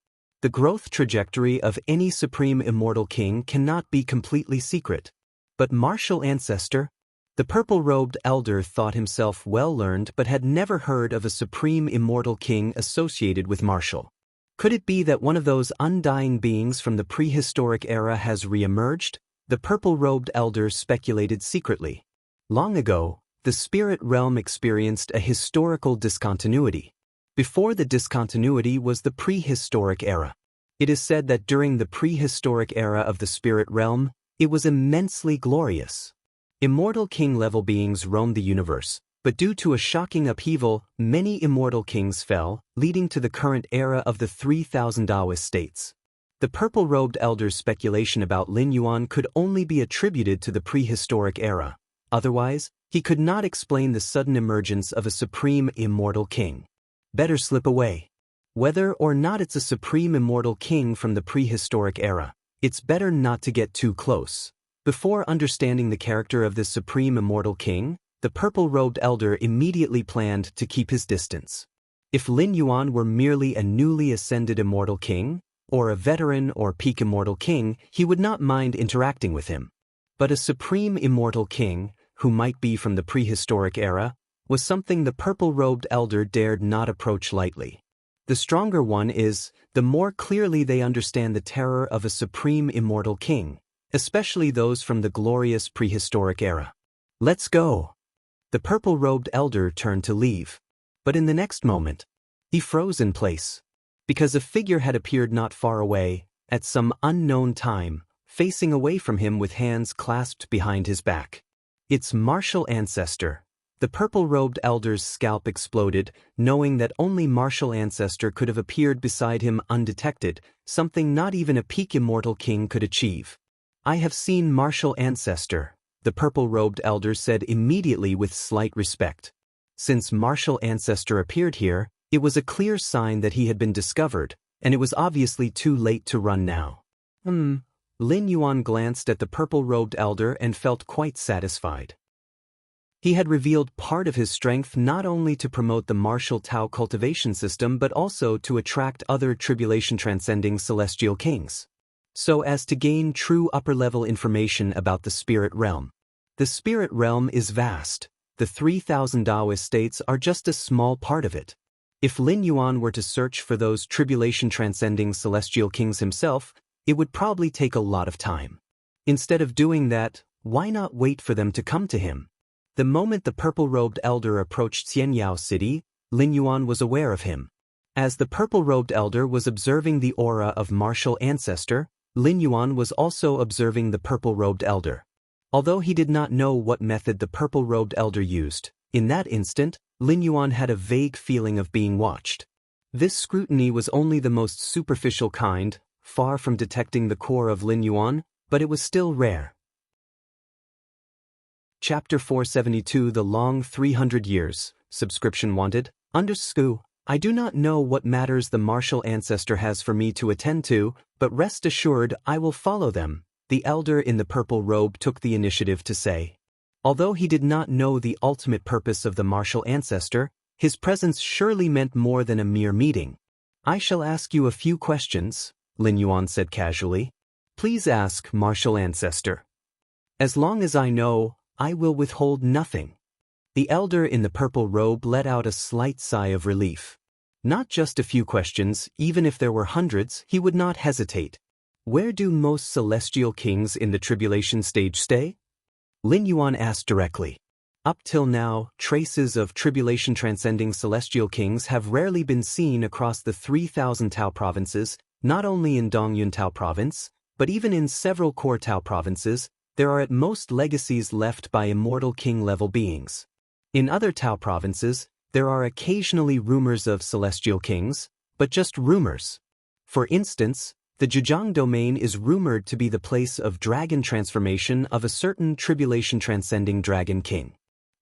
The growth trajectory of any supreme immortal king cannot be completely secret. But Martial Ancestor? The purple-robed elder thought himself well-learned but had never heard of a supreme immortal king associated with Martial. Could it be that one of those undying beings from the prehistoric era has re-emerged? The purple-robed elder speculated secretly. Long ago, the spirit realm experienced a historical discontinuity. Before the discontinuity was the prehistoric era. It is said that during the prehistoric era of the spirit realm, it was immensely glorious. Immortal king-level beings roamed the universe, but due to a shocking upheaval, many immortal kings fell, leading to the current era of the 3,000 Taoist states. The purple-robed elder's speculation about Lin Yuan could only be attributed to the prehistoric era. Otherwise, he could not explain the sudden emergence of a supreme immortal king. Better slip away. Whether or not it's a supreme immortal king from the prehistoric era, it's better not to get too close. Before understanding the character of this supreme immortal king, the purple-robed elder immediately planned to keep his distance. If Lin Yuan were merely a newly ascended immortal king, or a veteran or peak immortal king, he would not mind interacting with him. But a supreme immortal king, who might be from the prehistoric era, was something the purple-robed elder dared not approach lightly. The stronger one is, the more clearly they understand the terror of a supreme immortal king, especially those from the glorious prehistoric era. Let's go. The purple-robed elder turned to leave. But in the next moment, he froze in place, because a figure had appeared not far away, at some unknown time, facing away from him with hands clasped behind his back. It's martial ancestor. The purple-robed elder's scalp exploded, knowing that only martial ancestor could have appeared beside him undetected, something not even a peak immortal king could achieve. I have seen martial ancestor, the purple-robed elder said immediately with slight respect. Since martial ancestor appeared here, it was a clear sign that he had been discovered, and it was obviously too late to run now. Lin Yuan glanced at the purple-robed elder and felt quite satisfied. He had revealed part of his strength not only to promote the martial Tao cultivation system but also to attract other tribulation-transcending celestial kings, so as to gain true upper-level information about the spirit realm. The spirit realm is vast. The 3,000 Taoist states are just a small part of it. If Lin Yuan were to search for those tribulation-transcending celestial kings himself, it would probably take a lot of time. Instead of doing that, why not wait for them to come to him? The moment the purple-robed elder approached Xianyao City, Lin Yuan was aware of him. As the purple-robed elder was observing the aura of martial ancestor, Lin Yuan was also observing the purple-robed elder. Although he did not know what method the purple-robed elder used, in that instant, Lin Yuan had a vague feeling of being watched. This scrutiny was only the most superficial kind, far from detecting the core of Lin Yuan, but it was still rare. Chapter 472 The Long 300 Years, Subscription Wanted, I do not know what matters the martial ancestor has for me to attend to, but rest assured I will follow them, the elder in the purple robe took the initiative to say. Although he did not know the ultimate purpose of the martial ancestor, his presence surely meant more than a mere meeting. I shall ask you a few questions, Lin Yuan said casually. Please ask, martial ancestor. As long as I know, I will withhold nothing. The elder in the purple robe let out a slight sigh of relief. Not just a few questions, even if there were hundreds, he would not hesitate. Where do most celestial kings in the tribulation stage stay? Lin Yuan asked directly. Up till now, traces of tribulation-transcending celestial kings have rarely been seen across the 3,000 Tao provinces, not only in Dongyun Tao province, but even in several core Tao provinces. There are at most legacies left by immortal king-level beings. In other Tao provinces, there are occasionally rumors of celestial kings, but just rumors. For instance, the Zhejiang domain is rumored to be the place of dragon transformation of a certain tribulation-transcending dragon king.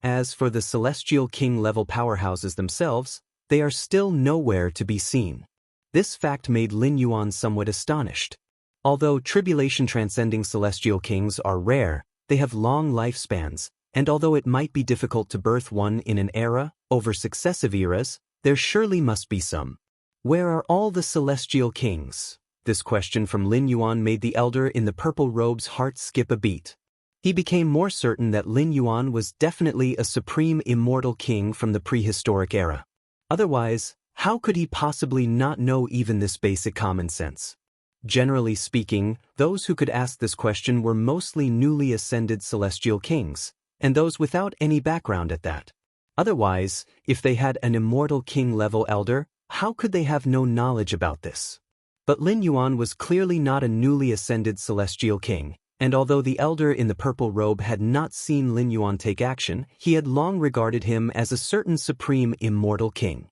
As for the celestial king-level powerhouses themselves, they are still nowhere to be seen. This fact made Lin Yuan somewhat astonished. Although tribulation-transcending celestial kings are rare, they have long lifespans, and although it might be difficult to birth one in an era, over successive eras, there surely must be some. Where are all the celestial kings? This question from Lin Yuan made the elder in the purple robe's heart skip a beat. He became more certain that Lin Yuan was definitely a supreme immortal king from the prehistoric era. Otherwise, how could he possibly not know even this basic common sense? Generally speaking, those who could ask this question were mostly newly ascended celestial kings, and those without any background at that. Otherwise, if they had an immortal king-level elder, how could they have no knowledge about this? But Lin Yuan was clearly not a newly ascended celestial king, and although the elder in the purple robe had not seen Lin Yuan take action, he had long regarded him as a certain supreme immortal king.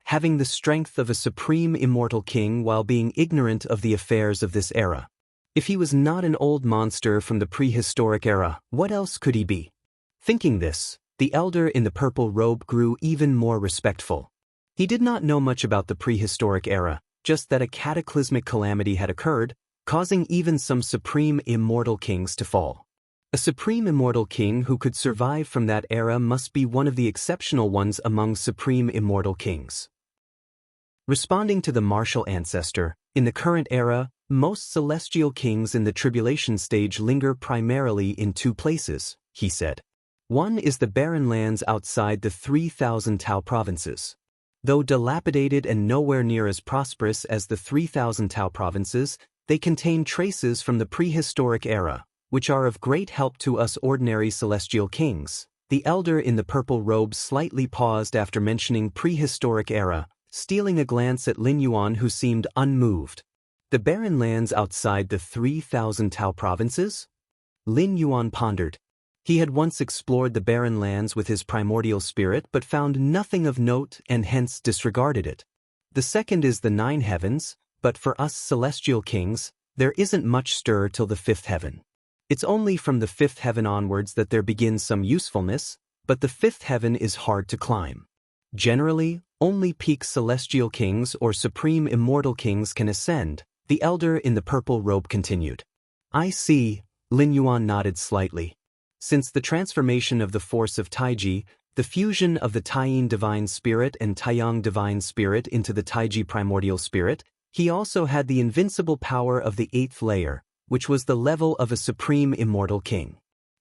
Having the strength of a supreme immortal king while being ignorant of the affairs of this era. If he was not an old monster from the prehistoric era, what else could he be? Thinking this, the elder in the purple robe grew even more respectful. He did not know much about the prehistoric era, just that a cataclysmic calamity had occurred, causing even some supreme immortal kings to fall. A supreme immortal king who could survive from that era must be one of the exceptional ones among supreme immortal kings. Responding to the martial ancestor, in the current era, most celestial kings in the tribulation stage linger primarily in two places, he said. One is the barren lands outside the 3,000 Tao provinces. Though dilapidated and nowhere near as prosperous as the 3,000 Tao provinces, they contain traces from the prehistoric era, which are of great help to us ordinary celestial kings. The elder in the purple robe slightly paused after mentioning prehistoric era, stealing a glance at Lin Yuan who seemed unmoved. The barren lands outside the 3,000 Tao provinces? Lin Yuan pondered. He had once explored the barren lands with his primordial spirit but found nothing of note and hence disregarded it. The second is the 9 heavens, but for us celestial kings, there isn't much stir till the 5th heaven. It's only from the 5th heaven onwards that there begins some usefulness, but the 5th heaven is hard to climb. Generally, only peak celestial kings or supreme immortal kings can ascend, the elder in the purple robe continued. I see, Lin Yuan nodded slightly. Since the transformation of the force of Taiji, the fusion of the Taiyin divine spirit and Taiyang divine spirit into the Taiji primordial spirit, he also had the invincible power of the 8th layer, which was the level of a supreme immortal king.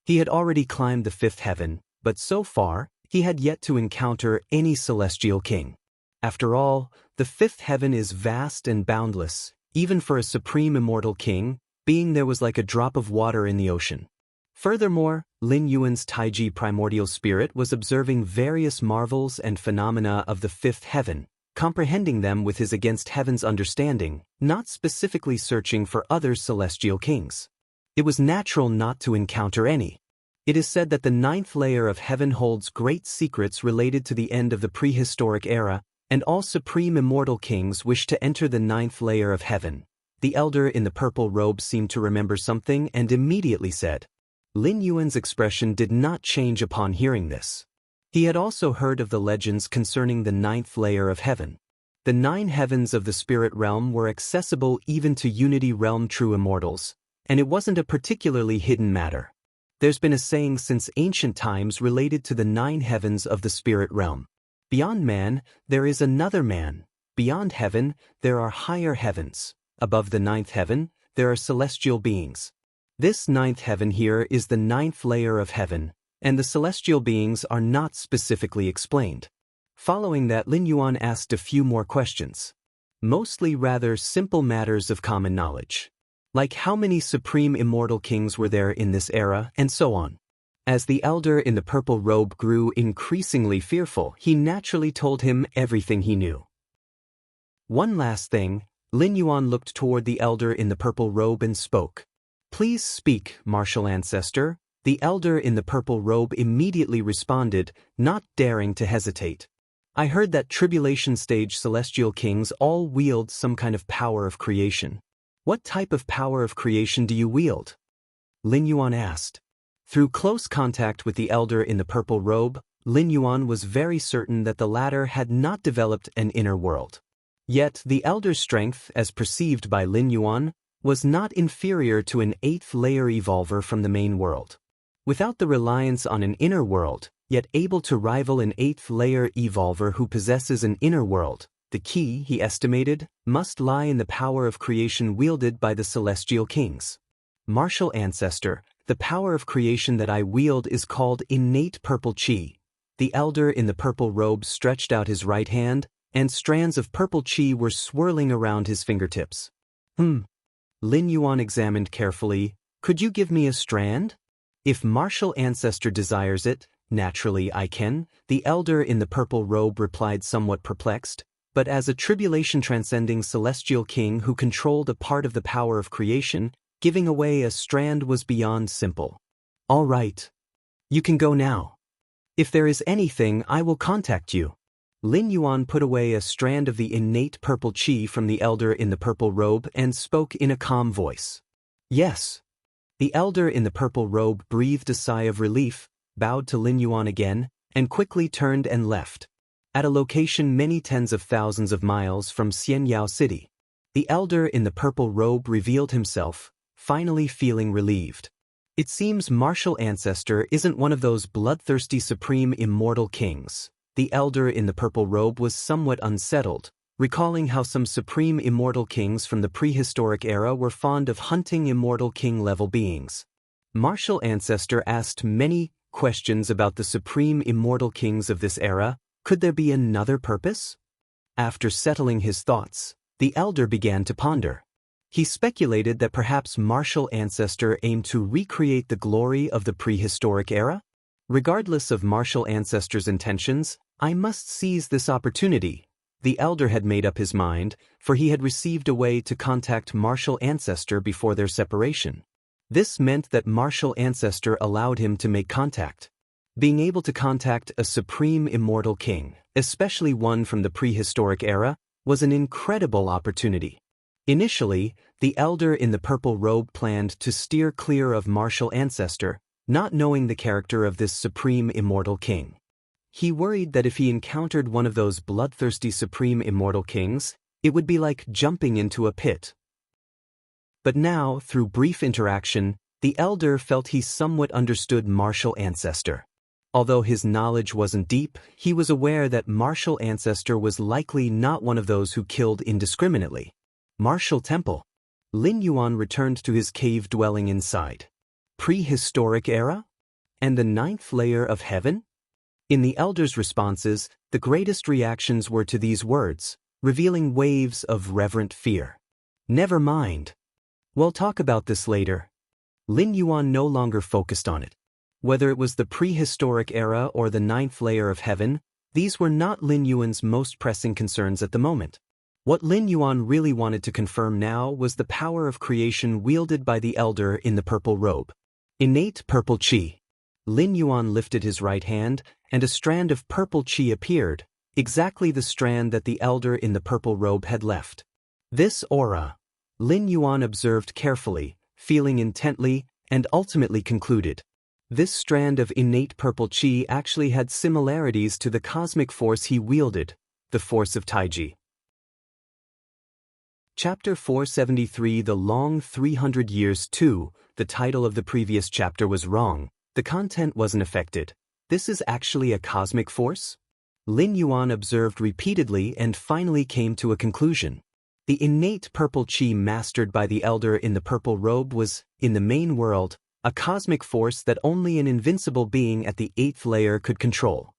He had already climbed the 5th heaven, but so far, he had yet to encounter any celestial king. After all, the 5th heaven is vast and boundless, even for a supreme immortal king, being there was like a drop of water in the ocean. Furthermore, Lin Yuan's Taiji primordial spirit was observing various marvels and phenomena of the 5th heaven, comprehending them with his against heaven's understanding, not specifically searching for other celestial kings. It was natural not to encounter any. It is said that the 9th layer of heaven holds great secrets related to the end of the prehistoric era, and all supreme immortal kings wish to enter the 9th layer of heaven. The elder in the purple robe seemed to remember something and immediately said. Lin Yuan's expression did not change upon hearing this. He had also heard of the legends concerning the 9th layer of heaven. The 9 heavens of the spirit realm were accessible even to Unity Realm true immortals, and it wasn't a particularly hidden matter. There's been a saying since ancient times related to the 9 heavens of the spirit realm. Beyond man, there is another man. Beyond heaven, there are higher heavens. Above the 9th heaven, there are celestial beings. This 9th heaven here is the 9th layer of heaven, and the celestial beings are not specifically explained. Following that, Lin Yuan asked a few more questions. Mostly rather simple matters of common knowledge. Like how many supreme immortal kings were there in this era, and so on. As the elder in the purple robe grew increasingly fearful, he naturally told him everything he knew. One last thing, Lin Yuan looked toward the elder in the purple robe and spoke. Please speak, martial ancestor. The elder in the purple robe immediately responded, not daring to hesitate. I heard that tribulation stage celestial kings all wield some kind of power of creation. What type of power of creation do you wield? Lin Yuan asked. Through close contact with the elder in the purple robe, Lin Yuan was very certain that the latter had not developed an inner world. Yet the elder's strength, as perceived by Lin Yuan, was not inferior to an 8th layer evolver from the main world. Without the reliance on an inner world, yet able to rival an 8th layer evolver who possesses an inner world, the key, he estimated, must lie in the power of creation wielded by the celestial kings. Martial ancestor, the power of creation that I wield is called innate purple chi. The elder in the purple robe stretched out his right hand, and strands of purple chi were swirling around his fingertips. Lin Yuan examined carefully. Could you give me a strand? If martial ancestor desires it, naturally I can, the elder in the purple robe replied, somewhat perplexed, but as a tribulation-transcending celestial king who controlled a part of the power of creation, giving away a strand was beyond simple. All right. You can go now. If there is anything, I will contact you. Lin Yuan put away a strand of the innate purple chi from the elder in the purple robe and spoke in a calm voice. Yes. The elder in the purple robe breathed a sigh of relief, bowed to Lin Yuan again, and quickly turned and left. At a location many tens of thousands of miles from Xianyao City, the elder in the purple robe revealed himself, finally feeling relieved. It seems martial ancestor isn't one of those bloodthirsty supreme immortal kings. The elder in the purple robe was somewhat unsettled, recalling how some supreme immortal kings from the prehistoric era were fond of hunting immortal king-level beings. Martial ancestor asked many questions about the supreme immortal kings of this era. Could there be another purpose? After settling his thoughts, the elder began to ponder. He speculated that perhaps martial ancestor aimed to recreate the glory of the prehistoric era. Regardless of martial ancestor's intentions, I must seize this opportunity. The elder had made up his mind, for he had received a way to contact martial ancestor before their separation. This meant that martial ancestor allowed him to make contact. Being able to contact a supreme immortal king, especially one from the prehistoric era, was an incredible opportunity. Initially, the elder in the purple robe planned to steer clear of martial ancestor, not knowing the character of this supreme immortal king. He worried that if he encountered one of those bloodthirsty supreme immortal kings, it would be like jumping into a pit. But now, through brief interaction, the elder felt he somewhat understood martial ancestor. Although his knowledge wasn't deep, he was aware that martial ancestor was likely not one of those who killed indiscriminately. Martial temple. Lin Yuan returned to his cave dwelling inside. Prehistoric era? And the 9th layer of heaven? In the elder's responses, the greatest reactions were to these words, revealing waves of reverent fear. Never mind. We'll talk about this later. Lin Yuan no longer focused on it. Whether it was the prehistoric era or the 9th layer of heaven, these were not Lin Yuan's most pressing concerns at the moment. What Lin Yuan really wanted to confirm now was the power of creation wielded by the elder in the purple robe. Innate purple chi. Lin Yuan lifted his right hand, and a strand of purple chi appeared, exactly the strand that the elder in the purple robe had left. This aura, Lin Yuan observed carefully, feeling intently, and ultimately concluded. This strand of innate purple chi actually had similarities to the cosmic force he wielded, the force of Taiji. Chapter 473, The Long 300 Years 2. The title of the previous chapter was wrong. The content wasn't affected. This is actually a cosmic force? Lin Yuan observed repeatedly and finally came to a conclusion. The innate purple chi mastered by the elder in the purple robe was, in the main world, a cosmic force that only an invincible being at the 8th layer could control.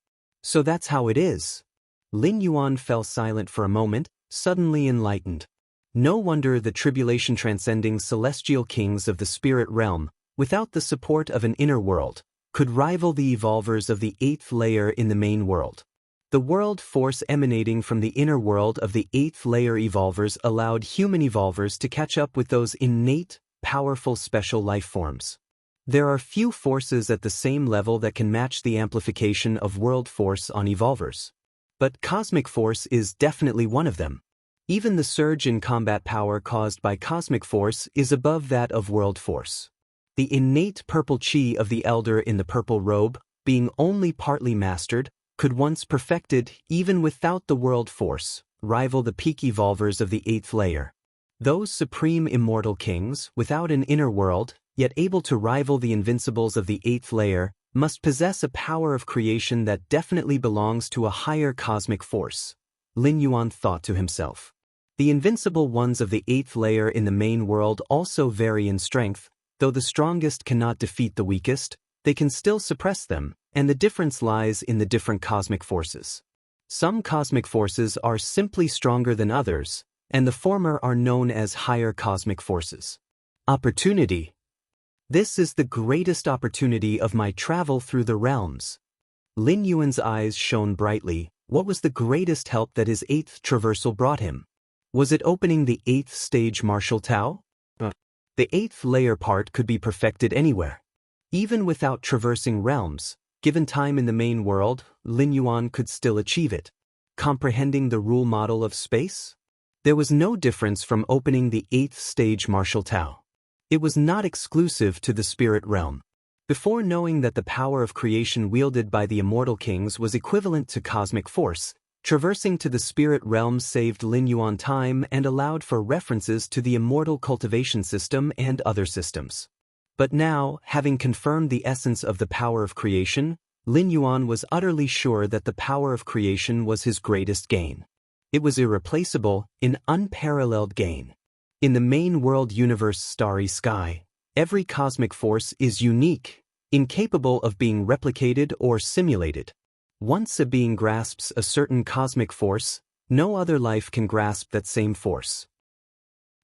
So that's how it is. Lin Yuan fell silent for a moment, suddenly enlightened. No wonder the tribulation-transcending celestial kings of the spirit realm, without the support of an inner world, could rival the evolvers of the 8th layer in the main world. The world force emanating from the inner world of the 8th layer evolvers allowed human evolvers to catch up with those innate, powerful special life forms. There are few forces at the same level that can match the amplification of world force on evolvers. But cosmic force is definitely one of them. Even the surge in combat power caused by cosmic force is above that of world force. The innate purple chi of the elder in the purple robe, being only partly mastered, could once perfected, even without the world force, rival the peak evolvers of the 8th layer. Those supreme immortal kings, without an inner world, yet able to rival the invincibles of the 8th layer, must possess a power of creation that definitely belongs to a higher cosmic force. Lin Yuan thought to himself. The invincible ones of the 8th layer in the main world also vary in strength. Though the strongest cannot defeat the weakest, they can still suppress them, and the difference lies in the different cosmic forces. Some cosmic forces are simply stronger than others, and the former are known as higher cosmic forces. Opportunity. This is the greatest opportunity of my travel through the realms. Lin Yuan's eyes shone brightly. What was the greatest help that his 8th traversal brought him? Was it opening the 8th stage martial Tao? The 8th layer part could be perfected anywhere. Even without traversing realms, given time in the main world, Lin Yuan could still achieve it. Comprehending the rule model of space? There was no difference from opening the 8th stage martial Tao. It was not exclusive to the spirit realm. Before knowing that the power of creation wielded by the immortal kings was equivalent to cosmic force, traversing to the spirit realm saved Lin Yuan time and allowed for references to the immortal cultivation system and other systems. But now, having confirmed the essence of the power of creation, Lin Yuan was utterly sure that the power of creation was his greatest gain. It was irreplaceable, an unparalleled gain. In the main world universe starry sky, every cosmic force is unique, incapable of being replicated or simulated. Once a being grasps a certain cosmic force, no other life can grasp that same force.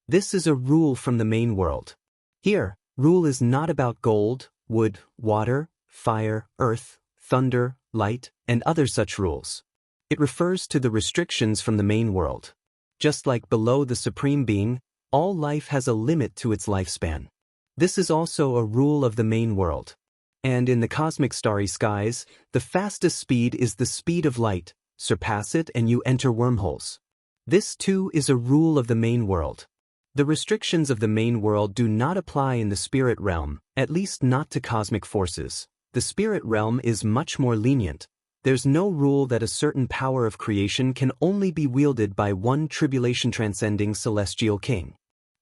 This is a rule from the main world. Here, rule is not about gold, wood, water, fire, earth, thunder, light, and other such rules. It refers to the restrictions from the main world. Just like below the Supreme Being, all life has a limit to its lifespan. This is also a rule of the main world. And in the cosmic starry skies, the fastest speed is the speed of light. Surpass it and you enter wormholes. This too is a rule of the main world. The restrictions of the main world do not apply in the spirit realm, at least not to cosmic forces. The spirit realm is much more lenient. There's no rule that a certain power of creation can only be wielded by one tribulation-transcending celestial king.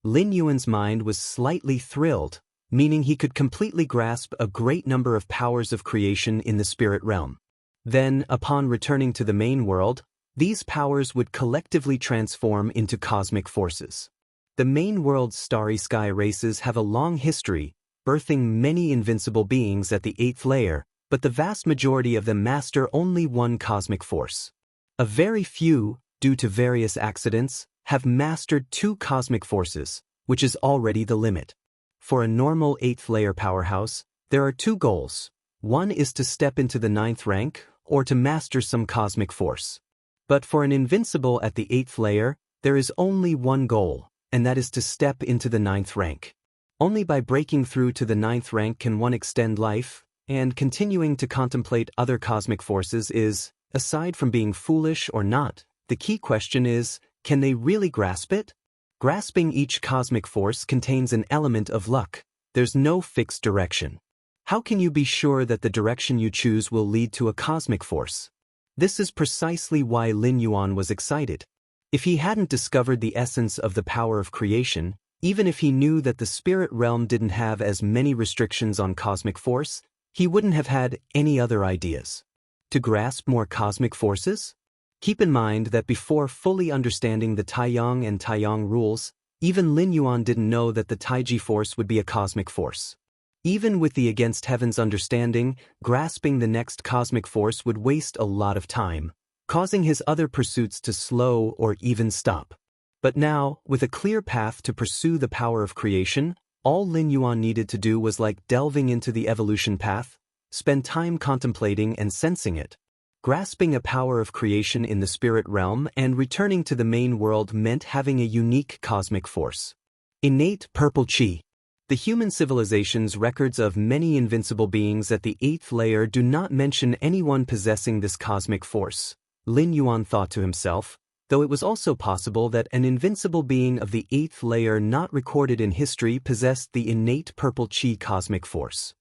Lin Yuan's mind was slightly thrilled, meaning he could completely grasp a great number of powers of creation in the spirit realm. Then, upon returning to the main world, these powers would collectively transform into cosmic forces. The main world's starry sky races have a long history, birthing many invincible beings at the 8th layer, but the vast majority of them master only one cosmic force. A very few, due to various accidents, have mastered 2 cosmic forces, which is already the limit. For a normal 8th layer powerhouse, there are 2 goals. One is to step into the 9th rank, or to master some cosmic force. But for an invincible at the 8th layer, there is only one goal, and that is to step into the 9th rank. Only by breaking through to the 9th rank can one extend life, and continuing to contemplate other cosmic forces is, aside from being foolish or not, the key question is, can they really grasp it? Grasping each cosmic force contains an element of luck. There's no fixed direction. How can you be sure that the direction you choose will lead to a cosmic force? This is precisely why Lin Yuan was excited. If he hadn't discovered the essence of the power of creation, even if he knew that the spirit realm didn't have as many restrictions on cosmic force, he wouldn't have had any other ideas. To grasp more cosmic forces? Keep in mind that before fully understanding the Taiyang and Taiyang rules, even Lin Yuan didn't know that the Taiji force would be a cosmic force. Even with the against heavens understanding, grasping the next cosmic force would waste a lot of time, causing his other pursuits to slow or even stop. But now, with a clear path to pursue the power of creation, all Lin Yuan needed to do was like delving into the evolution path, spend time contemplating and sensing it. Grasping a power of creation in the spirit realm and returning to the main world meant having a unique cosmic force. Innate purple chi. The human civilization's records of many invincible beings at the 8th layer do not mention anyone possessing this cosmic force, Lin Yuan thought to himself, though it was also possible that an invincible being of the 8th layer not recorded in history possessed the innate purple chi cosmic force.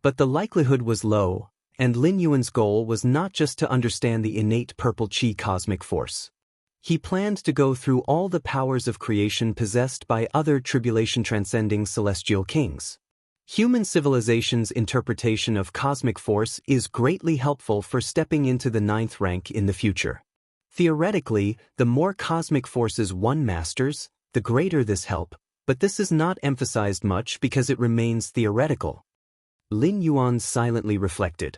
But the likelihood was low, and Lin Yuan's goal was not just to understand the innate purple chi cosmic force. He planned to go through all the powers of creation possessed by other tribulation-transcending celestial kings. Human civilization's interpretation of cosmic force is greatly helpful for stepping into the 9th rank in the future. Theoretically, the more cosmic forces one masters, the greater this help, but this is not emphasized much because it remains theoretical. Lin Yuan silently reflected.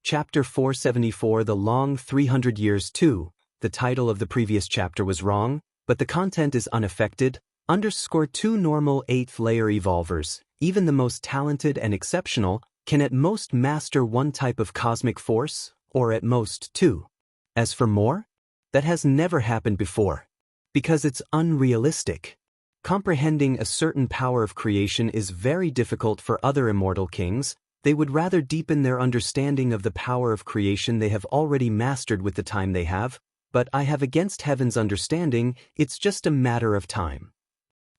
Chapter 474 The Long 300 Years 2. The title of the previous chapter was wrong, but the content is unaffected. Underscore 2 normal 8th layer evolvers, even the most talented and exceptional, can at most master one type of cosmic force, or at most two. As for more, that has never happened before. Because it's unrealistic. Comprehending a certain power of creation is very difficult for other immortal kings. They would rather deepen their understanding of the power of creation they have already mastered with the time they have, but I have against heaven's understanding, it's just a matter of time.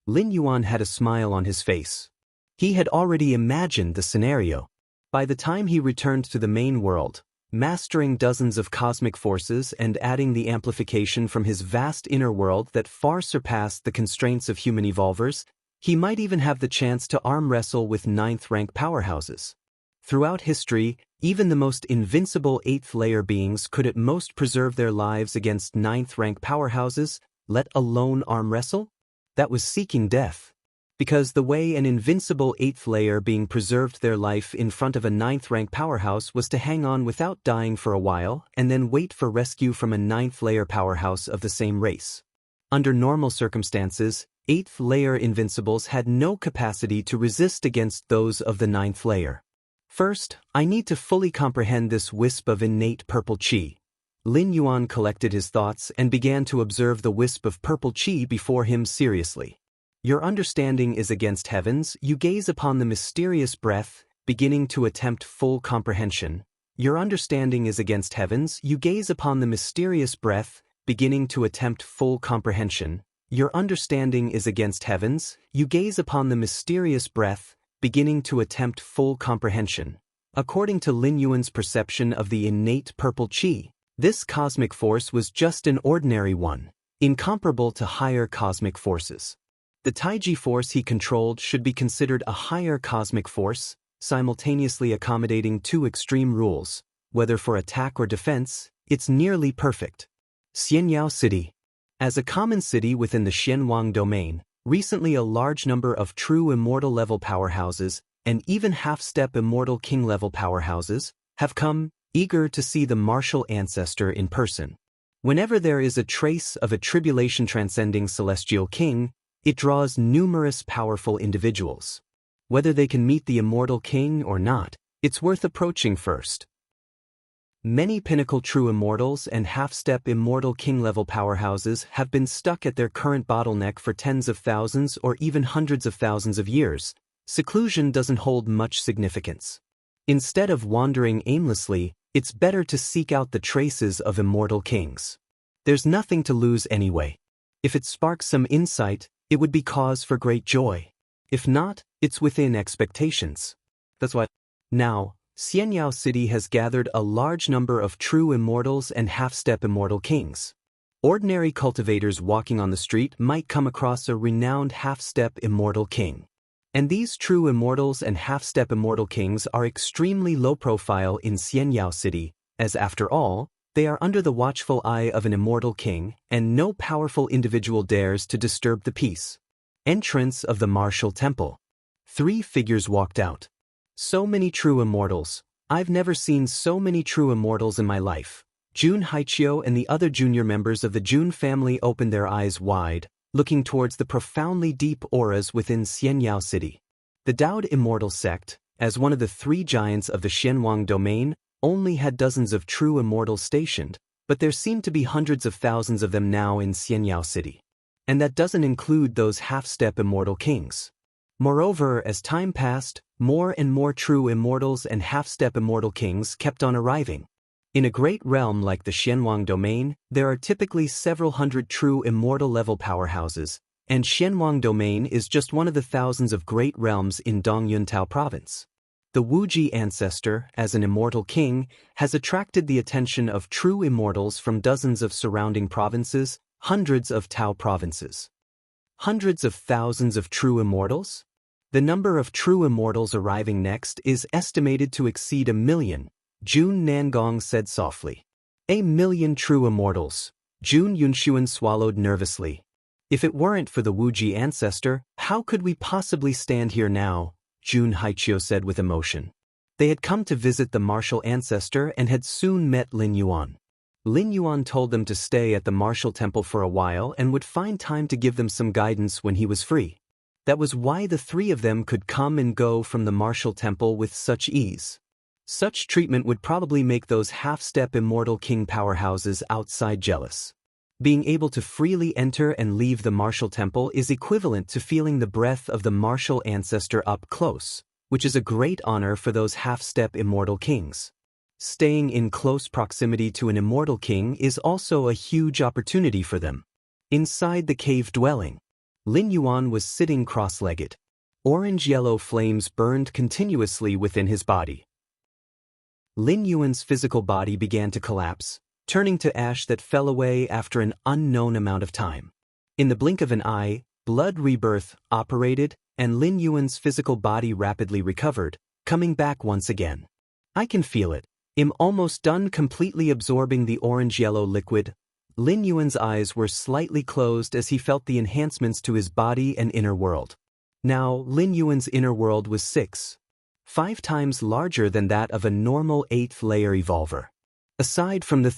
Lin Yuan had a smile on his face. He had already imagined the scenario. By the time he returned to the main world, mastering dozens of cosmic forces and adding the amplification from his vast inner world that far surpassed the constraints of human evolvers, he might even have the chance to arm wrestle with 9th-rank powerhouses. Throughout history, even the most invincible 8th-layer beings could at most preserve their lives against 9th-rank powerhouses, let alone arm wrestle? That was seeking death. Because the way an invincible 8th layer being preserved their life in front of a 9th-rank powerhouse was to hang on without dying for a while and then wait for rescue from a 9th layer powerhouse of the same race. Under normal circumstances, 8th layer invincibles had no capacity to resist against those of the 9th layer. First, I need to fully comprehend this wisp of innate purple chi. Lin Yuan collected his thoughts and began to observe the wisp of purple chi before him seriously. Your understanding is against heavens, you gaze upon the mysterious breath, beginning to attempt full comprehension. Your understanding is against heavens, you gaze upon the mysterious breath, beginning to attempt full comprehension. Your understanding is against heavens, you gaze upon the mysterious breath, beginning to attempt full comprehension. According to Lin Yuan's perception of the innate purple chi, this cosmic force was just an ordinary one, incomparable to higher cosmic forces. The Taiji force he controlled should be considered a higher cosmic force, simultaneously accommodating two extreme rules. Whether for attack or defense, it's nearly perfect. Xianyao City. As a common city within the Xianwang domain, recently a large number of true immortal level powerhouses, and even half-step immortal king level powerhouses, have come, eager to see the martial ancestor in person. Whenever there is a trace of a tribulation transcending celestial king, it draws numerous powerful individuals. Whether they can meet the immortal king or not, it's worth approaching first. Many pinnacle true immortals and half-step immortal king-level powerhouses have been stuck at their current bottleneck for tens of thousands or even hundreds of thousands of years. Seclusion doesn't hold much significance. Instead of wandering aimlessly, it's better to seek out the traces of immortal kings. There's nothing to lose anyway. If it sparks some insight, it would be cause for great joy. If not, it's within expectations. That's why. Now, Xianyao City has gathered a large number of true immortals and half-step immortal kings. Ordinary cultivators walking on the street might come across a renowned half-step immortal king. And these true immortals and half-step immortal kings are extremely low profile in Xianyao City, as after all, they are under the watchful eye of an immortal king, and no powerful individual dares to disturb the peace. Entrance of the martial temple. 3 figures walked out. So many true immortals. I've never seen so many true immortals in my life. Jun Haichio and the other junior members of the Jun family opened their eyes wide, looking towards the profoundly deep auras within Xianyao City. The Daoed Immortal Sect, as one of the 3 giants of the Xianwang domain, only had dozens of true immortals stationed, but there seemed to be hundreds of thousands of them now in Xianyao City. And that doesn't include those half-step immortal kings. Moreover, as time passed, more and more true immortals and half-step immortal kings kept on arriving. In a great realm like the Xianwang domain, there are typically several hundred true immortal-level powerhouses, and Xianwang domain is just one of the thousands of great realms in Dongyuntao province. The Wuji ancestor, as an immortal king, has attracted the attention of true immortals from dozens of surrounding provinces, hundreds of Tao provinces. Hundreds of thousands of true immortals? The number of true immortals arriving next is estimated to exceed 1 million, Jun Nangong said softly. 1 million true immortals, Jun Yunshuan swallowed nervously. If it weren't for the Wuji ancestor, how could we possibly stand here now? Jun Haichio said with emotion. They had come to visit the martial ancestor and had soon met Lin Yuan. Lin Yuan told them to stay at the martial temple for a while and would find time to give them some guidance when he was free. That was why the three of them could come and go from the martial temple with such ease. Such treatment would probably make those half-step immortal king powerhouses outside jealous. Being able to freely enter and leave the martial temple is equivalent to feeling the breath of the martial ancestor up close, which is a great honor for those half-step immortal kings. Staying in close proximity to an immortal king is also a huge opportunity for them. Inside the cave dwelling, Lin Yuan was sitting cross-legged. Orange-yellow flames burned continuously within his body. Lin Yuan's physical body began to collapse, turning to ash that fell away after an unknown amount of time. In the blink of an eye, blood rebirth operated, and Lin Yuan's physical body rapidly recovered, coming back once again. I can feel it. I'm almost done completely absorbing the orange-yellow liquid. Lin Yuan's eyes were slightly closed as he felt the enhancements to his body and inner world. Now, Lin Yuan's inner world was 5 times larger than that of a normal 8th-layer evolver. Aside from the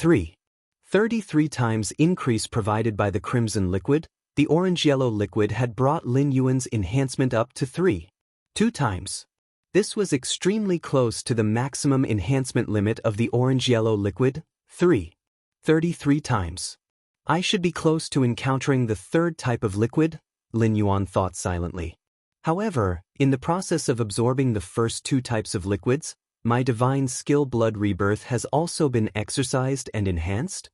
33 times increase provided by the crimson liquid, the orange-yellow liquid had brought Lin Yuan's enhancement up to 2 times. This was extremely close to the maximum enhancement limit of the orange-yellow liquid, 33 times. I should be close to encountering the third type of liquid, Lin Yuan thought silently. However, in the process of absorbing the first 2 types of liquids, my divine skill blood rebirth has also been exercised and enhanced?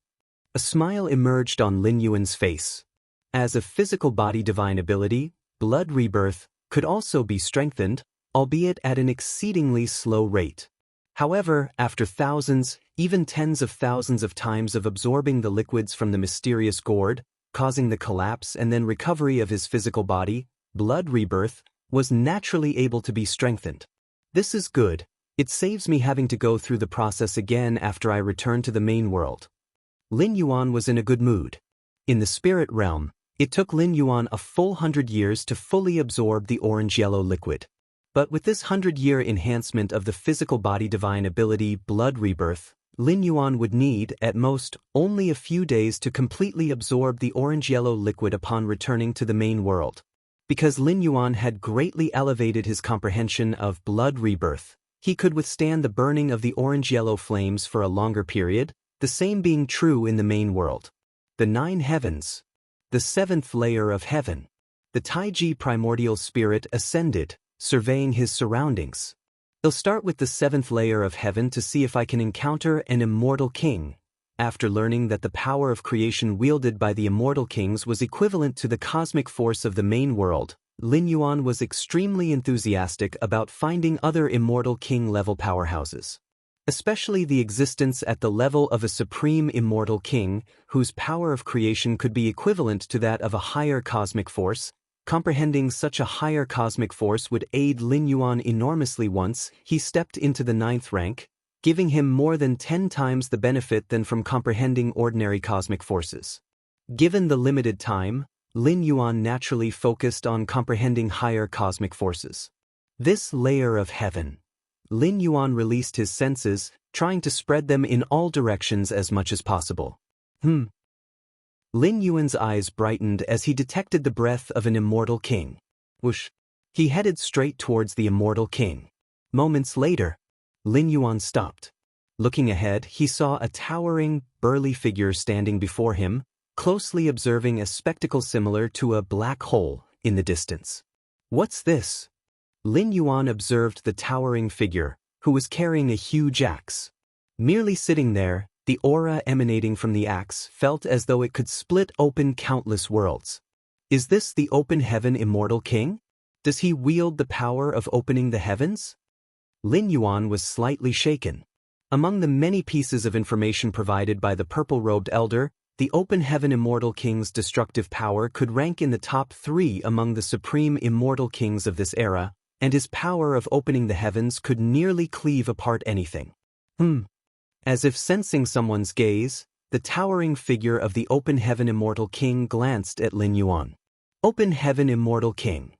A smile emerged on Lin Yuan's face. As a physical body divine ability, blood rebirth could also be strengthened, albeit at an exceedingly slow rate. However, after thousands, even tens of thousands of times of absorbing the liquids from the mysterious gourd, causing the collapse and then recovery of his physical body, blood rebirth was naturally able to be strengthened. This is good. It saves me having to go through the process again after I return to the main world. Lin Yuan was in a good mood. In the spirit realm, it took Lin Yuan a full 100 years to fully absorb the orange-yellow liquid. But with this 100-year enhancement of the physical body divine ability blood rebirth, Lin Yuan would need, at most, only a few days to completely absorb the orange-yellow liquid upon returning to the main world. Because Lin Yuan had greatly elevated his comprehension of blood rebirth, he could withstand the burning of the orange-yellow flames for a longer period, the same being true in the main world. The 9 heavens. The 7th layer of heaven. The Taiji primordial spirit ascended, surveying his surroundings. I'll start with the 7th layer of heaven to see if I can encounter an immortal king. After learning that the power of creation wielded by the immortal kings was equivalent to the cosmic force of the main world, Lin Yuan was extremely enthusiastic about finding other immortal king-level powerhouses. Especially the existence at the level of a supreme immortal king, whose power of creation could be equivalent to that of a higher cosmic force. Comprehending such a higher cosmic force would aid Lin Yuan enormously once he stepped into the 9th rank, giving him more than 10 times the benefit than from comprehending ordinary cosmic forces. Given the limited time, Lin Yuan naturally focused on comprehending higher cosmic forces. This layer of heaven. Lin Yuan released his senses, trying to spread them in all directions as much as possible. Lin Yuan's eyes brightened as he detected the breath of an immortal king. Whoosh! He headed straight towards the immortal king. Moments later, Lin Yuan stopped. Looking ahead, he saw a towering, burly figure standing before him, closely observing a spectacle similar to a black hole in the distance. What's this? Lin Yuan observed the towering figure, who was carrying a huge axe. Merely sitting there, the aura emanating from the axe felt as though it could split open countless worlds. Is this the open heaven immortal king? Does he wield the power of opening the heavens? Lin Yuan was slightly shaken. Among the many pieces of information provided by the purple-robed elder, the open heaven immortal king's destructive power could rank in the top 3 among the supreme immortal kings of this era, and his power of opening the heavens could nearly cleave apart anything. As if sensing someone's gaze, the towering figure of the open heaven immortal king glanced at Lin Yuan. Open heaven immortal king.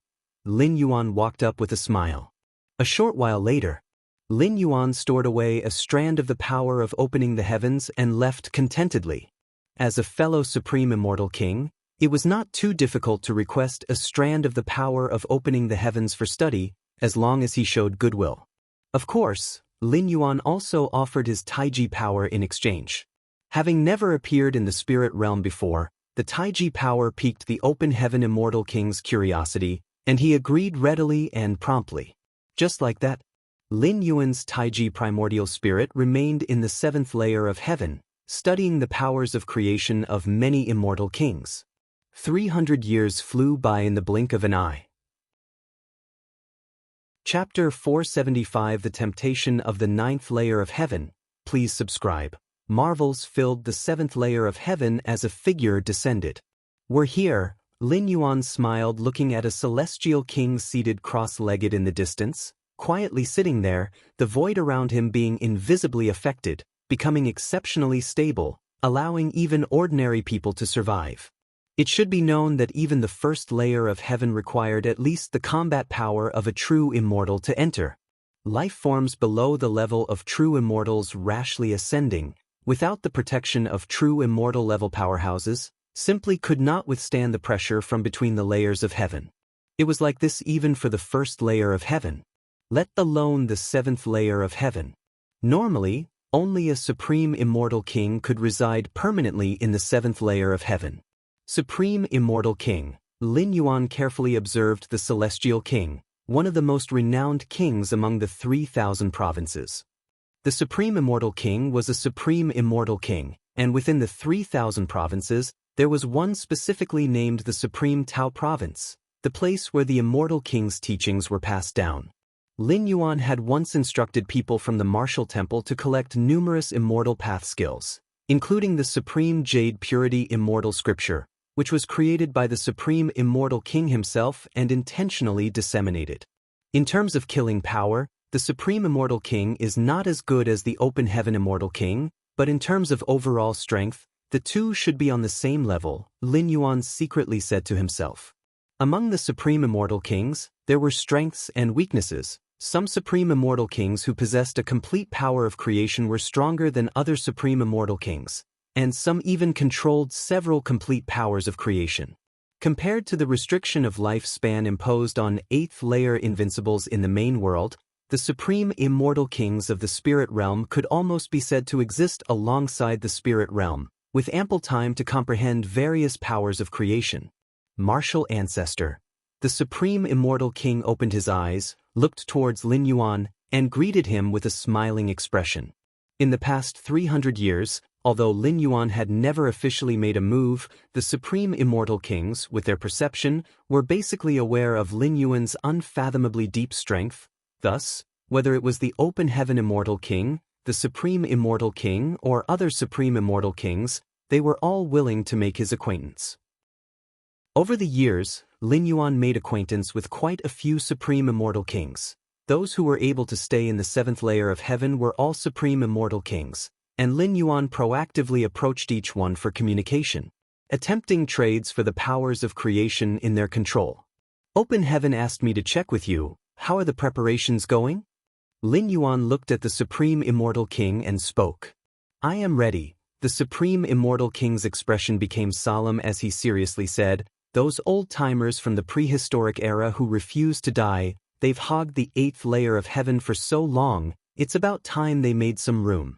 Lin Yuan walked up with a smile. A short while later, Lin Yuan stored away a strand of the power of opening the heavens and left contentedly. As a fellow supreme immortal king, it was not too difficult to request a strand of the power of opening the heavens for study, as long as he showed goodwill. Of course, Lin Yuan also offered his Taiji power in exchange. Having never appeared in the spirit realm before, the Taiji power piqued the open heaven immortal king's curiosity, and he agreed readily and promptly. Just like that, Lin Yuan's Taiji primordial spirit remained in the 7th layer of heaven, studying the powers of creation of many immortal kings. 300 years flew by in the blink of an eye. Chapter 475 The Temptation of the 9th Layer of Heaven. Please subscribe. Marvels filled the 7th layer of heaven as a figure descended. "We're here," Lin Yuan smiled, looking at a celestial king seated cross-legged in the distance, quietly sitting there, the void around him being invisibly affected, becoming exceptionally stable, allowing even ordinary people to survive. It should be known that even the 1st layer of heaven required at least the combat power of a true immortal to enter. Life forms below the level of true immortals rashly ascending, without the protection of true immortal level powerhouses, simply could not withstand the pressure from between the layers of heaven. It was like this even for the 1st layer of heaven, let alone the 7th layer of heaven. Normally, only a supreme immortal king could reside permanently in the 7th layer of heaven. Supreme Immortal King, Lin Yuan carefully observed the Celestial King, one of the most renowned kings among the 3,000 provinces. The Supreme Immortal King was a Supreme Immortal King, and within the 3,000 provinces, there was one specifically named the Supreme Tao Province, the place where the Immortal King's teachings were passed down. Lin Yuan had once instructed people from the Martial Temple to collect numerous immortal path skills, including the Supreme Jade Purity Immortal Scripture, which was created by the Supreme Immortal King himself and intentionally disseminated. In terms of killing power, the Supreme Immortal King is not as good as the Open Heaven Immortal King, but in terms of overall strength, the two should be on the same level, Lin Yuan secretly said to himself. Among the Supreme Immortal Kings, there were strengths and weaknesses. Some Supreme Immortal Kings who possessed a complete power of creation were stronger than other Supreme Immortal Kings, and some even controlled several complete powers of creation. Compared to the restriction of lifespan imposed on 8th layer invincibles in the main world, the Supreme Immortal Kings of the Spirit Realm could almost be said to exist alongside the Spirit Realm, with ample time to comprehend various powers of creation. Martial Ancestor. The Supreme Immortal King opened his eyes, looked towards Lin Yuan, and greeted him with a smiling expression. In the past 300 years, although Lin Yuan had never officially made a move, the Supreme Immortal Kings, with their perception, were basically aware of Lin Yuan's unfathomably deep strength. Thus, whether it was the Open Heaven Immortal King, the Supreme Immortal King, or other Supreme Immortal Kings, they were all willing to make his acquaintance. Over the years, Lin Yuan made acquaintance with quite a few Supreme Immortal Kings. Those who were able to stay in the 7th layer of heaven were all Supreme Immortal Kings, and Lin Yuan proactively approached each one for communication, attempting trades for the powers of creation in their control. Open Heaven asked me to check with you. How are the preparations going? Lin Yuan looked at the Supreme Immortal King and spoke. I am ready. The Supreme Immortal King's expression became solemn as he seriously said, those old-timers from the prehistoric era who refuse to die, they've hogged the 8th layer of heaven for so long, it's about time they made some room.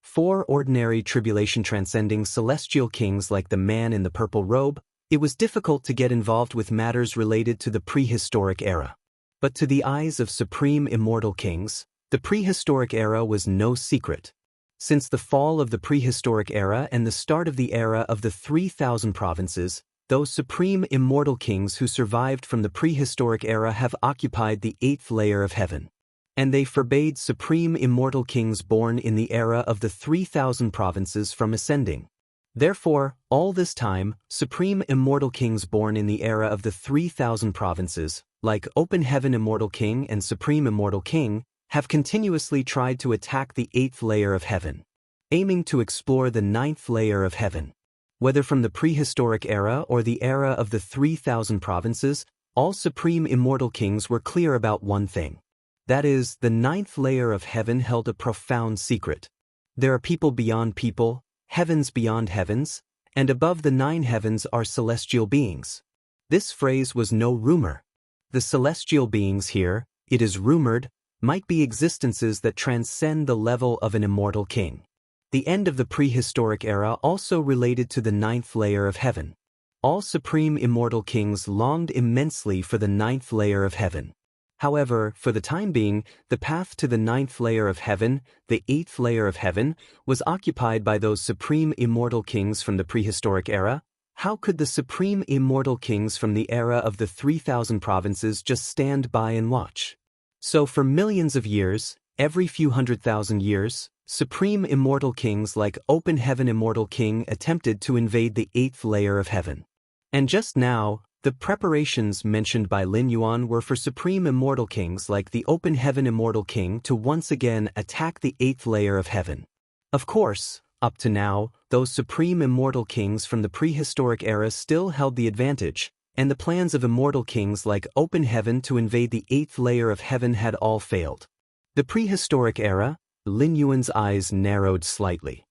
4 ordinary tribulation-transcending celestial kings like the man in the purple robe, it was difficult to get involved with matters related to the prehistoric era. But to the eyes of Supreme Immortal Kings, the prehistoric era was no secret. Since the fall of the prehistoric era and the start of the era of the 3,000 provinces, those Supreme Immortal Kings who survived from the prehistoric era have occupied the 8th layer of heaven. And they forbade Supreme Immortal Kings born in the era of the 3,000 provinces from ascending. Therefore, all this time, Supreme Immortal Kings born in the era of the 3,000 provinces, like Open Heaven Immortal King and Supreme Immortal King, have continuously tried to attack the 8th layer of heaven, aiming to explore the 9th layer of heaven. Whether from the prehistoric era or the era of the 3,000 provinces, all Supreme Immortal Kings were clear about one thing. That is, the ninth layer of heaven held a profound secret. There are people beyond people, heavens beyond heavens, and above the 9 heavens are celestial beings. This phrase was no rumor. The celestial beings here, it is rumored, might be existences that transcend the level of an immortal king. The end of the prehistoric era also related to the 9th layer of heaven. All supreme immortal kings longed immensely for the 9th layer of heaven. However, for the time being, the path to the 9th layer of heaven, the 8th layer of heaven, was occupied by those supreme immortal kings from the prehistoric era. How could the supreme immortal kings from the era of the 3,000 provinces just stand by and watch? So for millions of years, every few 100,000 years, supreme immortal kings like Open Heaven Immortal King attempted to invade the 8th layer of heaven. And just now, the preparations mentioned by Lin Yuan were for supreme immortal kings like the Open Heaven Immortal King to once again attack the 8th layer of heaven. Of course, up to now, those supreme immortal kings from the prehistoric era still held the advantage, and the plans of immortal kings like Open Heaven to invade the 8th layer of heaven had all failed. The prehistoric era, Lin Yuan's eyes narrowed slightly.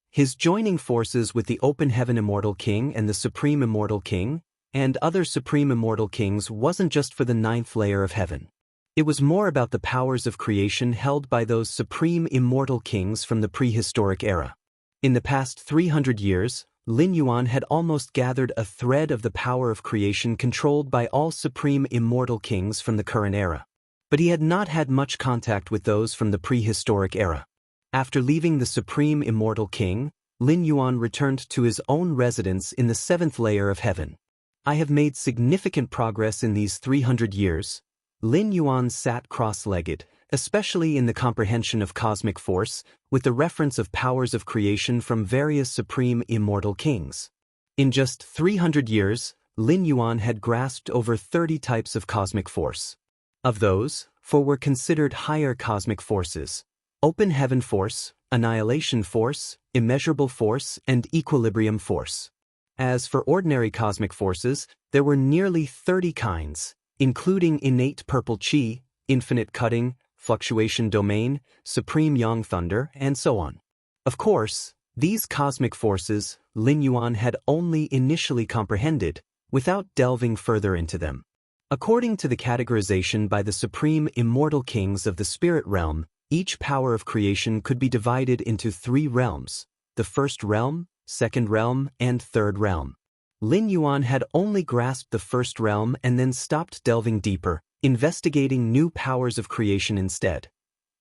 His joining forces with the Open Heaven Immortal King and the Supreme Immortal King, and other Supreme Immortal Kings wasn't just for the 9th layer of heaven. It was more about the powers of creation held by those Supreme Immortal Kings from the prehistoric era. In the past 300 years, Lin Yuan had almost gathered a thread of the power of creation controlled by all Supreme Immortal Kings from the current era. But he had not had much contact with those from the prehistoric era. After leaving the Supreme Immortal King, Lin Yuan returned to his own residence in the 7th layer of heaven. I have made significant progress in these 300 years. Lin Yuan sat cross-legged, especially in the comprehension of cosmic force, with the reference of powers of creation from various supreme immortal kings. In just 300 years, Lin Yuan had grasped over 30 types of cosmic force. Of those, 4 were considered higher cosmic forces: Open Heaven Force, Annihilation Force, Immeasurable Force, and Equilibrium Force. As for ordinary cosmic forces, there were nearly 30 kinds, including innate purple chi, infinite cutting, fluctuation domain, supreme yang thunder, and so on. Of course, these cosmic forces Lin Yuan had only initially comprehended, without delving further into them. According to the categorization by the supreme immortal kings of the spirit realm, each power of creation could be divided into 3 realms: the first realm, second realm, and third realm. Lin Yuan had only grasped the first realm and then stopped delving deeper, investigating new powers of creation instead.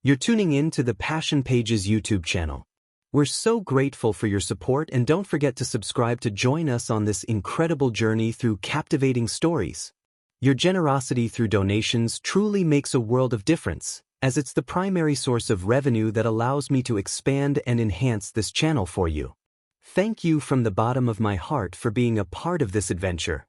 You're tuning in to the Passion Pages YouTube channel. We're so grateful for your support, and don't forget to subscribe to join us on this incredible journey through captivating stories. Your generosity through donations truly makes a world of difference, as it's the primary source of revenue that allows me to expand and enhance this channel for you. Thank you from the bottom of my heart for being a part of this adventure.